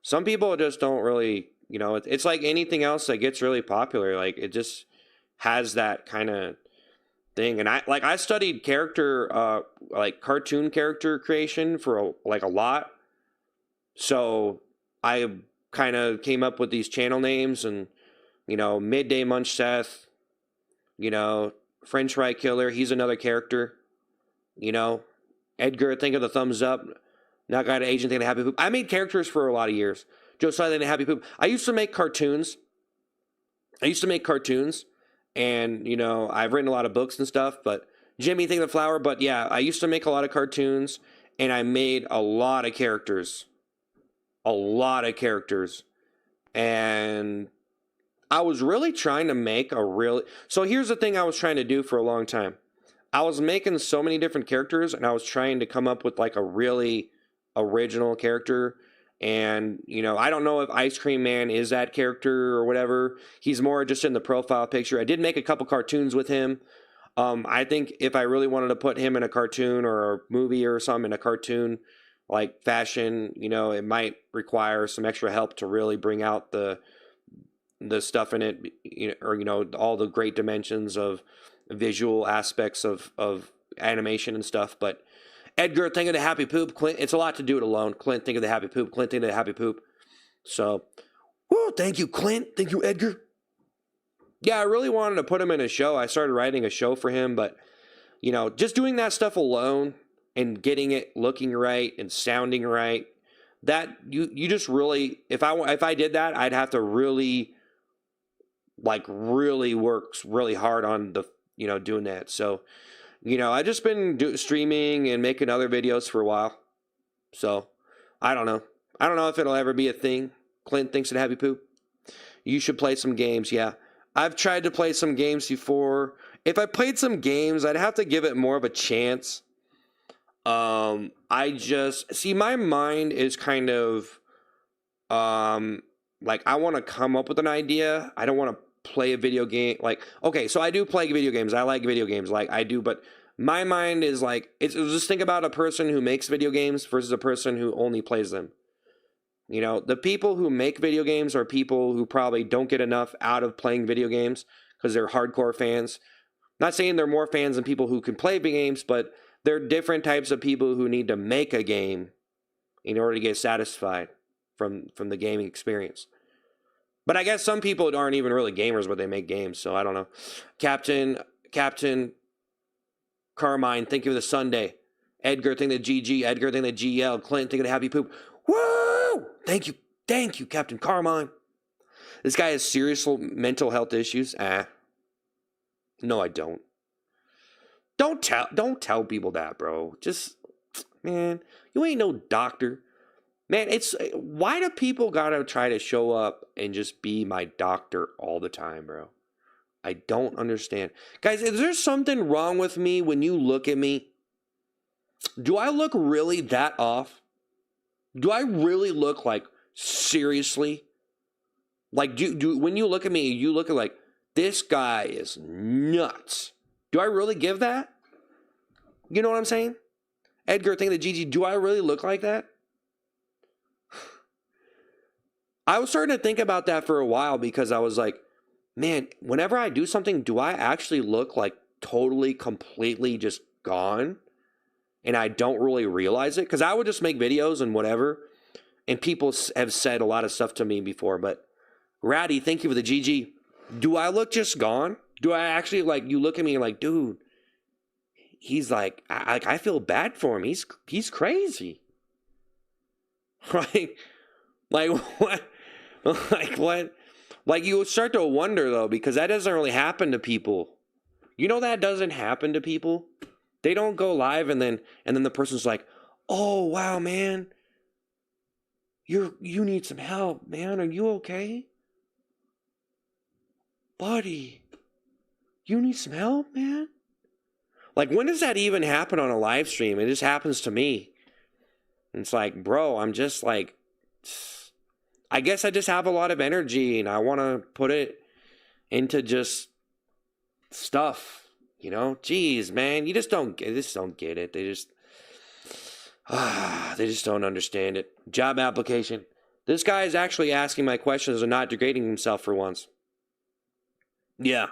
Some people just don't really, you know, it's like anything else that gets really popular. Like, it just has that kind of thing. And I studied character, like cartoon character creation for a lot. So I kind of came up with these channel names, and, you know, Midday Munch Seth, you know, French Fry Killer, he's another character, you know, Edgar, think of the thumbs up. Not got an agent, think of the happy poop. I made characters for a lot of years. Josiah, think of the happy poop. I used to make cartoons. And, you know, I've written a lot of books and stuff, but Jimmy, think of the flower. But yeah, I used to make a lot of cartoons, and I made a lot of characters. And I was really trying to make a really... So here's the thing I was trying to do for a long time. I was making so many different characters, and I was trying to come up with like a really original character. And, you know, I don't know if Ice Cream Man is that character or whatever. He's more just in the profile picture. I did make a couple cartoons with him. I think if I really wanted to put him in a cartoon or a movie or something in a cartoon like fashion, you know, it might require some extra help to really bring out the stuff in it, you know, or, you know, all the great dimensions of visual aspects of animation and stuff. But Edgar, think of the happy poop. Clint, it's a lot to do it alone. Clint, think of the happy poop. Clint, think of the happy poop. So, whoa, thank you, Clint. Thank you, Edgar. Yeah, I really wanted to put him in a show. I started writing a show for him, but, you know, just doing that stuff alone and getting it looking right and sounding right, that you just really, if I did that, I'd have to really work really hard on the, you know, doing that. So, you know, I just been streaming and making other videos for a while. So, I don't know. I don't know if it'll ever be a thing. Clint thinks it happy poop. You should play some games. Yeah. I've tried to play some games before. If I played some games, I'd have to give it more of a chance. I just see my mind is kind of like I want to come up with an idea. I don't want to play a video game. Like, okay, so I do play video games. I like video games, like I do, but my mind is like, it's just think about a person who makes video games versus a person who only plays them. You know, the people who make video games are people who probably don't get enough out of playing video games because they're hardcore fans. Not saying they're more fans than people who can play video games, but they're different types of people who need to make a game in order to get satisfied from the gaming experience. But I guess some people aren't even really gamers, but they make games, so I don't know. Captain Carmine, thank you for the Sunday. Edgar, think of the GG. Edgar, think of the GL. Clint, think of the happy poop. Woo! Thank you, Captain Carmine. This guy has serious mental health issues. No, I don't. Don't tell people that, bro. Just, man, you ain't no doctor. Man, it's, why do people gotta try to show up and just be my doctor all the time, bro? I don't understand. Guys, is there something wrong with me when you look at me? Do I look really that off? Do I really look like, seriously? Like, do when you look at me, you look at like, this guy is nuts. Do I really give that? You know what I'm saying? Edgar, think of the GG, do I really look like that? I was starting to think about that for a while because I was like, man, whenever I do something, do I actually look like totally, completely just gone? And I don't really realize it? Because I would just make videos and whatever. And people have said a lot of stuff to me before. But, Ratty, thank you for the GG. Do I look just gone? Do I actually, like, you look at me and like, dude, he's like, I feel bad for him. He's crazy. Right? Like, what? Like, what? Like, you start to wonder, though, because that doesn't really happen to people. You know that doesn't happen to people? They don't go live and then the person's like, oh, wow, man. You need some help, man. Are you okay? Buddy, you need some help, man? Like, when does that even happen on a live stream? It just happens to me. And it's like, bro, I'm just like, I guess I just have a lot of energy and I want to put it into just stuff, you know? Jeez, man, you just don't get it. They just don't understand it. Job application. This guy is actually asking my questions and not degrading himself for once. Yeah.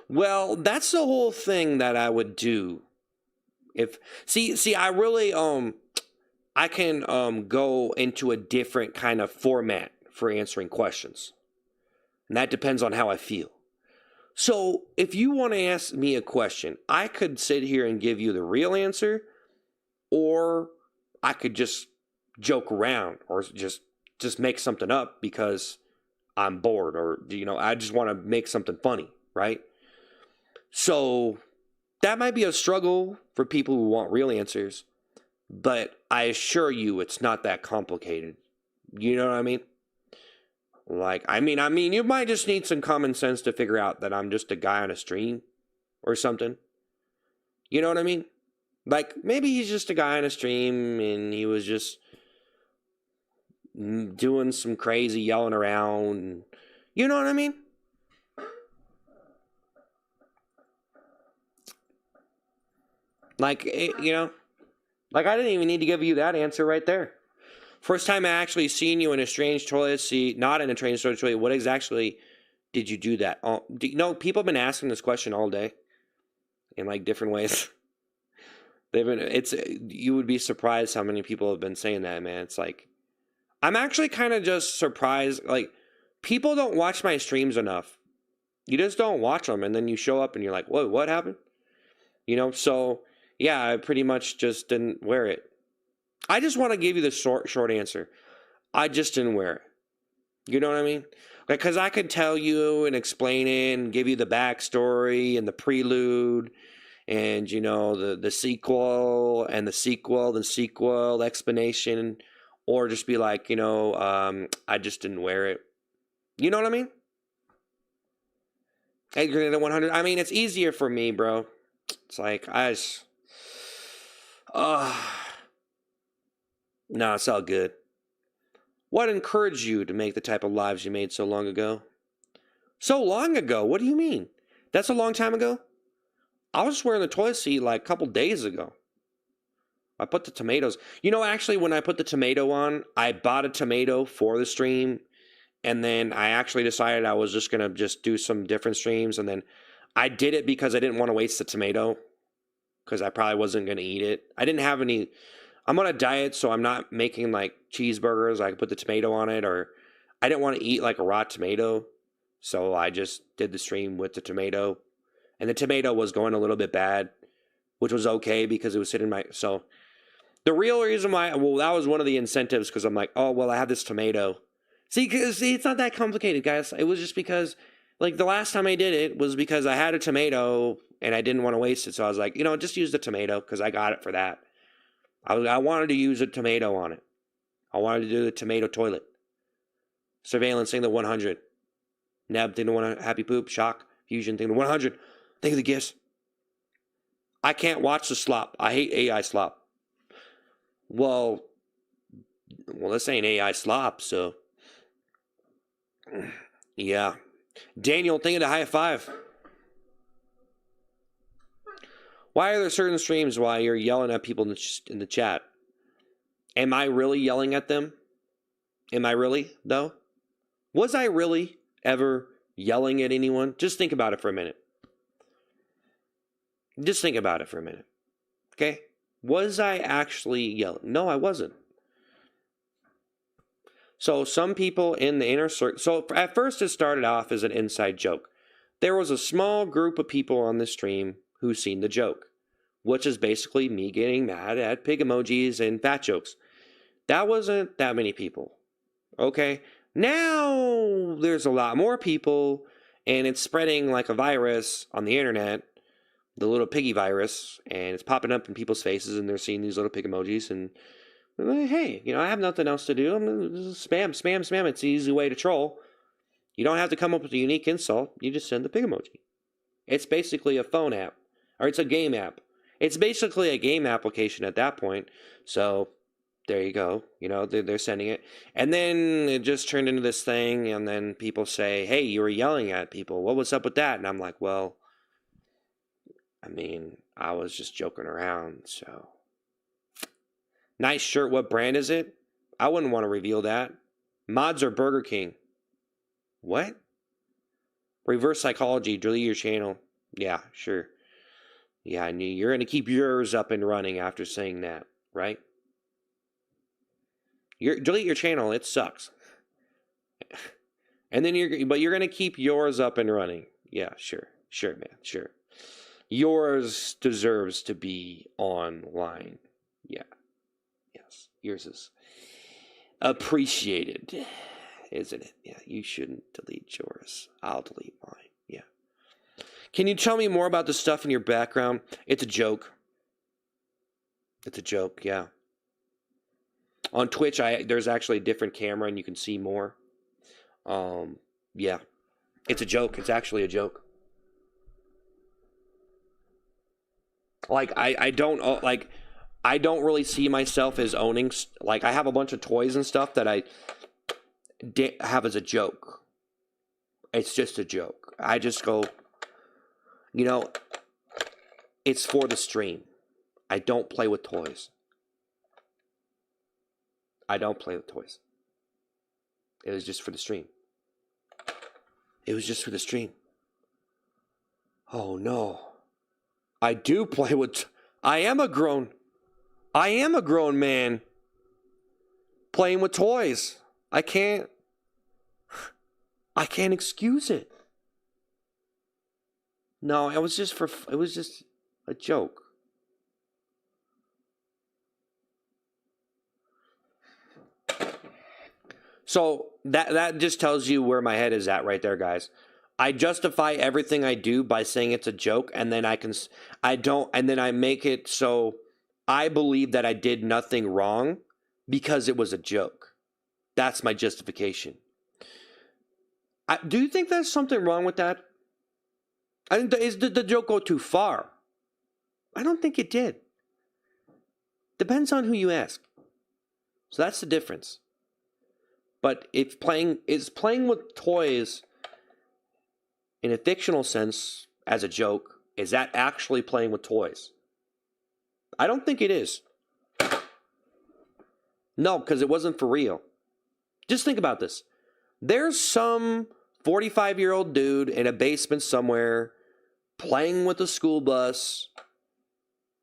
Well, that's the whole thing that I would do. I really I can go into a different kind of format for answering questions. And that depends on how I feel. So, if you want to ask me a question, I could sit here and give you the real answer, or I could just joke around or just make something up because I'm bored, or, you know, I just want to make something funny, right? So that might be a struggle for people who want real answers, but I assure you it's not that complicated. You know what I mean? Like, I mean, you might just need some common sense to figure out that I'm just a guy on a stream or something. You know what I mean? Like, maybe he's just a guy on a stream and he was just doing some crazy yelling around. You know what I mean? Like, you know, like I didn't even need to give you that answer right there. First time I actually seen you in a strange toilet seat, not in a strange toilet, what exactly did you do that? Oh, people have been asking this question all day in like different ways. You would be surprised how many people have been saying that, man. It's like, I'm actually kind of just surprised. Like, people don't watch my streams enough. You just don't watch them, and then you show up and you're like, whoa, what happened? You know, so yeah, I pretty much just didn't wear it. I just want to give you the short answer. I just didn't wear it. You know what I mean? Because I could tell you and explain it and give you the backstory and the prelude and, you know, the sequel and the sequel explanation, or just be like, you know, I just didn't wear it. You know what I mean? Hey, Grenada 100. I mean, it's easier for me, bro. It's like, no, it's all good. What encouraged you to make the type of lives you made so long ago? So long ago? What do you mean? That's a long time ago? I was just wearing the toilet seat like a couple days ago. I put the tomatoes. You know, actually, when I put the tomato on, I bought a tomato for the stream. And then I actually decided I was just going to just do some different streams. And then I did it because I didn't want to waste the tomato, because I probably wasn't going to eat it. I didn't have any. I'm on a diet, so I'm not making like cheeseburgers. I could put the tomato on it, or I didn't want to eat like a raw tomato. So I just did the stream with the tomato. And the tomato was going a little bit bad, which was okay because it was sitting in my. So the real reason why, well, that was one of the incentives, because I'm like, oh, well, I have this tomato. See, it's not that complicated, guys. It was just because, like, the last time I did it was because I had a tomato and I didn't want to waste it. So I was like, you know, just use the tomato because I got it for that. I wanted to use a tomato on it. I wanted to do the tomato toilet. Surveillance thing to 100. Neb thing to 100. Happy poop. Shock. Fusion thing to 100. Think of the gifts. I can't watch the slop. I hate AI slop. Well, this ain't AI slop, so. Yeah. Daniel, thinking to high five. Why are there certain streams while you're yelling at people in the chat? Am I really yelling at them? Am I really, though? Was I really ever yelling at anyone? Just think about it for a minute. Just think about it for a minute. Okay? Was I actually yelling? No, I wasn't. So some people in the inner circle. So at first it started off as an inside joke. There was a small group of people on the stream who seen the joke, which is basically me getting mad at pig emojis and fat jokes. That wasn't that many people. Okay? Now there's a lot more people, and it's spreading like a virus on the internet, the little piggy virus, and it's popping up in people's faces, and they're seeing these little pig emojis, and they're like, hey, you know, I have nothing else to do. I'm gonna spam. It's the easy way to troll. You don't have to come up with a unique insult. You just send the pig emoji. It's basically a phone app, or it's a game app. It's basically a game application at that point. So there you go. You know, they're sending it. And then it just turned into this thing, and then people say, hey, you were yelling at people. What was up with that? And I'm like, well, I mean, I was just joking around, so. Nice shirt. What brand is it? I wouldn't want to reveal that. Mods or Burger King? What? Reverse psychology. Delete your channel. Yeah, sure. Yeah, I knew you're going to keep yours up and running after saying that, right? Delete your channel. It sucks. And then you're going to keep yours up and running. Yeah, sure, man, sure. Yours deserves to be online. Yeah. Yes, yours is appreciated, isn't it? Yeah, you shouldn't delete yours. I'll delete mine. Yeah. Can you tell me more about the stuff in your background? It's a joke. It's a joke, yeah. On Twitch, there's actually a different camera and you can see more. Yeah, it's a joke. It's actually a joke. Like I don't like I don't really see myself as owning like I have a bunch of toys and stuff that I have as a joke. It's just a joke. I just go, you know, it's for the stream. I don't play with toys. I don't play with toys. It was just for the stream. It was just for the stream. Oh no. I do play with I am a grown man playing with toys. I can't excuse it. No, it was just a joke. So that just tells you where my head is at right there, guys. I justify everything I do by saying it's a joke, and then I make it so I believe that I did nothing wrong because it was a joke. That's my justification. Do you think there's something wrong with that? Did the joke go too far? I don't think it did. Depends on who you ask. So that's the difference. But if playing with toys in a fictional sense as a joke, is that actually playing with toys? I don't think it is. No, because it wasn't for real. Just think about this. There's some 45-year-old dude in a basement somewhere playing with a school bus,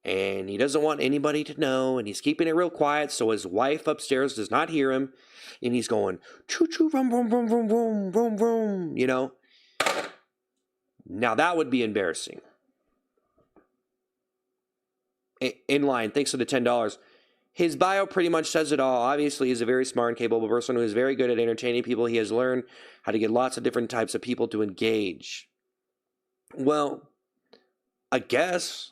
and he doesn't want anybody to know, and he's keeping it real quiet so his wife upstairs does not hear him, and he's going, choo-choo, vroom, vroom, vroom, vroom, vroom, vroom, vroom, you know? Now that would be embarrassing. In line, thanks for the $10. His bio pretty much says it all. Obviously, he's a very smart and capable person who is very good at entertaining people. He has learned how to get lots of different types of people to engage. Well, I guess.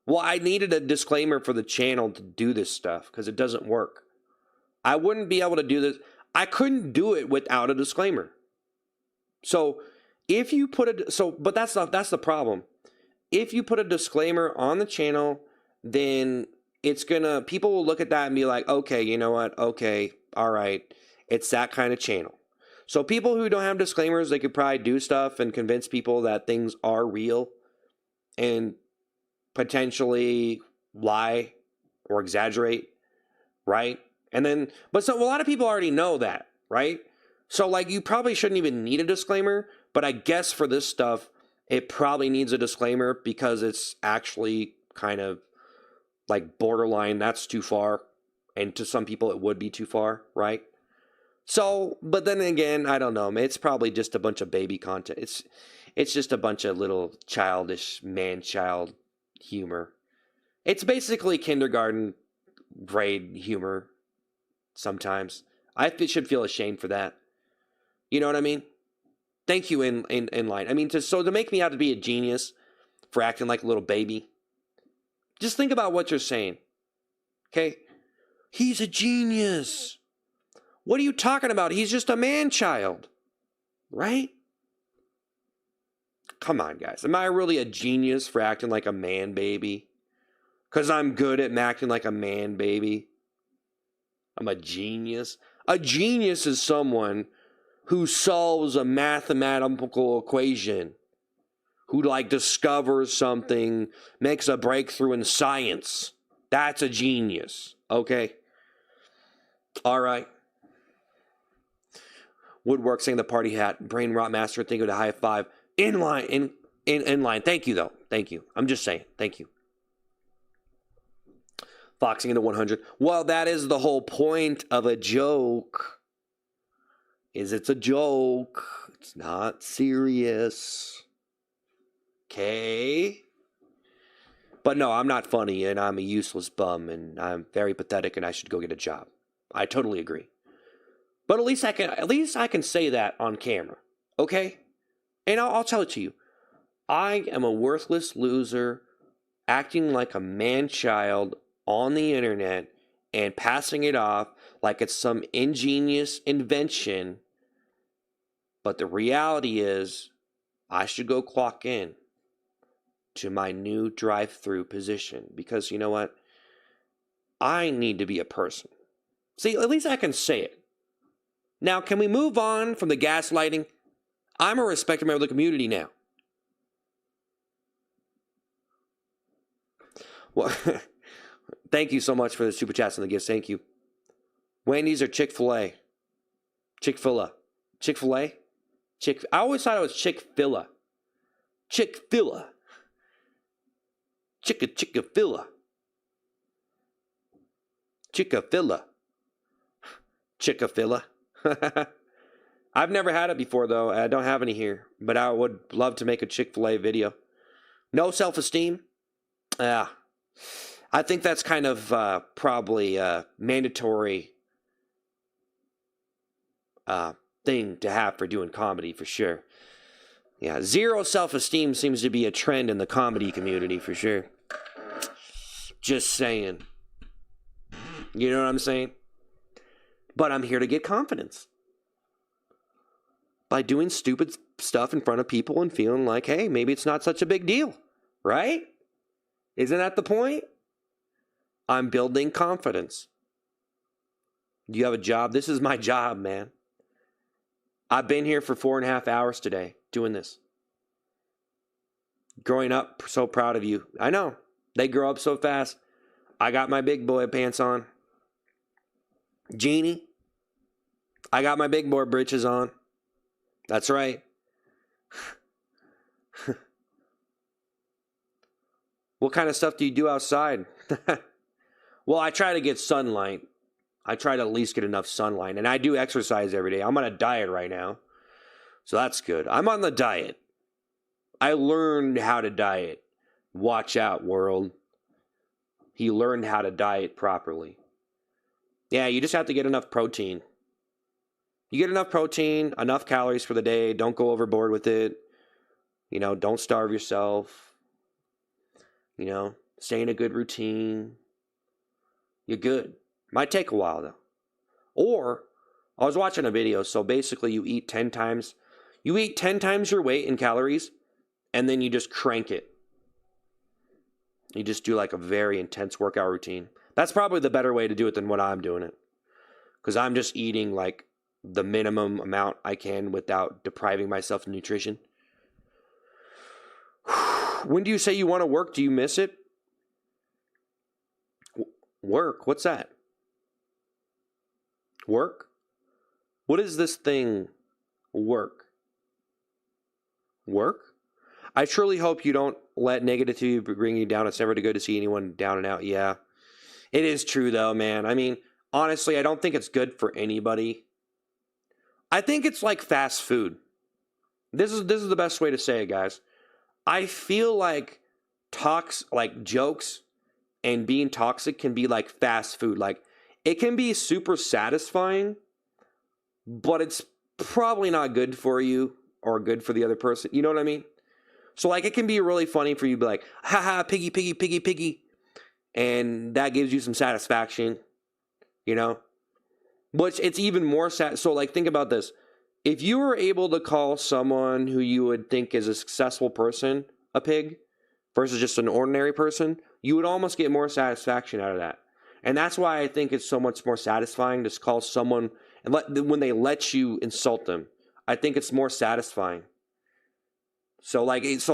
Well, I needed a disclaimer for the channel to do this stuff because it doesn't work. I wouldn't be able to do this. I couldn't do it without a disclaimer. So if you put but that's the problem. If you put a disclaimer on the channel, then people will look at that and be like, okay, you know what? Okay, all right. It's that kind of channel. So people who don't have disclaimers, they could probably do stuff and convince people that things are real and potentially lie or exaggerate, right? And then, a lot of people already know that, right? So like you probably shouldn't even need a disclaimer, but I guess for this stuff, it probably needs a disclaimer because it's actually kind of like borderline, that's too far. And to some people, it would be too far, right? So, but then again, I don't know. It's probably just a bunch of baby content. It's just a bunch of little childish man-child humor. It's basically kindergarten grade humor sometimes. I should feel ashamed for that. You know what I mean? Thank you, in line. I mean, to make me out to be a genius for acting like a little baby. Just think about what you're saying. Okay? He's a genius. What are you talking about? He's just a man-child. Right? Come on, guys. Am I really a genius for acting like a man baby? Because I'm good at acting like a man baby. I'm a genius. A genius is someone who solves a mathematical equation, who discovers something, makes a breakthrough in science. That's a genius. Okay? All right. Woodwork saying the party hat. Brain rot master, think of the high five. In line. In line. Thank you, though. Thank you. I'm just saying. Thank you. Foxing into 100. Well, that is the whole point of a joke. It's a joke. It's not serious. Okay? But no, I'm not funny, and I'm a useless bum, and I'm very pathetic, and I should go get a job. I totally agree. But at least I can say that on camera. Okay? And I'll tell it to you. I am a worthless loser acting like a man-child on the internet and passing it off like it's some ingenious invention But the reality is, I should go clock in to my new drive-through position because you know what? I need to be a person. See, at least I can say it. Now, can we move on from the gaslighting? I'm a respected member of the community now. Well, thank you so much for the super chats and the gifts. Thank you. Wendy's or Chick-fil-A? Chick-fil-A. Chick-fil-A? I always thought it was Chick-fil-A. Chick-fil-A. Chick-fil-A. Chick-fil-A. Chick-fil-A. I've never had it before, though. I don't have any here. But I would love to make a Chick-fil-A video. No self-esteem? Yeah. I think that's kind of probably a mandatory thing to have for doing comedy, for sure. Yeah, zero self-esteem seems to be a trend in the comedy community, for sure. Just saying. You know what I'm saying? But I'm here to get confidence. By doing stupid stuff in front of people and feeling like, hey, maybe it's not such a big deal. Right? Isn't that the point? I'm building confidence. Do you have a job? This is my job, man. I've been here for 4.5 hours today doing this. Growing up, so proud of you. I know. They grow up so fast. I got my big boy pants on. Jeannie, I got my big boy britches on. That's right. What kind of stuff do you do outside? Well, I try to get sunlight. I try to at least get enough sunlight. And I do exercise every day. I'm on a diet right now. So that's good. I'm on the diet. I learned how to diet. Watch out, world. He learned how to diet properly. Yeah, you just have to get enough protein. You get enough protein, enough calories for the day. Don't go overboard with it. You know, don't starve yourself. You know, stay in a good routine. You're good. Might take a while, though. Or, I was watching a video, so basically you eat 10 times. You eat 10 times your weight in calories, and then you just crank it. You just do like a very intense workout routine. That's probably the better way to do it than what I'm doing it. Because I'm just eating like the minimum amount I can without depriving myself of nutrition. When do you say you want to work? Do you miss it? Work? What's that? Work? What is this thing? Work? Work? I truly hope you don't let negativity bring you down. It's never good to see anyone down and out. Yeah. It is true, though, man. I mean, honestly, I don't think it's good for anybody. I think it's like fast food. This is the best way to say it, guys. I feel like jokes and being toxic can be like fast food. Like, it can be super satisfying, but it's probably not good for you or good for the other person. You know what I mean? So, like, it can be really funny for you to be like, haha, piggy, piggy, piggy, piggy. And that gives you some satisfaction, you know? But it's even more sad. So, like, think about this. If you were able to call someone who you would think is a successful person a pig versus just an ordinary person, you would almost get more satisfaction out of that. And that's why I think it's so much more satisfying to call someone, and when they let you insult them, I think it's more satisfying. Let's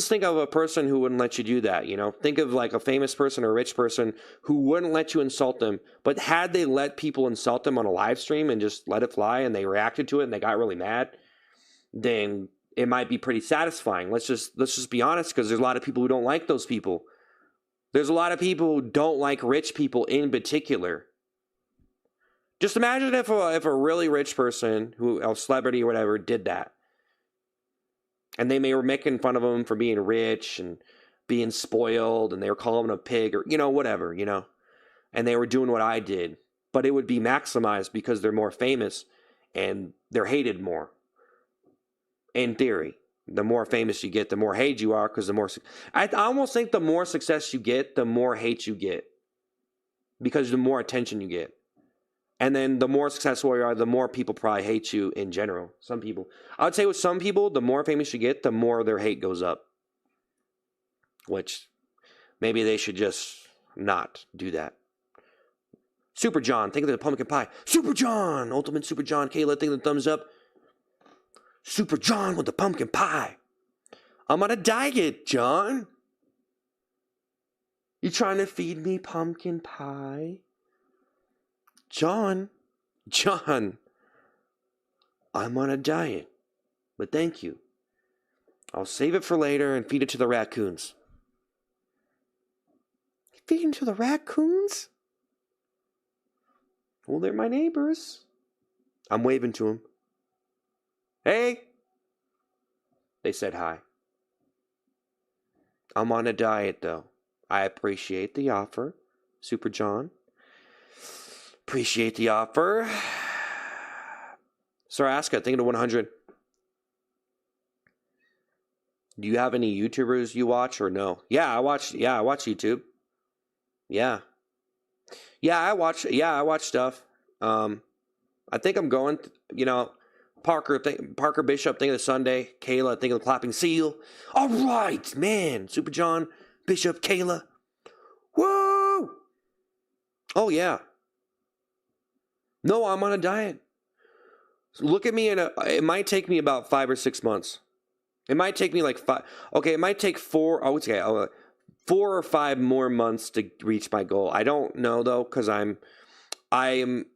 think of a person who wouldn't let you do that, you know? Think of like a famous person or a rich person who wouldn't let you insult them, but had they let people insult them on a live stream and just let it fly and they reacted to it and they got really mad, then it might be pretty satisfying. Let's just be honest, because there's a lot of people who don't like those people. There's a lot of people who don't like rich people in particular. Just imagine if a really rich person, a celebrity or whatever, did that. And they were making fun of him for being rich and being spoiled, and they were calling him a pig or, you know, whatever, you know. And they were doing what I did. But it would be maximized because they're more famous and they're hated more. In theory, the more famous you get, the more hated you are, because the more... I almost think the more success you get, the more hate you get. Because the more attention you get. And then the more successful you are, the more people probably hate you in general. Some people. I would say with some people, the more famous you get, the more their hate goes up. Which maybe they should just not do that. Super John, think of the pumpkin pie. Super John, Ultimate Super John. Kayla, think of the thumbs up. Super John with the pumpkin pie. I'm on a diet, John. You trying to feed me pumpkin pie? John, I'm on a diet, but thank you. I'll save it for later and feed it to the raccoons. Feeding to the raccoons? Well, they're my neighbors. I'm waving to them. Hey! They said hi. I'm on a diet, though. I appreciate the offer, Super John. Appreciate the offer. Saraska, thinking of 100. Do you have any YouTubers you watch or no? Yeah, I watch YouTube. Yeah, I watch stuff. I think I'm going. Parker Bishop, think of the Sunday. Kayla, think of the Clapping Seal. All right, man. Super John, Bishop, Kayla. Whoa! Oh yeah. No, I'm on a diet. Look at me it might take me about 5 or 6 months. It might take me like 5. Okay, it might take 4. Oh, okay, 4 or 5 more months to reach my goal. I don't know though, because I am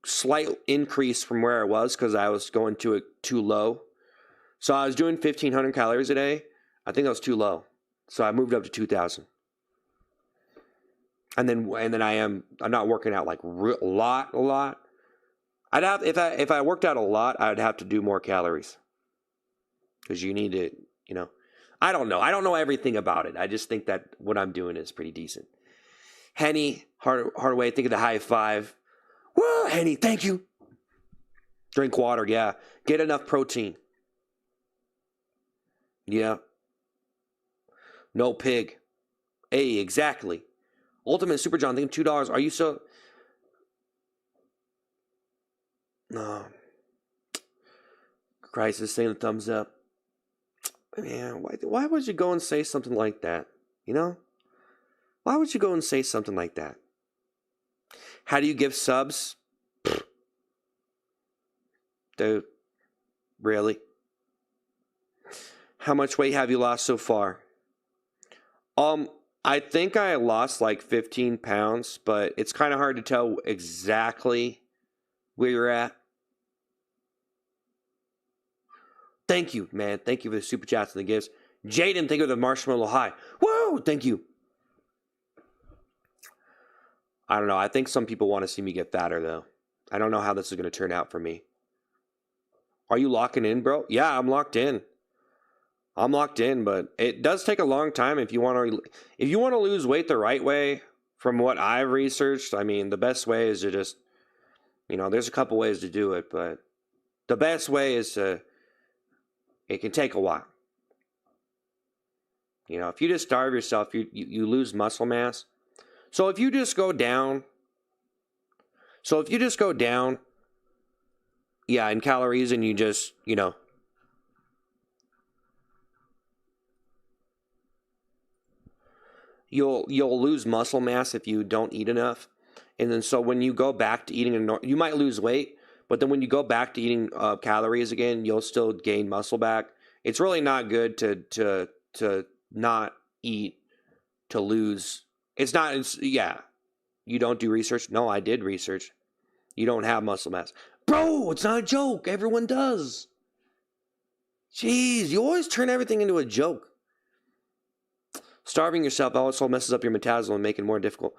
slight increase from where I was because I was going to it too low. So I was doing 1,500 calories a day. I think that was too low. So I moved up to 2,000. And then I'm not working out like a lot. I'd have if I worked out a lot, I'd have to do more calories. Because you need to, I don't know. I don't know everything about it. I just think that what I'm doing is pretty decent. Henny, Hardaway, think of the high five. Whoa, Henny, thank you. Drink water, yeah. Get enough protein. Yeah. No pig. Hey, exactly. Ultimate Super John, think $2. Are you so... No. Crisis saying the thumbs up. Man, why would you go and say something like that? Why would you go and say something like that? How do you give subs? Dude, really? How much weight have you lost so far? I think I lost like 15 pounds, but it's kind of hard to tell exactly where you're at. Thank you, man. Thank you for the super chats and the gifts. Jaden, thank you for the marshmallow high. Whoa, thank you. I don't know. I think some people want to see me get fatter, though. I don't know how this is going to turn out for me. Are you locking in, bro? Yeah, I'm locked in. But it does take a long time if you want to lose weight the right way. From what I've researched, I mean, the best way is to just, there's a couple ways to do it, but the best way is to, it can take a while. If you just starve yourself, you lose muscle mass. So if you just go down, yeah, in calories, and you just, you'll lose muscle mass if you don't eat enough. And then so when you go back to eating, you might lose weight, but then when you go back to eating calories again, you'll still gain muscle back. It's really not good to not eat to lose. Yeah. You don't do research? No, I did research. You don't have muscle mass. Bro, it's not a joke. Everyone does. Jeez, you always turn everything into a joke. Starving yourself also messes up your metabolism and make it more difficult.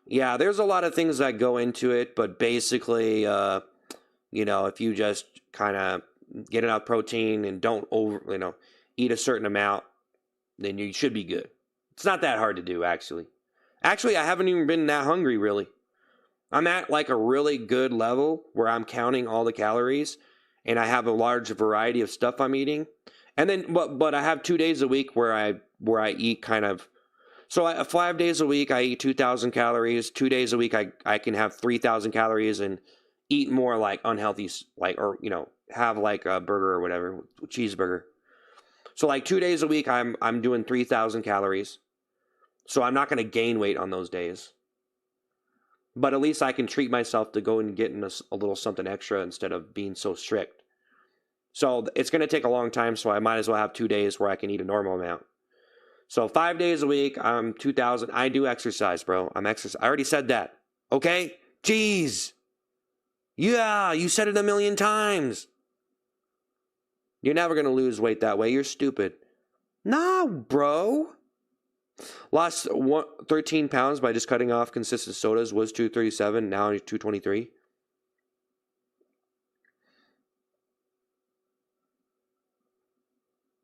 Yeah, there's a lot of things that go into it, but basically, if you just kind of get enough protein and don't eat a certain amount, then you should be good. It's not that hard to do, actually. Actually, I haven't even been that hungry, really. I'm at like a really good level where I'm counting all the calories, and I have a large variety of stuff I'm eating. And then, but I have 2 days a week where I eat kind of So 5 days a week, I eat 2,000 calories. 2 days a week, I can have 3,000 calories and eat more like unhealthy, like, or, have like a burger or whatever, cheeseburger. So like 2 days a week, I'm doing 3,000 calories. So I'm not going to gain weight on those days. But at least I can treat myself to go and get in a little something extra instead of being so strict. So it's going to take a long time, so I might as well have 2 days where I can eat a normal amount. So 5 days a week, I'm 2,000. I do exercise, bro. I already said that. Okay? Jeez. Yeah, you said it a million times. You're never going to lose weight that way. You're stupid. No, bro. Lost 13 pounds by just cutting off consistent sodas. Was 237, now 223.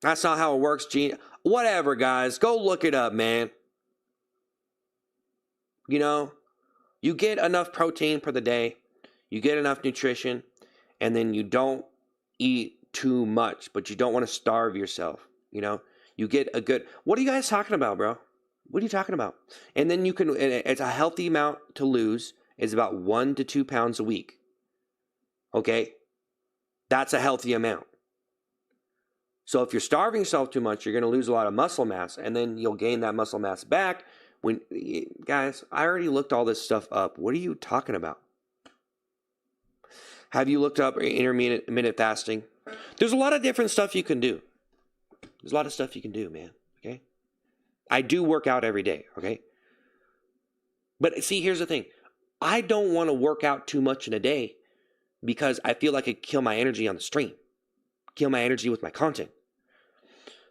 That's not how it works, Gene. Whatever, guys. Go look it up, man. You get enough protein per the day. You get enough nutrition. And then you don't eat too much. But you don't want to starve yourself. You get a good... What are you guys talking about, bro? What are you talking about? And then you can... It's a healthy amount to lose. It's about 1 to 2 pounds a week. Okay? That's a healthy amount. So if you're starving yourself too much, you're going to lose a lot of muscle mass. And then you'll gain that muscle mass back. Guys, I already looked all this stuff up. What are you talking about? Have you looked up intermittent fasting? There's a lot of different stuff you can do. There's a lot of stuff you can do, man. Okay? I do work out every day, okay? But see, here's the thing. I don't want to work out too much in a day because I feel like it kill my energy on the stream. Kill my energy with my content.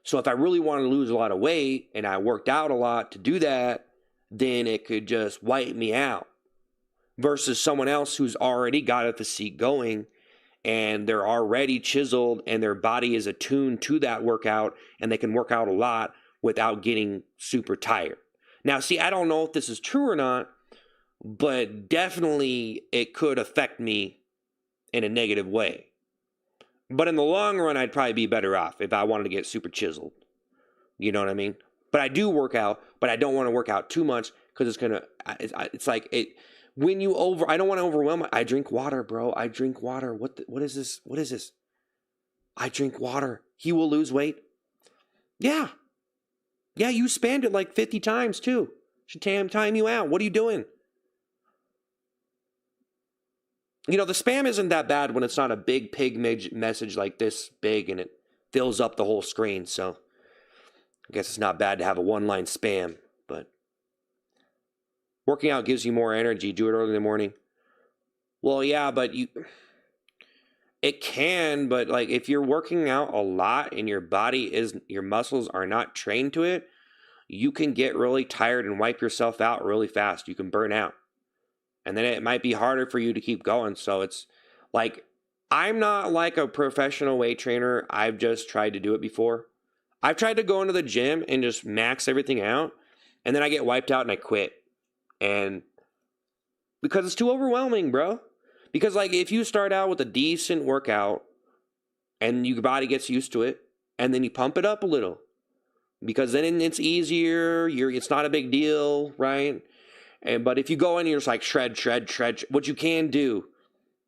So if I really want to lose a lot of weight and I worked out a lot to do that, then it could just wipe me out. Versus someone else who's already got a physique going and they're already chiseled and their body is attuned to that workout and they can work out a lot without getting super tired. Now, see, I don't know if this is true or not, but definitely it could affect me in a negative way. But in the long run, I'd probably be better off if I wanted to get super chiseled. You know what I mean? But I do work out, but I don't want to work out too much because it's like it. When you I don't want to overwhelm it. I drink water, bro. I drink water. What is this? What is this? I drink water. He will lose weight. Yeah. Yeah, you spammed it like 50 times too. Should time you out. What are you doing? The spam isn't that bad when it's not a big pig message like this big and it fills up the whole screen. So I guess it's not bad to have a one-line spam, but working out gives you more energy. Do it early in the morning. Well, yeah, but it can, but like if you're working out a lot and your muscles are not trained to it, you can get really tired and wipe yourself out really fast. You can burn out. And then it might be harder for you to keep going. So it's like, I'm not like a professional weight trainer. I've just tried to do it before. I've tried to go into the gym and just max everything out. And then I get wiped out and I quit. And because it's too overwhelming, bro. Because like if you start out with a decent workout and your body gets used to it, and then you pump it up a little. Because then it's easier. It's not a big deal, right? But if you go in and you're just like shred, what you can do,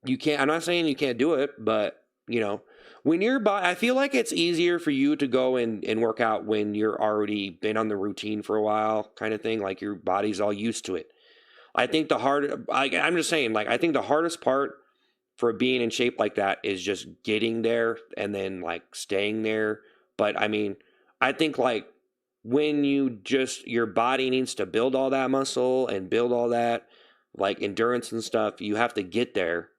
I'm not saying you can't do it, but when your body, I feel like it's easier for you to go and work out when you're already been on the routine for a while, kind of thing. Like your body's all used to it. I think I'm just saying, like, I think the hardest part for being in shape like that is just getting there and then like staying there. But I mean, I think like, when your body needs to build all that muscle and build all that like endurance and stuff, you have to get there.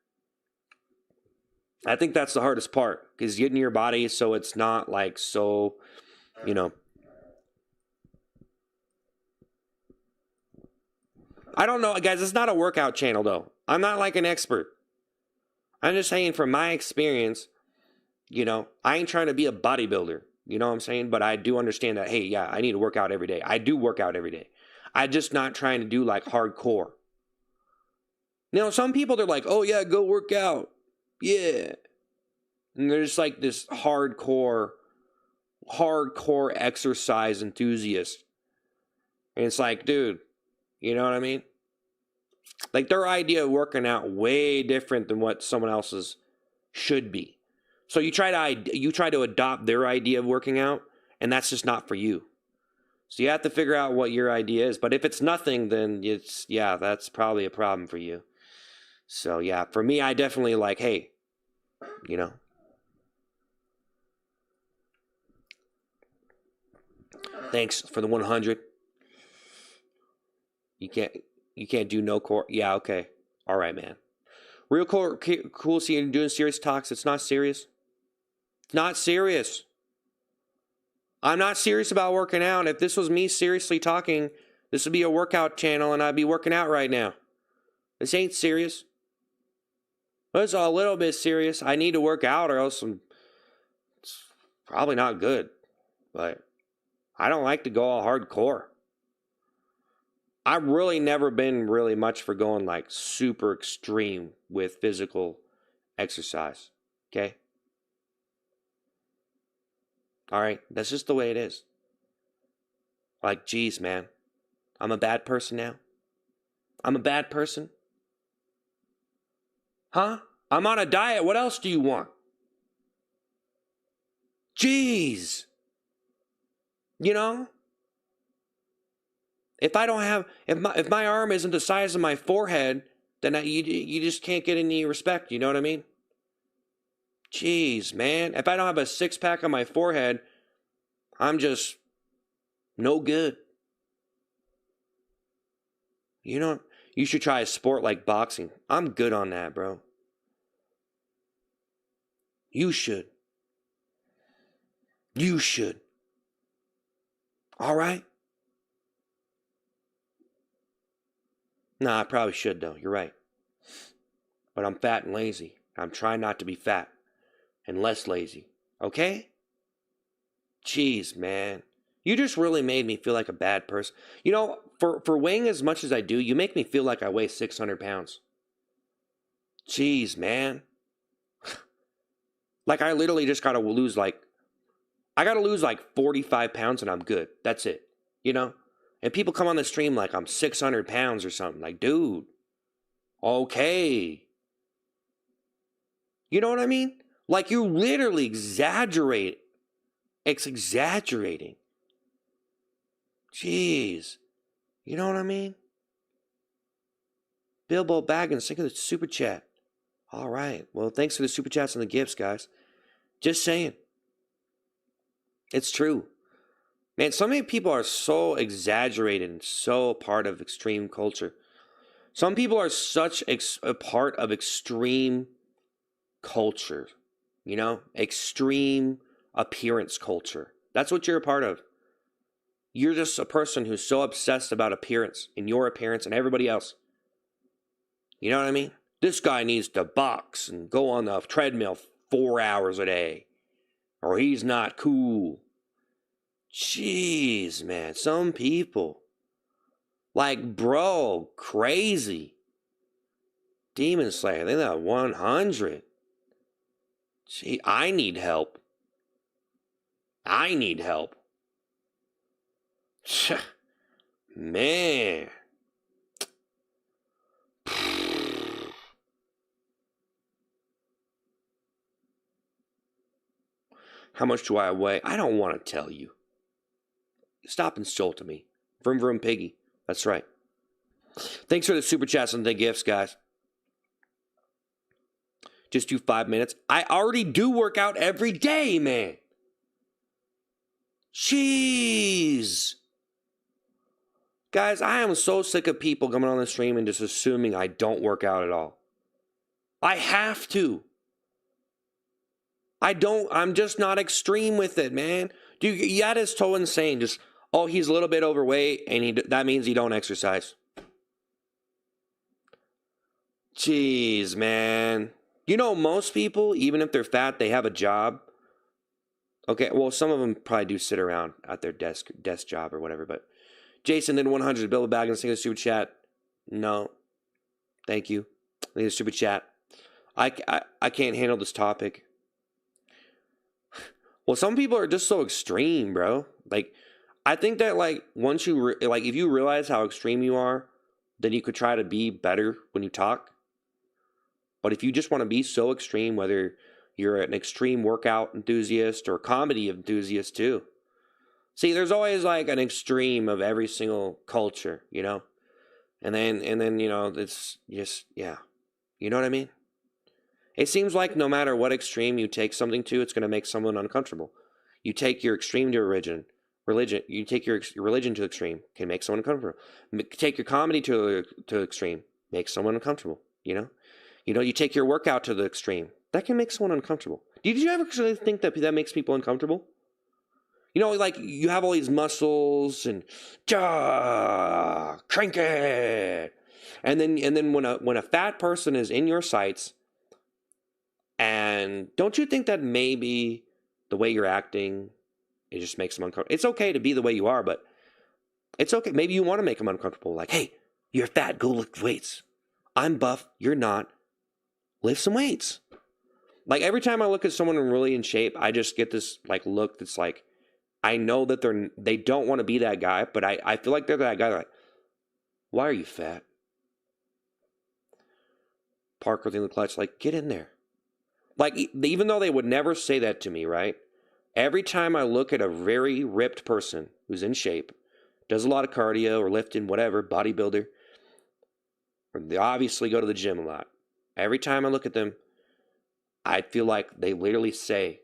I think that's the hardest part, because getting your body so it's not like so, I don't know, guys, it's not a workout channel though. I'm not like an expert. I'm just saying from my experience, I ain't trying to be a bodybuilder. You know what I'm saying? But I do understand that, hey, yeah, I need to work out every day. I do work out every day. I'm just not trying to do like hardcore. Some people, they're like, oh yeah, go work out. Yeah. And they're just like this hardcore exercise enthusiast. And it's like, dude, you know what I mean? Like their idea of working out way different than what someone else's should be. So you try to adopt their idea of working out, and that's just not for you. So you have to figure out what your idea is. But if it's nothing, then that's probably a problem for you. So yeah, for me, I definitely like, hey, you know, thanks for the 100. You can't do no core. Yeah, okay. All right, man. Real cool see you doing serious talks. It's not serious. It's not serious. I'm not serious about working out. If this was me seriously talking, this would be a workout channel and I'd be working out right now. This ain't serious. It's a little bit serious. I need to work out or else it's probably not good. But I don't like to go all hardcore. I've really never been really much for going like super extreme with physical exercise. Okay? All right? That's just the way it is. Like, geez, man. I'm a bad person now? I'm a bad person? Huh? I'm on a diet. What else do you want? Jeez. You know? If my arm isn't the size of my forehead, then you just can't get any respect. You know what I mean? Jeez, man. If I don't have a six-pack on my forehead, I'm just no good. You know, you should try a sport like boxing. I'm good on that, bro. You should. You should. All right? Nah, I probably should, though. You're right. But I'm fat and lazy. I'm trying not to be fat and less lazy. Okay? Jeez, man. You just really made me feel like a bad person. You know, for weighing as much as I do, you make me feel like I weigh 600 pounds. Jeez, man. Like, I literally just gotta lose like 45 pounds and I'm good. That's it. You know? And people come on the stream like I'm 600 pounds or something. Like, dude, okay. You know what I mean? Like, you literally exaggerate. It's exaggerating. Jeez. You know what I mean? Bilbo Baggins, think of the super chat. All right. Well, thanks for the super chats and the gifts, guys. Just saying. It's true. Man, so many people are so exaggerated and so part of extreme culture. Some people are such a part of extreme culture. You know? Extreme appearance culture. That's what you're a part of. You're just a person who's so obsessed about appearance and your appearance and everybody else. You know what I mean? This guy needs to box and go on the treadmill 4 hours a day. Or he's not cool. Jeez, man. Some people. Like, bro, crazy. Demon Slayer, they got 100. Gee, I need help. I need help. Man. How much do I weigh? I don't want to tell you. Stop insulting me. Vroom vroom piggy. That's right. Thanks for the super chats and the gifts, guys. Just do 5 minutes. I already do work out every day, man. Jeez. Guys, I am so sick of people coming on the stream and just assuming I don't work out at all. I have to. I'm just not extreme with it, man. Dude, that is so insane. Just, oh, he's a little bit overweight and that means he don't exercise. Jeez, man. You know, most people, even if they're fat, they have a job. Okay, well, some of them probably do sit around at their desk job or whatever, but Jason did 100. Bill Baggins, think of the super chat. No. Thank you. I think the super chat. I can't handle this topic. Well, some people are just so extreme, bro. Like, I think that like once you like if you realize how extreme you are, then you could try to be better when you talk. But if you just want to be so extreme, whether you're an extreme workout enthusiast or comedy enthusiast too. See, there's always like an extreme of every single culture, you know? And then, you know, it's just yeah. You know what I mean? It seems like no matter what extreme you take something to, it's going to make someone uncomfortable. You take your extreme to religion. You take your religion to extreme, can make someone uncomfortable. Take your comedy to extreme, make someone uncomfortable. You know, you take your workout to the extreme, that can make someone uncomfortable. Did you ever actually think that that makes people uncomfortable? You know, like you have all these muscles and crank it, and then when a fat person is in your sights, and don't you think that maybe the way you're acting, it just makes them uncomfortable? It's okay to be the way you are, but it's okay. Maybe you want to make them uncomfortable. Like, hey, you're fat, go lift weights. I'm buff, you're not. Lift some weights. Like every time I look at someone really in shape, I just get this like look that's like, I know that they don't want to be that guy, but I feel like they're that guy. They're like, why are you fat? Parker thing the clutch, like, get in there. Like, even though they would never say that to me, right? Every time I look at a very ripped person who's in shape, does a lot of cardio or lifting, whatever, bodybuilder, or they obviously go to the gym a lot. Every time I look at them, I feel like they literally say,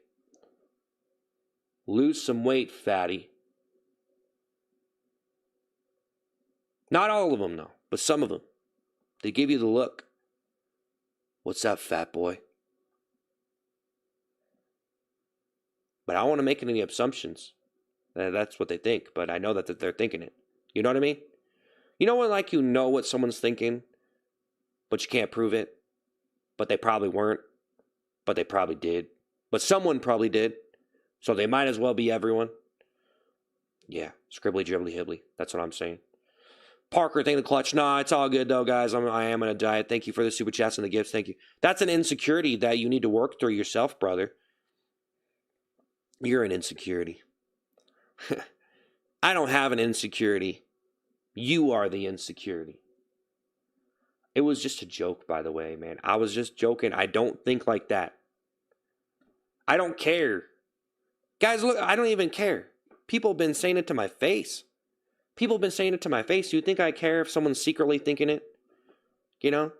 lose some weight, fatty. Not all of them, though, but some of them. They give you the look. What's up, fat boy? But I don't want to make any assumptions. That's what they think, but I know that they're thinking it. You know what I mean? You know when like you know what someone's thinking, but you can't prove it, but they probably weren't, but they probably did, but someone probably did, so they might as well be everyone. Yeah, scribbly, dribbly, hibbly. That's what I'm saying. Parker, thank the clutch. Nah, it's all good though, guys. I am on a diet. Thank you for the super chats and the gifts. Thank you. That's an insecurity that you need to work through yourself, brother. You're an insecurity. I don't have an insecurity. You are the insecurity. It was just a joke, by the way, man. I was just joking. I don't think like that. I don't care. Guys, look, I don't even care. People have been saying it to my face. People have been saying it to my face. Do you think I care if someone's secretly thinking it? You know?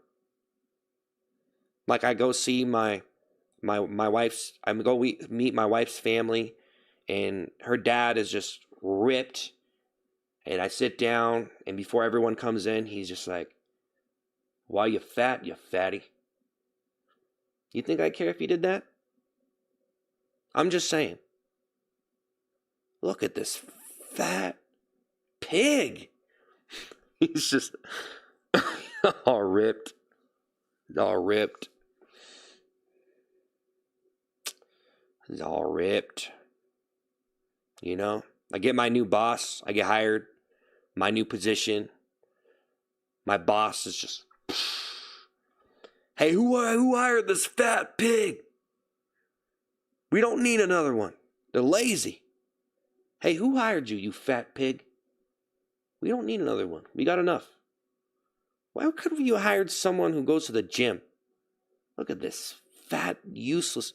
Like I go see my wife's, meet my wife's family, and her dad is just ripped. And I sit down, and before everyone comes in, he's just like, why you fat, you fatty? You think I care if you did that? I'm just saying. Look at this fat pig. He's just all ripped. All ripped. He's all ripped. You know? I get my new boss. I get hired. My new position. My boss is just, hey, who hired this fat pig? We don't need another one. They're lazy. Hey, who hired you, you fat pig? We don't need another one. We got enough. Why couldn't you hired someone who goes to the gym? Look at this fat, useless.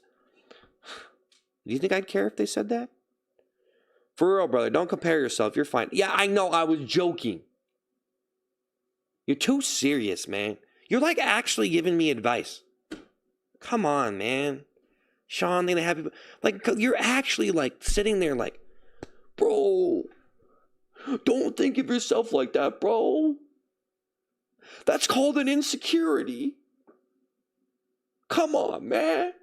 Do you think I'd care if they said that? For real, brother, don't compare yourself. You're fine. Yeah, I know, I was joking. You're too serious, man. You're like actually giving me advice. Come on, man. Sean, they have people. Like, you're actually like sitting there like, bro, don't think of yourself like that, bro. That's called an insecurity. Come on, man.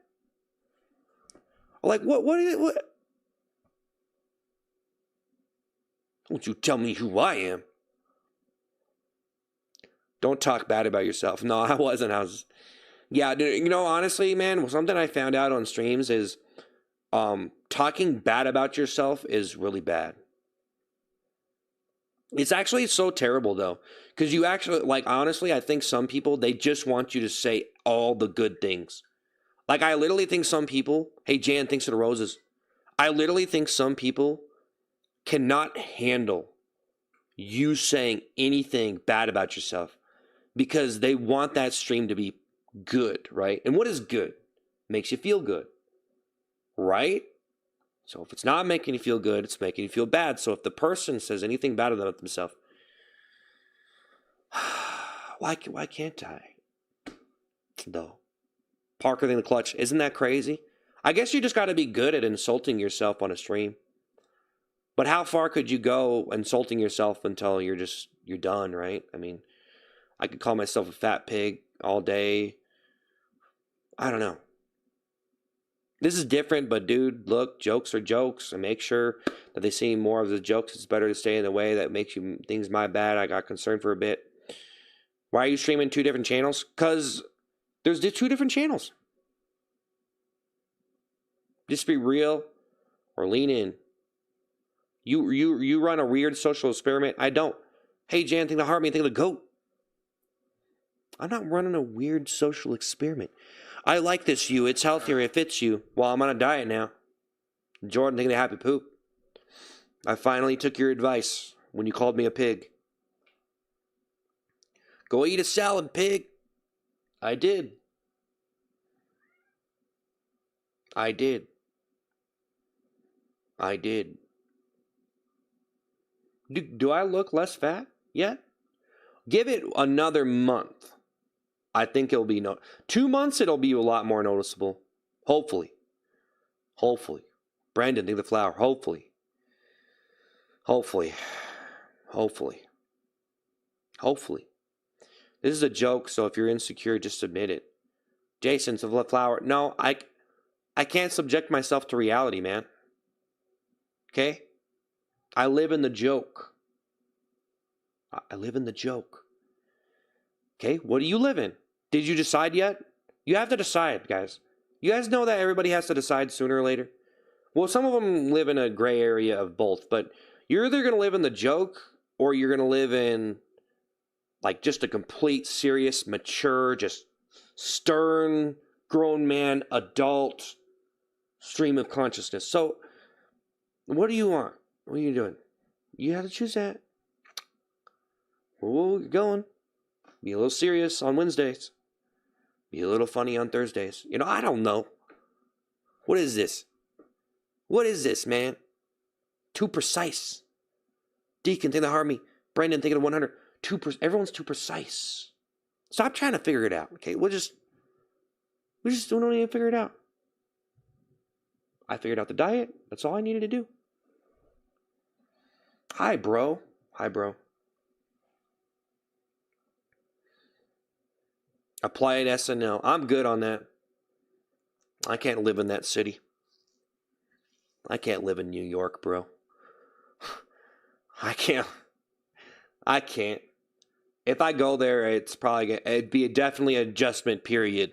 Like, what? Don't you tell me who I am. Don't talk bad about yourself. No, I wasn't. Yeah, you know, honestly, man, something I found out on streams is talking bad about yourself is really bad. It's actually so terrible, though, because you actually, like, honestly, I think some people, they just want you to say all the good things. Like, I literally think some people, hey, Jan, thanks for the roses. I literally think some people cannot handle you saying anything bad about yourself because they want that stream to be good, right? And what is good? Makes you feel good, right? So if it's not making you feel good, it's making you feel bad. So if the person says anything bad about themselves, why can't I? Though. Parker in the clutch. Isn't that crazy? I guess you just got to be good at insulting yourself on a stream. But how far could you go insulting yourself until you're done, right? I mean, I could call myself a fat pig all day. I don't know. This is different, but dude, look, jokes are jokes, and make sure that they see more of the jokes. It's better to stay in the way that makes you things my bad. I got concerned for a bit. Why are you streaming 2 different channels? Because there's 2 different channels. Just be real or lean in. You run a weird social experiment. I don't. Hey, Jan, think of the heart, me, think of the goat. I'm not running a weird social experiment. I like this you. It's healthier. It fits you. Well, I'm on a diet now. Jordan, think of the happy poop. I finally took your advice when you called me a pig. Go eat a salad, pig. I did. I did. I did. Do I look less fat yet? Give it another month. I think it'll be 2 months. It'll be a lot more noticeable. Hopefully. Hopefully. Brandon, think of the flower. Hopefully. Hopefully. Hopefully. Hopefully. This is a joke, so if you're insecure, just admit it. Jason, think of the flower. No, I can't subject myself to reality, man. Okay? I live in the joke. I live in the joke. Okay, what do you live in? Did you decide yet? You have to decide, guys. You guys know that everybody has to decide sooner or later? Well, some of them live in a gray area of both, but you're either going to live in the joke or you're going to live in like just a complete, serious, mature, just stern, grown man, adult stream of consciousness. So, what do you want? What are you doing? You have to choose that. Whoa, you're going. Be a little serious on Wednesdays. Be a little funny on Thursdays. I don't know. What is this? What is this, man? Too precise. Deacon, think of the Harmony. Brandon, think of the 100. Everyone's too precise. Stop trying to figure it out, okay? We just don't even figure it out. I figured out the diet. That's all I needed to do. Hi, bro. Hi, bro. Apply at SNL. I'm good on that. I can't live in that city. I can't live in New York, bro. I can't. If I go there, it'd be definitely an adjustment period.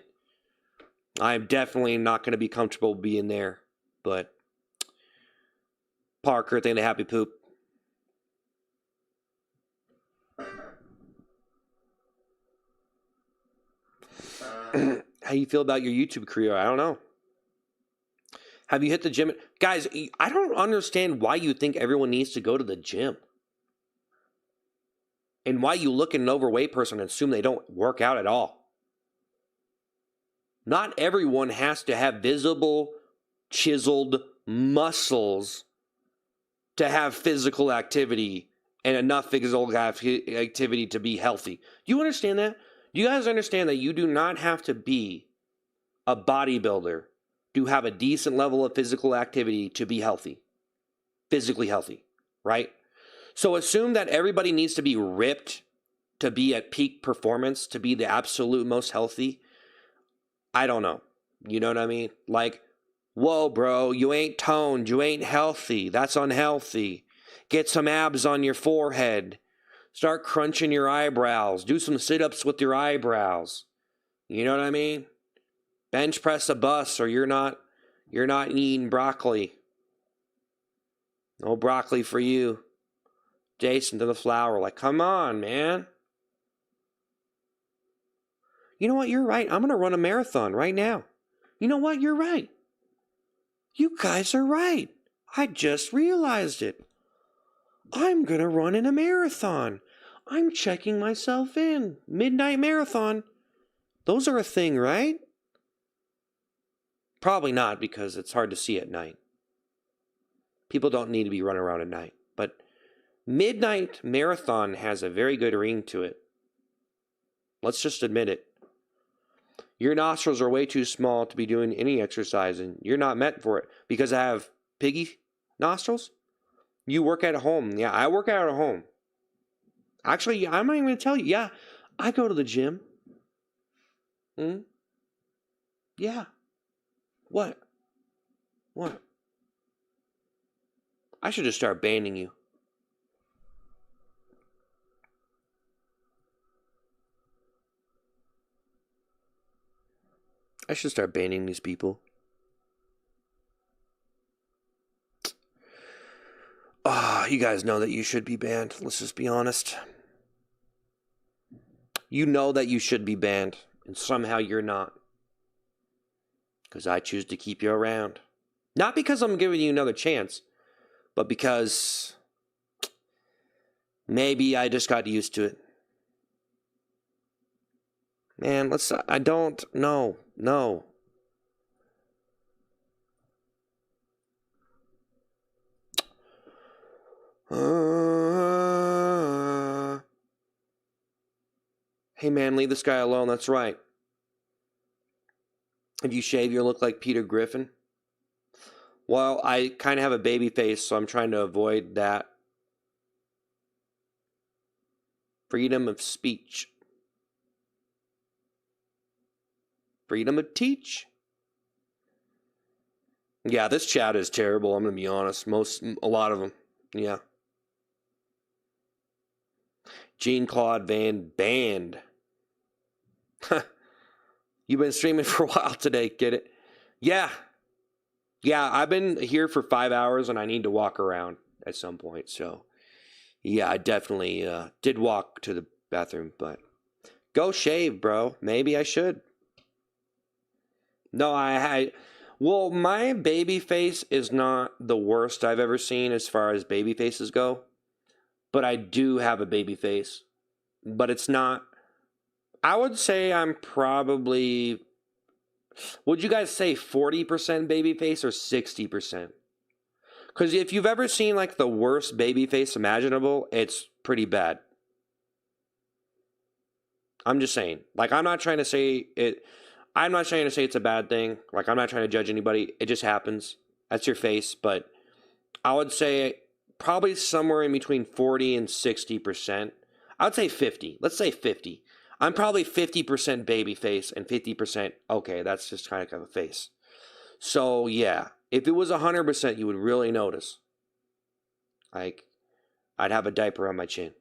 I'm definitely not going to be comfortable being there. But Parker, think of the happy poop. How you feel about your YouTube career? I don't know. Have you hit the gym? Guys, I don't understand why you think everyone needs to go to the gym. And why you look at an overweight person and assume they don't work out at all. Not everyone has to have visible, chiseled muscles to have physical activity and enough physical activity to be healthy. Do you understand that? Do you guys understand that you do not have to be a bodybuilder to have a decent level of physical activity to be healthy? Physically healthy, right? So assume that everybody needs to be ripped to be at peak performance, to be the absolute most healthy. I don't know. You know what I mean? Like, whoa, bro, you ain't toned. You ain't healthy. That's unhealthy. Get some abs on your forehead. Start crunching your eyebrows. Do some sit-ups with your eyebrows. You know what I mean? Bench press a bus or you're not eating broccoli. No broccoli for you. Jason to the flower. Like, come on, man. You know what? You're right. I'm going to run a marathon right now. You know what? You're right. You guys are right. I just realized it. I'm going to run in a marathon. I'm checking myself in. Midnight marathon. Those are a thing, right? Probably not, because it's hard to see at night. People don't need to be running around at night. But midnight marathon has a very good ring to it. Let's just admit it. Your nostrils are way too small to be doing any exercise, and you're not meant for it. Because I have piggy nostrils? You work at home. Yeah, I work out at home. Actually, I'm not even going to tell you. Yeah, I go to the gym. Yeah. What? What? I should just start banning you. I should start banning these people. You guys know that you should be banned. Let's just be honest. You know that you should be banned, and somehow you're not. Because I choose to keep you around. Not because I'm giving you another chance, but because maybe I just got used to it. Man, I don't, no. Hey man, leave this guy alone, that's right. If you shave, you'll look like Peter Griffin. Well, I kind of have a baby face, so I'm trying to avoid that. Freedom of speech. Freedom of teach. Yeah, this chat is terrible, I'm going to be honest. A lot of them. Yeah. Jean-Claude Van banned. You've been streaming for a while today, get it? Yeah. Yeah, I've been here for 5 hours and I need to walk around at some point. So, yeah, I definitely did walk to the bathroom, but go shave, bro. Maybe I should. No, well, my baby face is not the worst I've ever seen as far as baby faces go. But I do have a baby face. But it's not. I would say I'm probably. Would you guys say 40% baby face or 60%? Because if you've ever seen like the worst baby face imaginable, it's pretty bad. I'm just saying. Like, I'm not trying to say it. I'm not trying to say it's a bad thing. Like, I'm not trying to judge anybody. It just happens. That's your face. But I would say probably somewhere in between 40 and 60%. I would say 50. Let's say 50. I'm probably 50% baby face and 50%, okay, that's just kind of a face. So, yeah, if it was 100%, you would really notice. Like, I'd have a diaper on my chin.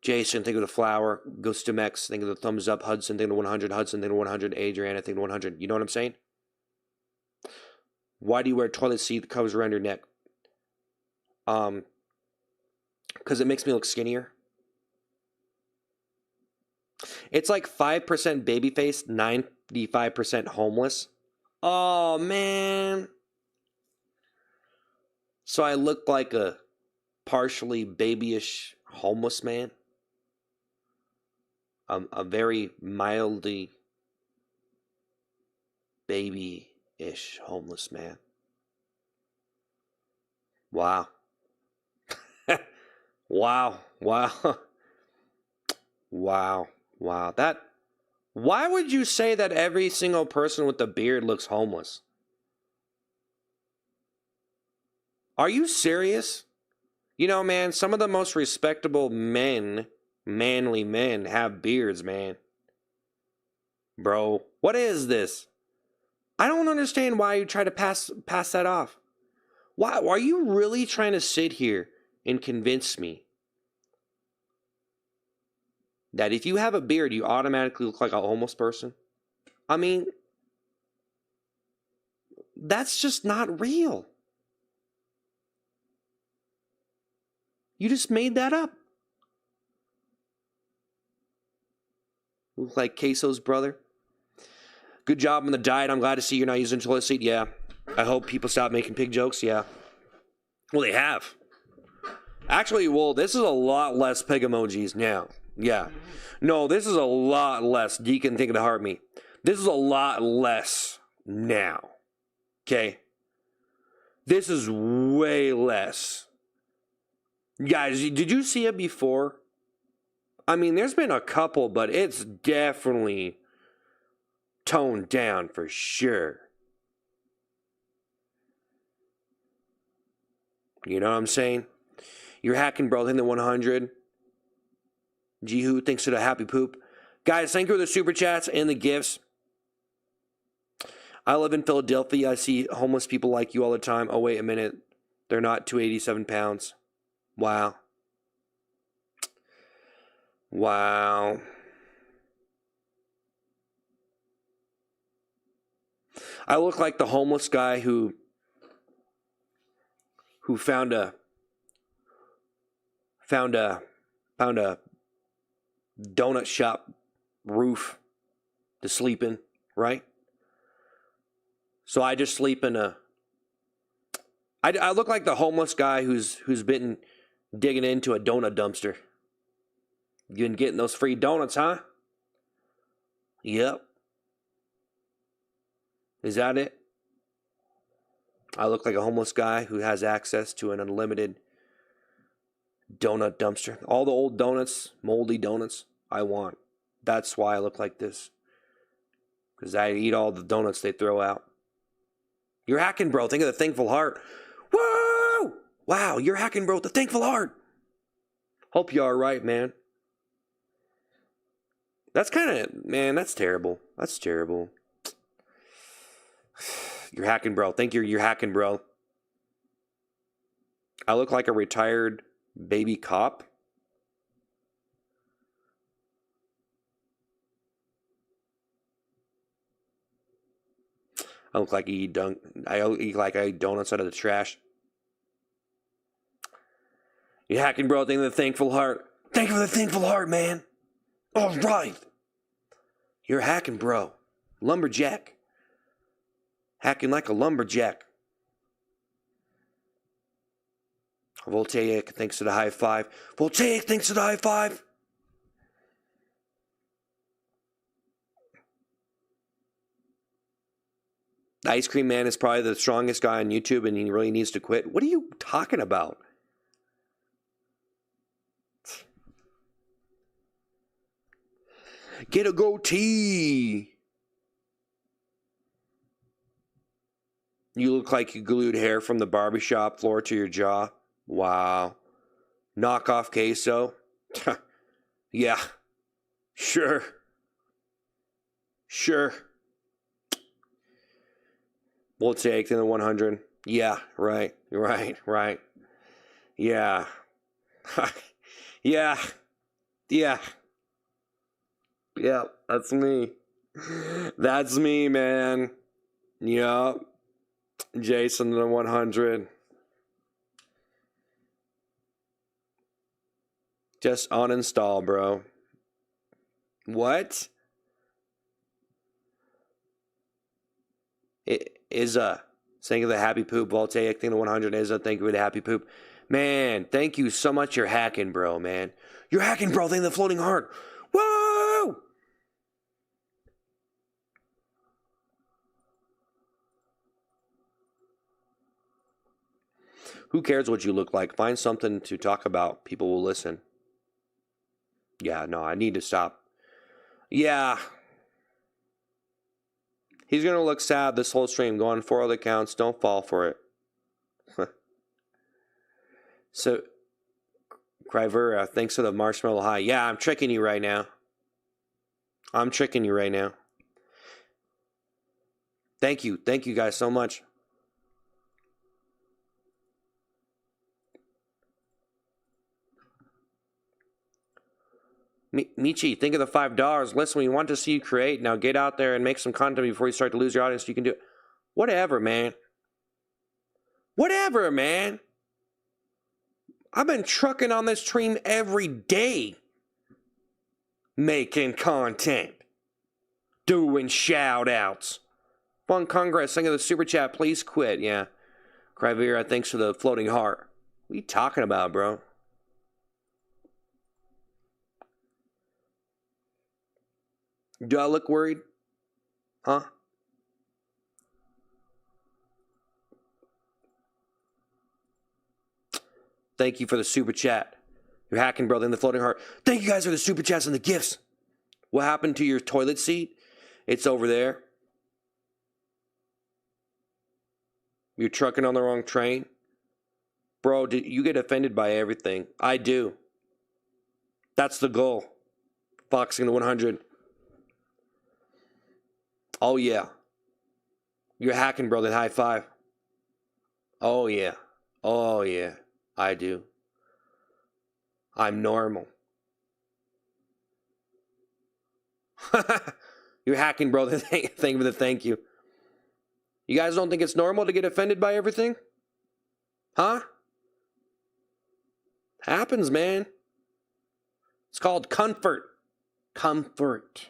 Jason, think of the flower. Gustamex, think of the thumbs up. Hudson, think of the 100. Hudson, think of the 100. Adriana, think of the 100. You know what I'm saying? Why do you wear toilet seat that covers around your neck? Because it makes me look skinnier. It's like 5% babyface, 95% homeless. Oh, man. So I look like a partially babyish homeless man. A very mildly babyish homeless man. Wow. Wow. Why would you say that every single person with a beard looks homeless? Are you serious? You know, man, some of the most respectable men, manly men, have beards, man. Bro, what is this? I don't understand why you try to pass that off. Why are you really trying to sit here and convince me that if you have a beard, you automatically look like a homeless person? I mean, that's just not real. You just made that up. Look like Queso's brother. Good job on the diet. I'm glad to see you're not using toilet seat. Yeah. I hope people stop making pig jokes. Yeah. Well, they have. Actually, well, this is a lot less pig emojis now. Yeah. No, this is a lot less. Deacon thinking to heart me. This is a lot less now. Okay? This is way less. Guys, did you see it before? I mean, there's been a couple, but it's definitely toned down for sure. You know what I'm saying? You're hacking, bro. Think the 100. Jihu thinks to the happy poop. Guys, thank you for the super chats and the gifts. I live in Philadelphia. I see homeless people like you all the time. Oh, wait a minute. They're not 287 pounds. Wow. Wow. I look like the homeless guy who found a donut shop roof to sleep in, right? So I just sleep in I look like the homeless guy who's been digging into a donut dumpster. You been getting those free donuts, huh? Yep. Is that it? I look like a homeless guy who has access to an unlimited donut dumpster. All the old donuts, moldy donuts, I want. That's why I look like this. Because I eat all the donuts they throw out. You're hacking, bro. Think of the thankful heart. Whoa! Wow, you're hacking, bro. The thankful heart. Hope you are right, man. That's kind of, man, that's terrible. That's terrible. You're hacking, bro. Thank you. You're hacking, bro. I look like a retired baby cop. I look like I eat donuts out of the trash. You're hacking, bro. Think of the thankful heart. Thank you for the thankful heart, man. All right. You're hacking, bro. Lumberjack. Hacking like a lumberjack. Voltaic thanks to the high five. Voltaic thanks to the high five. The Ice Cream Man is probably the strongest guy on YouTube and he really needs to quit. What are you talking about? Get a goatee. You look like you glued hair from the barbershop floor to your jaw. Wow. Knockoff queso. Yeah. Sure. Sure. We'll take the 100. Yeah, right. Right. Yeah. Yeah. Yeah. Yeah, that's me. That's me, man. Yup. Jason the 100. Just uninstall, bro. What? It is thank you for the happy poop. Voltaic thing the 100 is a thank you for the happy poop. Man, thank you so much. You're hacking, bro, man. You're hacking, bro. Thank you for the floating heart. Whoa! Who cares what you look like? Find something to talk about. People will listen. Yeah, no, I need to stop. Yeah. He's going to look sad this whole stream. Go on 4 other accounts. Don't fall for it. So, Crivera, thanks for the marshmallow high. Yeah, I'm tricking you right now. Thank you. Thank you guys so much. Michi, think of the $5. Listen, we want to see you create. Now get out there and make some content before you start to lose your audience. You can do it. Whatever, man. Whatever, man. I've been trucking on this stream every day. Making content. Doing shout-outs. Fun Congress, think of the super chat. Please quit. Yeah. Crivera, thanks for the floating heart. What are you talking about, bro? Do I look worried? Huh? Thank you for the super chat. You're hacking, brother, in the floating heart. Thank you guys for the super chats and the gifts. What happened to your toilet seat? It's over there. You're trucking on the wrong train. Bro, you get offended by everything. I do. That's the goal. Boxing the 100. Oh, yeah. You're hacking, brother. High five. Oh, yeah. Oh, yeah. I do. I'm normal. You're hacking, brother. Thank you for the thank you. You guys don't think it's normal to get offended by everything? Huh? Happens, man. It's called comfort. Comfort.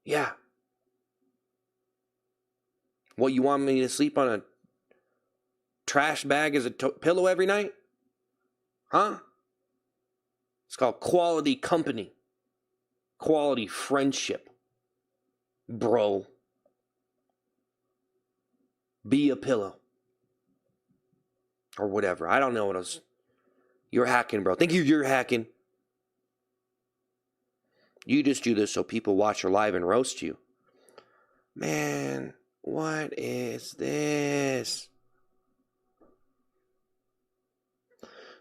Yeah. What, you want me to sleep on a trash bag as a pillow every night? Huh? It's called quality company. Quality friendship. Bro. Be a pillow. Or whatever. I don't know what else. You're hacking, bro. Thank you, you're hacking. You just do this so people watch your live and roast you. Man, what is this?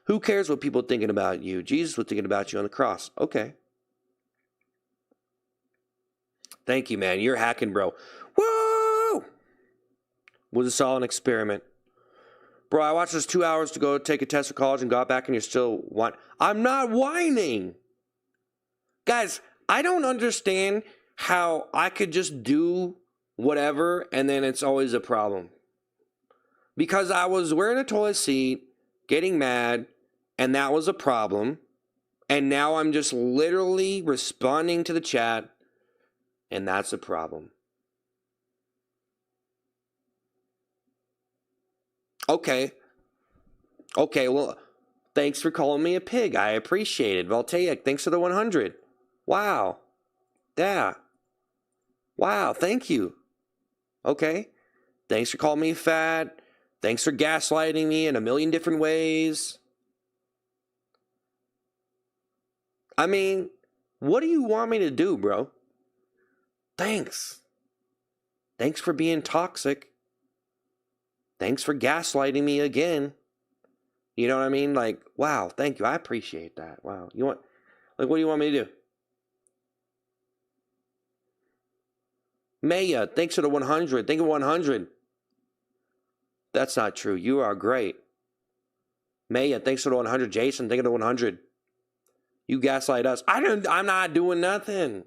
Who cares what people are thinking about you? Jesus was thinking about you on the cross. Okay. Thank you, man. You're hacking, bro. Woo! Was this all an experiment? Bro, I watched this 2 hours to go take a test for college and got back and you're still whining. I'm not whining. Guys, I don't understand how I could just do whatever and then it's always a problem. Because I was wearing a toilet seat, getting mad, and that was a problem. And now I'm just literally responding to the chat, and that's a problem. Okay, well, thanks for calling me a pig. I appreciate it. Voltaic, thanks for the 100. Wow. Yeah. Wow, thank you. Okay. Thanks for calling me fat. Thanks for gaslighting me in a million different ways. I mean, what do you want me to do, bro? Thanks. Thanks for being toxic. Thanks for gaslighting me again. You know what I mean? Like, wow, thank you. I appreciate that. Wow. You want, like, what do you want me to do? Maya, thanks for the 100. Think of 100. That's not true. You are great. Maya, thanks for the 100. Jason, think of the 100. You gaslight us. I'm not doing nothing.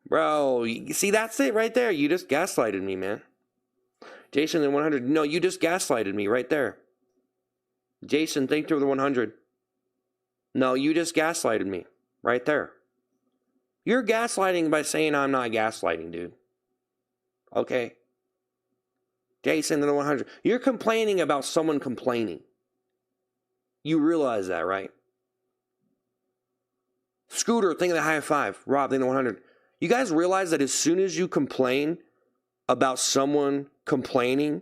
Bro, see, that's it right there. You just gaslighted me, man. Jason, the 100. No, you just gaslighted me right there. Jason, think through the 100. No, you just gaslighted me right there. You're gaslighting by saying I'm not gaslighting, dude. Okay. Jason, the 100. You're complaining about someone complaining. You realize that, right? Scooter, think of the high five. Rob, think of the 100. You guys realize that as soon as you complain about someone complaining,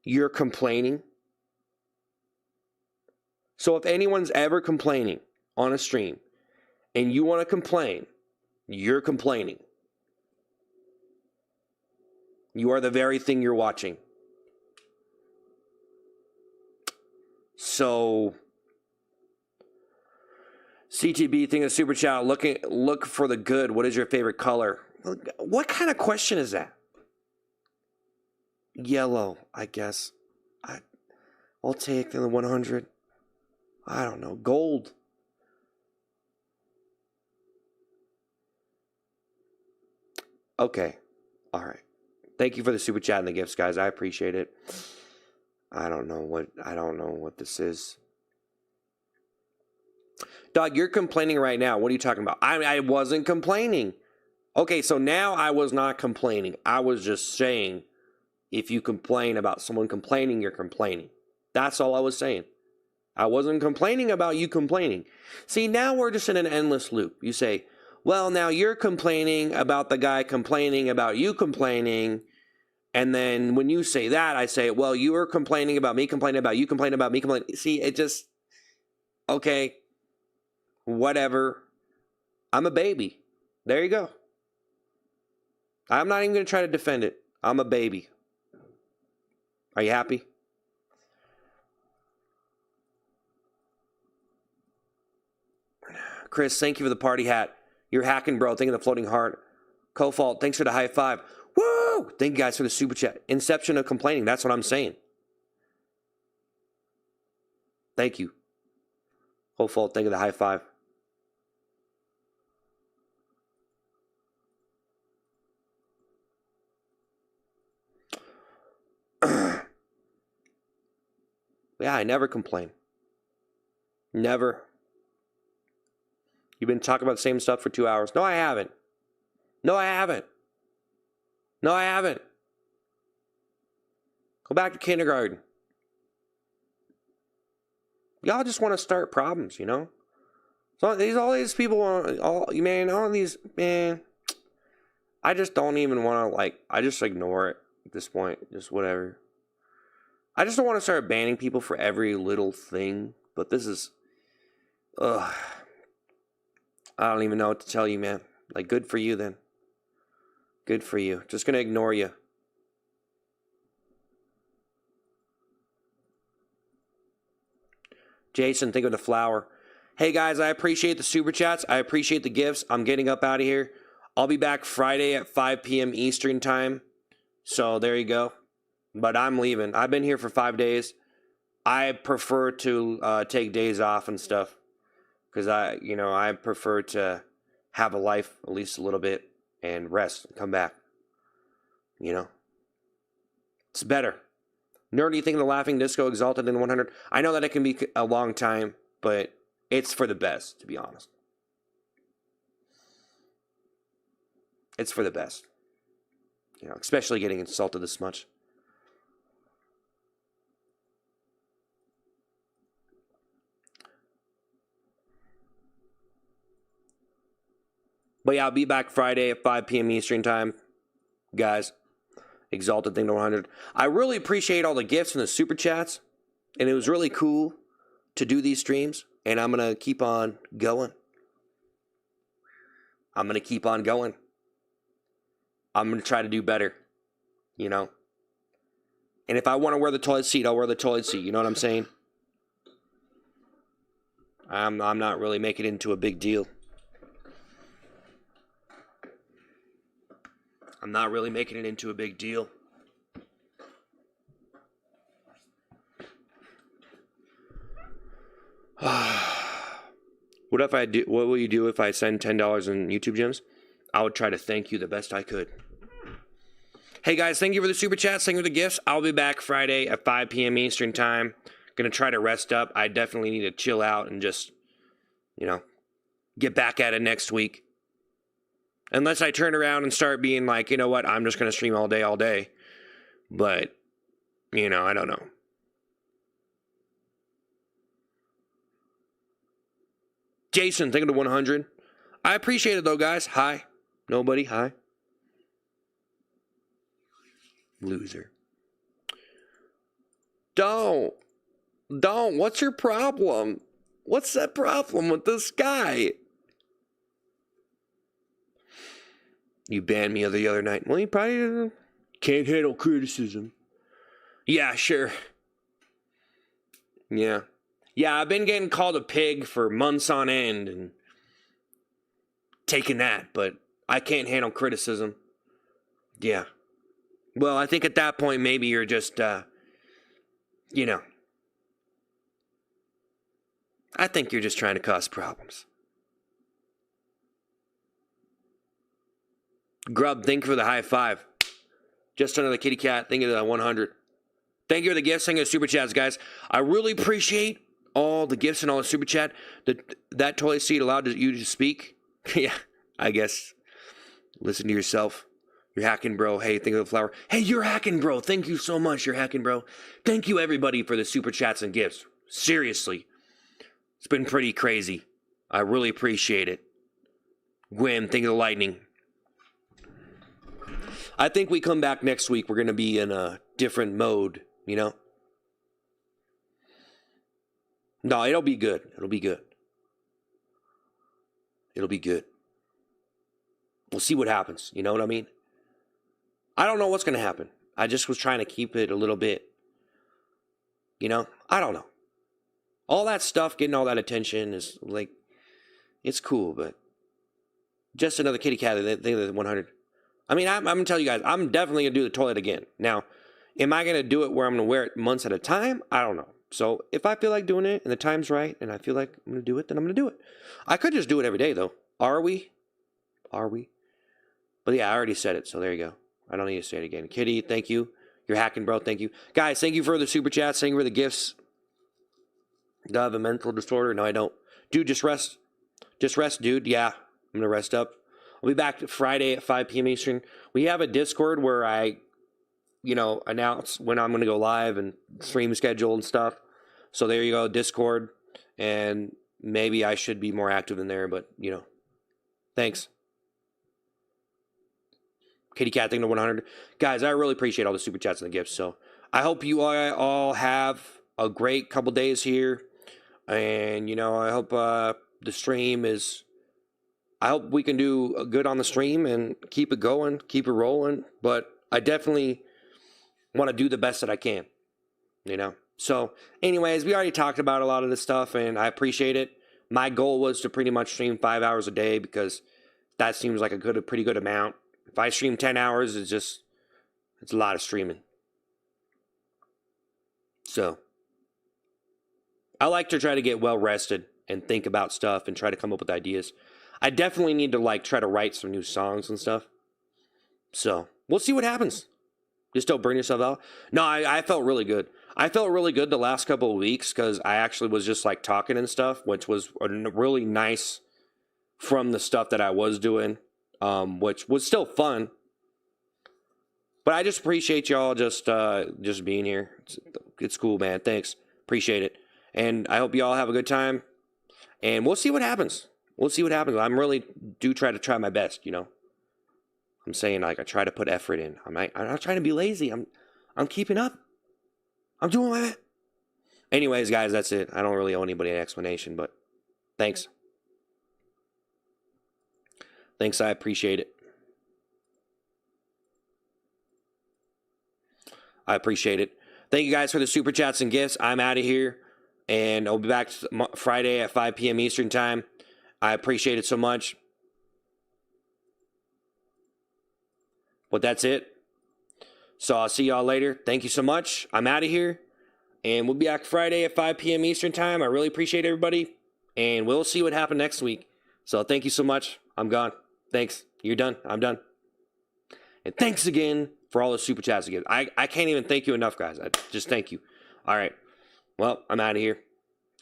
you're complaining? So if anyone's ever complaining on a stream and you want to complain, you're complaining. You are the very thing you're watching. So, CTB, thing of super chat, look for the good. What is your favorite color? What kind of question is that? Yellow, I guess. I'll take the 100. I don't know. Gold. Okay. All right. Thank you for the super chat and the gifts, guys. I appreciate it. I don't know what this is. Dog, you're complaining right now. What are you talking about? I wasn't complaining. Okay, so now I was not complaining. I was just saying if you complain about someone complaining, you're complaining. That's all I was saying. I wasn't complaining about you complaining. See, now we're just in an endless loop. You say, Well, now you're complaining about the guy complaining about you complaining. And then when you say that, I say, well, you were complaining about me complaining about you complaining about me complaining. See, it just, okay, whatever. I'm a baby. There you go. I'm not even going to try to defend it. I'm a baby. Are you happy? Chris, thank you for the party hat. You're hacking, bro. Thank you for the floating heart. Cofalt, thanks for the high five. Woo! Thank you guys for the super chat. Inception of complaining. That's what I'm saying. Thank you. Cofalt, thank you for the high five. Yeah, I never complain. Never. You've been talking about the same stuff for 2 hours. No, I haven't. No, I haven't. No, I haven't. Go back to kindergarten. Y'all just want to start problems, you know? So all these people, all these, man, I just don't even want to, like, I just ignore it at this point. Just whatever. I just don't want to start banning people for every little thing. But this is, I don't even know what to tell you, man. Like, good for you then. Good for you. Just going to ignore you. Jason, think of the flower. Hey, guys, I appreciate the super chats. I appreciate the gifts. I'm getting up out of here. I'll be back Friday at 5 p.m. Eastern time. So there you go. But I'm leaving. I've been here for 5 days. I prefer to take days off and stuff. Because I prefer to have a life at least a little bit and rest and come back. You know? It's better. Nerdy thing, the laughing disco exalted in 100. I know that it can be a long time, but it's for the best, to be honest. It's for the best. You know, especially getting insulted this much. But yeah, I'll be back Friday at 5 p.m. Eastern time. Guys, exalted thing to 100. I really appreciate all the gifts and the super chats. And it was really cool to do these streams. And I'm going to keep on going. I'm going to keep on going. I'm going to try to do better. You know? And if I want to wear the toilet seat, I'll wear the toilet seat. You know what I'm saying? I'm not really making it into a big deal. I'm not really making it into a big deal. What will you do if I send $10 in YouTube gems? I would try to thank you the best I could. Hey guys, thank you for the super chats, thank you for the gifts. I'll be back Friday at 5 p.m. Eastern time. Gonna try to rest up. I definitely need to chill out and just, get back at it next week. Unless I turn around and start being like, you know what, I'm just going to stream all day. But, I don't know. Jason, thank you to 100. I appreciate it, though, guys. Hi. Nobody, hi. Loser. Don't. What's your problem? What's that problem with this guy? You banned me the other night. Well, you probably can't handle criticism. Yeah, sure. Yeah. Yeah, I've been getting called a pig for months on end and taking that, but I can't handle criticism. Yeah. Well, I think at that point, maybe you're just, I think you're just trying to cause problems. Grub, thank you for the high five. Just another kitty cat, thank you for the 100. Thank you for the gifts, thank you for the super chats, guys. I really appreciate all the gifts and all the super chat. That toilet seat allowed you to speak? Yeah, I guess. Listen to yourself. You're hacking, bro. Hey, think of the flower. Hey, you're hacking, bro. Thank you so much. You're hacking, bro. Thank you, everybody, for the super chats and gifts. Seriously. It's been pretty crazy. I really appreciate it. Gwyn, thank you the lightning. I think we come back next week. We're going to be in a different mode, you know? No, it'll be good. It'll be good. It'll be good. We'll see what happens. You know what I mean? I don't know what's going to happen. I just was trying to keep it a little bit, you know? I don't know. All that stuff, getting all that attention is like, it's cool, but just another kitty cat. They think they're 100. I mean, I'm going to tell you guys, I'm definitely going to do the toilet again. Now, am I going to do it where I'm going to wear it months at a time? I don't know. So if I feel like doing it and the time's right and I feel like I'm going to do it, then I'm going to do it. I could just do it every day, though. Are we? Are we? But yeah, I already said it, so there you go. I don't need to say it again. Kitty, thank you. You're hacking, bro. Thank you. Guys, thank you for the super chats. Thank you for the gifts. Do I have a mental disorder? No, I don't. Dude, just rest. Just rest, dude. Yeah, I'm going to rest up. I'll be back Friday at 5 p.m. Eastern. We have a Discord where I, you know, announce when I'm going to go live and stream schedule and stuff. So there you go, Discord. And maybe I should be more active in there, but, you know, thanks. Kitty Cat thing to 100. Guys, I really appreciate all the super chats and the gifts. So I hope you all have a great couple days here. And, you know, I hope the stream is... I hope we can do good on the stream and keep it going, keep it rolling. But I definitely want to do the best that I can, you know. So anyways, we already talked about a lot of this stuff, and I appreciate it. My goal was to pretty much stream 5 hours a day because that seems like a pretty good amount. If I stream 10 hours, it's a lot of streaming. So I like to try to get well rested and think about stuff and try to come up with ideas. I definitely need to like try to write some new songs and stuff. So we'll see what happens. Just don't burn yourself out. No, I felt really good. I felt really good the last couple of weeks because I actually was just like talking and stuff, which was really nice from the stuff that I was doing, which was still fun. But I just appreciate y'all just being here. It's cool, man. Thanks. Appreciate it. And I hope y'all have a good time. And we'll see what happens. We'll see what happens. I'm really do try my best, you know. I'm saying like I try to put effort in. I'm not trying to be lazy. I'm keeping up. I'm doing my best. Anyways, guys, that's it. I don't really owe anybody an explanation, but thanks. Thanks, I appreciate it. I appreciate it. Thank you guys for the super chats and gifts. I'm out of here, and I'll be back Friday at 5 p.m. Eastern time. I appreciate it so much. But that's it. So I'll see y'all later. Thank you so much. I'm out of here. And we'll be back Friday at 5 p.m. Eastern time. I really appreciate everybody. And we'll see what happens next week. So thank you so much. I'm gone. Thanks. You're done. I'm done. And thanks again for all the super chats again. I can't even thank you enough, guys. I just thank you. All right. Well, I'm out of here.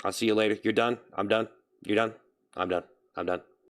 I'll see you later. You're done. I'm done. You're done. I'm done. I'm done.